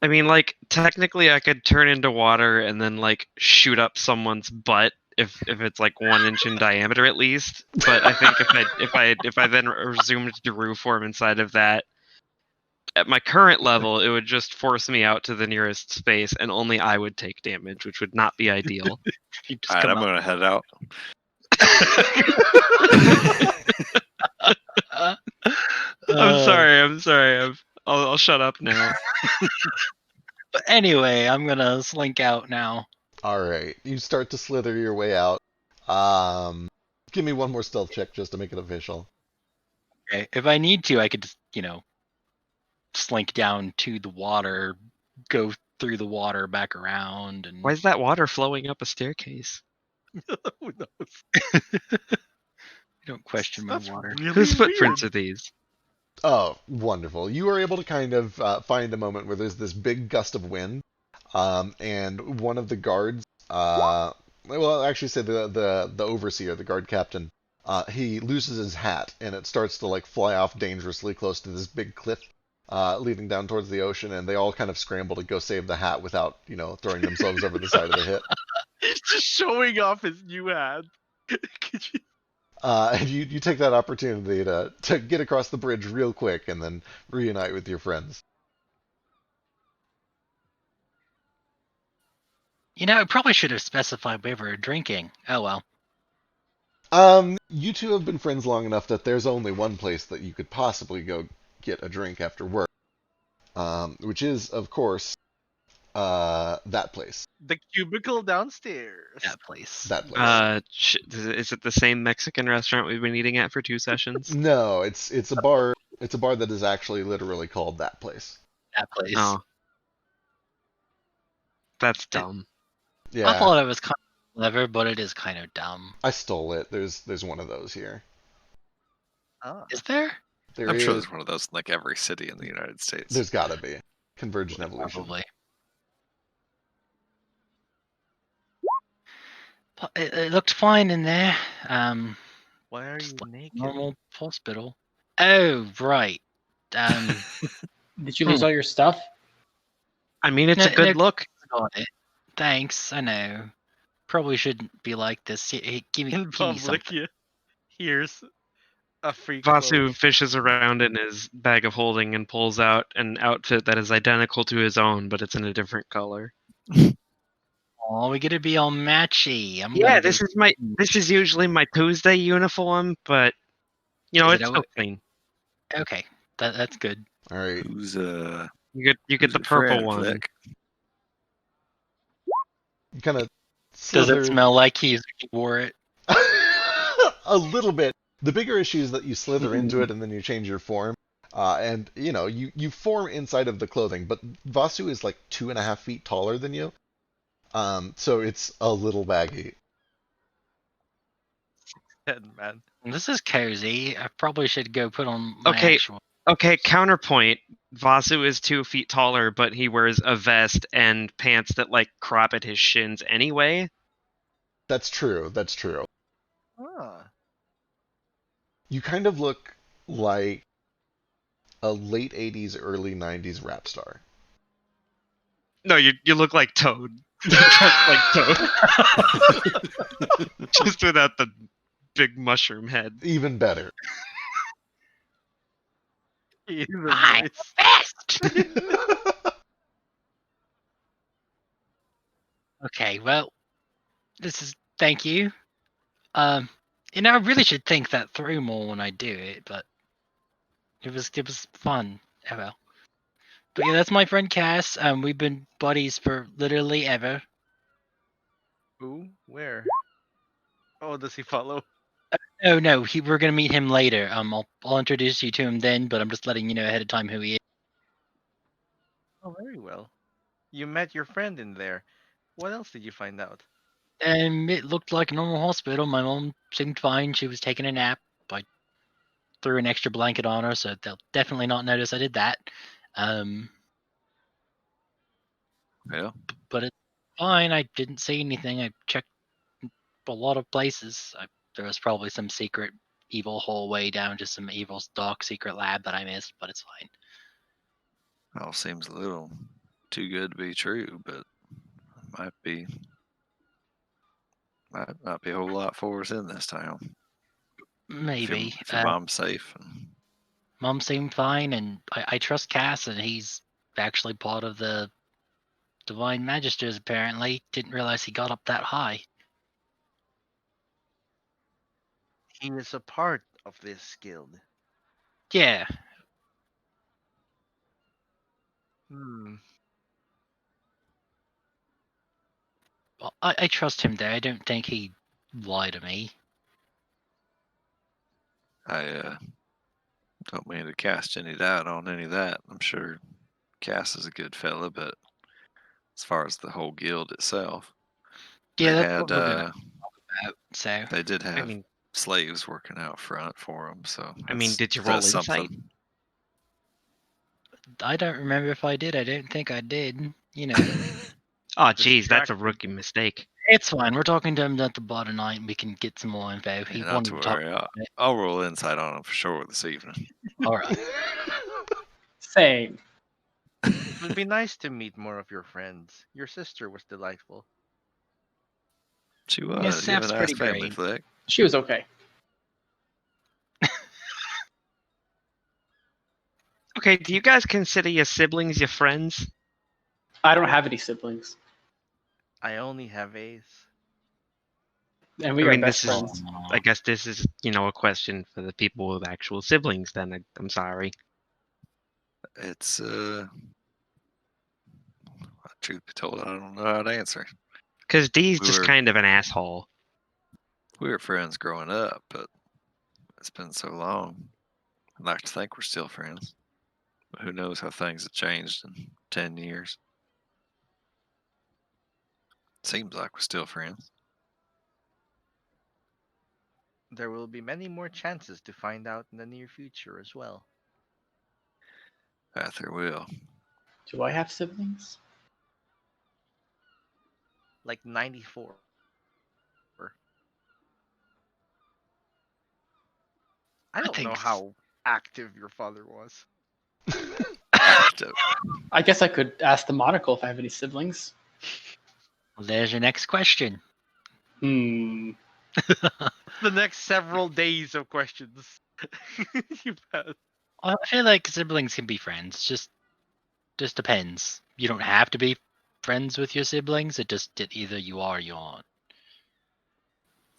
Speaker 1: I mean, like, technically I could turn into water and then like shoot up someone's butt if it's like 1 inch in diameter at least. But I think if I then resumed Daru form inside of that, at my current level, it would just force me out to the nearest space, and only I would take damage, which would not be ideal.
Speaker 7: You just
Speaker 4: All right,
Speaker 7: come
Speaker 4: I'm
Speaker 7: out.
Speaker 4: gonna head out.
Speaker 1: I'm sorry. I'll shut up now.
Speaker 7: But anyway, I'm gonna slink out now.
Speaker 3: All right, you start to slither your way out. Give me one more stealth check just to make it official.
Speaker 7: Okay. If I need to, I could just, slink down to the water, go through the water back around, and
Speaker 1: Why is that water flowing up a staircase?
Speaker 2: Who knows?
Speaker 7: don't question my
Speaker 2: That's
Speaker 7: water.
Speaker 2: really
Speaker 1: Whose footprints
Speaker 2: weird.
Speaker 1: are these?
Speaker 3: Oh, wonderful. You are able to kind of find a moment where there's this big gust of wind, and one of the guards, well, actually say the overseer, the guard captain, he loses his hat, and it starts to like fly off dangerously close to this big cliff leading down towards the ocean, and they all kind of scramble to go save the hat without, throwing themselves over the side of the hit.
Speaker 2: He's just showing off his new hat. Could you-
Speaker 3: And you take that opportunity to get across the bridge real quick and then reunite with your friends.
Speaker 7: I probably should have specified we were drinking. Oh well.
Speaker 3: You two have been friends long enough that there's only one place that you could possibly go get a drink after work, which is, of course, that place.
Speaker 2: The cubicle downstairs.
Speaker 7: That place.
Speaker 3: That place.
Speaker 1: Is it the same Mexican restaurant we've been eating at for 2 sessions?
Speaker 3: No, it's a bar. It's a bar that is actually literally called that place.
Speaker 7: That place.
Speaker 1: Oh, That's dumb.
Speaker 3: Yeah,
Speaker 7: I thought it was kind of clever, but it is kind of dumb.
Speaker 3: I stole it. There's one of those here.
Speaker 2: Ah.
Speaker 7: Is there?
Speaker 3: There
Speaker 4: I'm sure
Speaker 3: is.
Speaker 4: there's one of those in like every city in the United States.
Speaker 3: There's gotta be. Convergent evolution.
Speaker 7: Probably. But it looked fine in there.
Speaker 2: Why are
Speaker 7: Just
Speaker 2: you
Speaker 7: like
Speaker 2: naked?
Speaker 7: normal hospital. Oh, right.
Speaker 6: Did you lose all your stuff?
Speaker 1: I mean, it's a
Speaker 7: No,
Speaker 1: good
Speaker 7: no.
Speaker 1: look.
Speaker 7: Got it. Thanks, I know. Probably shouldn't be like this. Hey, give me
Speaker 2: In
Speaker 7: something.
Speaker 2: public, here's a free
Speaker 1: Vasu
Speaker 2: clothes.
Speaker 1: fishes around in his bag of holding and pulls out an outfit that is identical to his own, but it's in a different color.
Speaker 7: Oh, we gotta be all matchy. I'm
Speaker 1: Yeah,
Speaker 7: gonna
Speaker 1: this
Speaker 7: go
Speaker 1: is my. This is usually my Tuesday uniform, but you know
Speaker 7: Is it
Speaker 1: it's
Speaker 7: alwa-
Speaker 1: still clean.
Speaker 7: Okay, that's good.
Speaker 3: All right.
Speaker 4: Who's
Speaker 1: You get
Speaker 4: who's
Speaker 1: the
Speaker 4: your
Speaker 1: purple
Speaker 4: friend,
Speaker 1: one.
Speaker 4: Flick?
Speaker 3: You kind of
Speaker 7: Does it
Speaker 3: slither
Speaker 7: smell like he wore it?
Speaker 3: a little bit. The bigger issue is that you slither into it and then you change your form. And you form inside of the clothing, but Vasu is like 2.5 feet taller than you. So it's a little baggy.
Speaker 2: Dead man.
Speaker 7: This is cozy. I probably should go put on my
Speaker 1: Okay.
Speaker 7: actual.
Speaker 1: Okay, counterpoint. Vasu is 2 feet taller, but he wears a vest and pants that like crop at his shins anyway.
Speaker 3: That's true. That's true.
Speaker 2: Ah.
Speaker 3: You kind of look like a late 80s, early 90s rap star.
Speaker 1: No, you look like Toad. Like Toad. Just without the big mushroom head.
Speaker 3: Even better.
Speaker 2: Even
Speaker 7: I'm
Speaker 2: voice.
Speaker 7: best. Okay, well, this is. Thank you. I really should think that through more when I do it, but it was fun. Oh well. But yeah, that's my friend Cass. We've been buddies for literally ever.
Speaker 2: Who? Where? Oh, does he follow?
Speaker 7: Oh no, we're gonna meet him later. I'll introduce you to him then, but I'm just letting you know ahead of time who he is.
Speaker 2: Oh, very well. You met your friend in there. What else did you find out?
Speaker 7: It looked like a normal hospital. My mom seemed fine. She was taking a nap. I threw an extra blanket on her, so they'll definitely not notice I did that.
Speaker 4: Yeah.
Speaker 7: But it's fine. I didn't see anything. I checked a lot of places. There was probably some secret evil hallway down to some evil dark secret lab that I missed, but it's fine.
Speaker 4: All seems a little too good to be true, but might not be a whole lot for us in this town.
Speaker 7: Maybe.
Speaker 4: If your mom's safe.
Speaker 7: Mom seemed fine, and I trust Cass, and he's actually part of the Divine Magisters, apparently. Didn't realize he got up that high.
Speaker 2: He is a part of this guild.
Speaker 7: Yeah.
Speaker 2: Hmm.
Speaker 7: Well, I trust him there. I don't think he'd lie to me.
Speaker 4: I don't mean to cast any doubt on any of that. I'm sure Cass is a good fella, but as far as the whole guild itself,
Speaker 7: Yeah,
Speaker 4: they
Speaker 7: that's what
Speaker 4: had
Speaker 7: we're gonna talk about. So
Speaker 4: they did
Speaker 1: I
Speaker 4: have
Speaker 1: mean,
Speaker 4: slaves working out front for them. So
Speaker 1: did you roll
Speaker 4: that's
Speaker 1: insight?
Speaker 4: something.
Speaker 7: I don't remember if I did. I don't think I did. You know,
Speaker 1: Oh, geez, that's a
Speaker 2: Distracted.
Speaker 1: rookie mistake.
Speaker 7: it's fine. We're talking to him at the bar tonight, and we can get some more info. He
Speaker 4: Yeah, not
Speaker 7: wanted
Speaker 4: to
Speaker 7: to talk
Speaker 4: worry.
Speaker 7: about it.
Speaker 4: I'll roll insight on them for sure this evening.
Speaker 7: All right.
Speaker 6: Same.
Speaker 2: It would be nice to meet more of your friends. Your sister was delightful.
Speaker 4: She
Speaker 7: Yeah,
Speaker 4: was. You have
Speaker 7: Sap's
Speaker 4: a nice
Speaker 7: pretty
Speaker 4: family,
Speaker 7: great.
Speaker 4: Flick.
Speaker 6: She was okay.
Speaker 1: Okay, do you guys consider your siblings your friends?
Speaker 6: I don't have any siblings,
Speaker 2: I only have Ace.
Speaker 6: and we
Speaker 1: I
Speaker 6: are
Speaker 1: mean,
Speaker 6: best
Speaker 1: this is-
Speaker 6: friends.
Speaker 1: I guess this is, a question for the people with actual siblings. Then I'm sorry.
Speaker 4: It's truth be told, I don't know how to answer.
Speaker 1: Because Dee's
Speaker 4: We
Speaker 1: just
Speaker 4: were-
Speaker 1: kind of an asshole.
Speaker 4: We were friends growing up, but it's been so long. I'd like to think we're still friends. But who knows how things have changed in 10 years. Seems like we're still friends.
Speaker 2: There will be many more chances to find out in the near future as well.
Speaker 4: There will.
Speaker 6: Do I have siblings?
Speaker 2: Like 94. I don't know how active your father was.
Speaker 4: Active.
Speaker 6: I guess I could ask the monocle if I have any siblings.
Speaker 7: Well, there's your next question.
Speaker 6: Hmm.
Speaker 2: The next several days of questions you've had.
Speaker 7: I feel like siblings can be friends. Just depends. You don't have to be friends with your siblings. It either you are or you aren't.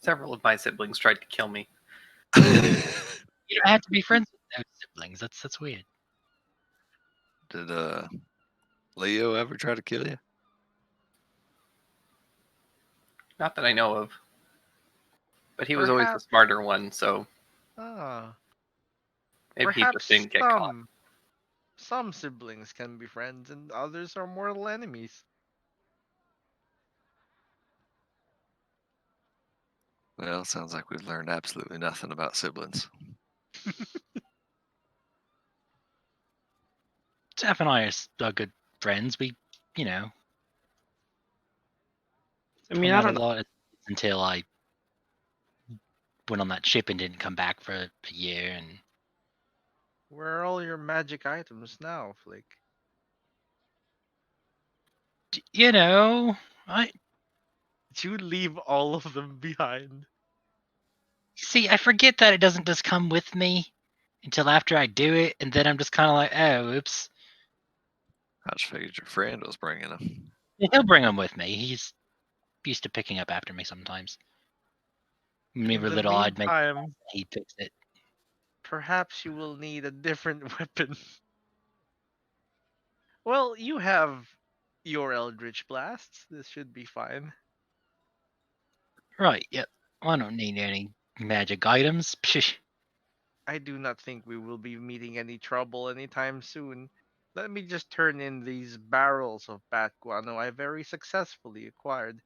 Speaker 5: Several of my siblings tried to kill me.
Speaker 7: You don't have to be friends with those siblings. That's weird.
Speaker 4: Did Leo ever try to kill you?
Speaker 5: Not that I know of. But he was always the smarter one, so
Speaker 2: Ah,
Speaker 5: maybe he
Speaker 2: perhaps
Speaker 5: just didn't get caught.
Speaker 2: some siblings can be friends and others are mortal enemies.
Speaker 4: Well, sounds like we've learned absolutely nothing about siblings.
Speaker 7: Steph and I are good friends. We, you know,
Speaker 1: I mean,
Speaker 7: hung
Speaker 1: I
Speaker 7: out a
Speaker 1: don't know.
Speaker 7: lot until I went on that ship and didn't come back for a year. And
Speaker 2: Where are all your magic items now, Flick?
Speaker 7: you know, I
Speaker 2: Did you leave all of them behind?
Speaker 7: see. I forget that it doesn't just come with me until after I do it, and then I'm just kind of like, oh, oops.
Speaker 4: I just figured your friend was bringing them.
Speaker 7: Yeah, he'll bring them with me. He's used to picking up after me sometimes. When we
Speaker 2: In
Speaker 7: were
Speaker 2: the
Speaker 7: little, I'd make
Speaker 2: meantime,
Speaker 7: he fixed it.
Speaker 2: perhaps you will need a different weapon. Well, you have your Eldritch Blasts. This should be fine.
Speaker 7: Right. Yep. I don't need any magic items. Psh.
Speaker 2: I do not think we will be meeting any trouble anytime soon. Let me just turn in these barrels of bat guano I very successfully acquired.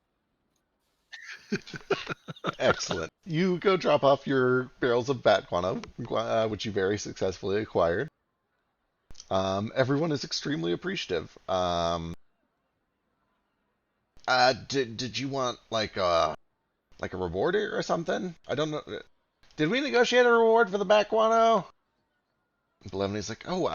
Speaker 3: Excellent. You go drop off your barrels of bat guano, which you very successfully acquired. Everyone is extremely appreciative. Did you want like a reward or something? I don't know. Did we negotiate a reward for the bat guano? Belevny's like, oh,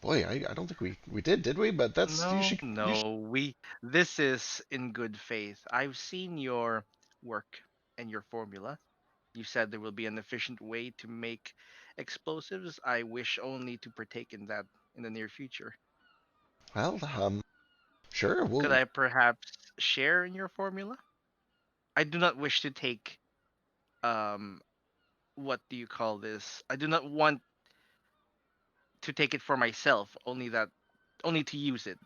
Speaker 3: boy, I don't think we did we? But that's you should.
Speaker 2: This is in good faith. I've seen your work and your formula. You said there will be an efficient way to make explosives. I wish only to partake in that in the near future.
Speaker 3: Well, sure.
Speaker 2: Could
Speaker 3: We'll.
Speaker 2: I perhaps share in your formula? I do not wish to take um what do you call this? I do not want to take it for myself, only to use it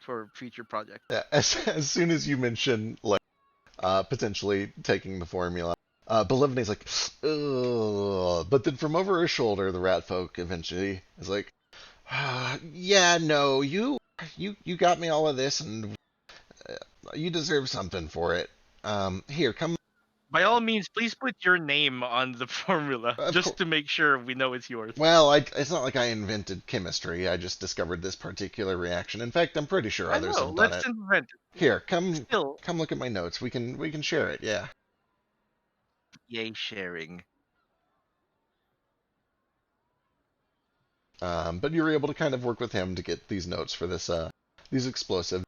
Speaker 2: for future projects.
Speaker 3: Yeah, as soon as you mention like potentially taking the formula, Belevny's like, ugh. But then from over her shoulder, the rat folk eventually is like, yeah, no, you got me all of this, and you deserve something for it. Here, come.
Speaker 2: By all means, please put your name on the formula
Speaker 3: Of
Speaker 2: just to make sure we know it's yours.
Speaker 3: Well, it's not like I invented chemistry. I just discovered this particular reaction. In fact, I'm pretty sure
Speaker 2: I
Speaker 3: others
Speaker 2: know.
Speaker 3: have done
Speaker 2: Let's
Speaker 3: it.
Speaker 2: invent it.
Speaker 3: Here,
Speaker 2: Still,
Speaker 3: come look at my notes. We can share it. Yeah.
Speaker 2: yay sharing.
Speaker 3: But you're able to kind of work with him to get these notes for this these explosives.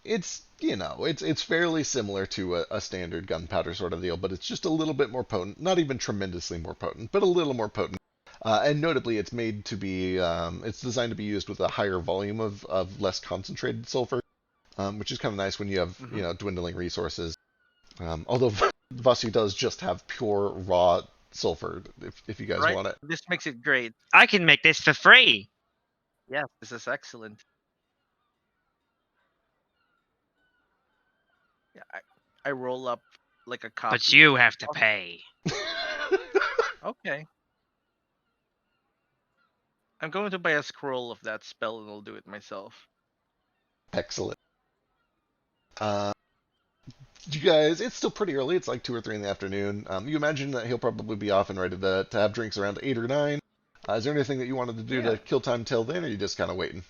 Speaker 3: It's it's fairly similar to a standard gunpowder sort of deal, but it's just a little bit more potent. Not even tremendously more potent, but a little more potent. And notably, it's made to be it's designed to be used with a higher volume of less concentrated sulfur, which is kind of nice when you have dwindling resources. Although Vasi does just have pure raw sulfur if you guys
Speaker 2: Right?
Speaker 3: want it.
Speaker 2: This makes it great.
Speaker 1: I can make this for free.
Speaker 2: Yes, this is excellent. Yeah, I roll up like a copy.
Speaker 1: But you have to pay.
Speaker 2: Okay. I'm going to buy a scroll of that spell and I'll do it myself.
Speaker 3: Excellent. You guys, it's still pretty early. It's like 2 or 3 in the afternoon. You imagine that he'll probably be off and ready to have drinks around 8 or 9. Is there anything that you wanted to do
Speaker 2: Yeah.
Speaker 3: to kill time till then, or are you just kind of waiting?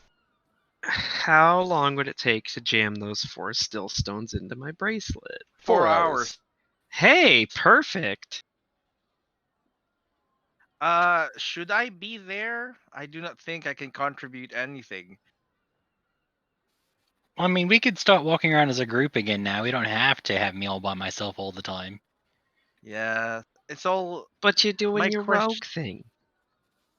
Speaker 1: How long would it take to jam those 4 still stones into my bracelet?
Speaker 3: 4
Speaker 2: hours.
Speaker 1: Hey, perfect.
Speaker 2: Should I be there? I do not think I can contribute anything.
Speaker 7: I mean, we could start walking around as a group again now. We don't have to have me all by myself all the time.
Speaker 2: Yeah, it's all
Speaker 1: But you're doing
Speaker 2: My
Speaker 1: your
Speaker 2: question-
Speaker 1: rogue thing.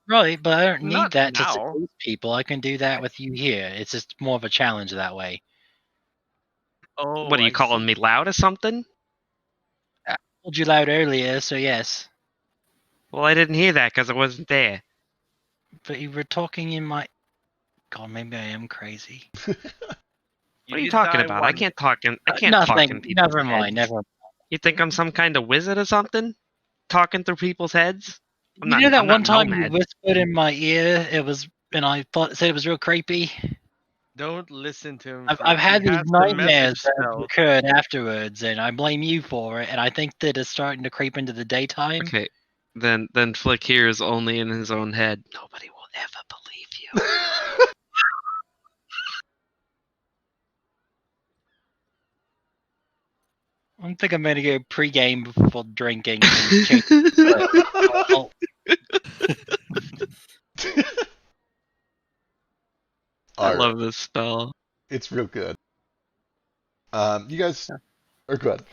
Speaker 7: Right, but I don't need
Speaker 2: Not
Speaker 7: that to
Speaker 2: now.
Speaker 7: seduce people. I can do that with you here. It's just more of a challenge that way.
Speaker 2: Oh,
Speaker 1: What are you
Speaker 2: I
Speaker 1: calling
Speaker 2: see.
Speaker 1: me loud or something?
Speaker 7: I told you loud earlier, so yes.
Speaker 1: Well, I didn't hear that because I wasn't there.
Speaker 7: But you were talking in my... God, maybe I am crazy.
Speaker 1: What are you
Speaker 2: did
Speaker 1: talking
Speaker 2: die
Speaker 1: about? I
Speaker 2: once.
Speaker 1: can't talk in. I can't talk
Speaker 7: Nothing.
Speaker 1: in people's
Speaker 7: Never mind.
Speaker 1: heads.
Speaker 7: Never mind.
Speaker 1: You think I'm some kind of wizard or something? Talking through people's heads? I'm
Speaker 7: You
Speaker 1: not.
Speaker 7: know that
Speaker 1: I'm
Speaker 7: one
Speaker 1: not
Speaker 7: time you
Speaker 1: nomad.
Speaker 7: whispered in my ear? It was, and I said it was real creepy.
Speaker 2: Don't listen to him.
Speaker 7: I've
Speaker 2: Flick.
Speaker 7: had
Speaker 2: He
Speaker 7: these
Speaker 2: has the
Speaker 7: nightmares
Speaker 2: message
Speaker 7: that have
Speaker 2: spell.
Speaker 7: occurred afterwards, and I blame you for it. And I think that it's starting to creep into the daytime.
Speaker 1: Okay, then Flick here is only in his own head. Nobody will ever believe you.
Speaker 7: I think I'm gonna go pre-game before drinking. And change I'll-
Speaker 1: I
Speaker 3: All right.
Speaker 1: love this spell.
Speaker 3: It's real good. You guys are good.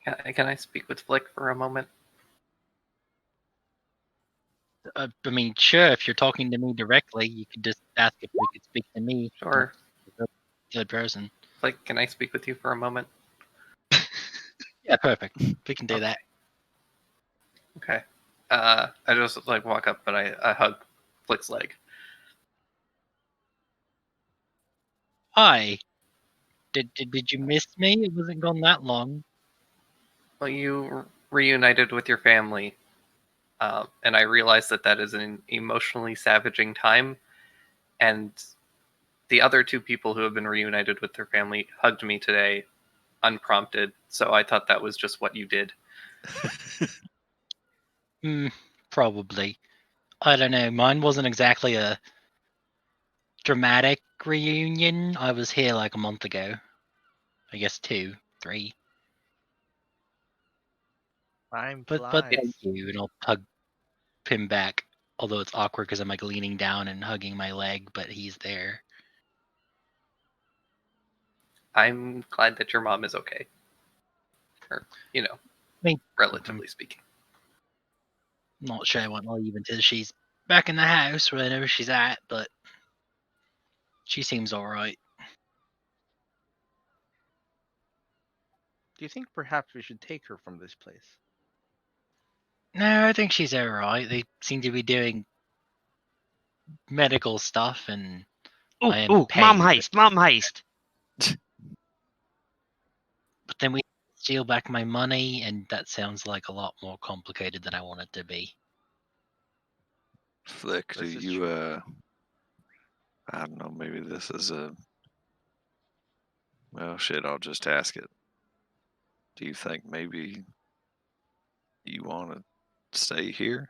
Speaker 5: Can I speak with Flick for a moment?
Speaker 7: I mean, sure. If you're talking to me directly, you could just ask if we could speak to me.
Speaker 5: Sure.
Speaker 7: not the third person.
Speaker 5: Flick, can I speak with you for a moment?
Speaker 7: Yeah, perfect. We can do that.
Speaker 5: Okay. I just walk up and I hug Flick's leg.
Speaker 7: Hi. Did you miss me? It wasn't gone that long.
Speaker 5: Well, you reunited with your family, and I realize that is an emotionally savaging time. And the other 2 people who have been reunited with their family hugged me today, unprompted. So I thought that was just what you did.
Speaker 7: Probably. I don't know. Mine wasn't exactly a dramatic reunion. I was here like a month ago. I guess 2, 3.
Speaker 2: Time
Speaker 7: But
Speaker 2: flies.
Speaker 7: thank you, and I'll hug him back. Although it's awkward because I'm like leaning down and hugging my leg, but he's there.
Speaker 5: I'm glad that your mom is okay. Or, relatively speaking.
Speaker 7: Not sure I won't leave until she's back in the house, wherever she's at, but she seems alright.
Speaker 2: Do you think perhaps we should take her from this place?
Speaker 7: No, I think she's alright. They seem to be doing medical stuff, and I am
Speaker 1: Ooh,
Speaker 7: paying.
Speaker 1: mom heist.
Speaker 7: But then we steal back my money, and that sounds like a lot more complicated than I want it to be.
Speaker 4: Flick, do
Speaker 2: This is
Speaker 4: you
Speaker 2: true.
Speaker 4: I don't know, maybe this is well shit, I'll just ask it. Do you think maybe you wanna stay here?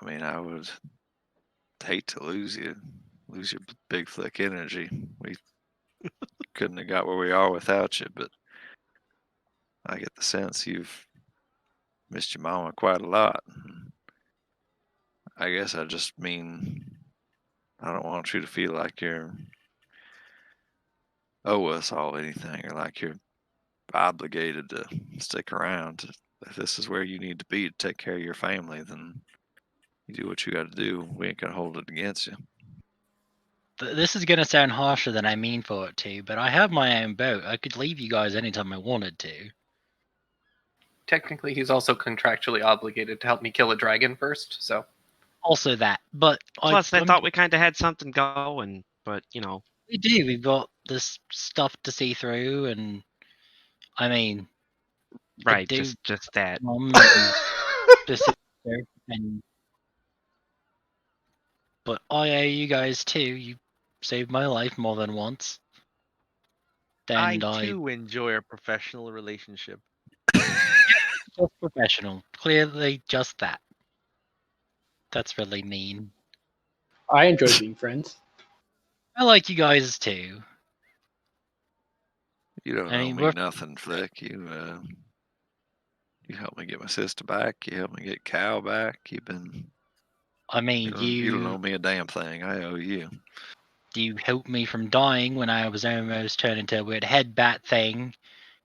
Speaker 4: I mean, I would hate to lose your big Flick energy. We couldn't have got where we are without you, but I get the sense you've missed your mama quite a lot. I guess I just mean I don't want you to feel like you're owe us all anything or like you're obligated to stick around. If this is where you need to be to take care of your family, then you do what you got to do. We ain't gonna hold it against you.
Speaker 7: This is gonna sound harsher than I mean for it to, but I have my own boat. I could leave you guys anytime I wanted to.
Speaker 5: Technically, he's also contractually obligated to help me kill a dragon first, so...
Speaker 7: Also that, but
Speaker 1: Plus, I thought we kind of had something going, but
Speaker 7: we do. We've got this stuff to see through, and I mean,
Speaker 1: right,
Speaker 7: do
Speaker 1: just that.
Speaker 7: Mom and sister, and but I owe you guys too. You saved my life more than once. then
Speaker 2: I too enjoy a professional relationship.
Speaker 7: just professional. Clearly, just that. That's really mean.
Speaker 6: I enjoy being friends.
Speaker 7: I like you guys too.
Speaker 4: You don't
Speaker 7: I
Speaker 4: owe
Speaker 7: mean,
Speaker 4: me
Speaker 7: we're-
Speaker 4: nothing, Flick. You helped me get my sister back. You helped me get Cal back.
Speaker 7: I mean,
Speaker 4: You don't owe me a damn thing. I owe you.
Speaker 7: you helped me from dying when I was almost turned into a weird head bat thing.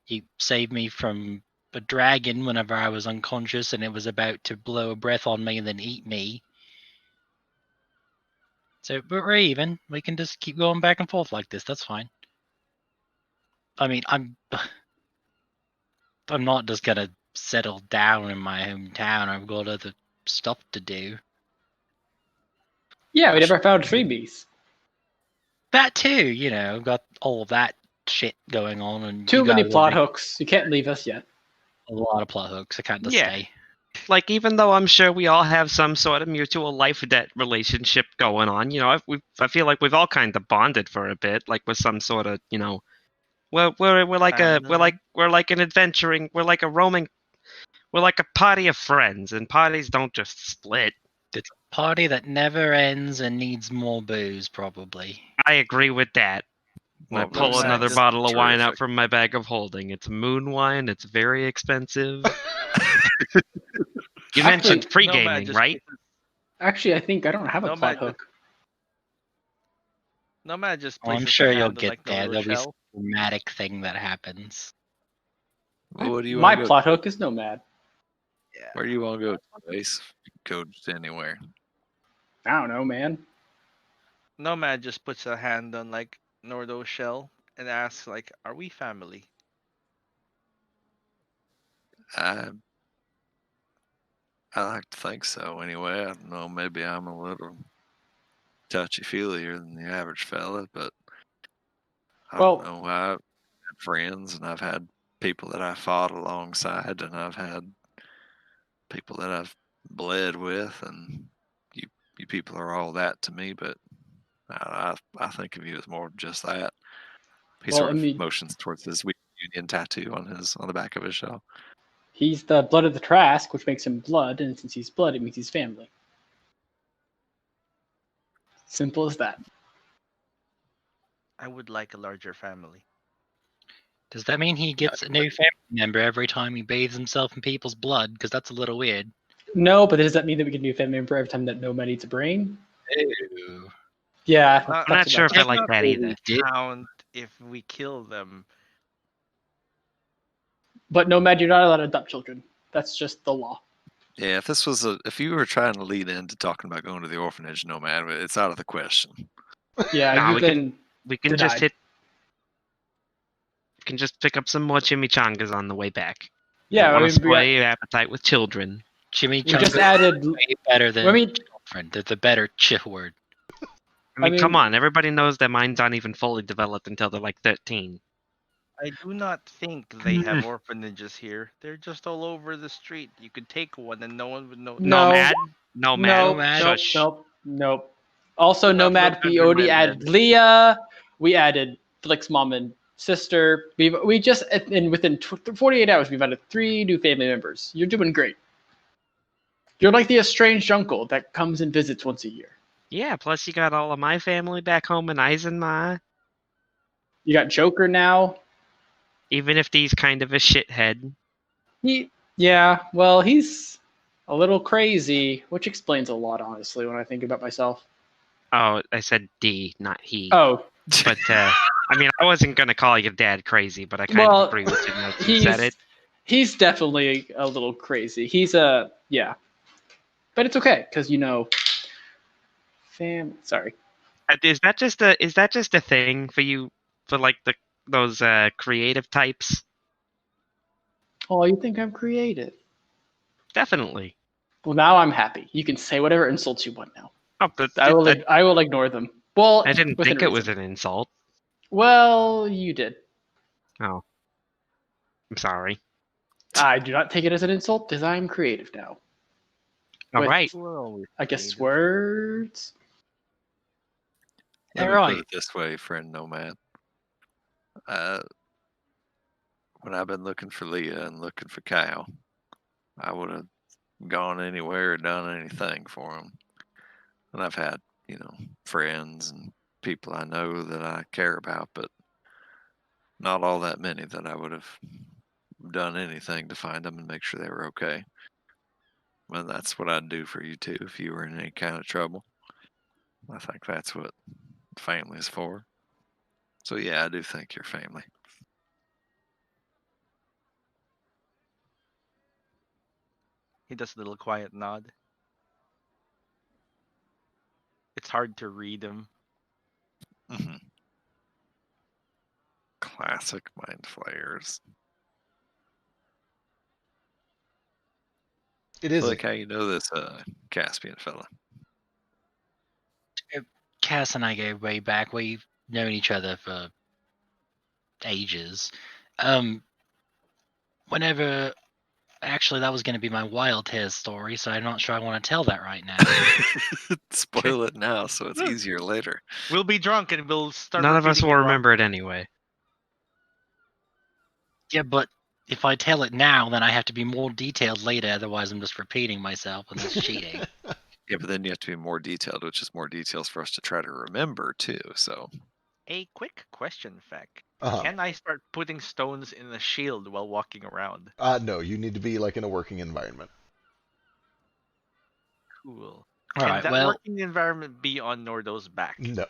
Speaker 7: You saved me from a dragon whenever I was unconscious and it was about to blow a breath on me and then eat me. So, but we're even. We can just keep going back and forth like this. That's fine. I mean, I'm not just gonna settle down in my hometown. I've got other stuff to do.
Speaker 6: Yeah, we never found freebies.
Speaker 7: That too, I've got all of that shit going on, and
Speaker 6: Too
Speaker 7: you
Speaker 6: many
Speaker 7: guys
Speaker 6: plot
Speaker 7: have
Speaker 6: hooks. You can't leave us yet.
Speaker 7: a lot of plot hooks. I can't just
Speaker 1: Yeah.
Speaker 7: stay.
Speaker 1: Like, even though I'm sure we all have some sort of mutual life debt relationship going on, I feel like we've all kind of bonded for a bit, like with some sort of, we're like we're like an adventuring, we're like a party of friends, and parties don't just split.
Speaker 7: It's a party that never ends and needs more booze, probably.
Speaker 1: I agree with that. And I
Speaker 4: Well,
Speaker 1: pull
Speaker 2: those
Speaker 1: another
Speaker 2: just
Speaker 1: bottle of wine out
Speaker 4: terrific.
Speaker 1: from my bag of holding. It's moon wine. It's very expensive. You mentioned
Speaker 6: Actually,
Speaker 1: pre-gaming,
Speaker 2: just
Speaker 1: right?
Speaker 6: Actually, I think I don't have a plot hook.
Speaker 2: Nomad just
Speaker 7: Oh, I'm
Speaker 2: places
Speaker 7: sure
Speaker 2: a
Speaker 7: you'll
Speaker 2: hand on,
Speaker 7: get
Speaker 2: like, the
Speaker 7: there.
Speaker 2: little
Speaker 7: There'll be
Speaker 2: shell.
Speaker 7: some dramatic thing that happens.
Speaker 4: Well, what do you
Speaker 6: My
Speaker 4: want to go?
Speaker 6: plot hook is Nomad.
Speaker 2: Yeah.
Speaker 4: Where do you want to go, Ace? Go just anywhere.
Speaker 6: I don't know, man.
Speaker 2: Nomad just puts a hand on, like, Nordo's shell and asks, like, "Are we family?"
Speaker 4: I like to think so. Anyway, I don't know. Maybe I'm a little touchy-feelier than the average fella, but I
Speaker 6: Well-
Speaker 4: don't know. I've had friends, and I've had people that I fought alongside, and I've had people that I've bled with, and you people are all that to me. But I think of you as more just that. He
Speaker 6: Well,
Speaker 4: sort
Speaker 6: I
Speaker 4: of
Speaker 6: mean-
Speaker 4: motions towards his Union tattoo on the back of his shell.
Speaker 6: He's the blood of the Trask, which makes him blood, and since he's blood, it means he's family. Simple as that.
Speaker 2: I would like a larger family.
Speaker 7: Does that mean he gets a new family member every time he bathes himself in people's blood? Because that's a little weird.
Speaker 6: No, but does that mean that we can do family member every time that Nomad eats a brain?
Speaker 7: Ew.
Speaker 6: Yeah,
Speaker 2: I'm
Speaker 1: I'm not sure if I like that either.
Speaker 2: Count if we kill them.
Speaker 6: But Nomad, you're not allowed to adopt children. That's just the law.
Speaker 4: Yeah, if you were trying to lead into talking about going to the orphanage, Nomad, it's out of the question.
Speaker 6: Yeah,
Speaker 1: Nah,
Speaker 6: you've been.
Speaker 1: We can just
Speaker 6: denied.
Speaker 1: pick up some more chimichangas on the way back.
Speaker 6: Yeah,
Speaker 1: Don't
Speaker 6: I
Speaker 1: want
Speaker 6: mean,
Speaker 1: to spoil your appetite with children.
Speaker 6: we just
Speaker 7: Chimichangas
Speaker 6: added.
Speaker 7: are way better than
Speaker 6: I mean,
Speaker 7: children. They're the better word.
Speaker 1: I mean, come on, everybody knows their minds aren't even fully developed until they're like 13.
Speaker 2: I do not think they have orphanages here. They're just all over the street. You could take one and no one would know.
Speaker 6: No.
Speaker 1: Nomad? Nomad?
Speaker 6: Nope,
Speaker 1: Shush.
Speaker 6: nope. Also,
Speaker 2: Not
Speaker 6: Nomad,
Speaker 2: look
Speaker 6: we
Speaker 2: under
Speaker 6: already
Speaker 2: my
Speaker 6: added
Speaker 2: bed.
Speaker 6: Leah. We added Flick's mom and sister. We just and within 48 hours we've added 3 new family members. You're doing great. You're like the estranged uncle that comes and visits once a year.
Speaker 1: Yeah, plus you got all of my family back home in Eisenmar.
Speaker 6: You got Joker now.
Speaker 1: Even if he's kind of a shithead.
Speaker 6: Well, he's a little crazy, which explains a lot, honestly, when I think about myself.
Speaker 1: Oh, I said D, not he.
Speaker 6: Oh,
Speaker 1: But, I mean, I wasn't going to call your dad crazy, but I kind of agree with you now that you said it.
Speaker 6: He's definitely a little crazy. He's but it's okay because Sorry.
Speaker 1: Is that just a thing for you, for like those creative types?
Speaker 6: Oh, you think I'm creative?
Speaker 1: Definitely.
Speaker 6: Well, now I'm happy. You can say whatever insults you want now.
Speaker 1: Oh, but
Speaker 6: I will ignore them. Well,
Speaker 1: I didn't
Speaker 6: within
Speaker 1: think it was
Speaker 6: reason.
Speaker 1: an insult.
Speaker 6: Well, you did.
Speaker 1: Oh, I'm sorry.
Speaker 6: I do not take it as an insult because I'm creative now.
Speaker 1: All
Speaker 6: With-
Speaker 1: right.
Speaker 2: We're always
Speaker 6: I guess
Speaker 2: creative.
Speaker 6: words.
Speaker 4: Let me
Speaker 7: Alright.
Speaker 4: put it this way, friend Nomad. when I've been looking for Leah and looking for Kyle, I would have gone anywhere or done anything for them. And I've had, friends and people I know that I care about, but not all that many that I would have done anything to find them and make sure they were okay. Well, that's what I'd do for you too if you were in any kind of trouble. I think that's what family is for. So yeah, I do think you're family.
Speaker 2: He does a little quiet nod. It's hard to read him.
Speaker 4: Mm-hmm. Classic mind flayers.
Speaker 3: It is.
Speaker 4: Like how you know this Caspian fella.
Speaker 7: Cass and I go way back. We've known each other for ages. Whenever, actually, that was going to be my wild hair story, so I'm not sure I want to tell that right now.
Speaker 4: Spoil it now so it's easier later.
Speaker 2: We'll be drunk and we'll start.
Speaker 1: None of us
Speaker 2: repeating
Speaker 1: will
Speaker 2: it wrong.
Speaker 1: remember it anyway.
Speaker 7: Yeah, but if I tell it now, then I have to be more detailed later. Otherwise, I'm just repeating myself, and that's cheating.
Speaker 4: Yeah, but then you have to be more detailed, which is more details for us to try to remember too. So
Speaker 2: A quick question, Feck.
Speaker 3: Uh-huh.
Speaker 2: Can I start putting stones in the shield while walking around?
Speaker 3: No, you need to be like in a working environment.
Speaker 2: Cool.
Speaker 7: All
Speaker 2: Can
Speaker 7: right,
Speaker 2: that
Speaker 7: well,
Speaker 2: working environment be on Nordo's back?
Speaker 3: No.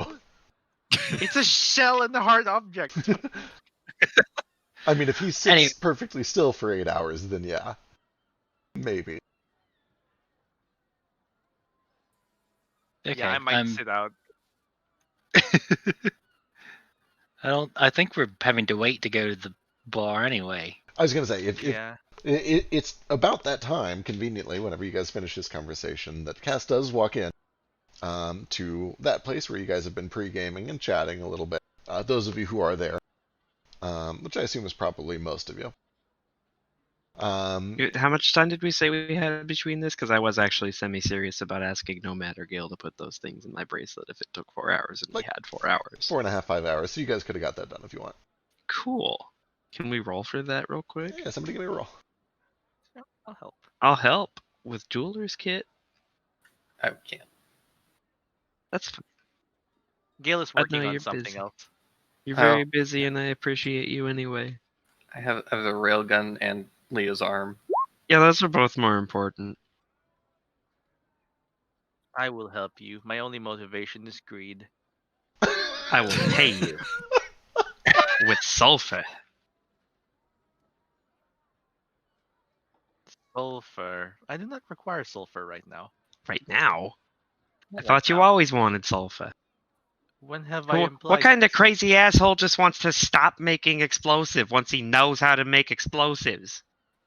Speaker 2: It's a shell and a hard object.
Speaker 3: I mean, if he sits perfectly still for 8 hours, then yeah, maybe.
Speaker 7: okay.
Speaker 2: Yeah, I might sit out.
Speaker 7: I think we're having to wait to go to the bar anyway.
Speaker 3: I was gonna say,
Speaker 2: Yeah.
Speaker 3: it's about that time, conveniently, whenever you guys finish this conversation, that Cass does walk in to that place where you guys have been pre-gaming and chatting a little bit. Those of you who are there, which I assume is probably most of you.
Speaker 1: How much time did we say we had between this? Because I was actually semi-serious about asking Nomad or Gale to put those things in my bracelet if it took 4 hours, and we had 4 hours.
Speaker 3: 4.5, 5 hours. So you guys could have got that done if you want.
Speaker 1: Cool. Can we roll for that real quick?
Speaker 3: Yeah, somebody give me a roll.
Speaker 2: I'll help.
Speaker 1: I'll help with Jeweler's Kit.
Speaker 5: I can't.
Speaker 1: That's fine.
Speaker 2: Gale is
Speaker 1: I know
Speaker 2: working on
Speaker 1: you're
Speaker 2: something
Speaker 1: busy.
Speaker 2: else.
Speaker 1: You're very busy, and I appreciate you anyway.
Speaker 5: I have the railgun and Leo's arm.
Speaker 1: Yeah, those are both more important.
Speaker 2: I will help you. My only motivation is greed.
Speaker 1: I will pay you with sulfur.
Speaker 2: Sulfur. I do not require sulfur right now.
Speaker 1: Right now? I
Speaker 2: Right
Speaker 1: thought you
Speaker 2: now.
Speaker 1: always wanted sulfur.
Speaker 2: When have I
Speaker 1: What
Speaker 2: implied
Speaker 1: kind of
Speaker 2: this?
Speaker 1: crazy asshole just wants to stop making explosive once he knows how to make explosives?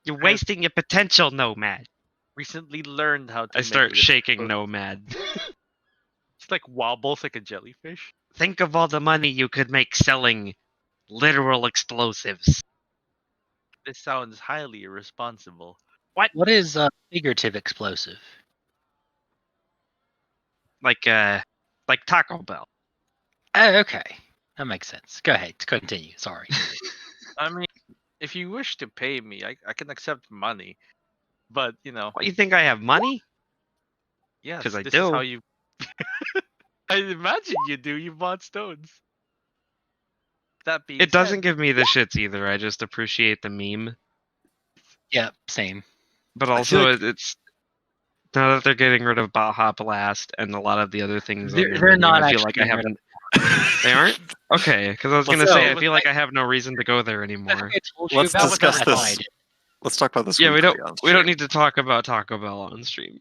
Speaker 1: You're
Speaker 2: I've
Speaker 1: wasting your potential, Nomad.
Speaker 2: recently learned how to
Speaker 1: I start
Speaker 2: make this
Speaker 1: shaking
Speaker 2: explosive.
Speaker 1: Nomad.
Speaker 2: It's like wobbles like a jellyfish.
Speaker 1: Think of all the money you could make selling literal explosives.
Speaker 2: This sounds highly irresponsible.
Speaker 7: What is a figurative explosive?
Speaker 1: Like Taco Bell.
Speaker 7: Oh, okay. That makes sense. Go ahead. Continue. Sorry.
Speaker 2: I mean, if you wish to pay me, I can accept money. But,
Speaker 1: What, you think I have money?
Speaker 2: yes,
Speaker 1: 'Cause I
Speaker 2: this
Speaker 1: do.
Speaker 2: is how you... I imagine you do. You bought stones. That being
Speaker 1: It doesn't
Speaker 2: said,
Speaker 1: give me the shits either. I just appreciate the meme.
Speaker 7: Yeah, same.
Speaker 1: But
Speaker 4: I feel
Speaker 1: also,
Speaker 4: like-
Speaker 1: it's now that they're getting rid of Baja Blast and a lot of the other things. on
Speaker 7: They're
Speaker 1: their menu,
Speaker 7: not
Speaker 1: I feel like I
Speaker 7: actually
Speaker 1: haven't. They aren't? Okay, because I was
Speaker 4: Well,
Speaker 1: gonna say
Speaker 7: so-
Speaker 1: I feel like I have no reason to go there anymore.
Speaker 7: I told you
Speaker 4: Let's
Speaker 7: about
Speaker 4: discuss
Speaker 7: that.
Speaker 4: this. Let's talk about this.
Speaker 1: Yeah, we
Speaker 4: weekly
Speaker 1: don't.
Speaker 4: on
Speaker 1: We don't
Speaker 4: stream.
Speaker 1: need to talk about Taco Bell on stream.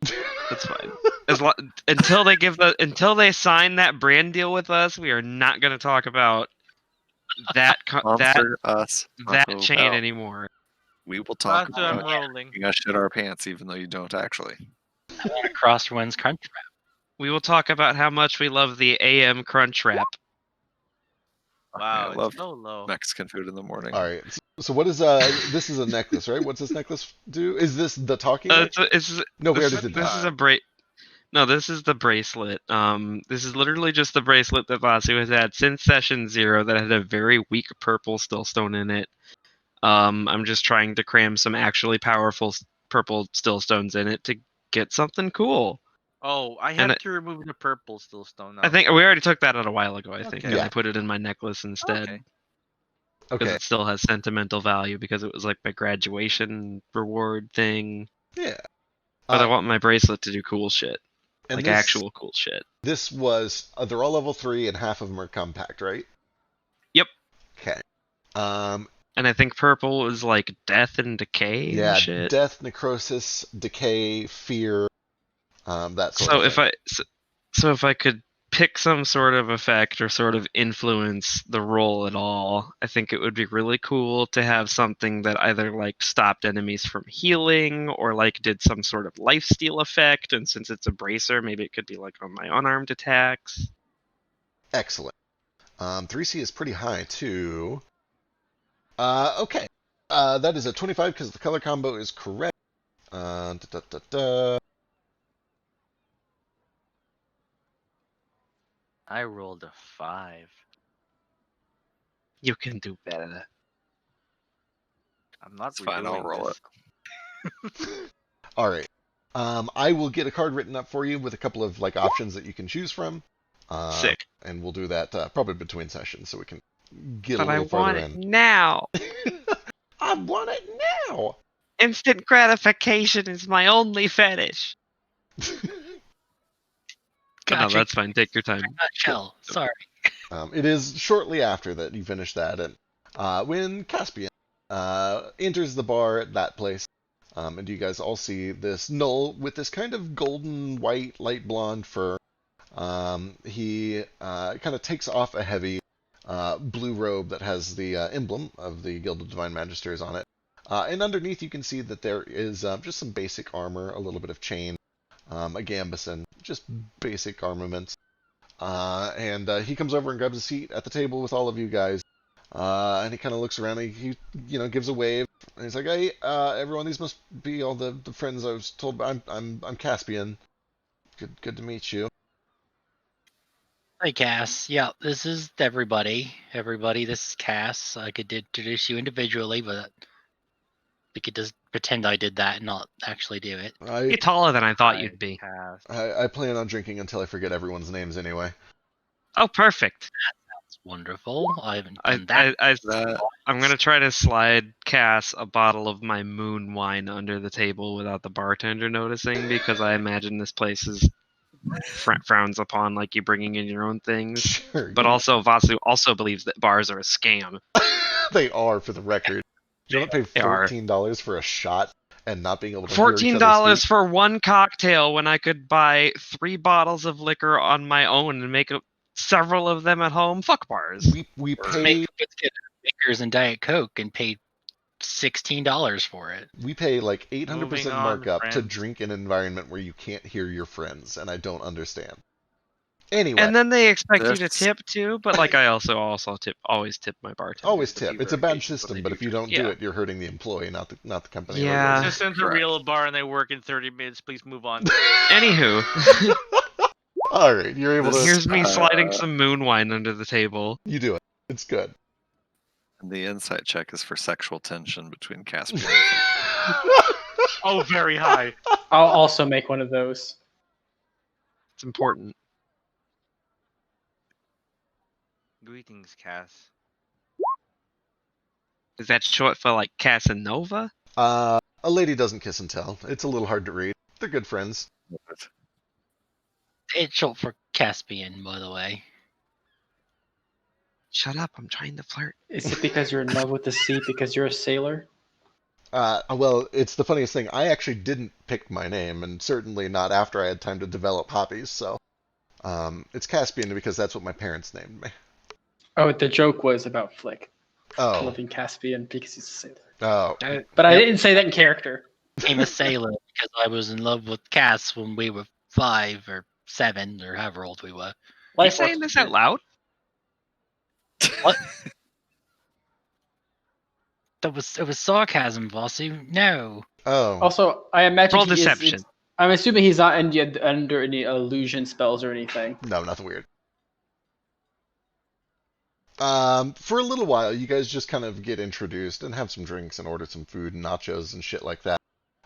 Speaker 1: That's fine. Until they sign that brand deal with us, we are not going to talk about that
Speaker 4: Sponsor us,
Speaker 1: that
Speaker 4: Taco
Speaker 1: chain
Speaker 4: Bell.
Speaker 1: anymore.
Speaker 4: We will talk
Speaker 2: after I'm
Speaker 4: about
Speaker 2: rolling.
Speaker 4: making us shit our pants, even though you don't actually.
Speaker 7: Crosswinds Crunch Wrap.
Speaker 1: We will talk about how much we love the AM Crunch Wrap.
Speaker 2: Wow,
Speaker 4: I love
Speaker 2: it's so low.
Speaker 4: Mexican food in the morning.
Speaker 3: All right. So what is this is a necklace, right? What's this necklace do? Is this the talking?
Speaker 1: It's
Speaker 3: No, we
Speaker 1: this,
Speaker 3: already did
Speaker 1: this
Speaker 3: that.
Speaker 1: is a No, this is the bracelet. This is literally just the bracelet that Vasu has had since session 0 that had a very weak purple stillstone in it. I'm just trying to cram some actually powerful purple stillstones in it to get something cool.
Speaker 2: Oh, I
Speaker 1: And
Speaker 2: have to remove the purple stillstone now.
Speaker 1: I think we already took that out a while ago, I think,
Speaker 2: Okay.
Speaker 1: and
Speaker 3: Yeah.
Speaker 1: I put it in my necklace instead.
Speaker 2: Okay.
Speaker 1: Because
Speaker 3: Okay.
Speaker 1: it still has sentimental value because it was like my graduation reward thing.
Speaker 3: Yeah.
Speaker 1: But I want my bracelet to do cool shit.
Speaker 3: And
Speaker 1: Like
Speaker 3: this,
Speaker 1: actual cool shit.
Speaker 3: This was they're all level 3 and half of them are compact, right?
Speaker 1: Yep.
Speaker 3: Okay.
Speaker 1: And I think purple is like death and decay
Speaker 3: Yeah,
Speaker 1: and shit.
Speaker 3: death, necrosis, decay, fear, that sort
Speaker 1: So
Speaker 3: of thing.
Speaker 1: so if I could pick some sort of effect or sort of influence the roll at all, I think it would be really cool to have something that either like stopped enemies from healing or like did some sort of lifesteal effect. And since it's a bracer, maybe it could be like on my unarmed attacks.
Speaker 3: Excellent. 3C is pretty high too. Okay. That is a 25 because the color combo is correct. Da, da, da, da.
Speaker 2: I rolled a 5.
Speaker 1: You can do better.
Speaker 2: I'm not
Speaker 4: It's fine, I'll
Speaker 2: redoing
Speaker 4: roll
Speaker 2: this.
Speaker 3: All right. I will get a card written up for you with a couple of like options that you can choose from.
Speaker 1: Sick.
Speaker 3: And we'll do that probably between sessions so we can get
Speaker 1: But
Speaker 3: a
Speaker 1: I
Speaker 3: little
Speaker 1: want
Speaker 3: further
Speaker 1: it
Speaker 3: in.
Speaker 1: now.
Speaker 3: I want it now.
Speaker 1: Instant gratification is my only fetish. But no,
Speaker 5: Gotcha.
Speaker 1: that's fine. Take your time.
Speaker 5: Nutshell. Sorry.
Speaker 3: It is shortly after that you finish that, and when Caspian enters the bar at that place, and you guys all see this Null with this kind of golden white, light blonde fur. He kind of takes off a heavy blue robe that has the emblem of the Guild of Divine Magisters on it. And underneath you can see that there is just some basic armor, a little bit of chain, a gambeson, just basic armaments. And he comes over and grabs a seat at the table with all of you guys. And he kind of looks around. He gives a wave. And he's like, "Hey, everyone, these must be all the friends I was told. I'm Caspian. Good to meet you."
Speaker 7: Hi, Cass. Yeah, this is everybody. Everybody, this is Cass. I could introduce you individually, but we could just pretend I did that and not actually do it.
Speaker 1: You're taller than I thought you'd be.
Speaker 2: Cast.
Speaker 3: I plan on drinking until I forget everyone's names anyway.
Speaker 1: Oh, perfect.
Speaker 7: That's wonderful. I haven't done that.
Speaker 1: I'm gonna try to slide Cass a bottle of my moon wine under the table without the bartender noticing, because I imagine this place is frowns upon like you bringing in your own things.
Speaker 3: Sure.
Speaker 1: But also, Vasu also believes that bars are a scam.
Speaker 3: They are, for the record. You don't pay
Speaker 1: They are.
Speaker 3: $14 for a shot and not being able to hear each other
Speaker 1: $14
Speaker 3: speak?
Speaker 1: for one cocktail when I could buy 3 bottles of liquor on my own and make several of them at home. Fuck bars.
Speaker 3: We
Speaker 7: Or
Speaker 3: pay
Speaker 7: make Vickers and Diet Coke and pay $16 for it.
Speaker 3: we pay like 800%
Speaker 2: Moving on,
Speaker 3: markup to
Speaker 2: friends.
Speaker 3: drink in an environment where you can't hear your friends, and I don't understand. Anyway,
Speaker 1: And then they expect you to
Speaker 4: That's-
Speaker 1: tip too, but like I also always tip my bartender.
Speaker 3: always
Speaker 2: the few
Speaker 3: tip. It's a
Speaker 2: rare
Speaker 3: bad
Speaker 2: occasions when
Speaker 3: system,
Speaker 2: they
Speaker 3: but
Speaker 2: do
Speaker 3: if you
Speaker 2: tip.
Speaker 3: don't
Speaker 1: Yeah.
Speaker 3: do it, you're hurting the employee, not the company.
Speaker 1: Yeah.
Speaker 2: This isn't a
Speaker 4: Correct.
Speaker 2: real bar and they work in 30 minutes. Please move on.
Speaker 1: Anywho,
Speaker 3: All right, you're able to.
Speaker 1: here's me sliding some moon wine under the table.
Speaker 3: You do it. It's good.
Speaker 4: And the insight check is for sexual tension between Caspian and
Speaker 2: Oh, very high.
Speaker 6: I'll also make one of those.
Speaker 1: It's important.
Speaker 2: Greetings, Cass.
Speaker 1: Is that short for like Casanova?
Speaker 3: A lady doesn't kiss and tell. It's a little hard to read. They're good friends.
Speaker 7: It's short for Caspian, by the way.
Speaker 1: Shut up, I'm trying to flirt.
Speaker 6: Is it because you're in love with the sea because you're a sailor?
Speaker 3: Well, it's the funniest thing. I actually didn't pick my name, and certainly not after I had time to develop hobbies. So, it's Caspian because that's what my parents named me.
Speaker 6: Oh, the joke was about Flick
Speaker 3: Oh,
Speaker 6: loving Caspian because he's a sailor.
Speaker 3: oh,
Speaker 6: But I didn't say that in character.
Speaker 7: I'm a sailor because I was in love with Cass when we were 5 or 7 or however old we were.
Speaker 1: Are you
Speaker 6: Life
Speaker 1: saying
Speaker 6: lessons.
Speaker 1: this out loud?
Speaker 7: What? It was sarcasm, Vasu. No.
Speaker 3: oh.
Speaker 6: Also, I imagine
Speaker 1: Roll
Speaker 6: he is-
Speaker 1: deception.
Speaker 6: I'm assuming he's not under any illusion spells or anything.
Speaker 3: No, nothing weird. For a little while, you guys just kind of get introduced and have some drinks and order some food and nachos and shit like that.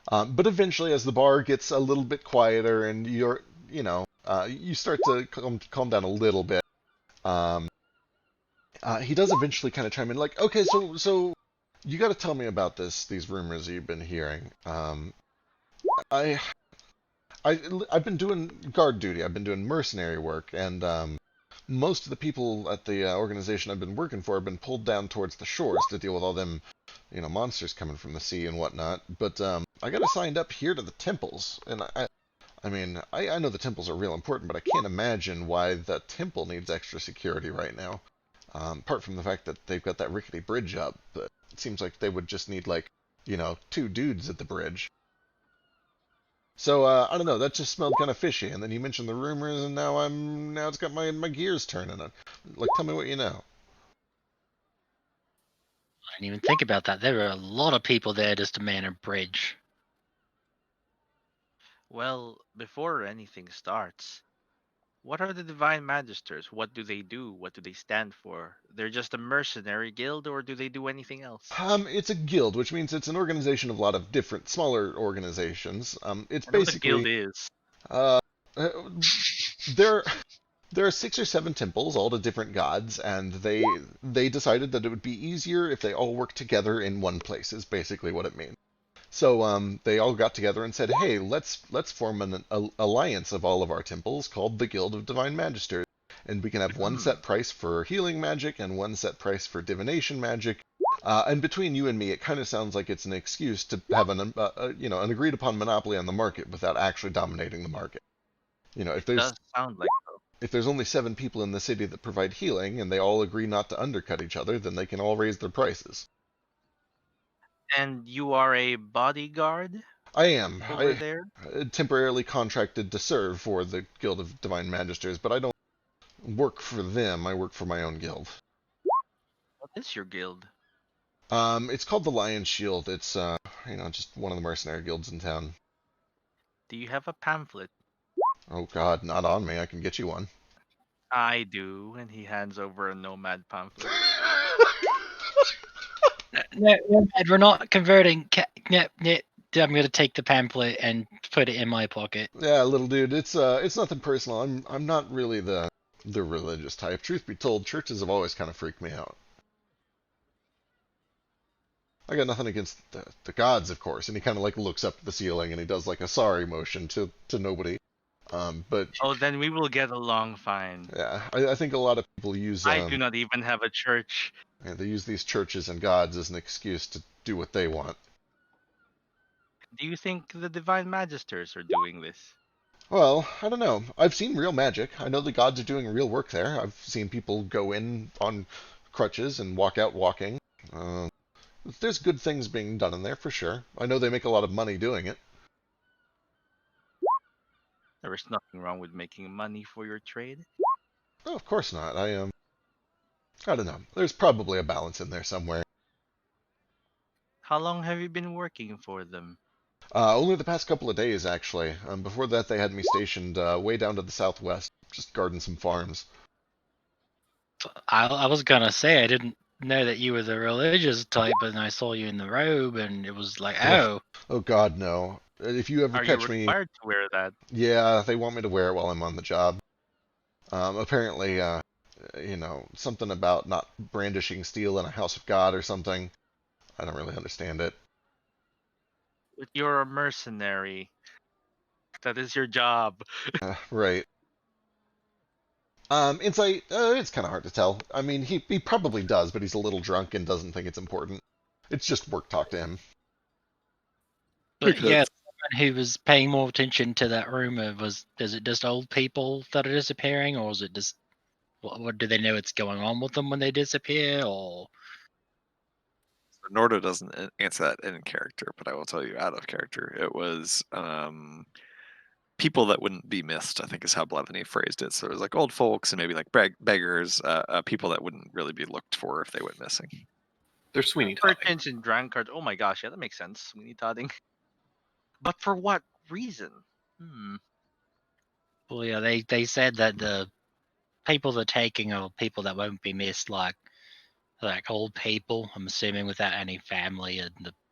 Speaker 3: But eventually, as the bar gets a little bit quieter and you start to calm down a little bit, he does eventually kind of chime in, like, okay, so you got to tell me about these rumors you've been hearing. I've been doing guard duty. I've been doing mercenary work, and most of the people at the organization I've been working for have been pulled down towards the shores to deal with all them, monsters coming from the sea and whatnot. But I got assigned up here to the temples, and I know the temples are real important, but I can't imagine why the temple needs extra security right now. Apart from the fact that they've got that rickety bridge up, but it seems like they would just need, like, 2 dudes at the bridge. So, I don't know, that just smelled kind of fishy, and then you mentioned the rumors, and now it's got my gears turning. Like, tell me what you know.
Speaker 7: I didn't even think about that. There are a lot of people there just to man a bridge.
Speaker 2: Well, before anything starts, what are the Divine Magisters? What do they do? What do they stand for? They're just a mercenary guild, or do they do anything else?
Speaker 3: It's a guild, which means it's an organization of a lot of different, smaller organizations. It's
Speaker 2: I know what a
Speaker 3: basically...
Speaker 2: guild is.
Speaker 3: There are 6 or 7 temples, all to different gods, and they decided that it would be easier if they all worked together in one place, is basically what it means. So they all got together and said, hey, let's form an alliance of all of our temples called the Guild of Divine Magisters, and we can have one set price for healing magic and one set price for divination magic. And between you and me, it kind of sounds like it's an excuse to have an agreed upon monopoly on the market without actually dominating the market. If
Speaker 2: It does sound like so.
Speaker 3: if there's only 7 people in the city that provide healing and they all agree not to undercut each other, then they can all raise their prices.
Speaker 2: And you are a bodyguard
Speaker 3: I am.
Speaker 2: over there?
Speaker 3: Temporarily contracted to serve for the Guild of Divine Magisters, but I don't work for them. I work for my own guild.
Speaker 2: What is your guild?
Speaker 3: It's called the Lion Shield. It's just one of the mercenary guilds in town.
Speaker 2: Do you have a pamphlet?
Speaker 3: Oh God, not on me. I can get you one.
Speaker 2: I do, and he hands over a nomad pamphlet.
Speaker 7: No, we're not converting. I'm going to take the pamphlet and put it in my pocket.
Speaker 3: Yeah, little dude. It's nothing personal. I'm not really the religious type. Truth be told, churches have always kind of freaked me out. I got nothing against the gods, of course. And he kind of like looks up at the ceiling and he does like a sorry motion to nobody. But
Speaker 2: Oh, then we will get along fine.
Speaker 3: yeah, I think a lot of people use.
Speaker 2: I do not even have a church.
Speaker 3: Yeah, they use these churches and gods as an excuse to do what they want.
Speaker 2: Do you think the Divine Magisters are doing this?
Speaker 3: Well, I don't know. I've seen real magic. I know the gods are doing real work there. I've seen people go in on crutches and walk out walking. There's good things being done in there for sure. I know they make a lot of money doing it.
Speaker 2: There is nothing wrong with making money for your trade.
Speaker 3: Oh, of course not. I don't know. There's probably a balance in there somewhere.
Speaker 2: How long have you been working for them?
Speaker 3: Only the past couple of days, actually. Before that, they had me stationed way down to the southwest, just guarding some farms.
Speaker 7: I was going to say, I didn't know that you were the religious type, but then I saw you in the robe, and it was like, oh.
Speaker 3: Oh, God, no. If you ever
Speaker 2: Are
Speaker 3: catch
Speaker 2: you
Speaker 3: me...
Speaker 2: required to wear that?
Speaker 3: Yeah, they want me to wear it while I'm on the job. Apparently, something about not brandishing steel in a house of God or something. I don't really understand it.
Speaker 2: But you're a mercenary. That is your job.
Speaker 3: Right. Insight, it's kind of hard to tell. I mean, he probably does, but he's a little drunk and doesn't think it's important. It's just work talk to him.
Speaker 7: But yeah, someone who was paying more attention to that rumor is it just old people that are disappearing, or is it just what do they know what's going on with them when they disappear, or?
Speaker 4: Norda doesn't answer that in character, but I will tell you out of character. It was people that wouldn't be missed, I think is how Blevany phrased it. So it was like old folks and maybe like beggars, people that wouldn't really be looked for if they went missing.
Speaker 5: They're Sweeney Todding.
Speaker 2: Merchants and drankards. Oh my gosh, yeah, that makes sense. Sweeney Todding. But for what reason?
Speaker 7: Well, yeah, they said that the people they're taking are people that won't be missed, like old people. I'm assuming without any family and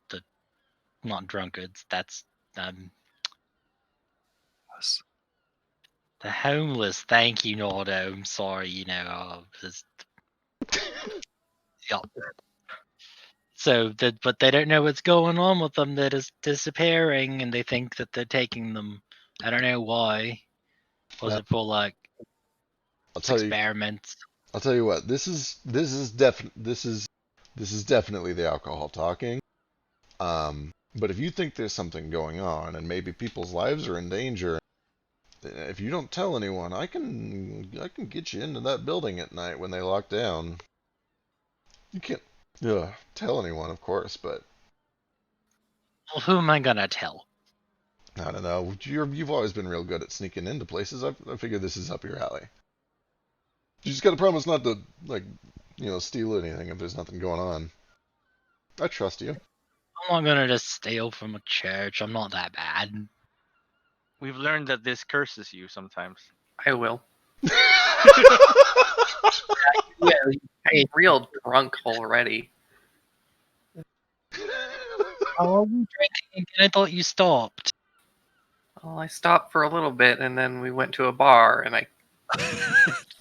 Speaker 7: the not drunkards. That's
Speaker 4: Yes.
Speaker 7: the homeless. Thank you, Nordo. I'm sorry, just yeah. So but they don't know what's going on with them. They're just disappearing, and they think that they're taking them. I don't know why. Was it for like
Speaker 3: I'll tell you.
Speaker 7: experiments?
Speaker 3: I'll tell you what. This is definitely the alcohol talking. But if you think there's something going on and maybe people's lives are in danger, if you don't tell anyone, I can get you into that building at night when they lock down. You can't tell anyone, of course, but
Speaker 7: Well, who am I gonna tell?
Speaker 3: I don't know. You've always been real good at sneaking into places. I figure this is up your alley. You just gotta promise not to, steal anything if there's nothing going on. I trust you.
Speaker 7: I'm not gonna just steal from a church. I'm not that bad.
Speaker 2: We've learned that this curses you sometimes.
Speaker 5: I will.
Speaker 7: Yeah,
Speaker 5: I'm real drunk already.
Speaker 7: how are you drinking again? I thought you stopped.
Speaker 5: Well, I stopped for a little bit, and then we went to a bar, and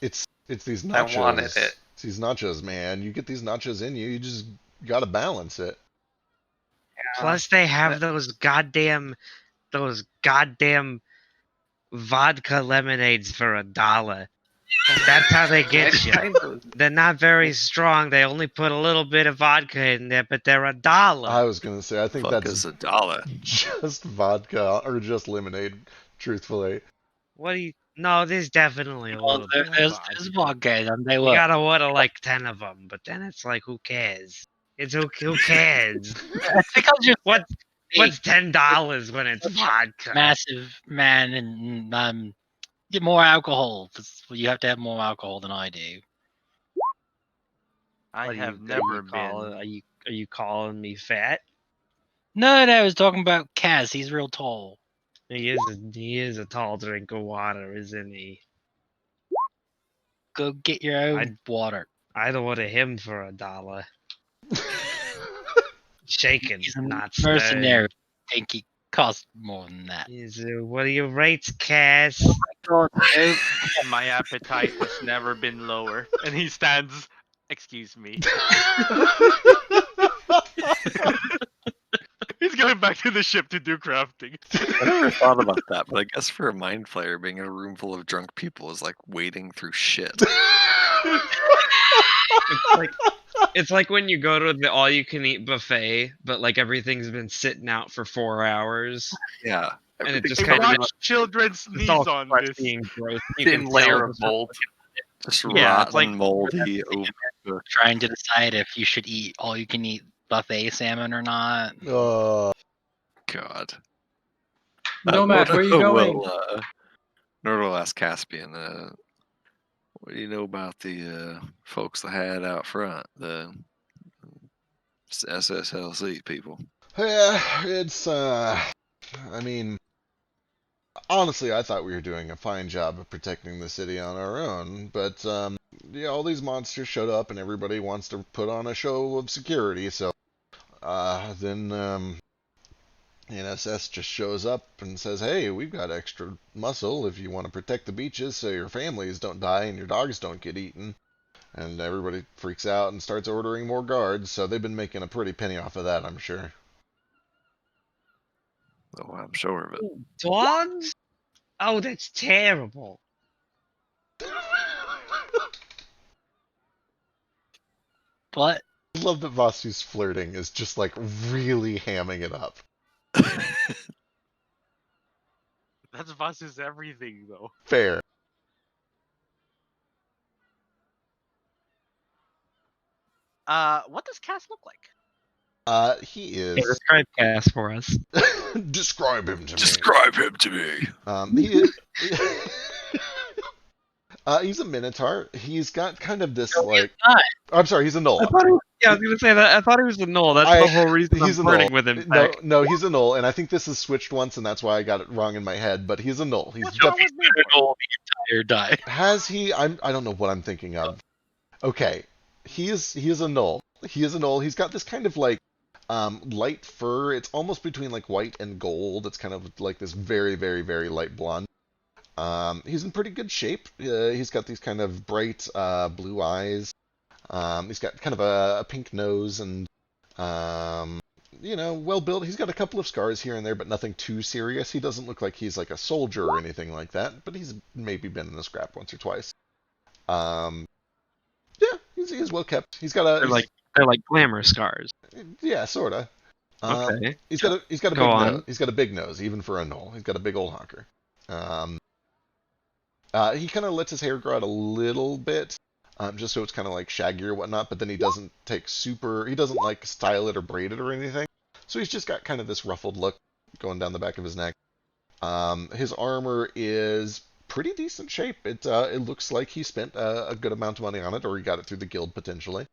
Speaker 3: It's these
Speaker 5: I
Speaker 3: nachos.
Speaker 5: wanted it.
Speaker 3: It's these nachos, man. You get these nachos in you. You just gotta balance it.
Speaker 1: Plus, they have those goddamn vodka lemonades for $1. That's how they get you. They're not very strong. They only put a little bit of vodka in there, but they're $1.
Speaker 3: I was gonna say, I think
Speaker 4: Fuck
Speaker 3: that's
Speaker 4: is $1.
Speaker 3: just vodka or just lemonade. Truthfully,
Speaker 1: What do you? No, there's definitely a
Speaker 7: Well,
Speaker 1: little bit.
Speaker 7: there's
Speaker 1: Of
Speaker 7: vodka, and they
Speaker 1: You
Speaker 7: were.
Speaker 1: gotta order like 10 of them, but then it's like, who cares? It's who cares?
Speaker 7: It's because you're
Speaker 1: What's $10 when it's vodka?
Speaker 7: massive man, and get more alcohol. You have to have more alcohol than I do.
Speaker 2: I have never been.
Speaker 1: Are you calling me fat?
Speaker 7: No, I was talking about Kaz. He's real tall.
Speaker 1: He is a tall drink of water, isn't he?
Speaker 7: Go get your own water.
Speaker 1: I'd order him for $1. Shaken,
Speaker 7: He's a
Speaker 1: not stirred.
Speaker 7: mercenary. I think he costs more than that.
Speaker 1: What are your rates, Cass?
Speaker 2: My appetite has never been lower. And he stands. Excuse me. He's going back to the ship to do crafting.
Speaker 4: I never thought about that, but I guess for a mind flayer, being in a room full of drunk people is like wading through shit.
Speaker 1: It's like when you go to the all-you-can-eat buffet, but like everything's been sitting out for 4 hours.
Speaker 4: Yeah.
Speaker 1: And it just
Speaker 2: They
Speaker 1: kind of
Speaker 2: brought children's knees
Speaker 1: all
Speaker 2: on this.
Speaker 1: being gross. You
Speaker 5: thin
Speaker 1: can
Speaker 5: layer
Speaker 1: tell
Speaker 5: of mold.
Speaker 4: Just
Speaker 1: Yeah, it's
Speaker 4: rotten,
Speaker 1: like-
Speaker 4: moldy.
Speaker 7: Trying to decide if you should eat all you can eat buffet salmon or not.
Speaker 4: God.
Speaker 6: Nomad, where are you going?
Speaker 4: Nord will ask Caspian, what do you know about the folks that had out front? The SSLC people.
Speaker 3: Yeah, it's I mean, honestly, I thought we were doing a fine job of protecting the city on our own, but all these monsters showed up and everybody wants to put on a show of security, so then NSS just shows up and says, hey, we've got extra muscle if you want to protect the beaches so your families don't die and your dogs don't get eaten. And everybody freaks out and starts ordering more guards, so they've been making a pretty penny off of that, I'm sure.
Speaker 4: Oh, I'm sure of it.
Speaker 1: Dogs? Oh, that's terrible.
Speaker 7: What?
Speaker 3: I love that Vasu's flirting is just like really hamming it up.
Speaker 2: That's Vasu's everything, though.
Speaker 3: Fair.
Speaker 2: What does Cass look like?
Speaker 3: He is.
Speaker 1: Hey, describe Cass for us.
Speaker 3: Describe him to me.
Speaker 4: Describe him to me.
Speaker 3: He is. He's a minotaur. He's got kind of this like.
Speaker 7: not.
Speaker 3: I'm sorry, he's a Nola.
Speaker 7: I thought he was
Speaker 1: Yeah, I was gonna say that. I thought he was a null. That's the whole reason I'm
Speaker 3: He's a
Speaker 1: flirting
Speaker 3: null.
Speaker 1: with him.
Speaker 3: No,
Speaker 1: Peck.
Speaker 3: no, he's a null, and I think this is switched once, and that's why I got it wrong in my head. But he's a null. He's
Speaker 2: What's wrong with me?
Speaker 5: Roll the entire die.
Speaker 3: has he? I don't know what I'm thinking of. Okay, he is a null. He is a null. He's got this kind of like light fur. It's almost between like white and gold. It's kind of like this very, very, very light blonde. He's in pretty good shape. He's got these kind of bright blue eyes. He's got kind of a pink nose and, well built. He's got a couple of scars here and there, but nothing too serious. He doesn't look like he's like a soldier or anything like that, but he's maybe been in a scrap once or twice. Yeah, he's well kept. He's got a.
Speaker 1: They're like glamour scars.
Speaker 3: Yeah, sorta.
Speaker 1: Okay.
Speaker 3: He's got a big
Speaker 1: Go on.
Speaker 3: nose. He's got a big nose, even for a null. He's got a big old honker. He kind of lets his hair grow out a little bit, just so it's kind of like shaggy or whatnot. But then he doesn't he doesn't like style it or braid it or anything. So he's just got kind of this ruffled look going down the back of his neck. His armor is pretty decent shape. It looks like he spent a good amount of money on it, or he got it through the guild potentially.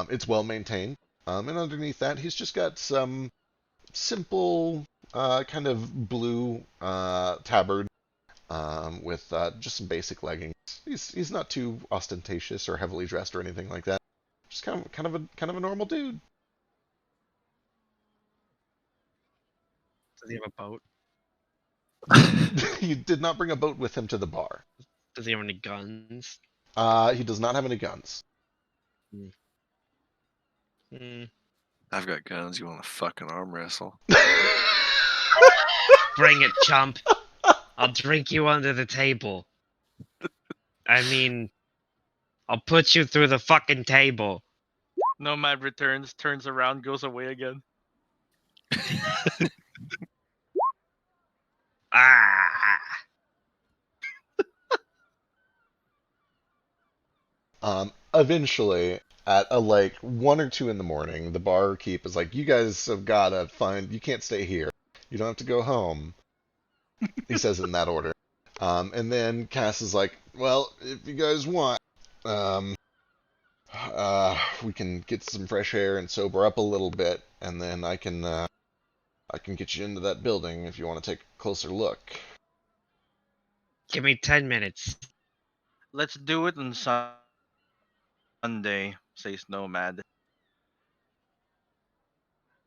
Speaker 3: It's well maintained. And underneath that, he's just got some simple kind of blue tabard with just some basic leggings. He's not too ostentatious or heavily dressed or anything like that. Just kind of a normal dude.
Speaker 1: Does he have a boat?
Speaker 3: He did not bring a boat with him to the bar.
Speaker 1: Does he have any guns?
Speaker 3: He does not have any guns.
Speaker 4: I've got guns. You want to fucking arm wrestle?
Speaker 1: Bring it, chump. I'll drink you under the table. I mean, I'll put you through the fucking table.
Speaker 2: Nomad returns, turns around, goes away again.
Speaker 1: Ah.
Speaker 3: Eventually, at like 1 or 2 in the morning, the barkeep is like, "You guys have gotta find. You can't stay here. You don't have to go home." He says it in that order. And then Cass is like, "Well, if you guys want, we can get some fresh air and sober up a little bit, and then I can get you into that building if you want to take a closer look."
Speaker 1: Give me 10 minutes.
Speaker 2: Let's do it on Sunday, says Nomad.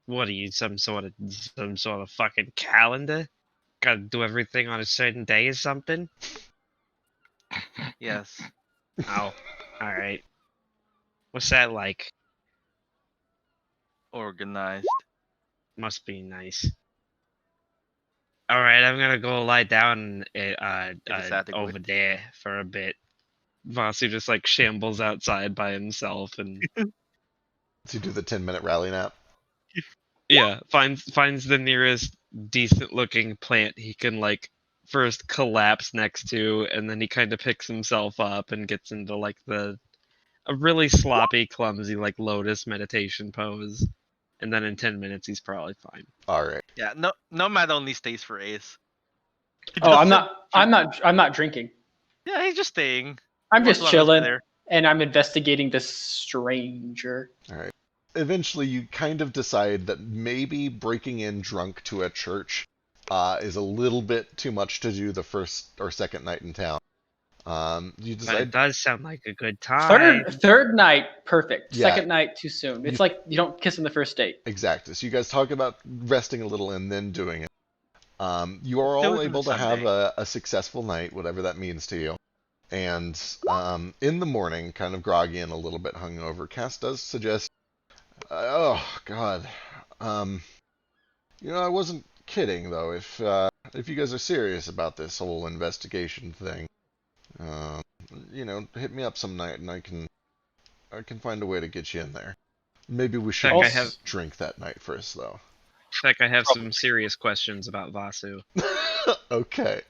Speaker 1: What are you, some sort of fucking calendar? Gotta do everything on a certain day or something?
Speaker 2: Yes.
Speaker 1: Oh, alright. What's that like?
Speaker 2: Organized.
Speaker 1: Must be nice. Alright, I'm gonna go lie down over there for a bit. Vasu just like shambles outside by himself and
Speaker 3: To do the 10-minute rally nap.
Speaker 1: yeah, finds the nearest decent looking plant he can like first collapse next to, and then he kind of picks himself up and gets into like a really sloppy, clumsy like lotus meditation pose. And then in 10 minutes he's probably fine.
Speaker 3: All right.
Speaker 2: Yeah, Nomad only stays for Ace. He
Speaker 6: Oh, I'm
Speaker 2: doesn't-
Speaker 6: not drinking.
Speaker 2: Yeah, he's just staying.
Speaker 6: I'm
Speaker 2: As
Speaker 6: just
Speaker 2: long as
Speaker 6: chilling,
Speaker 2: they're there.
Speaker 6: and I'm investigating this stranger.
Speaker 3: All right. Eventually, you kind of decide that maybe breaking in drunk to a church is a little bit too much to do the first or second night in town. You
Speaker 1: But
Speaker 3: decide.
Speaker 1: it does sound like a good time.
Speaker 6: Third night, perfect.
Speaker 3: Yeah.
Speaker 6: Second night, too soon. It's like you don't kiss on the first date.
Speaker 3: Exactly. So you guys talk about resting a little and then doing it. You are
Speaker 2: Do
Speaker 3: all
Speaker 2: it on
Speaker 3: able to have
Speaker 2: Sunday.
Speaker 3: a successful night, whatever that means to you. And in the morning, kind of groggy and a little bit hungover, Cass does suggest, "Oh God, I wasn't kidding though. If you guys are serious about this whole investigation thing, hit me up some night and I can find a way to get you in there. Maybe we should
Speaker 1: Heck, I have-
Speaker 3: drink that night first, though."
Speaker 1: Heck, I have some serious questions about Vasu.
Speaker 3: Okay.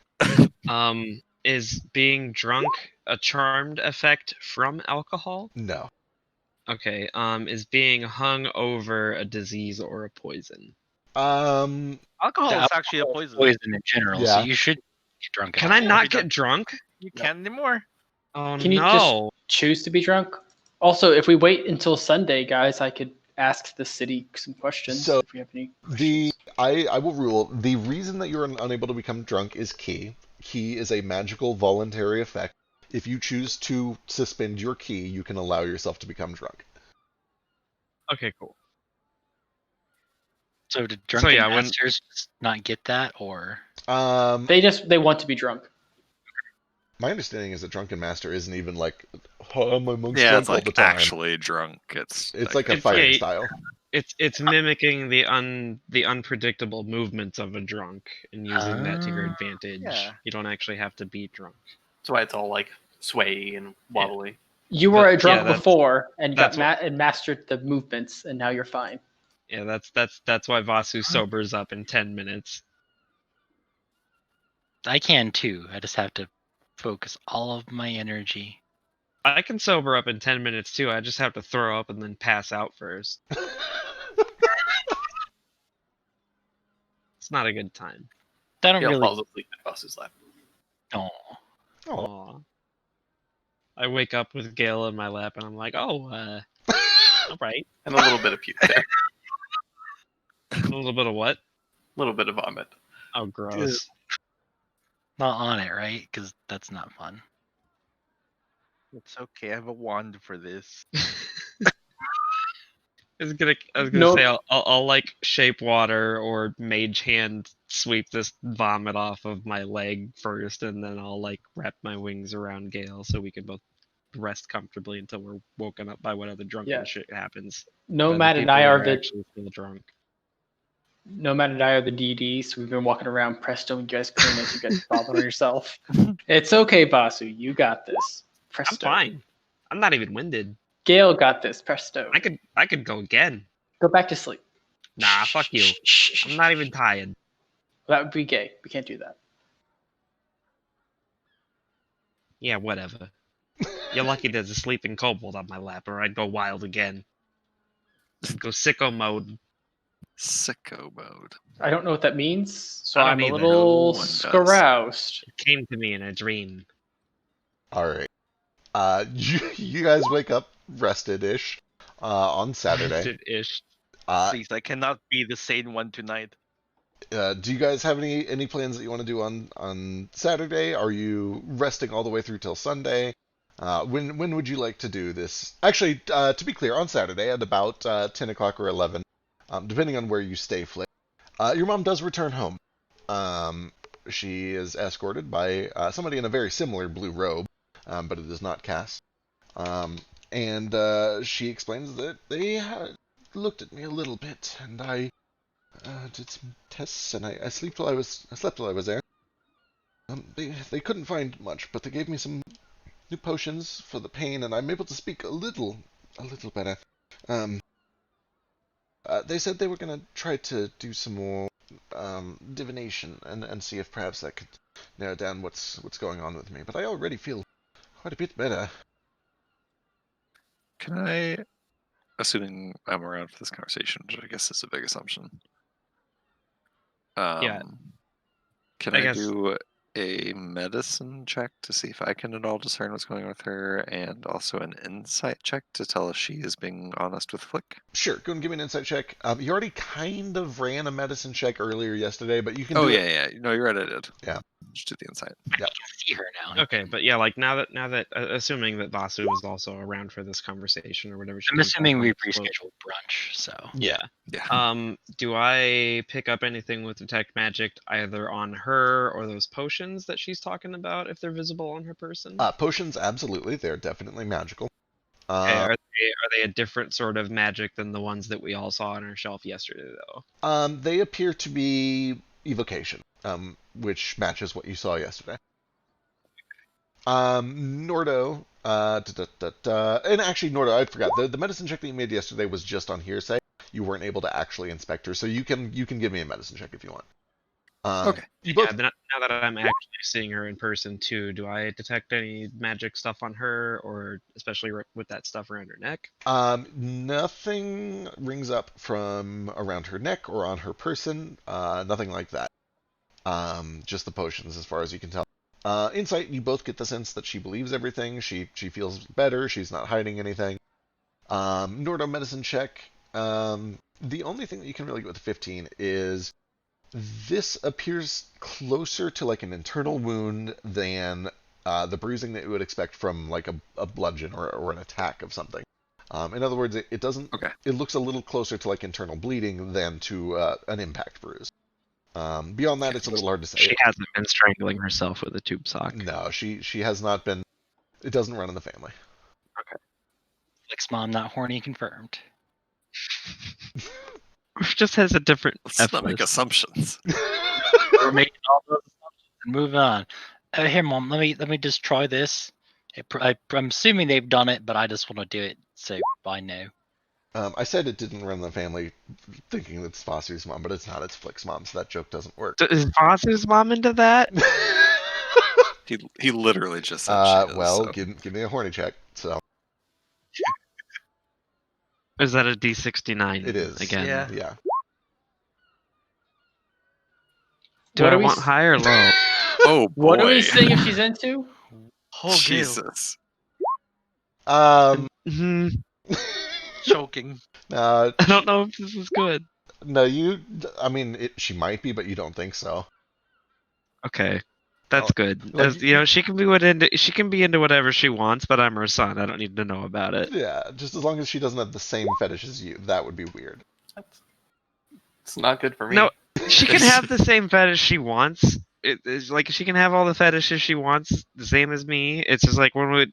Speaker 1: Is being drunk a charmed effect from alcohol?
Speaker 3: No.
Speaker 1: Okay. Is being hung over a disease or a poison?
Speaker 2: Alcohol
Speaker 7: Yeah,
Speaker 2: is actually a poison.
Speaker 7: Poison in general,
Speaker 3: Yeah.
Speaker 7: so you should get drunk.
Speaker 1: Can I
Speaker 2: Yeah,
Speaker 1: not
Speaker 2: we
Speaker 1: get
Speaker 2: don't-
Speaker 1: drunk?
Speaker 2: You can't anymore.
Speaker 1: Oh
Speaker 6: Can you
Speaker 1: no!
Speaker 6: just choose to be drunk? Also, if we wait until Sunday, guys, I could ask the city some questions
Speaker 3: So,
Speaker 6: if you have any questions.
Speaker 3: I will rule the reason that you're unable to become drunk is ki. Ki is a magical voluntary effect. If you choose to suspend your ki, you can allow yourself to become drunk.
Speaker 1: Okay, cool.
Speaker 7: So did drunken
Speaker 1: yeah, when-
Speaker 7: masters just not get that, or
Speaker 6: They want to be drunk.
Speaker 3: My understanding is that Drunken Master isn't even like, oh, I'm amongst
Speaker 4: Yeah,
Speaker 3: drunk
Speaker 4: it's
Speaker 3: all
Speaker 4: like
Speaker 3: the time.
Speaker 4: actually drunk. It's
Speaker 3: like a
Speaker 1: It's-
Speaker 3: fighting
Speaker 1: yeah,
Speaker 3: style.
Speaker 1: It's mimicking the unpredictable movements of a drunk and using that to your
Speaker 7: Ah.
Speaker 1: advantage.
Speaker 2: Yeah.
Speaker 1: You don't actually have to be drunk.
Speaker 5: That's why it's all like sway and wobbly.
Speaker 6: You were
Speaker 1: But,
Speaker 6: a drunk
Speaker 1: yeah, that's-
Speaker 6: before and got
Speaker 1: that's
Speaker 6: and mastered the movements, and now you're fine.
Speaker 1: Yeah, that's why Vasu sobers up in 10 minutes.
Speaker 7: I can too. I just have to focus all of my energy.
Speaker 1: I can sober up in 10 minutes too. I just have to throw up and then pass out first. It's not a good time.
Speaker 7: I don't
Speaker 5: Gail
Speaker 7: really.
Speaker 5: falls asleep in Boss's lap.
Speaker 7: Oh,
Speaker 1: Aw. I wake up with Gail in my lap and I'm like, oh, all right.
Speaker 5: And a little bit of puke there.
Speaker 1: A little bit of what?
Speaker 5: A little bit of vomit.
Speaker 1: Oh, gross.
Speaker 7: not on it, right? Because that's not fun.
Speaker 2: It's okay. I have a wand for this.
Speaker 1: I was gonna
Speaker 6: Nope.
Speaker 1: say I'll like shape water or mage hand sweep this vomit off of my leg first, and then I'll like wrap my wings around Gale so we can both rest comfortably until we're woken up by what other drunken
Speaker 6: Yeah.
Speaker 1: shit happens.
Speaker 6: Nomad
Speaker 1: By the
Speaker 6: and
Speaker 1: people
Speaker 6: I
Speaker 1: who
Speaker 6: are the
Speaker 1: actually still drunk.
Speaker 6: Nomad and I are the DDs. We've been walking around Presto, and you guys clean as you guys vomit on yourself. It's okay, Basu. You got this.
Speaker 1: I'm
Speaker 6: Presto.
Speaker 1: fine. I'm not even winded.
Speaker 6: Gail got this. Presto.
Speaker 1: I could go again.
Speaker 6: Go back to sleep.
Speaker 1: Nah, fuck you. I'm not even tired.
Speaker 6: That would be gay. We can't do that.
Speaker 1: Yeah, whatever. You're lucky there's a sleeping kobold on my lap, or I'd go wild again. Go sicko mode.
Speaker 4: sicko mode.
Speaker 6: I don't know what that means, so
Speaker 1: I don't
Speaker 6: I'm a
Speaker 1: either.
Speaker 6: little
Speaker 4: No one does.
Speaker 6: scaroused.
Speaker 1: It came to me in a dream.
Speaker 3: All right. You guys wake up rested-ish on Saturday.
Speaker 1: Ish.
Speaker 2: Please, I cannot be the sane one tonight.
Speaker 3: Do you guys have any plans that you want to do on Saturday? Are you resting all the way through till Sunday? When would you like to do this? Actually, to be clear, on Saturday at about 10 o'clock or 11, depending on where you stay, Flick, your mom does return home. She is escorted by somebody in a very similar blue robe, but it is not Cass. And she explains that they looked at me a little bit, and I did some tests, and I slept while I was there. They couldn't find much, but they gave me some new potions for the pain, and I'm able to speak a little better. They said they were gonna try to do some more divination and see if perhaps that could narrow down what's going on with me. But I already feel quite a bit better.
Speaker 4: Can I, assuming I'm around for this conversation, which I guess is a big assumption.
Speaker 1: Yeah.
Speaker 4: Can
Speaker 1: I
Speaker 4: I
Speaker 1: guess-
Speaker 4: do a medicine check to see if I can at all discern what's going on with her, and also an insight check to tell if she is being honest with Flick?
Speaker 3: Sure, go and give me an insight check. You already kind of ran a medicine check earlier yesterday, but you can
Speaker 4: Oh
Speaker 3: do
Speaker 4: yeah,
Speaker 3: it.
Speaker 4: yeah. No, you're right. I did.
Speaker 3: Yeah.
Speaker 4: Just do the insight.
Speaker 7: I can see her now.
Speaker 1: Okay, but yeah, like now that assuming that Vasu was also around for this conversation or whatever. she
Speaker 7: I'm
Speaker 1: comes
Speaker 7: assuming
Speaker 1: back
Speaker 7: we
Speaker 1: on this quote.
Speaker 7: rescheduled brunch, so
Speaker 1: Yeah.
Speaker 4: Yeah.
Speaker 1: Do I pick up anything with detect magic either on her or those potions that she's talking about if they're visible on her person?
Speaker 3: Potions, absolutely, they're definitely magical.
Speaker 1: Okay, are they a different sort of magic than the ones that we all saw on her shelf yesterday, though?
Speaker 3: They appear to be evocation, which matches what you saw yesterday. Nordo, and actually, Nordo, I forgot. The medicine check that you made yesterday was just on hearsay. You weren't able to actually inspect her, so you can give me a medicine check if you want.
Speaker 4: Okay.
Speaker 3: You both,
Speaker 1: Yeah, but now that I'm actually seeing her in person too, do I detect any magic stuff on her, or especially with that stuff around her neck?
Speaker 3: nothing rings up from around her neck or on her person. Nothing like that. Just the potions, as far as you can tell. Insight, you both get the sense that she believes everything. She feels better. She's not hiding anything. Nordo medicine check. The only thing that you can really get with a 15 is this appears closer to like an internal wound than the bruising that you would expect from like a bludgeon or an attack of something. In other words, it doesn't.
Speaker 4: Okay.
Speaker 3: It looks a little closer to like internal bleeding than to an impact bruise. Beyond that, it's a little hard to say.
Speaker 1: She hasn't been strangling herself with a tube sock.
Speaker 3: No, she has not been. It doesn't run in the family.
Speaker 7: Flick's mom not horny confirmed.
Speaker 1: Just has a different
Speaker 4: Let's not make
Speaker 1: list.
Speaker 4: assumptions.
Speaker 7: We're making all those assumptions and moving on. Here, mom, let me just try this. I'm assuming they've done it, but I just want to do it, so I know.
Speaker 3: I said it didn't run in the family, thinking that it's Fossu's mom, but it's not. It's Flick's mom, so that joke doesn't work.
Speaker 1: Is Fossu's mom into that?
Speaker 4: He literally just said she is,
Speaker 3: well,
Speaker 4: so.
Speaker 3: give me a horny check. So
Speaker 1: Is that a D69?
Speaker 3: it is.
Speaker 1: Again.
Speaker 2: Yeah.
Speaker 1: Do
Speaker 6: What
Speaker 1: I
Speaker 6: are we
Speaker 1: want
Speaker 6: s-
Speaker 1: high or low?
Speaker 4: Oh boy.
Speaker 6: What are we seeing if she's into?
Speaker 2: Oh,
Speaker 4: Jesus.
Speaker 1: Hmm.
Speaker 2: choking.
Speaker 3: I
Speaker 1: I don't know if this is good.
Speaker 3: No, you. I mean, she might be, but you don't think so.
Speaker 1: Okay. That's
Speaker 3: Oh,
Speaker 1: good.
Speaker 3: like,
Speaker 1: As, she can be into whatever she wants, but I'm her son. I don't need to know about it.
Speaker 3: Yeah, just as long as she doesn't have the same fetish as you, that would be weird.
Speaker 5: It's not good for me.
Speaker 1: No, she can have the same fetish she wants. It's like she can have all the fetishes she wants, the same as me. It's just like when I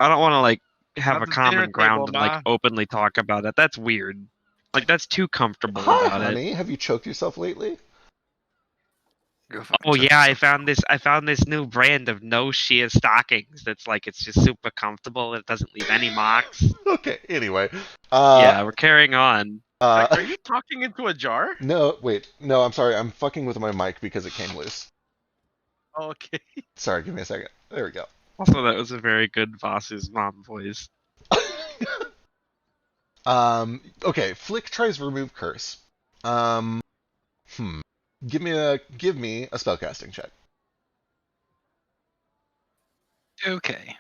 Speaker 1: don't want to like have
Speaker 2: Not
Speaker 1: a
Speaker 2: the dinner
Speaker 1: common ground
Speaker 2: table,
Speaker 1: and like
Speaker 2: ma.
Speaker 1: openly talk about it. That's weird. Like that's too comfortable
Speaker 3: Hi,
Speaker 1: about it.
Speaker 3: honey. Have you choked yourself lately?
Speaker 4: Go fucking
Speaker 1: Oh
Speaker 4: check
Speaker 1: yeah, I
Speaker 4: yourself.
Speaker 1: found this new brand of no sheer stockings that's like it's just super comfortable. It doesn't leave any marks.
Speaker 3: Okay. Anyway.
Speaker 1: Yeah, we're carrying on.
Speaker 2: Are you talking into a jar?
Speaker 3: No, wait. No, I'm sorry. I'm fucking with my mic because it came loose.
Speaker 2: Oh, okay.
Speaker 3: Sorry, give me a second. There we go.
Speaker 1: Also, that was a very good Voss's mom voice.
Speaker 3: Okay, Flick tries remove curse. Give me a spellcasting check.
Speaker 7: Okay.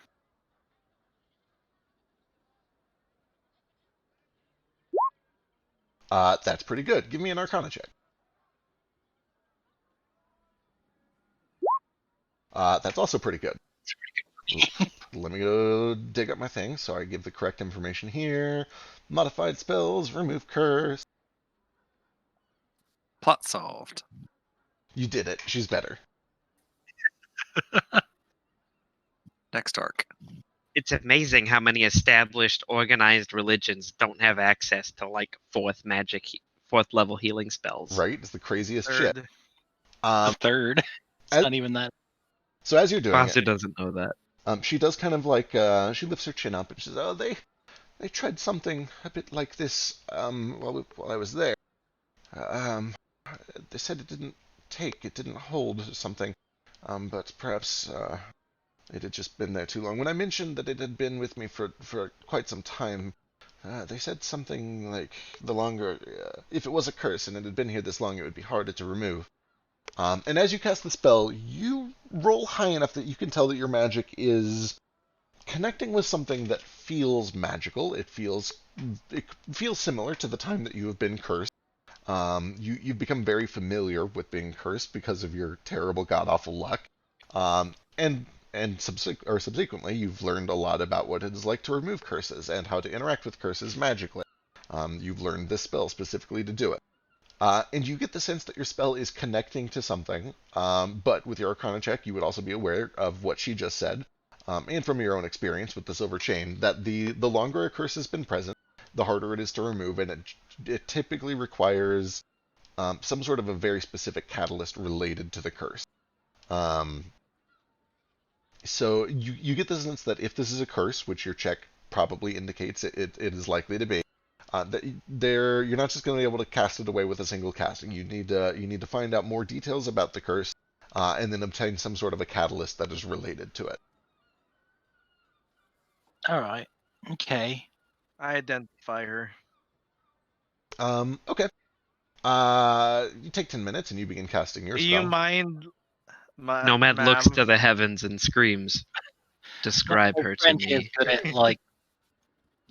Speaker 3: That's pretty good. Give me an arcana check. That's also pretty good. Let me go dig up my thing so I give the correct information here. Modified spells, remove curse.
Speaker 4: Plot solved.
Speaker 3: You did it. She's better.
Speaker 4: Next arc.
Speaker 1: It's amazing how many established, organized religions don't have access to like fourth level healing spells.
Speaker 3: Right? It's the craziest shit.
Speaker 2: Third.
Speaker 7: The third. It's
Speaker 3: as-
Speaker 7: not even that.
Speaker 3: So as you're doing
Speaker 1: Vossu
Speaker 3: it,
Speaker 1: doesn't know that.
Speaker 3: she does kind of like she lifts her chin up and she says, "Oh, they tried something a bit like this while I was there. They said it didn't hold something, but perhaps it had just been there too long. When I mentioned that it had been with me for quite some time, they said something like the longer, if it was a curse and it had been here this long, it would be harder to remove." And as you cast the spell, you roll high enough that you can tell that your magic is connecting with something that feels magical. It feels similar to the time that you have been cursed. You've become very familiar with being cursed because of your terrible god awful luck. Subsequently, you've learned a lot about what it is like to remove curses and how to interact with curses magically. You've learned this spell specifically to do it. And you get the sense that your spell is connecting to something, but with your Arcana check, you would also be aware of what she just said, and from your own experience with the Silver Chain, that the longer a curse has been present, the harder it is to remove, and it typically requires some sort of a very specific catalyst related to the curse. So you get the sense that if this is a curse, which your check probably indicates it is likely to be, that you're not just going to be able to cast it away with a single casting. You need to find out more details about the curse, and then obtain some sort of a catalyst that is related to it.
Speaker 7: All right. Okay.
Speaker 2: I identify her.
Speaker 3: Okay. You take 10 minutes and you begin casting your
Speaker 2: Do
Speaker 3: spell.
Speaker 2: you mind,
Speaker 1: Nomad
Speaker 2: ma'am?
Speaker 1: looks to the heavens and screams, "Describe
Speaker 7: My
Speaker 1: her to
Speaker 7: friend here is
Speaker 1: me."
Speaker 7: good at like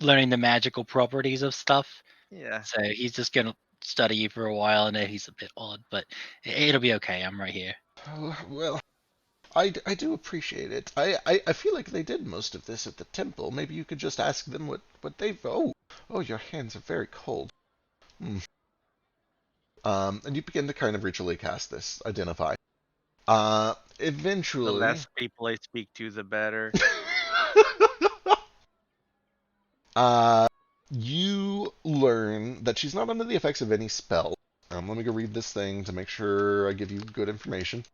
Speaker 7: learning the magical properties of stuff.
Speaker 2: Yeah.
Speaker 7: So he's just gonna study you for a while. I know he's a bit odd, but it'll be okay. I'm right here.
Speaker 3: Well, I do appreciate it. I feel like they did most of this at the temple. Maybe you could just ask them what they've... Oh, your hands are very cold. And you begin to kind of ritually cast this, identify.
Speaker 2: The
Speaker 3: Eventually...
Speaker 2: less people I speak to, the better.
Speaker 3: You learn that she's not under the effects of any spell. Let me go read this thing to make sure I give you good information.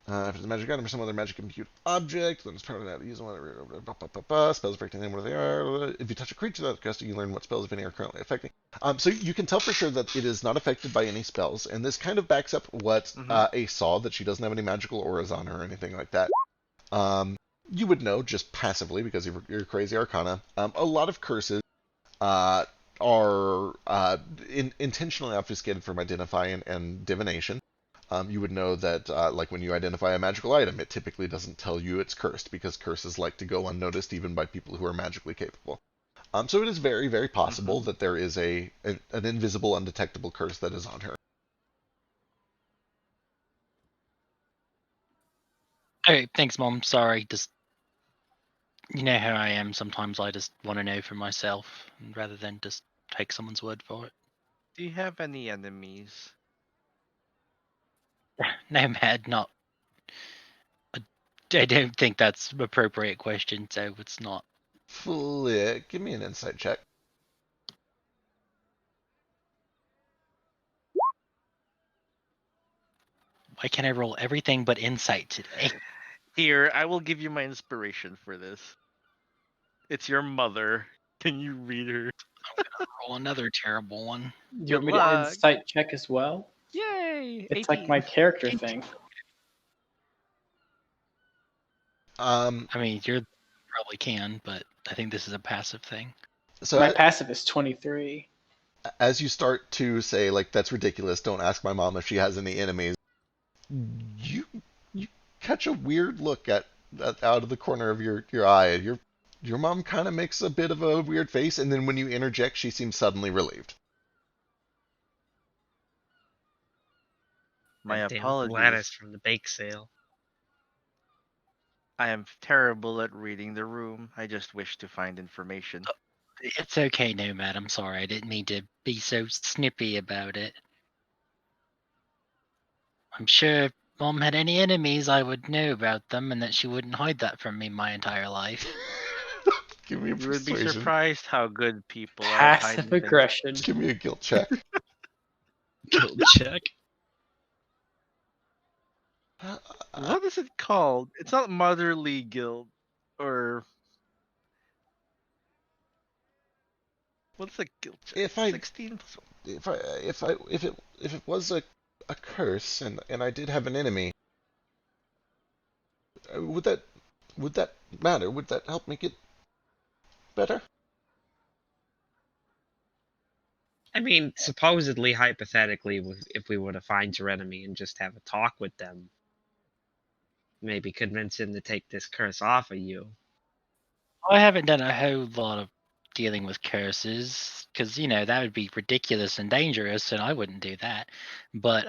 Speaker 3: If it's a magic item or some other magic compute object, then it's part of that. Use one spells affecting them where they are. If you touch a creature that's casting, you learn what spells, if any, are currently affecting. So you can tell for sure that it is not affected by any spells, and this kind of backs up what Ace saw, that she doesn't have any magical auras on her or anything like that. You would know just passively because of your crazy arcana. A lot of curses are intentionally obfuscated from identify and divination. You would know that, like when you identify a magical item, it typically doesn't tell you it's cursed because curses like to go unnoticed even by people who are magically capable. So it is very, very possible that there is an invisible, undetectable curse that is on her.
Speaker 7: Oh, thanks, Mom. Sorry, just you know how I am. Sometimes I just want to know for myself rather than just take someone's word for it.
Speaker 2: Do you have any enemies?
Speaker 7: No, Mad, not. I don't think that's an appropriate question, so it's not.
Speaker 3: Flick, give me an insight check.
Speaker 7: Why can't I roll everything but insight today?
Speaker 2: Here, I will give you my inspiration for this. It's your mother. Can you read her?
Speaker 7: Roll another terrible one.
Speaker 6: You want me to
Speaker 2: luck.
Speaker 6: insight check as well?
Speaker 2: Yay!
Speaker 6: It's
Speaker 2: 18.
Speaker 6: like my character thing.
Speaker 7: I mean, you probably can, but I think this is a passive thing.
Speaker 3: So
Speaker 6: My passive is 23.
Speaker 3: as you start to say, like, that's ridiculous, don't ask my mom if she has any enemies, you catch a weird look at out of the corner of your eye. Your mom kind of makes a bit of a weird face, and then when you interject, she seems suddenly relieved.
Speaker 2: My
Speaker 1: That damn
Speaker 2: apologies.
Speaker 1: Gladys from the bake sale.
Speaker 2: I am terrible at reading the room. I just wish to find information.
Speaker 7: It's okay, Nomad. I'm sorry. I didn't mean to be so snippy about it. I'm sure if Mom had any enemies, I would know about them, and that she wouldn't hide that from me my entire life.
Speaker 3: Give me a
Speaker 2: You would be
Speaker 3: persuasion.
Speaker 2: surprised how good people are at hiding
Speaker 6: Passive
Speaker 2: things.
Speaker 6: aggression.
Speaker 3: Give me a guilt check.
Speaker 1: Guilt check.
Speaker 2: What is it called? It's not motherly guilt, or what's a guilt check?
Speaker 3: If I
Speaker 2: 16
Speaker 3: if it was a curse and I did have an enemy, would that matter? Would that help me get better?
Speaker 1: I mean, supposedly, hypothetically, if we were to find your enemy and just have a talk with them, maybe convince him to take this curse off of you.
Speaker 7: I haven't done a whole lot of dealing with curses, because, you know, that would be ridiculous and dangerous, and I wouldn't do that. But,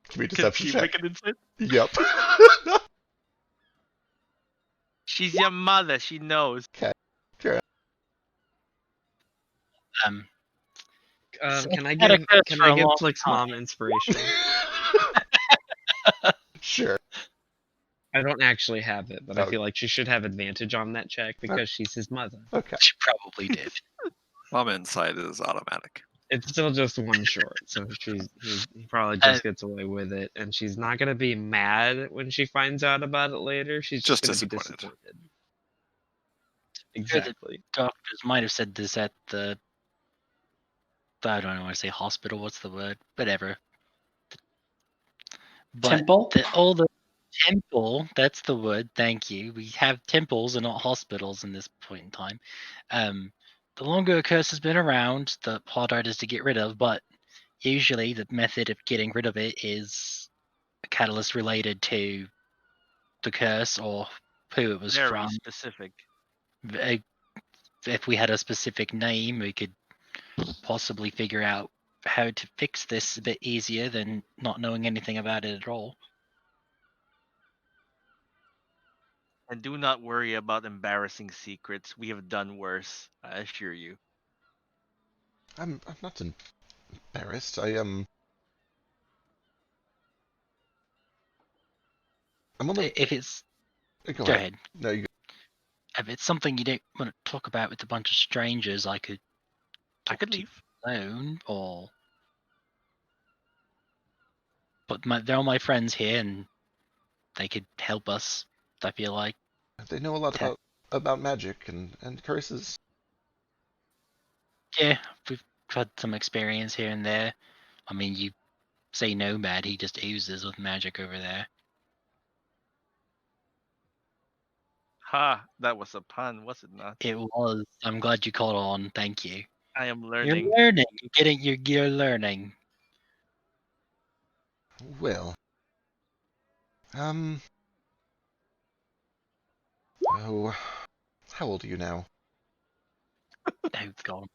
Speaker 3: Give me a deception
Speaker 2: Can you
Speaker 3: check.
Speaker 2: make an insight?
Speaker 3: Yep.
Speaker 2: She's your mother. She knows.
Speaker 1: Can I
Speaker 7: had a
Speaker 1: give
Speaker 7: curse for a long
Speaker 1: Flick's
Speaker 7: time.
Speaker 1: mom inspiration?
Speaker 3: Sure.
Speaker 1: I don't actually have it, but I
Speaker 3: Okay.
Speaker 1: feel like she should have advantage on that check because she's his mother.
Speaker 3: Okay.
Speaker 7: She probably did.
Speaker 4: Mom Insight is automatic.
Speaker 1: It's still just one short, so he probably just gets away with it, and she's not gonna be mad when she finds out about it later. She's
Speaker 4: Just
Speaker 1: gonna be
Speaker 4: disappointed.
Speaker 1: disappointed. Exactly.
Speaker 7: Doctors might have said this at the I don't know, I say hospital, what's the word? Whatever. But
Speaker 6: Temple?
Speaker 7: all the temple, that's the word, thank you. We have temples and not hospitals in this point in time. The longer a curse has been around, the harder it is to get rid of, but usually the method of getting rid of it is a catalyst related to the curse or who it was
Speaker 2: Very
Speaker 7: from.
Speaker 2: specific.
Speaker 7: If we had a specific name, we could possibly figure out how to fix this a bit easier than not knowing anything about it at all.
Speaker 2: And do not worry about embarrassing secrets. We have done worse, I assure you.
Speaker 3: I'm not embarrassed. I'm only.
Speaker 7: If it's
Speaker 3: Go
Speaker 7: go
Speaker 3: ahead.
Speaker 7: ahead.
Speaker 3: No, you.
Speaker 7: If it's something you don't want to talk about with a bunch of strangers, I could
Speaker 2: I
Speaker 7: talk
Speaker 2: could
Speaker 7: to
Speaker 2: leave.
Speaker 7: you alone, or but they're all my friends here, and they could help us. I feel like.
Speaker 3: They know a lot
Speaker 7: Yeah.
Speaker 3: about magic and curses.
Speaker 7: Yeah, we've had some experience here and there. I mean, you say Nomad, he just oozes with magic over there.
Speaker 2: Ha! That was a pun, was it not?
Speaker 7: It was. I'm glad you caught on. Thank you.
Speaker 2: I am
Speaker 7: You're
Speaker 2: learning.
Speaker 7: learning. You're getting. You're learning.
Speaker 3: Well. Oh, how old are you now?
Speaker 7: Oh God,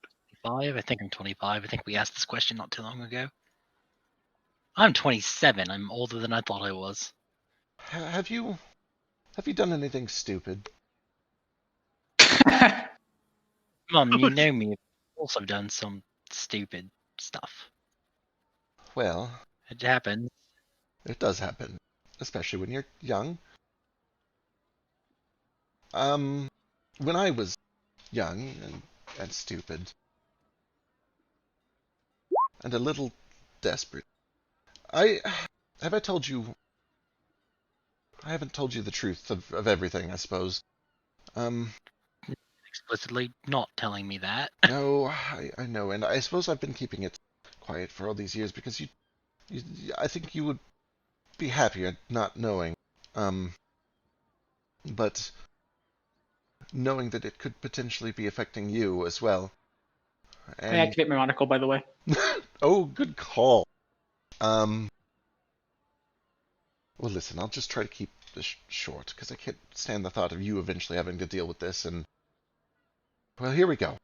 Speaker 7: 25. I think I'm 25. I think we asked this question not too long ago. I'm 27. I'm older than I thought I was.
Speaker 3: Have you done anything stupid?
Speaker 7: Mom, you know me. I've also done some stupid stuff.
Speaker 3: Well,
Speaker 7: It happens.
Speaker 3: it does happen, especially when you're young. When I was young and stupid and a little desperate, I have I told you. I haven't told you the truth of everything, I suppose.
Speaker 7: Explicitly not telling me that.
Speaker 3: No, I know, and I suppose I've been keeping it quiet for all these years because I think you would be happier not knowing. But knowing that it could potentially be affecting you as well.
Speaker 6: I
Speaker 3: And
Speaker 6: activate my monocle, by the way.
Speaker 3: oh, good call. Well, listen, I'll just try to keep this short because I can't stand the thought of you eventually having to deal with this. And well, here we go.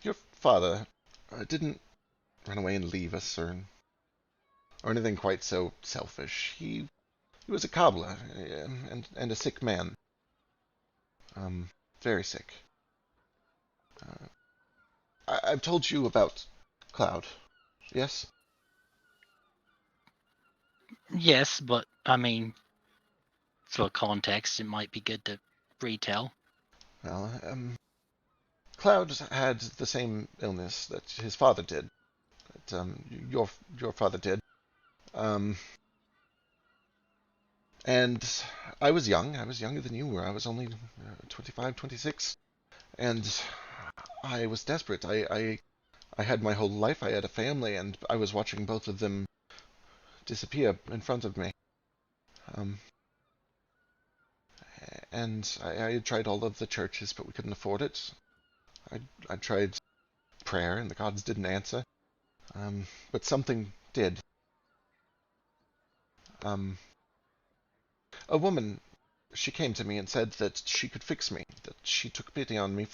Speaker 3: Your father didn't run away and leave us, or anything quite so selfish. He was a cobbler and a sick man. Very sick. I've told you about Cloud. Yes?
Speaker 7: Yes, but I mean, for context, it might be good to retell.
Speaker 3: Well, Cloud had the same illness that his father did. That your father did. And I was young. I was younger than you were. I was only 25, 26. And I was desperate. I had my whole life. I had a family, and I was watching both of them disappear in front of me. And I had tried all of the churches, but we couldn't afford it. I tried prayer, and the gods didn't answer. But something did. A woman, she came to me and said that she could fix me, that she took pity on me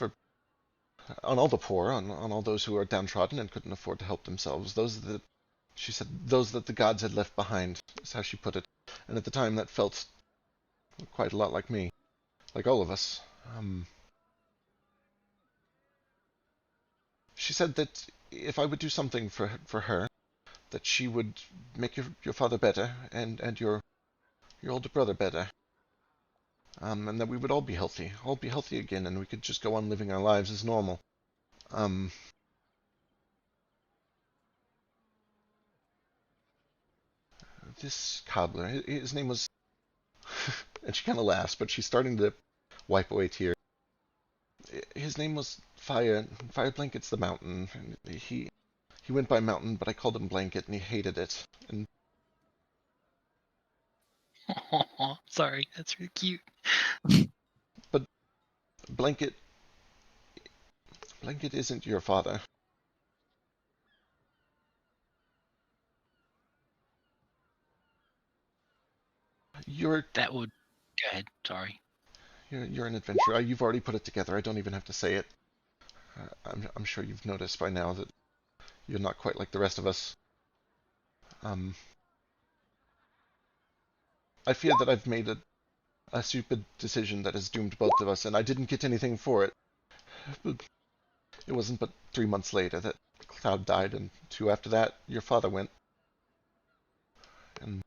Speaker 3: on all the poor, on all those who are downtrodden and couldn't afford to help themselves, she said, those that the gods had left behind, is how she put it. And at the time that felt quite a lot like me, like all of us. She said that if I would do something for her, that she would make your father better and your older brother better. And that we would all be healthy again, and we could just go on living our lives as normal. This cobbler, his name was, and she kind of laughs, but she's starting to wipe away tears. His name was Fire Blanket's the Mountain. And he went by Mountain, but I called him Blanket, and he hated it. And
Speaker 7: Sorry, that's really cute.
Speaker 3: but Blanket isn't your father. You're
Speaker 7: That would Go ahead. Sorry.
Speaker 3: You're an adventurer. You've already put it together. I don't even have to say it. I'm sure you've noticed by now that you're not quite like the rest of us. I fear that I've made a stupid decision that has doomed both of us, and I didn't get anything for it. But it wasn't but 3 months later that Cloud died, and 2 after that, your father went. And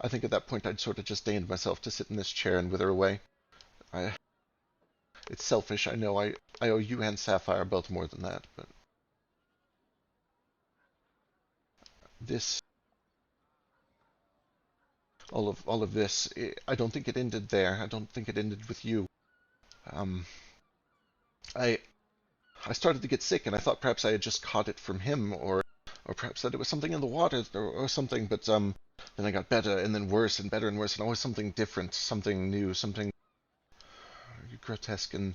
Speaker 3: I think at that point I'd sort of just deigned myself to sit in this chair and wither away. It's selfish, I know. I owe you and Sapphire both more than that, but this, all of this, I don't think it ended there. I don't think it ended with you. I started to get sick, and I thought perhaps I had just caught it from him, or perhaps that it was something in the water or something. But then I got better, and then worse, and better, and worse, and always something different, something new, something grotesque, and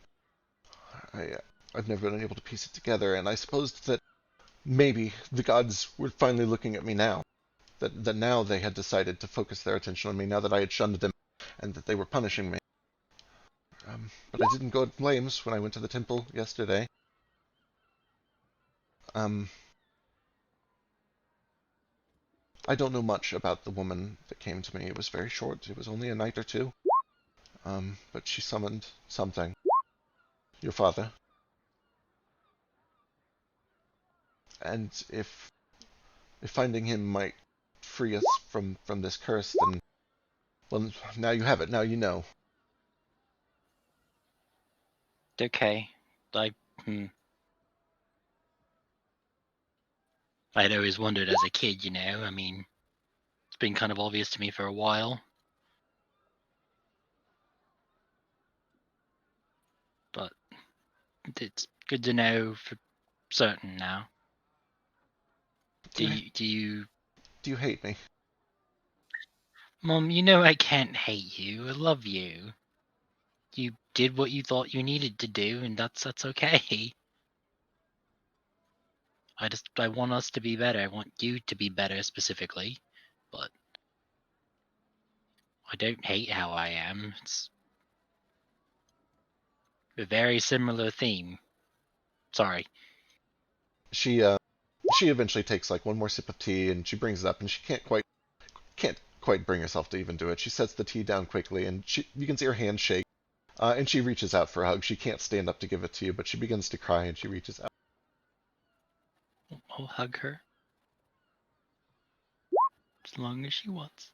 Speaker 3: I've never been able to piece it together. And I supposed that maybe the gods were finally looking at me now. That now they had decided to focus their attention on me, now that I had shunned them, and that they were punishing me. But I didn't go in flames when I went to the temple yesterday. I don't know much about the woman that came to me. It was very short. It was only a night or two. But she summoned something. Your father. And if finding him might free us from this curse, then, well, now you have it. Now you know.
Speaker 7: Okay. I'd always wondered as a kid, you know. I mean, it's been kind of obvious to me for a while. But it's good to know for certain now. Do you
Speaker 3: hate me?
Speaker 7: Mom, you know I can't hate you. I love you. You did what you thought you needed to do, and that's okay. I want us to be better. I want you to be better specifically, but I don't hate how I am. It's a very similar theme. Sorry.
Speaker 3: She eventually takes like one more sip of tea, and she brings it up, and she can't quite bring herself to even do it. She sets the tea down quickly, and you can see her hand shake, and she reaches out for a hug. She can't stand up to give it to you, but she begins to cry, and she reaches out.
Speaker 7: I'll hug her. As long as she wants.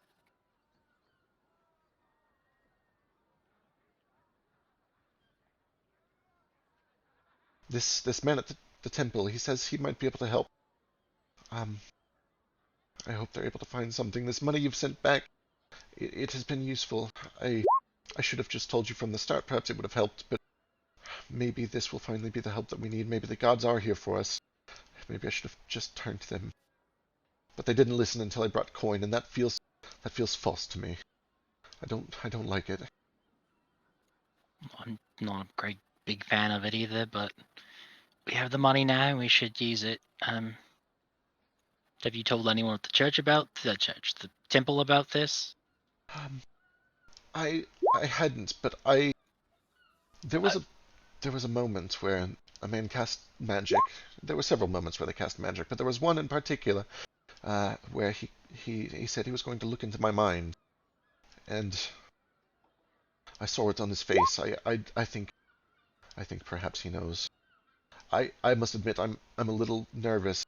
Speaker 3: This man at the temple, he says he might be able to help. I hope they're able to find something. This money you've sent back, it has been useful. I should have just told you from the start. Perhaps it would have helped, but maybe this will finally be the help that we need. Maybe the gods are here for us. Maybe I should have just turned to them. But they didn't listen until I brought coin, and that feels false to me. I don't like it.
Speaker 7: I'm not a great big fan of it either, but we have the money now. We should use it. Have you told anyone at the church about the temple about this?
Speaker 3: I hadn't, but there was a moment where a man cast magic. There were several moments where they cast magic, but there was one in particular where he said he was going to look into my mind, and I saw it on his face. I think perhaps he knows. I must admit I'm a little nervous.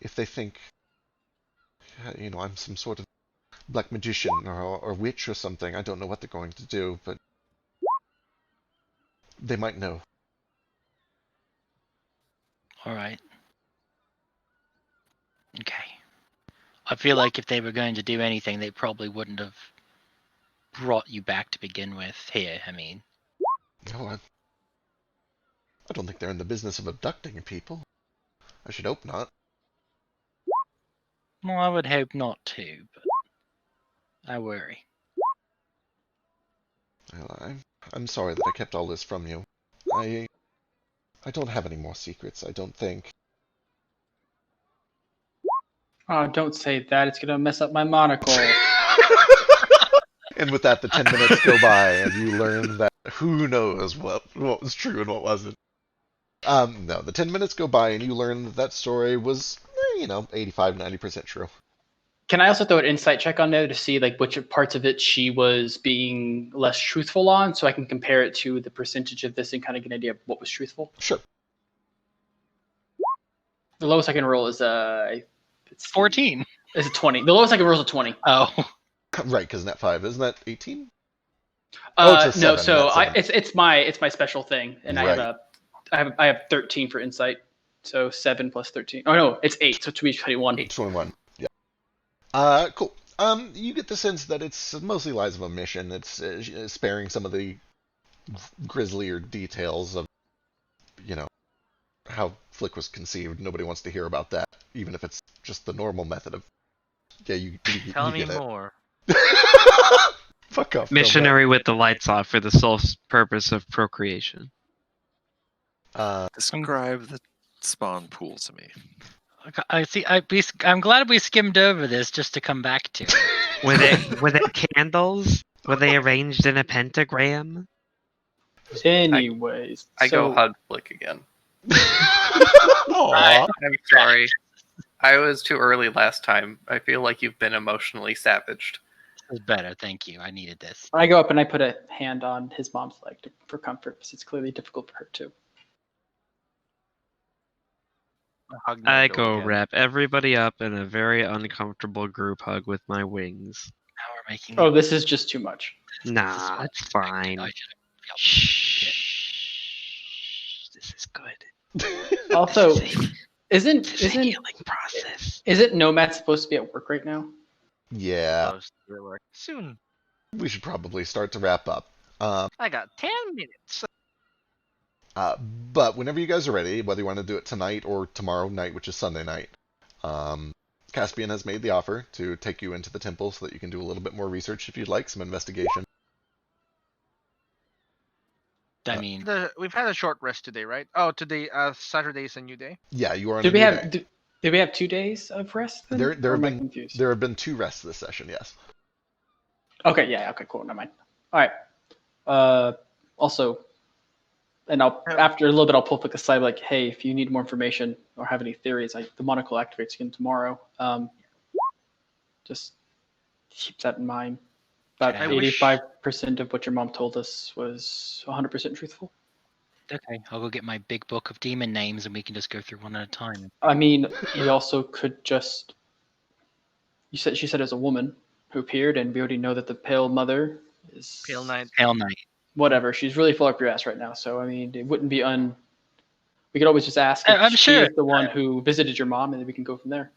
Speaker 3: If they think, I'm some sort of black magician or witch or something, I don't know what they're going to do, but they might know.
Speaker 7: Alright. Okay. I feel like if they were going to do anything, they probably wouldn't have brought you back to begin with. Here, I mean.
Speaker 3: No, I don't think they're in the business of abducting people. I should hope not.
Speaker 7: Well, I would hope not too, but I worry.
Speaker 3: Well, I'm sorry that I kept all this from you. I don't have any more secrets, I don't think.
Speaker 6: Oh, don't say that. It's going to mess up my monocle.
Speaker 3: And with that, the 10 minutes go by, and you learn that who knows what was true and what wasn't. No, the 10 minutes go by, and you learn that story was, 85, 90% true.
Speaker 6: Can I also throw an insight check on there to see like which parts of it she was being less truthful on, so I can compare it to the percentage of this and kind of get an idea of what was truthful?
Speaker 3: Sure.
Speaker 6: The lowest I can roll is it's
Speaker 7: 14.
Speaker 6: Is a 20. The lowest I can roll is a 20.
Speaker 7: Oh.
Speaker 3: Right, because net 5. Isn't that 18?
Speaker 6: It's a
Speaker 3: no,
Speaker 6: 7, so
Speaker 3: not 7.
Speaker 6: it's my special thing, and
Speaker 3: Right.
Speaker 6: I have 13 for insight, so 7 plus 13. Oh no, it's 8, so it should be 21.
Speaker 3: 21. Yeah. Cool. You get the sense that it's mostly lies of omission. It's sparing some of the grislier details of, how Flick was conceived. Nobody wants to hear about that, even if it's just the normal method of. Yeah, you
Speaker 2: Tell me
Speaker 3: get it.
Speaker 2: more.
Speaker 3: Fuck off.
Speaker 1: Missionary with the lights off for the sole purpose of procreation.
Speaker 4: Describe the spawn pool to me.
Speaker 7: I'm glad we skimmed over this just to come back to it.
Speaker 1: Were they candles? Were they arranged in a pentagram?
Speaker 6: Anyways,
Speaker 5: I go hug Flick again.
Speaker 3: Aww.
Speaker 5: I'm sorry. I was too early last time. I feel like you've been emotionally savaged.
Speaker 7: This is better, thank you. I needed this.
Speaker 6: I go up and I put a hand on his mom's leg for comfort, because it's clearly difficult for her too.
Speaker 1: I go wrap everybody up in a very uncomfortable group hug with my wings.
Speaker 7: Now we're making.
Speaker 6: Oh, this is just too much.
Speaker 1: Nah, it's fine. Shh. This is good.
Speaker 6: Also,
Speaker 1: This is
Speaker 6: isn't
Speaker 1: a healing process.
Speaker 6: isn't Nomad supposed to be at work right now?
Speaker 3: Yeah,
Speaker 2: Close to your work. Soon.
Speaker 3: we should probably start to wrap up.
Speaker 2: I got 10 minutes.
Speaker 3: But whenever you guys are ready, whether you want to do it tonight or tomorrow night, which is Sunday night, Caspian has made the offer to take you into the temple so that you can do a little bit more research if you'd like, some investigation.
Speaker 7: I mean,
Speaker 2: We've had a short rest today, right? Oh, today, Saturday is a new day.
Speaker 3: Yeah, you are on
Speaker 6: Did
Speaker 3: a
Speaker 6: we
Speaker 3: new
Speaker 6: have
Speaker 3: day.
Speaker 6: did we have 2 days of rest? Then?
Speaker 3: There
Speaker 6: Or
Speaker 3: have
Speaker 6: am I
Speaker 3: been
Speaker 6: confused?
Speaker 3: there have been 2 rests this session. Yes.
Speaker 6: Okay, yeah, okay, cool, never mind. All right. Also, and after a little bit, I'll pull Flick aside, like, hey, if you need more information or have any theories, the monocle activates again tomorrow. Just keep that in mind. About
Speaker 7: I
Speaker 6: 85% of what your mom told us was 100% truthful.
Speaker 7: okay, I'll go get my big book of demon names and we can just go through one at a time.
Speaker 6: I mean, we also could just. She said it was a woman who appeared, and we already know that the Pale Mother is
Speaker 2: Pale Knight.
Speaker 7: Hell night.
Speaker 6: whatever. She's really full up your ass right now. So I mean, it wouldn't be We could always just ask if
Speaker 7: I'm
Speaker 6: she
Speaker 7: sure.
Speaker 6: is the one who visited your mom, and then we can go from there.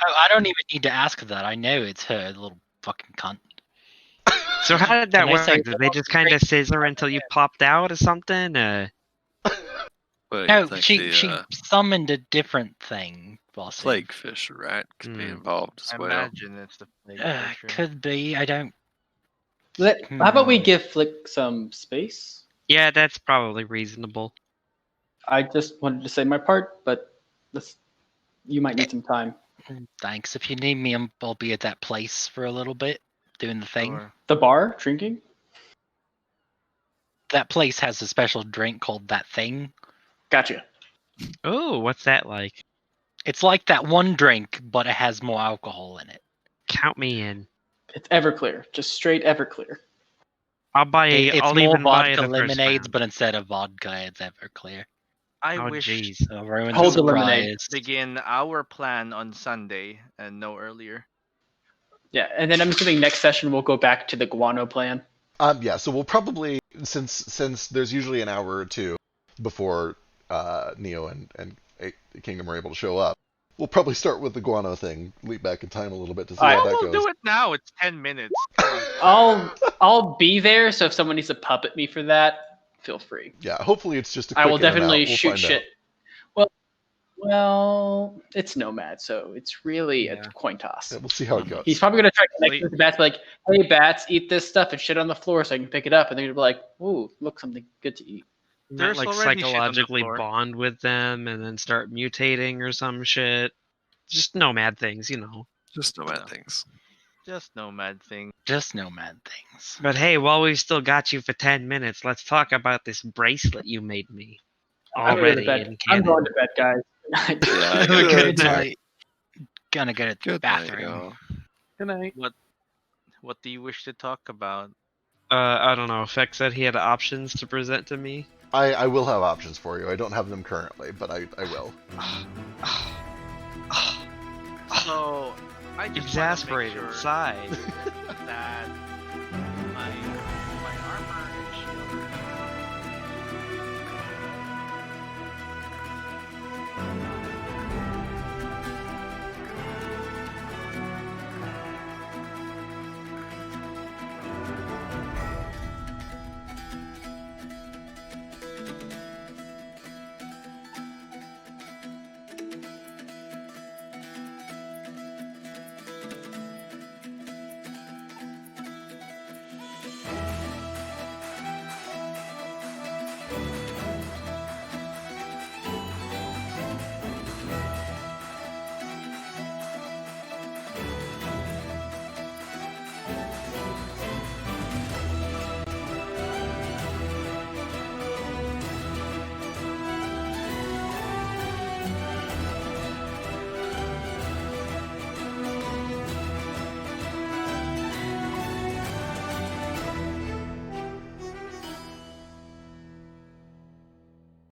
Speaker 7: I don't even need to ask that. I know it's her, the little fucking cunt.
Speaker 1: So how did that
Speaker 7: Can I
Speaker 1: work?
Speaker 7: say-
Speaker 1: Did they just kind of scissor until you popped out or something?
Speaker 4: But
Speaker 7: No,
Speaker 4: you think
Speaker 7: she
Speaker 4: the
Speaker 7: summoned a different thing. Bossy.
Speaker 4: plague fish, right, could be
Speaker 1: Hmm.
Speaker 4: involved as
Speaker 2: I
Speaker 4: well.
Speaker 2: imagine it's the plague fisher.
Speaker 7: Could be. I don't.
Speaker 6: How about we
Speaker 7: Hmm.
Speaker 6: give Flick some space?
Speaker 1: Yeah, that's probably reasonable.
Speaker 6: I just wanted to say my part, but you might need some time.
Speaker 7: Thanks. If you need me, I'll be at that place for a little bit, doing the thing.
Speaker 2: Sure.
Speaker 6: The bar, drinking?
Speaker 7: That place has a special drink called That Thing.
Speaker 6: Gotcha.
Speaker 1: Oh, what's that like?
Speaker 7: It's like that one drink, but it has more alcohol in it.
Speaker 1: Count me in.
Speaker 6: It's Everclear, just straight Everclear.
Speaker 1: I'll buy.
Speaker 7: It's
Speaker 1: I'll
Speaker 7: more
Speaker 1: even buy
Speaker 7: vodka
Speaker 1: the first
Speaker 7: lemonades,
Speaker 1: round.
Speaker 7: but instead of vodka, it's Everclear.
Speaker 2: I
Speaker 1: Oh
Speaker 2: wish
Speaker 1: jeez.
Speaker 7: So ruin
Speaker 6: Hold
Speaker 7: the
Speaker 6: the lemonade.
Speaker 7: surprise.
Speaker 2: begin our plan on Sunday and no earlier.
Speaker 6: Yeah, and then I'm assuming next session we'll go back to the guano plan.
Speaker 3: Yeah. So we'll probably, since there's usually an hour or two before Neo and Kingdom are able to show up, we'll probably start with the guano thing. Leap back in time a little bit to see
Speaker 6: Alright.
Speaker 3: how
Speaker 2: Oh,
Speaker 3: that
Speaker 2: we'll
Speaker 3: goes.
Speaker 2: do it now. It's 10 minutes. Come on.
Speaker 6: I'll be there, so if someone needs to puppet me for that, feel free.
Speaker 3: Yeah. Hopefully it's just a
Speaker 6: I
Speaker 3: quick
Speaker 6: will
Speaker 3: in and out.
Speaker 6: definitely
Speaker 3: We'll
Speaker 6: shoot
Speaker 3: find
Speaker 6: shit. Well, it's Nomad, so it's really
Speaker 1: Yeah.
Speaker 6: a coin toss.
Speaker 3: out. Yeah, we'll see how it goes.
Speaker 6: He's probably gonna try to connect
Speaker 2: Wait.
Speaker 6: with the bats, be like, "Hey, bats, eat this stuff and shit on the floor so I can pick it up," and they're gonna be like, "Ooh, look, something good to eat."
Speaker 1: Might
Speaker 2: There's
Speaker 1: like
Speaker 2: already shit on the
Speaker 1: psychologically
Speaker 2: floor.
Speaker 1: bond with them and then start mutating or some shit. Just nomad things, you know.
Speaker 4: Just nomad
Speaker 2: Yeah.
Speaker 4: things.
Speaker 2: Just nomad thing.
Speaker 7: Just nomad things.
Speaker 1: But hey, while we've still got you for 10 minutes, let's talk about this bracelet you made me.
Speaker 6: I'm going to
Speaker 1: Already
Speaker 6: bed.
Speaker 1: in
Speaker 6: I'm
Speaker 1: canon.
Speaker 6: going to bed, guys.
Speaker 4: Yeah,
Speaker 1: Good
Speaker 7: Good
Speaker 1: night.
Speaker 7: night. Gonna go to the
Speaker 4: Good night,
Speaker 7: bathroom.
Speaker 4: y'all.
Speaker 5: Good night.
Speaker 2: What do you wish to talk about?
Speaker 1: I don't know. Feck said he had options to present to me.
Speaker 3: I will have options for you. I don't have them currently, but I will.
Speaker 2: So I just
Speaker 1: Exasperated,
Speaker 2: wanna make sure-
Speaker 1: sighed.